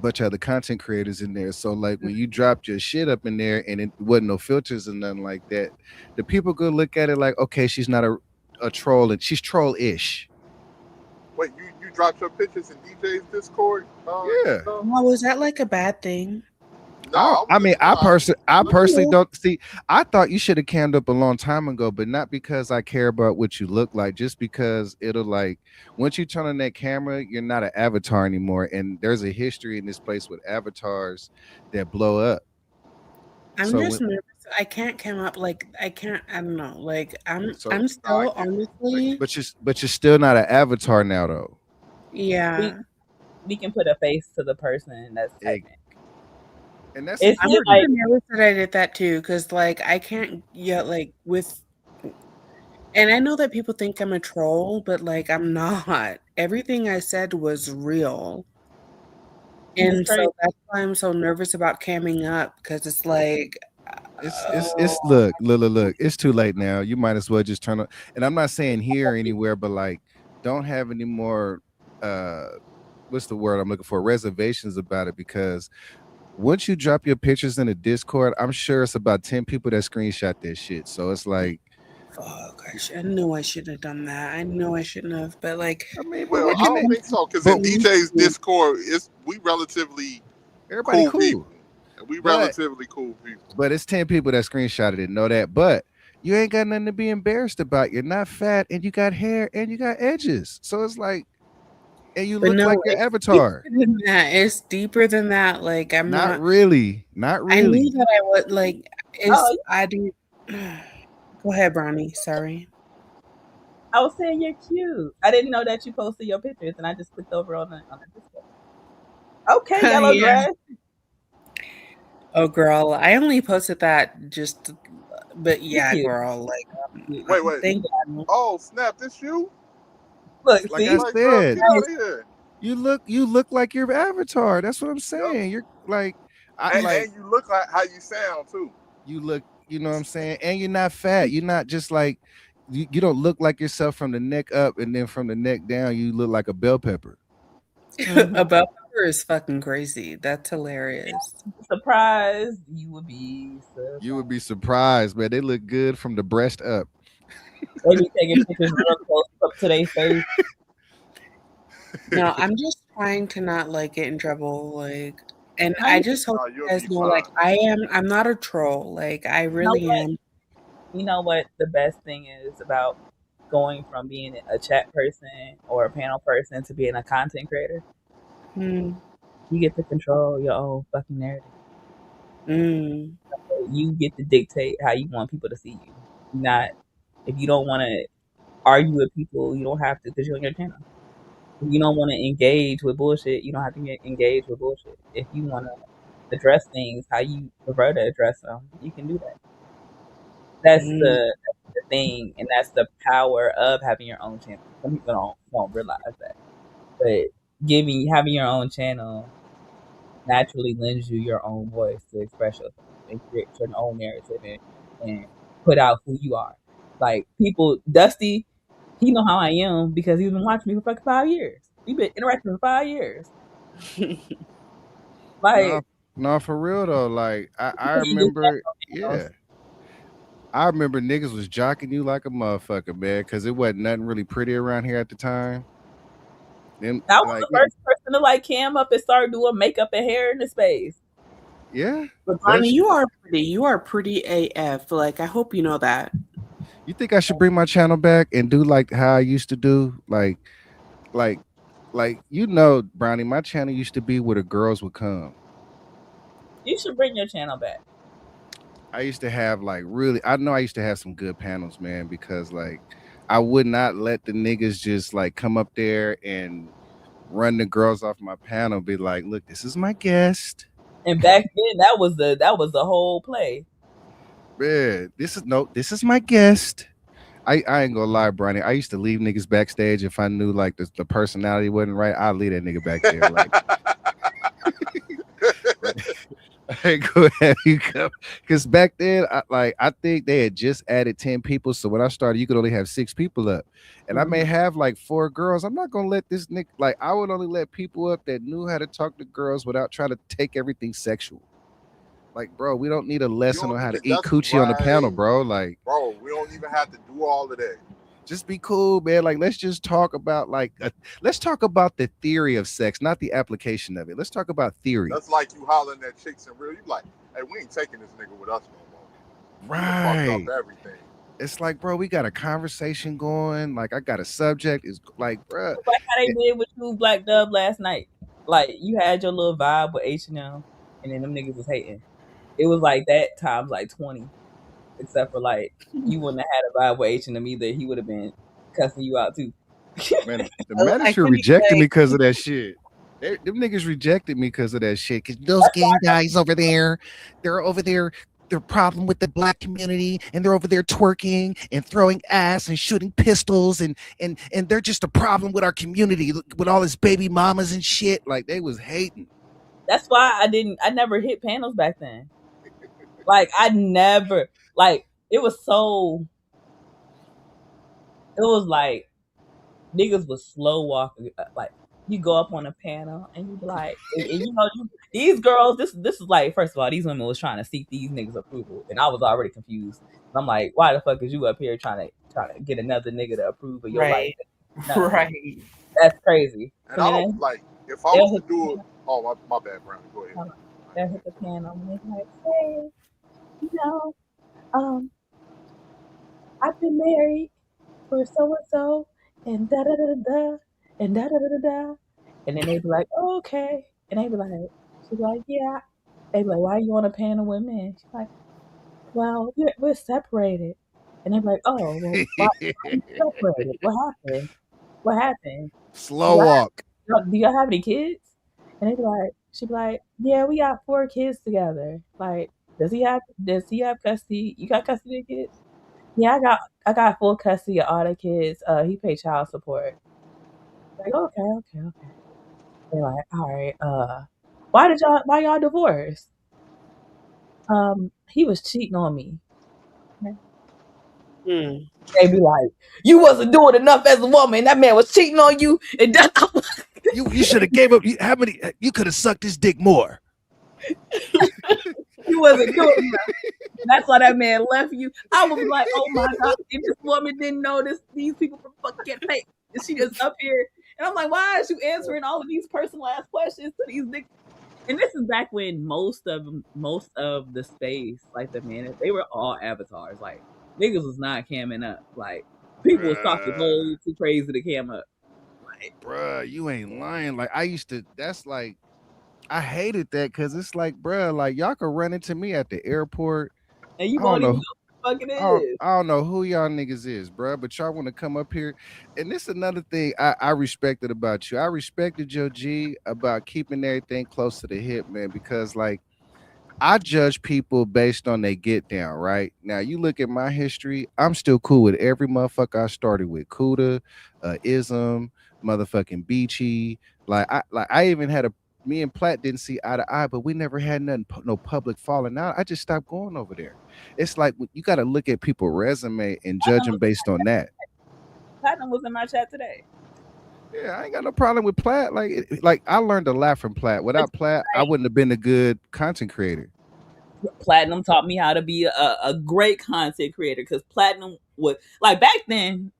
H: bunch of other content creators in there. So like when you dropped your shit up in there and it wasn't no filters and nothing like that, the people go look at it like, okay, she's not a troll and she's troll-ish.
F: Wait, you dropped your pictures in DJ's Discord?
H: Yeah.
G: Oh, is that like a bad thing?
F: No,
H: I personally don't see. I thought you should have cammed up a long time ago, but not because I care about what you look like, just because it'll like once you turn on that camera, you're not an avatar anymore, and there's a history in this place with avatars that blow up.
G: I'm just nervous. I can't come up like I don't know. Like I'm still honestly.
H: But you're still not an avatar now though.
G: Yeah.
A: We can put a face to the person that's typing.
H: And that's
G: I'm like, nervous that I did that too, because like I can't like with. And I know that people think I'm a troll, but like I'm not. Everything I said was real. And so that's why I'm so nervous about camming up, because it's like
H: it's look, it's too late now. You might as well just turn on. And I'm not saying here or anywhere, but like don't have any more what's the word I'm looking for, reservations about it, because once you drop your pictures in the Discord, I'm sure it's about 10 people that screenshot that shit. So it's like,
G: fuck, I knew I shouldn't have done that. I know I shouldn't have, but like,
F: I mean, well, I don't think so, because in DJ's Discord, we relatively
H: everybody cool.
F: people. We relatively cool people.
H: But it's 10 people that screenshotted it, know that. But you ain't got nothing to be embarrassed about. You're not fat, and you got hair, and you got edges. So it's like, and you
G: But
H: look like
G: no,
H: your
G: it's deeper
H: avatar.
G: than that. It's deeper than that. Like I'm
H: Not
G: not.
H: really. Not
G: I knew
H: really.
G: that I would like. Is
A: Oh,
G: I do. Go ahead, Brownie. Sorry.
A: I was saying you're cute. I didn't know that you posted your pictures, and I just clicked over on the Discord. Okay, yellow
G: Yeah.
A: dress.
G: Oh, girl. I only posted that just. But
A: You
G: yeah,
A: cute.
G: girl. Like,
F: Wait, wait.
G: thank God.
F: Oh, snap! This you?
A: Look,
H: Like I
A: see,
F: Like, girl,
H: said,
F: get out of here.
H: you look like your avatar. That's what I'm
F: Yep.
H: saying. You're like, I
F: And,
H: like
F: and you look like how you sound too.
H: you look. You know what I'm saying? And you're not fat. You're not just like you don't look like yourself from the neck up, and then from the neck down, you look like a bell pepper.
A: mm-hmm.
G: Above her is fucking crazy. That's hilarious.
A: Surprised. You would be
H: You would
A: surprised.
H: be surprised, man. They look good from the breast up.
A: They be taking pictures real close up to their face.
G: No, I'm just trying to not like get in trouble. Like, and
A: No,
G: I
A: you,
G: just hope
F: No,
G: you
F: you'll
G: guys
F: be
G: know,
F: fine.
G: like, I'm not a troll. Like, I
A: know
G: really
A: what?
G: am.
A: You know what? The best thing is about going from being a chat person or a panel person to being a content creator.
G: Hmm.
A: You get to control your own fucking narrative.
G: Mm.
A: You get to dictate how you want people to see you. Not if you don't want to argue with people, you don't have to because you're on your channel. If you don't want to engage with bullshit, you don't have to engage with bullshit. If you want to address things how you prefer to address them, you can do that. That's
G: Mm.
A: the thing, and that's the power of having your own channel. Some people don't realize that, but having your own channel naturally lends you your own voice to express yourself and create your own narrative and put out who you are. Like people, Dusty, he know how I am because he's been watching me for fucking 5 years. We've been interacting for 5 years.
H: No,
A: Like
H: no, for real though. Like I
A: you do
H: remember,
A: channels.
H: yeah. I remember niggas was jocking you like a motherfucker, man, because it wasn't nothing really pretty around here at the time. Them
A: I was
H: like
A: the first person to like cam up and start doing makeup and hair in the space.
H: yeah.
G: But
H: That
G: Bonnie, you are pretty. You are pretty AF. Like, I hope you know that.
H: you think I should bring my channel back and do like how I used to do? Like Brownie, my channel used to be where the girls would come.
A: You should bring your channel back.
H: I used to have like really I know I used to have some good panels, man, because like I would not let the niggas just like come up there and run the girls off my panel, be like, look, this is my guest.
A: And back then, that was the whole play.
H: Man, this is my guest. I ain't gonna lie, Bronny. I used to leave niggas backstage if I knew like the personality wasn't right. I'd leave that nigga back there. Like I ain't gonna have you come because back then, I think they had just added 10 people. So when I started, you could only have 6 people up, and I may
A: Mhm.
H: have like 4 girls. I'm not gonna let this nigga like I would only let people up that knew how to talk to girls without trying to take everything sexual. Like, bro, we don't need a
F: You
H: lesson
F: don't
H: on how
F: need
H: to
F: to.
H: eat
F: That's
H: coochie on the panel,
F: right,
H: bro. Like,
F: bro. We don't even have to do all of that.
H: just be cool, man. Like, let's just talk about let's talk about the theory of sex, not the application of it. Let's talk about theory.
F: That's like you hollering at chicks and real. You like, hey, we ain't taking this nigga with us no more. We done fucked
H: Right.
F: up everything.
H: It's like, bro, we got a conversation going. Like, I got a subject. Is like, bro,
A: Like how they did with you, Black Dove, last night. Like you had your little vibe with H&M, and then them niggas was hating. It was like that times like 20. Except for like you wouldn't have had a vibe with H&M either. He would have been cussing you out too.
H: man, the
G: I
H: manager
G: couldn't
H: rejected me
G: like.
H: because of that shit. Them niggas rejected me because of that shit. Because those gay guys over there, they're over there. They're problem with the black community, and they're over there twerking and throwing ass and shooting pistols, and they're just a problem with our community with all his baby mamas and shit. Like they was hating.
A: That's why I never hit panels back then. Like I never like it was so it was like niggas was slow walking. Like you go up on a panel and you be like, and you know these girls. This is like first of all, these women was trying to seek these niggas approval, and I was already confused. And I'm like, why the fuck is you up here trying to get another nigga to approve of your life?
G: Right.
A: No,
G: Right.
A: that's crazy.
F: And
A: So
F: I
A: then
F: don't like if I
A: they'll
F: was to
A: hit the
F: do it.
A: panel.
F: Oh my bad, Brandon. Go ahead.
A: They'll hit the panel and they're like, hey, you know, um, I've been married for so and so, and da da da da, and da da da da. And then they'd be like, oh, okay. And they'd be like, she'd be like, yeah. They'd be like, why are you on a panel with men? She's like, well, we're separated. And they'd be like, oh, well, why are you separated? What happened? What happened? Do
H: Slow
A: y'all
H: walk.
A: do y'all have any kids? And they'd be like, she'd be like, yeah, we got 4 kids together. Like, does he have custody? You got custody of kids? Yeah, I got full custody of all the kids. He paid child support. Like, okay, okay, okay. They're like, all right, why y'all divorced? He was cheating on me.
C: Hmm.
A: They be like, you wasn't doing enough as a woman. That man was cheating on you, and that
H: You should have gave up. How many? You could have sucked his dick more.
A: you wasn't doing enough. That's why that man left you. I would be like, oh my god, if this woman didn't know this, these people from fucking get paid, and she just up here, and I'm like, why is you answering all of these personalized questions to these niggas? And this is back when most of the space, like the man, they were all avatars. Like niggas was not camming up. Like people was talking
H: Bruh,
A: way too crazy to cam up.
H: bruh, you ain't lying. Like I used to. That's like I hated that because it's like, bruh, like y'all could run into me at the airport.
A: And you
H: I don't
A: won't even
H: know.
A: know what the fuck it is.
H: I don't know who y'all niggas is, bruh, but y'all want to come up here. And this is another thing I respected about you. I respected your G about keeping everything close to the hip, man, because like I judge people based on they get down, right? Now you look at my history, I'm still cool with every motherfucker I started with. Kuda, Ism, motherfucking Beachy. Like I even had a me and Platt didn't see eye to eye, but we never had nothing no public falling out. I just stopped going over there. It's like you got to look at people's resume and judge them based on that.
A: Platinum was in my chat today.
H: Yeah, I ain't got no problem with Platt. Like I learned a lot from Platt. Without Platt, I wouldn't have been a good content creator.
A: Platinum taught me how to be a great content creator because Platinum was like back then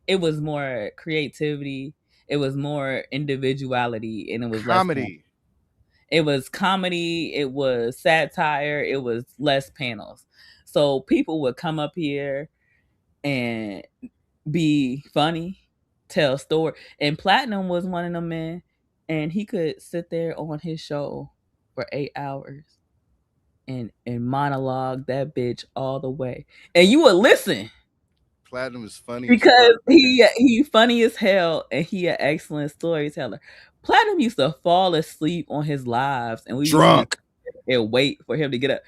A: it was more creativity, it was more individuality, and it was less panel.
H: Comedy.
A: It was comedy, it was satire, it was less panels. So people would come up here and be funny, tell story. And Platinum was one of them men, and he could sit there on his show for 8 hours and monologue that bitch all the way, and you would listen
H: Platinum is funny as
A: because
H: fuck, man.
A: he funny as hell and he an excellent storyteller. Platinum used to fall asleep on his lives, and we used to just
H: Drunk.
A: and wait for him to get up.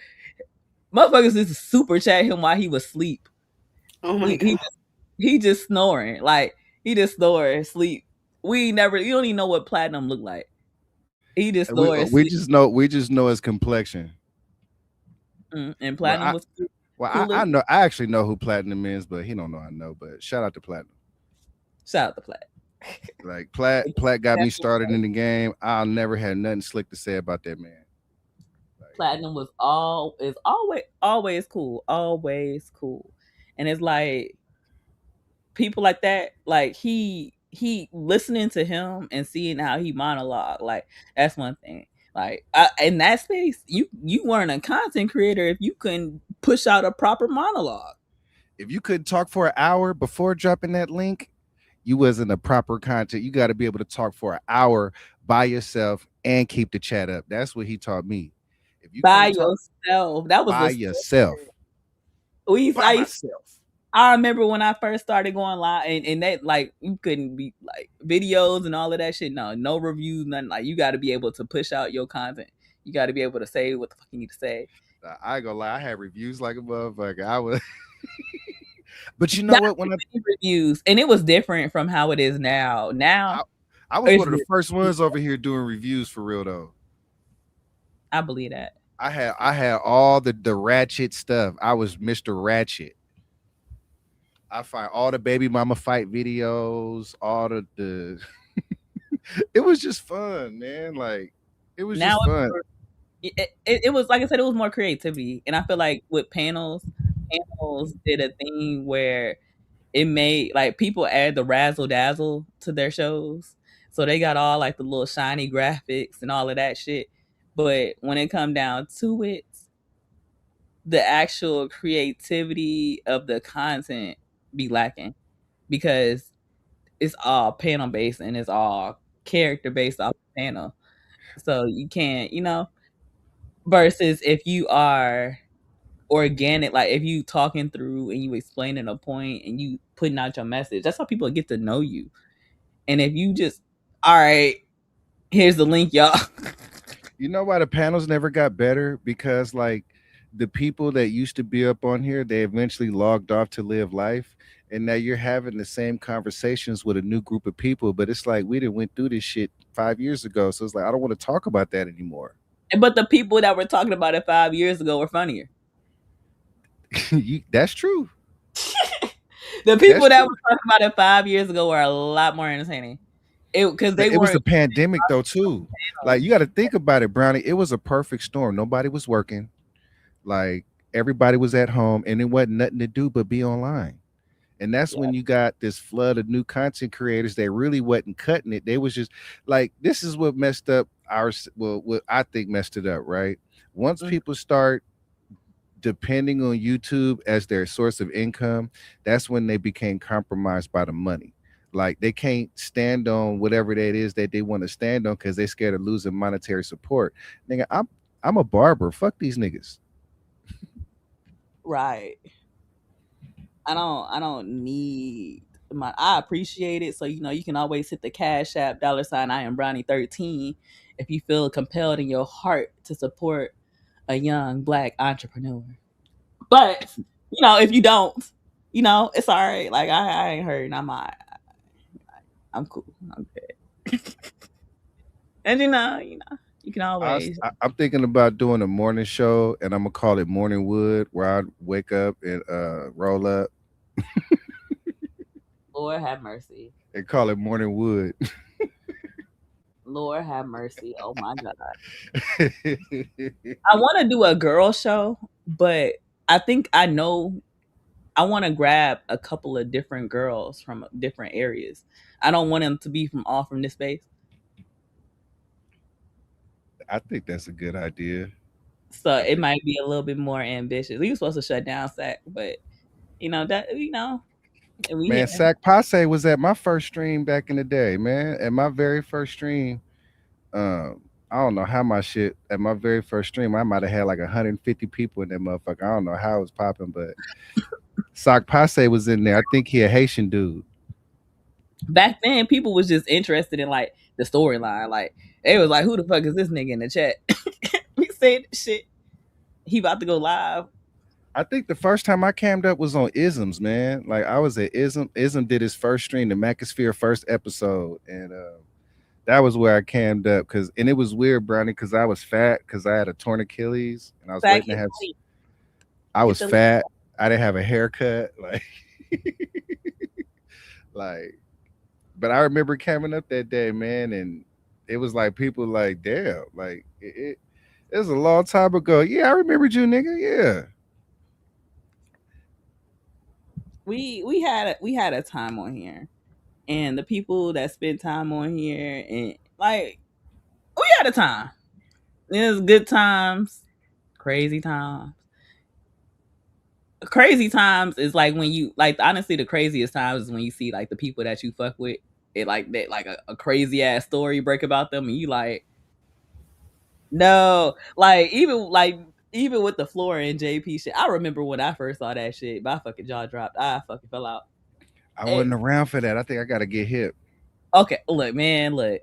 A: Motherfuckers used to super chat him while he was asleep.
G: Oh my
A: He
G: god.
A: he just, he just snoring like he just snoring sleep. We never you don't even know what Platinum looked like. He just
H: And
A: snoring
H: we
A: sleep,
H: just know his complexion.
A: and
H: Well,
A: Platinum was
H: I
A: coolest.
H: know I actually know who Platinum is, but he don't know I know. But shout out to Platinum.
A: Shout out to Plat.
H: Like Platt got me started in the game. I'll never had nothing slick to say about that man. Like
A: Platinum was always cool, always cool, and it's like people like that, like he listening to him and seeing how he monologue, like that's one thing. Like in that space, you weren't a content creator if you couldn't push out a proper monologue.
H: if you couldn't talk for an hour before dropping that link, you wasn't a proper content. You got to be able to talk for an hour by yourself and keep the chat up. That's what he taught me. If you
A: By
H: can't talk
A: yourself, that was
H: by
A: the
H: yourself, by
A: I used
H: myself.
A: I remember when I first started going live, and that like you couldn't be like videos and all of that shit. No reviews, nothing. Like you got to be able to push out your content. You got to be able to say what the fuck you need to say.
H: I ain't gonna lie, I had reviews like a motherfucker. I was, but you know
A: Not
H: what?
A: too many reviews, and it was different from how it is now. Now
H: I, I was
A: it's
H: one of the first ones over here doing reviews for real though.
A: I believe that.
H: I had all the ratchet stuff. I was Mr. Ratchet. I find all the baby mama fight videos, all the it was just fun, man. Like it was
A: Now
H: just fun.
A: it was like I said, it was more creativity, and I feel like with panels did a thing where it made like people add the razzle dazzle to their shows. So they got all like the little shiny graphics and all of that shit. But when it come down to it, the actual creativity of the content be lacking because it's all panel based and it's all character based off the panel. So you can't, versus if you are organic, like if you talking through and you explaining a point and you putting out your message, that's how people get to know you. And if you just, all right, here's the link, y'all.
H: You know why the panels never got better? Because like the people that used to be up on here, they eventually logged off to live life. And now you're having the same conversations with a new group of people, but it's like we didn't went through this shit 5 years ago. So it's like I don't want to talk about that anymore.
A: But the people that were talking about it 5 years ago were funnier.
H: That's true.
A: The people
H: That's
A: that
H: true.
A: were talking about it 5 years ago were a lot more entertaining. Because they
H: It was
A: weren't.
H: the pandemic though too. Like you got to think about it, Brownie. It was a perfect storm. Nobody was working. Like everybody was at home, and it wasn't nothing to do but be online. And that's
A: Yeah.
H: when you got this flood of new content creators that really wasn't cutting it. They was just like, this is what messed up what I think messed it up, right? Once
A: Mm.
H: people start depending on YouTube as their source of income, that's when they became compromised by the money. Like they can't stand on whatever that is that they want to stand on because they're scared of losing monetary support. Nigga, I'm a barber. Fuck these niggas.
A: Right. I don't need my. I appreciate it. So you can always hit the Cash App $ I am Brownie 13 if you feel compelled in your heart to support a young black entrepreneur. But if you don't, it's all right. Like I ain't hurting. I'm cool. I'm good. And you can always.
H: I'm thinking about doing a morning show, and I'm gonna call it Morning Wood, where I wake up and roll up
A: Lord have mercy.
H: and call it Morning Wood.
A: Lord have mercy. Oh my God. I want to do a girl show, but I think I know I want to grab a couple of different girls from different areas. I don't want them to be from all from this space.
H: I think that's a good idea.
A: So
H: I
A: it
H: think,
A: might be a little bit more ambitious. We were supposed to shut down SAC, but and we
H: man,
A: here.
H: Sac Passe was at my first stream back in the day, man. At my very first stream, I don't know how my shit at my very first stream, I might have had like 150 people in that motherfucker. I don't know how it was popping, but Sac Passe was in there. I think he a Haitian dude.
A: Back then, people was just interested in like the storyline. Like they was like, "Who the fuck is this nigga in the chat?" We said shit. He about to go live.
H: I think the first time I cammed up was on Isms, man. Like I was at Ism. Ism did his first stream, the Macosphere first episode, and that was where I cammed up and it was weird, Brownie, because I was fat because I had a torn Achilles and I was
A: Back
H: waiting to
A: hit
H: have.
A: the link.
H: I
A: Hit
H: was
A: the link.
H: fat. I didn't have a haircut, like, like. But I remember camming up that day, man, and it was like people like, damn, like it was a long time ago. Yeah, I remembered you, nigga. Yeah.
A: We had a time on here, and the people that spent time on here, and like we had a time. It was good times, crazy times. Crazy times is like when you like honestly the craziest times is when you see like the people that you fuck with. It like that like a crazy ass story break about them, and you like no, like even with the Flora and JP shit. I remember when I first saw that shit, my fucking jaw dropped. I fucking fell out.
H: I
A: Hey,
H: wasn't around for that. I think I gotta get hip.
A: okay, look, man, look.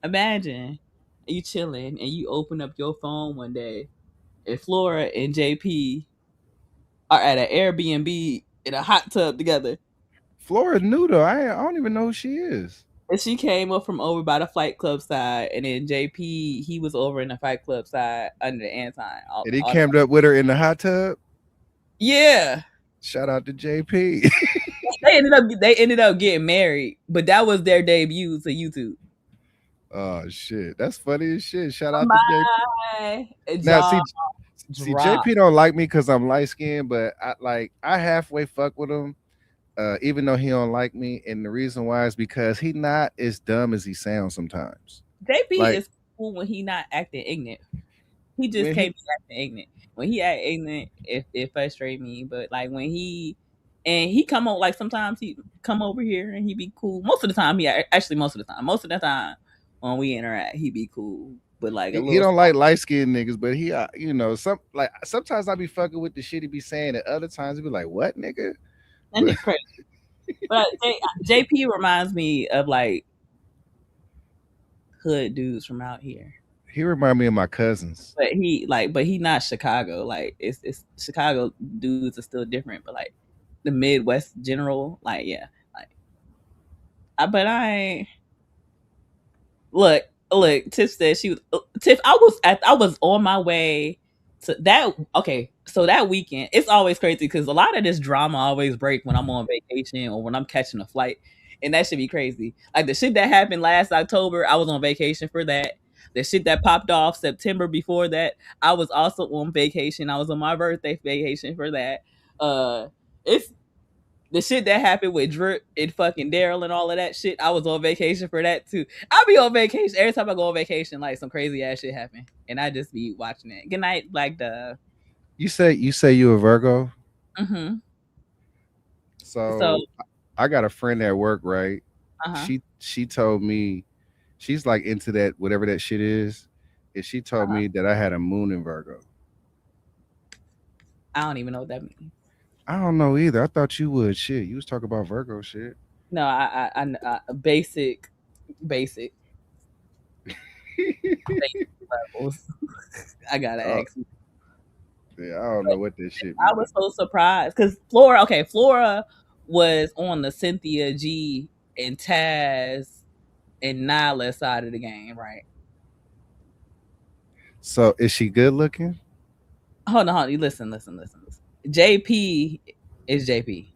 A: Imagine you chilling and you open up your phone one day and Flora and JP are at an Airbnb in a hot tub together.
H: Flora new though. I don't even know who she is.
A: And she came up from over by the Fight Club side, and then JP he was over in the Fight Club side under the Anton.
H: And he cammed up with her in the hot tub.
A: Yeah,
H: Shout out to JP.
A: they ended up getting married, but that was their debut to YouTube.
H: Oh shit, that's funny as shit. Shout out to JP.
A: My
H: Now
A: jaw
H: see
A: dropped.
H: JP don't like me because I'm light skinned, but I halfway fuck with him, even though he don't like me. And the reason why is because he not as dumb as he sounds sometimes.
A: JP
H: Like
A: is cool when he not acting ignorant. He just
H: Man,
A: can't be acting ignorant. When he act ignorant, it frustrates me. But like when he come on, like sometimes he come over here and he be cool. Most of the time, actually most of the time when we interact, he be cool. But like a
H: he
A: little
H: don't
A: small,
H: like light skinned niggas, but he, some like sometimes I be fucking with the shit he be saying, and other times he be like, "What, nigga?"
A: that
H: But
A: nigga crazy. But JP reminds me of like hood dudes from out here.
H: he remind me of my cousins.
A: But he not Chicago. Like it's Chicago dudes are still different, but like the Midwest general, like yeah, like but I ain't look. Tiff said she was Tiff. I was on my way to that. Okay, so that weekend, it's always crazy because a lot of this drama always break when I'm on vacation or when I'm catching a flight, and that should be crazy. Like the shit that happened last October, I was on vacation for that. The shit that popped off September before that, I was also on vacation. I was on my birthday vacation for that. It's the shit that happened with Drip and fucking Daryl and all of that shit, I was on vacation for that too. I'll be on vacation every time I go on vacation. Like some crazy ass shit happen, and I just be watching it. Good night, like the.
H: You say you a Virgo,
A: Mm-hmm. So,
H: so I got a friend at work, right?
A: uh-huh.
H: She told me she's like into that whatever that shit is, and she told
A: Uh-huh.
H: me that I had a moon in Virgo.
A: I don't even know what that means.
H: I don't know either. I thought you would. Shit, you was talking about Virgo shit.
A: No, basic, basic, basic levels. I gotta
H: Oh,
A: ask you.
H: yeah, I don't know what this shit
A: I
H: means.
A: was so surprised because Flora was on the Cynthia G and Taz and Nyla side of the game, right?
H: So is she good looking?
A: Hold on, You listen. JP is JP.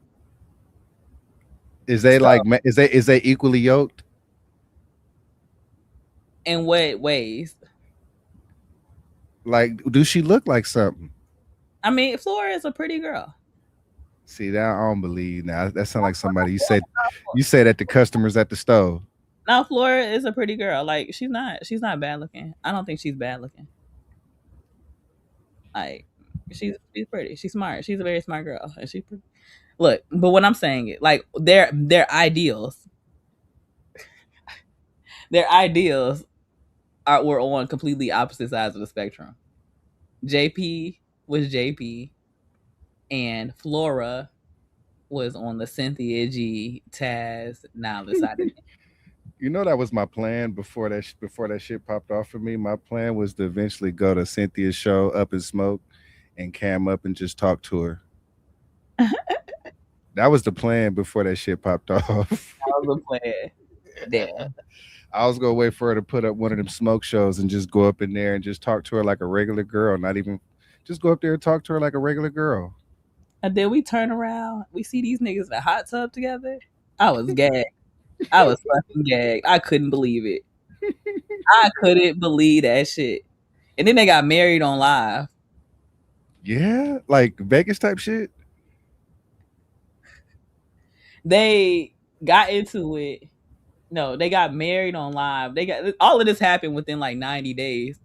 H: Is they
A: So,
H: like is they equally yoked?
A: in what ways?
H: Like, do she look like something?
A: I mean, Flora is a pretty girl.
H: See, that I don't believe. Now that sounds like somebody you said at the customers at the store.
A: Now, Flora is a pretty girl. Like, she's not bad looking. I don't think she's bad looking. Like, she's pretty. She's smart. She's a very smart girl, and she look. But what I'm saying is, like, their ideals were on completely opposite sides of the spectrum. JP was JP, and Flora was on the Cynthia G, Taz, now the side of it.
H: You know that was my plan before that shit popped off for me. My plan was to eventually go to Cynthia's show, Up and Smoke, and cam up and just talk to her. That was the plan before that shit popped off.
A: That was a plan. Damn.
H: I was gonna wait for her to put up one of them smoke shows and just go up in there and just talk to her like a regular girl, not even just go up there and talk to her like a regular girl.
A: And then we turn around, we see these niggas in a hot tub together. I was gagged. I was fucking gagged. I couldn't believe it. I couldn't believe that shit. And then they got married on live.
H: Yeah, like Vegas type shit.
A: They got into it. No, they got married on live. They got all of this happened within like 90 days.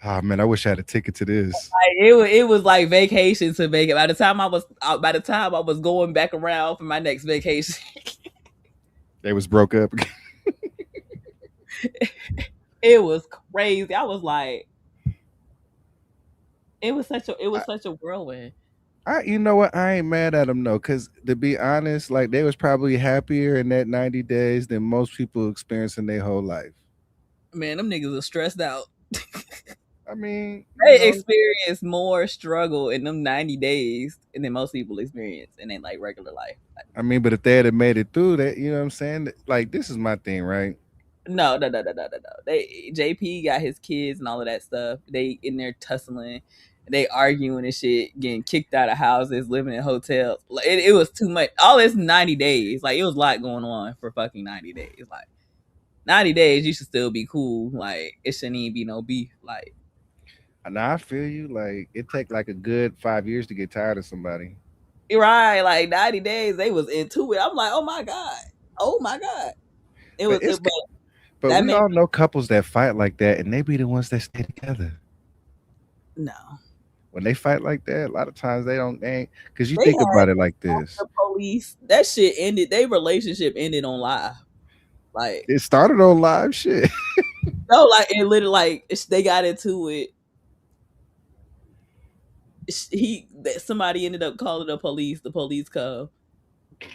H: Oh man, I wish I had a ticket to this.
A: Like it was like vacation to Vegas. By the time I was going back around for my next vacation,
H: They was broke up.
A: it was crazy. I was like, it was such a whirlwind.
H: You know what? I ain't mad at them though, because to be honest, like they was probably happier in that 90 days than most people experience in their whole life.
A: Man, them niggas are stressed out.
H: I mean,
A: They experience more struggle in them 90 days than most people experience in their like regular life.
H: but if they had made it through that, you know what I'm saying? Like, this is my thing, right?
A: No. They JP got his kids and all of that stuff. They in there tussling, they arguing and shit, getting kicked out of houses, living in hotels. Like it was too much. All this 90 days, like it was a lot going on for fucking 90 days. Like 90 days, you should still be cool. Like it shouldn't even be no beef. Like
H: And I feel you. Like, it take like a good 5 years to get tired of somebody.
A: right, like 90 days, they was into it. I'm like, oh my god. It
H: But
A: was
H: it's
A: it, but
H: But
A: That
H: we
A: made
H: all know couples that fight like that, and they be the ones that stay together.
A: no.
H: When they fight like that, a lot of times they don't. They ain't because you
A: They
H: think
A: had
H: about it like this.
A: the police. That shit ended. Their relationship ended on live. Like
H: It started on live shit.
A: no, like it literally like they got into it. Somebody ended up calling the police. The police come.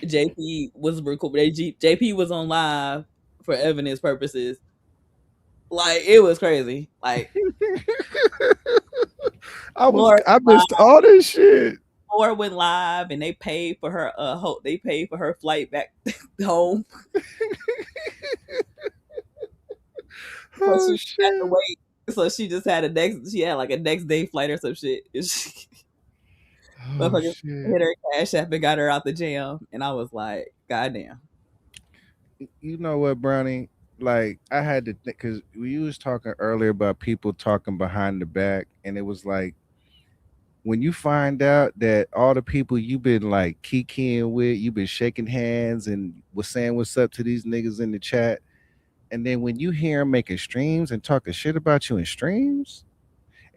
A: JP was recording. JP was on live for evidence purposes. Like it was crazy. Like Laura
H: I missed all this shit.
A: went live and they paid for her they paid for her flight back home. So
H: Oh
A: she had to
H: shit.
A: wait. So she just had she had like a next day flight or some shit. And she
H: Oh
A: motherfucker
H: shit.
A: hit her cash app and got her out the jam. And I was like, God damn.
H: You know what, Brownie? Like I had to think because we was talking earlier about people talking behind the back, and it was like when you find out that all the people you've been like kikiing with, you've been shaking hands and was saying what's up to these niggas in the chat, and then when you hear them making streams and talking shit about you in streams,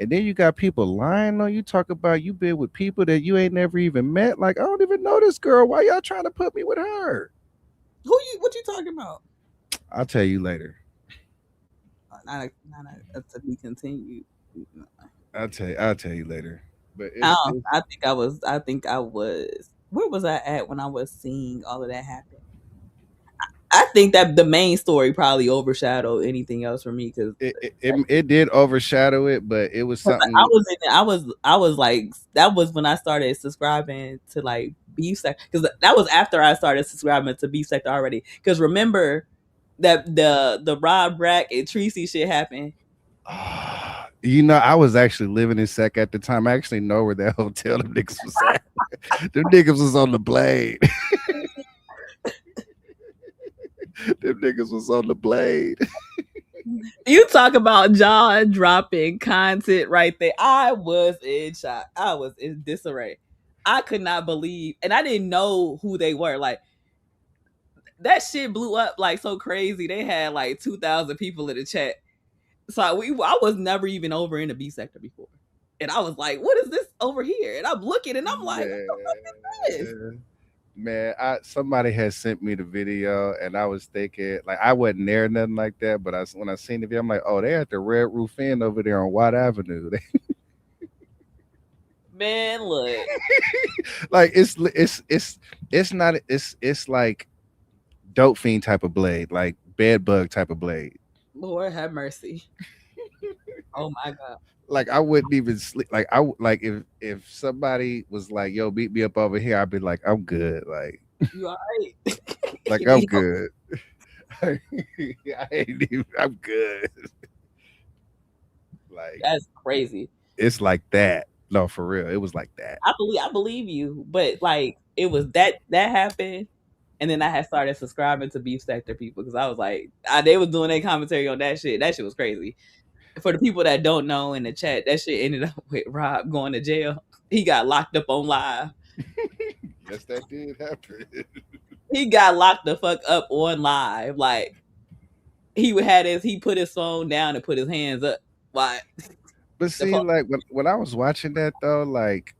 H: and then you got people lying on you, talk about you been with people that you ain't never even met. Like I don't even know this girl. Why y'all trying to put me with her?
A: What you talking about?
H: I'll tell you later.
A: Not to be continued.
H: I'll tell you later. But it's
A: I think I was where was I at when I was seeing all of that happen? I think that the main story probably overshadowed anything else for me because
H: it did overshadow it, but it was something.
A: I was like that was when I started subscribing to like Beef Sector because that was after I started subscribing to Beef Sector already. Because remember that the Rob Rack and Tracy shit happened.
H: You know, I was actually living in Sec at the time. I actually know where that hotel them niggas was at. Them niggas was on the blade. Them niggas was on the blade.
A: You talk about jaw dropping content right there. I was in shock. I was in disarray. I could not believe, and I didn't know who they were. Like that shit blew up like so crazy. They had like 2,000 people in the chat. So I was never even over in the B sector before, and I was like, "What is this over here?" And I'm looking, and I'm like, "What the fuck is this?"
H: Man, somebody had sent me the video, and I was thinking like I wasn't there, nothing like that. But when I seen the video, I'm like, "Oh, they at the Red Roof Inn over there on Watt Avenue."
A: Man, look,
H: Like it's not it's like dope fiend type of blade, like bed bug type of blade.
A: Lord have mercy. Oh my god.
H: Like I wouldn't even sleep. Like like if somebody was like, "Yo, beat me up over here," I'd be like, "I'm good." Like
A: You all right?
H: like I'm good. I ain't even. I'm good. Like
A: That's crazy.
H: it's like that. No, for real, it was like that.
A: I believe you, but like it was that happened, and then I had started subscribing to Beef Sector people because I was like, they was doing their commentary on that shit. That shit was crazy. For the people that don't know in the chat, that shit ended up with Rob going to jail. He got locked up on live.
H: Yes, that did happen.
A: He got locked the fuck up on live. Like he put his phone down and put his hands up. Like,
H: But see, like when I was watching that though, like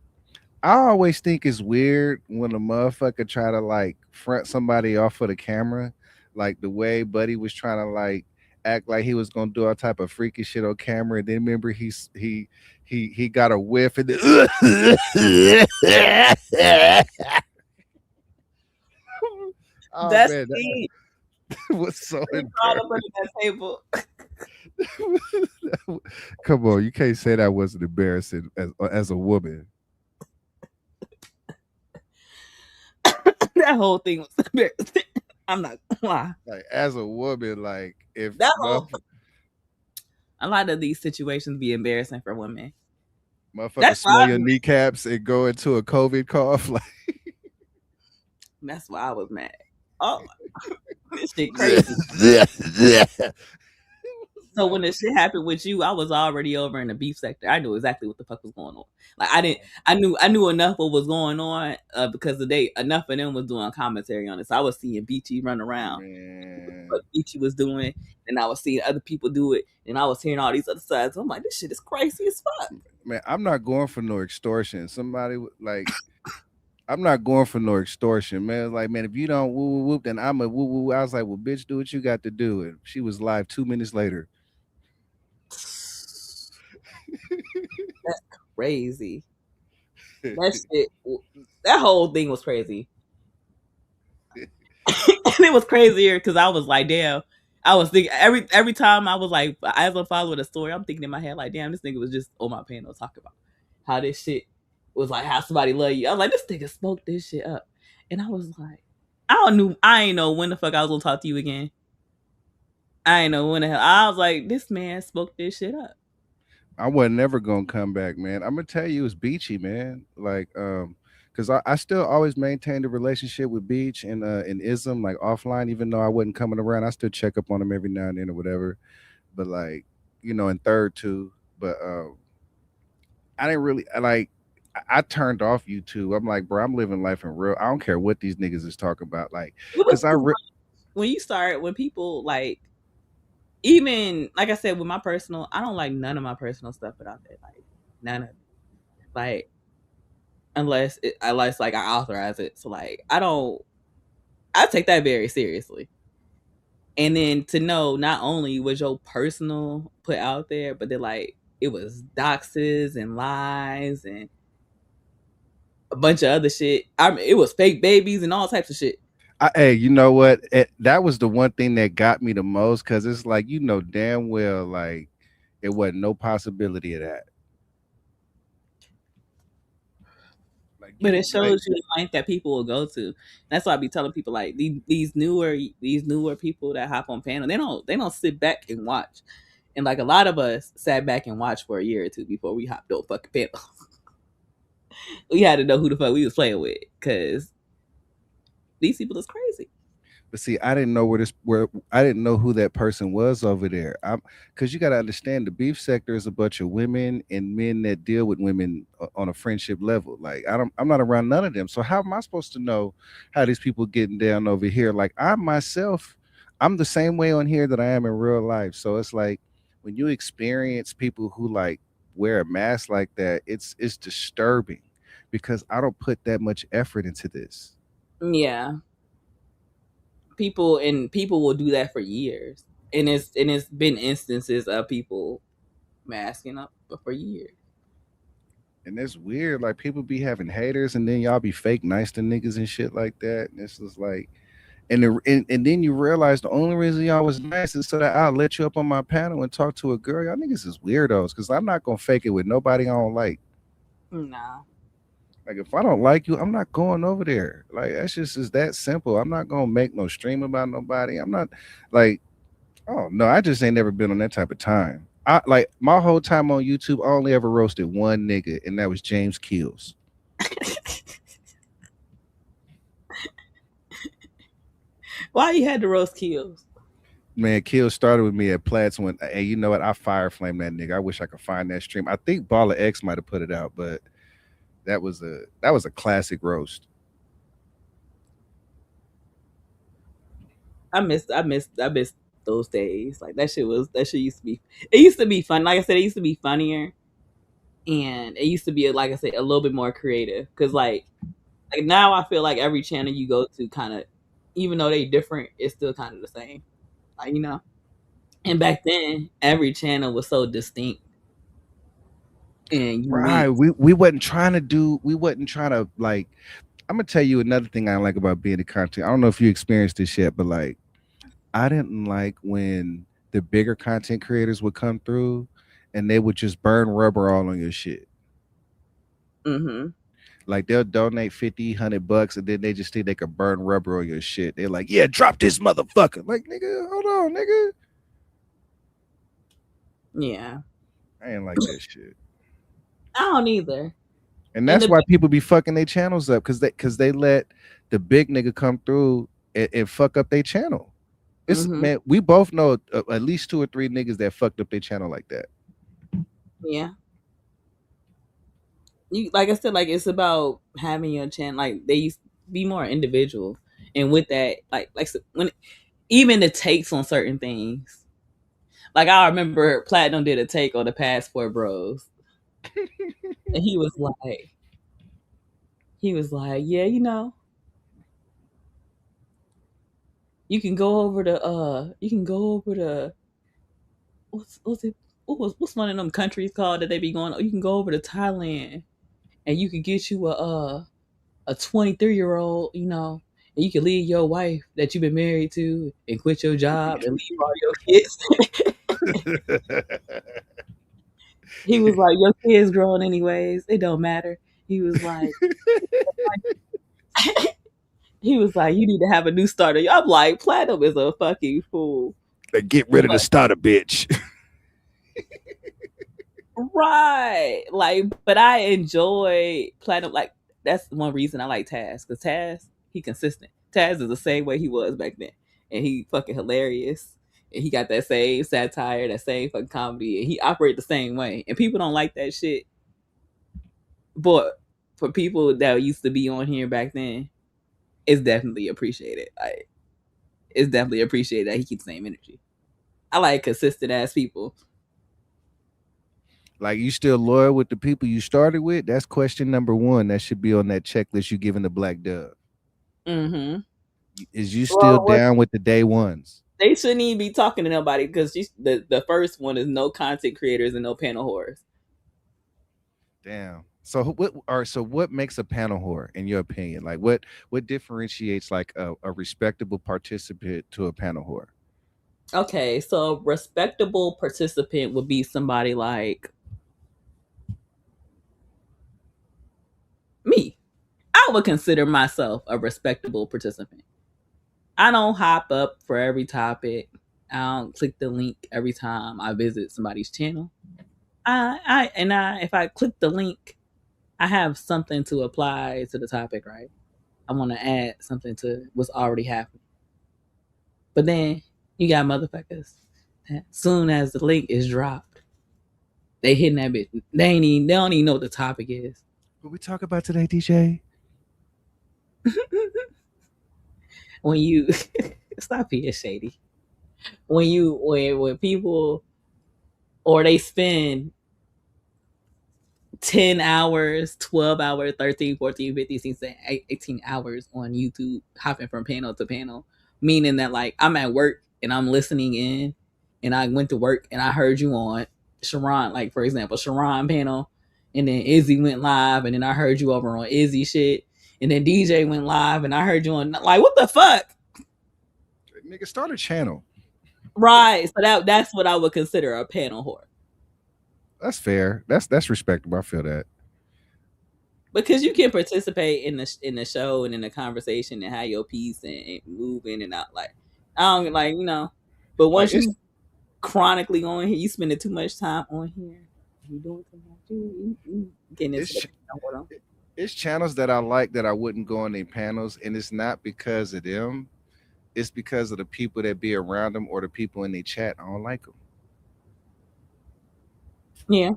H: I always think it's weird when a motherfucker try to like front somebody off of the camera, like the way Buddy was trying to like act like he was gonna do all type of freaky shit on camera. And then remember he got a whiff and then oh,
A: that's
H: man,
A: me.
H: that was so
A: All up under that table.
H: Come on, you can't say that wasn't embarrassing as a woman.
A: That whole thing was embarrassing. I'm not gonna lie.
H: Like as a woman, like if
A: a lot of these situations be embarrassing for women.
H: Motherfucker smell your kneecaps and go into a COVID cough. Like
A: that's why I was mad. Oh, this shit crazy. So when the shit happened with you, I was already over in the beef sector. I knew exactly what the fuck was going on. Like I knew enough what was going on because enough of them was doing commentary on it. So I was seeing Beachy run around,
H: Man,
A: what Beachy was doing, and I was seeing other people do it, and I was hearing all these other sides. I'm like, this shit is crazy as fuck.
H: man, I'm not going for no extortion. Like, I'm not going for no extortion, man. Like, man, if you don't woo woo whoop, then I'm a woo woo. I was like, well, bitch, do what you got to do. And she was live 2 minutes later.
A: That's crazy. That shit, that whole thing was crazy. And it was crazier because I was like, damn. I was thinking every time I was like, as I'm following the story, I'm thinking in my head like, damn, this nigga was just on my panel talking about how this shit was like how somebody love you. I was like, this nigga smoked this shit up, and I was like, I ain't know when the fuck I was gonna talk to you again. I ain't know when the hell. I was like, this man smoked this shit up.
H: I wasn't never gonna come back, man. I'm gonna tell you, it's Beachy, man. Like, because I still always maintained a relationship with Beach and Ism, like offline, even though I wasn't coming around. I still check up on him every now and then or whatever. But like, and third too. But I didn't really like. I turned off YouTube. I'm like, bro, I'm living life in real. I don't care what these niggas is talking about, like,
A: It was
H: because
A: too much. When people like, even like I said with my personal, I don't like none of my personal stuff put out there. Like none of it. Like unless like I authorize it. So like I take that very seriously. And then to know not only was your personal put out there, but then like it was doxes and lies and a bunch of other shit. It was fake babies and all types of shit.
H: Hey, you know what? That was the one thing that got me the most because it's like damn well like it wasn't no possibility of that. Like
A: But it
H: like
A: shows you the length that people will go to. That's why I be telling people like these newer people that hop on panel, they don't sit back and watch. And like a lot of us sat back and watched for a year or two before we hopped on fucking panel. We had to know who the fuck we was playing with because these people is crazy.
H: But see, I didn't know where I didn't know who that person was over there. Because you got to understand the beef sector is a bunch of women and men that deal with women on a friendship level. Like I'm not around none of them. So how am I supposed to know how these people getting down over here? Like I myself, I'm the same way on here that I am in real life. So it's like when you experience people who like wear a mask like that, it's disturbing because I don't put that much effort into this.
A: Yeah, people will do that for years, and it's been instances of people masking up for years.
H: And it's weird. Like people be having haters, and then y'all be fake nice to niggas and shit like that. And it's just like, and then you realize the only reason y'all was nice is so that I'll let you up on my panel and talk to a girl. Y'all niggas is weirdos because I'm not gonna fake it with nobody I don't like.
A: No.
H: Like if I don't like you, I'm not going over there. Like that's just is that simple. I'm not gonna make no stream about nobody. I'm not like, oh no, I just ain't never been on that type of time. I like my whole time on YouTube, I only ever roasted one nigga, and that was James Keels.
A: Why you had to roast Kills?
H: Man, Kill started with me at Platts when, and you know what? I fire flame that nigga. I wish I could find that stream. I think Baller X might have put it out, but that was a classic roast.
A: I missed those days. Like that shit used to be. It used to be fun. Like I said, it used to be funnier, and it used to be like I said a little bit more creative. Cause like now I feel like every channel you go to kind of, even though they different, it's still kind of the same. Like And back then, every channel was so distinct and
H: Right.
A: unique.
H: We wasn't trying to like I'm gonna tell you another thing I don't like about being a content. I don't know if you experienced this yet, but like I didn't like when the bigger content creators would come through and they would just burn rubber all on your shit.
A: Mm-hmm.
H: Like they'll donate 50, $100 and then they just think they could burn rubber on your shit. They're like, yeah, drop this motherfucker. Like, nigga, hold on, nigga.
A: Yeah,
H: I ain't like that shit.
A: I don't either.
H: And
A: And
H: that's why people be fucking their channels up because they let the big nigga come through and fuck up their channel. It's
A: Mm-hmm.
H: man, we both know at least 2 or 3 niggas that fucked up their channel like that.
A: Yeah. You like I said, like it's about having your channel. Like they used to be more individual, and with that, like when even the takes on certain things. Like I remember Platinum did a take on the Passport Bros, and he was like, yeah, you can go over to what's it what's one of them countries called that they be going. You can go over to Thailand, and you can get you a 23-year-old, and you can leave your wife that you've been married to and quit your job and leave all your kids. He was like, your kids grown anyways. It don't matter. He was like, he was like, you need to have a new starter. I'm like, Platinum is a fucking fool.
H: Like, get rid of the
A: But
H: starter, bitch.
A: right. Like, but I enjoy Platinum. Like, that's one reason I like Taz. Because Taz, he consistent. Taz is the same way he was back then. And he fucking hilarious. And he got that same satire, that same fucking comedy. And he operate the same way. And people don't like that shit. But for people that used to be on here back then, it's definitely appreciated. Like, it's definitely appreciated that he keeps the same energy. I like consistent ass people.
H: Like, you still loyal with the people you started with? That's question number one. That should be on that checklist you giving the Black Dove.
A: Mm-hmm.
H: Is you still
A: Well,
H: down with the day ones?
A: they shouldn't even be talking to nobody because the first one is no content creators and no panel whores.
H: Damn. So what makes a panel whore in your opinion? Like what differentiates like a respectable participant to a panel whore?
A: Okay, so a respectable participant would be somebody like me. I would consider myself a respectable participant. I don't hop up for every topic. I don't click the link every time I visit somebody's channel. If I click the link, I have something to apply to the topic, right? I want to add something to what's already happening. But then you got motherfuckers that soon as the link is dropped, they hitting that bitch. They don't even know what the topic is.
H: What we talk about today, DJ?
A: When you stop being shady. When people or they spend 10 hours, 12 hours, 13, 14, 15, 16, 18 hours on YouTube hopping from panel to panel, meaning that like I'm at work and I'm listening in and I went to work and I heard you on Sharon, like for example, Sharon panel, and then Izzy went live and then I heard you over on Izzy shit, and then DJ went live and I heard you on, like, what the fuck?
H: Nigga, start a channel.
A: Right. So that's what I would consider a panel whore.
H: That's fair. That's respectable. I feel that.
A: Because you can participate in the show and in the conversation and have your piece and move in and out. Like I don't like, but
H: Like
A: once you chronically on here, you spending too much time on here. You doing too much. You getting into
H: it's
A: the
H: it's channels that I like that I wouldn't go on their panels, and it's not because of them. It's because of the people that be around them or the people in their chat. I don't like them.
A: Yeah.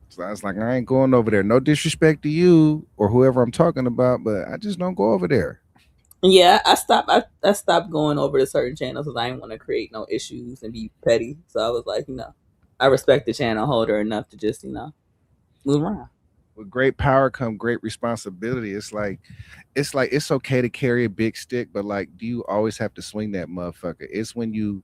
H: So I was like, I ain't going over there. No disrespect to you or whoever I'm talking about, but I just don't go over there.
A: Yeah, I stopped going over to certain channels because I didn't want to create no issues and be petty. So I was like, I respect the channel holder enough to just, move around.
H: With great power come great responsibility. It's okay to carry a big stick, but like, do you always have to swing that motherfucker? It's when you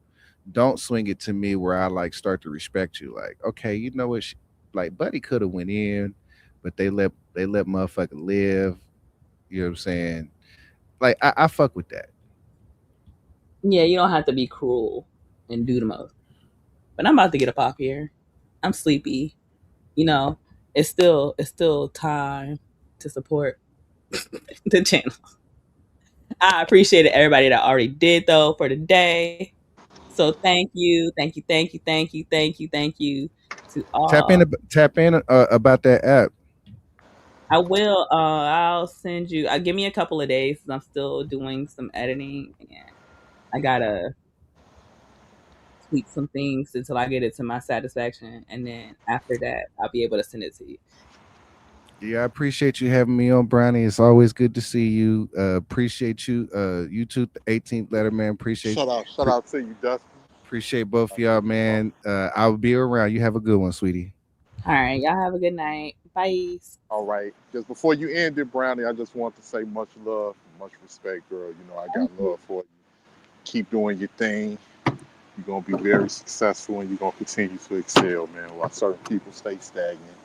H: don't swing it to me where I like start to respect you. Like, okay, you know what? Like, Buddy could have went in, but they let motherfucker live. You know what I'm saying? Like, I fuck with that.
A: Yeah, you don't have to be cruel and do the most. But I'm about to get up off here. I'm sleepy. It's still time to support the channel. I appreciate everybody that already did though for the day. So thank you, thank you, thank you, thank you, thank you, thank you to all.
H: Tap in about that app.
A: I will. I'll send you. Give me a couple of days. 'Cause I'm still doing some editing. I gotta tweak some things until I get it to my satisfaction, and then after that, I'll be able to send it to you.
H: Yeah, I appreciate you having me on, Brownie. It's always good to see you. Appreciate you. You too, the 18th letter man.
F: Shout out to you, Dustin.
H: Appreciate both of
F: I
H: y'all,
F: see you, bro.
H: man. I'll be around. You have a good one, sweetie.
A: All right, y'all have a good night. Bye.
F: All right. Just before you end it, Brownie, I just want to say much love, much respect, girl. You know, I got love for you. Keep doing your thing. You're gonna be very successful and you're gonna continue to excel, man. While certain people stay stagnant.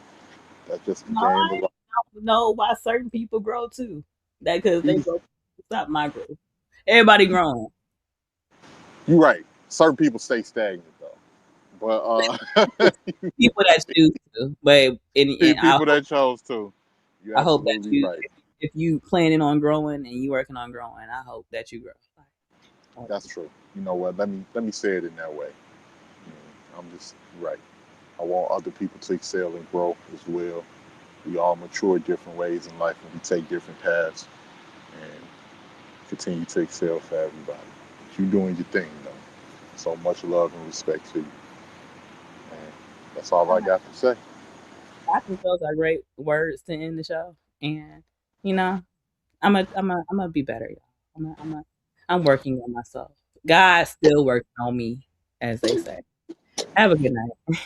F: That's just the
A: No,
F: game
A: I
F: of life.
A: don't know why certain people grow too. That because they
F: You
A: grow, stop my growth. Everybody growing.
F: you right. Certain people stay stagnant though. But
A: People that choose to, but
F: people that chose to. You're
A: I hope that
F: absolutely
A: you,
F: right.
A: if you planning on growing and you working on growing, I hope that you grow.
F: That's true. You know what? Let me say it in that way. I'm just right. I want other people to excel and grow as well. We all mature different ways in life and we take different paths and continue to excel for everybody. But you doing your thing though. So much love and respect to you. And that's all I got to say.
A: I think those are great words to end the show, and you know, I'm gonna be better, y'all. I'm working on myself. God's still working on me, as they say. Have a good night.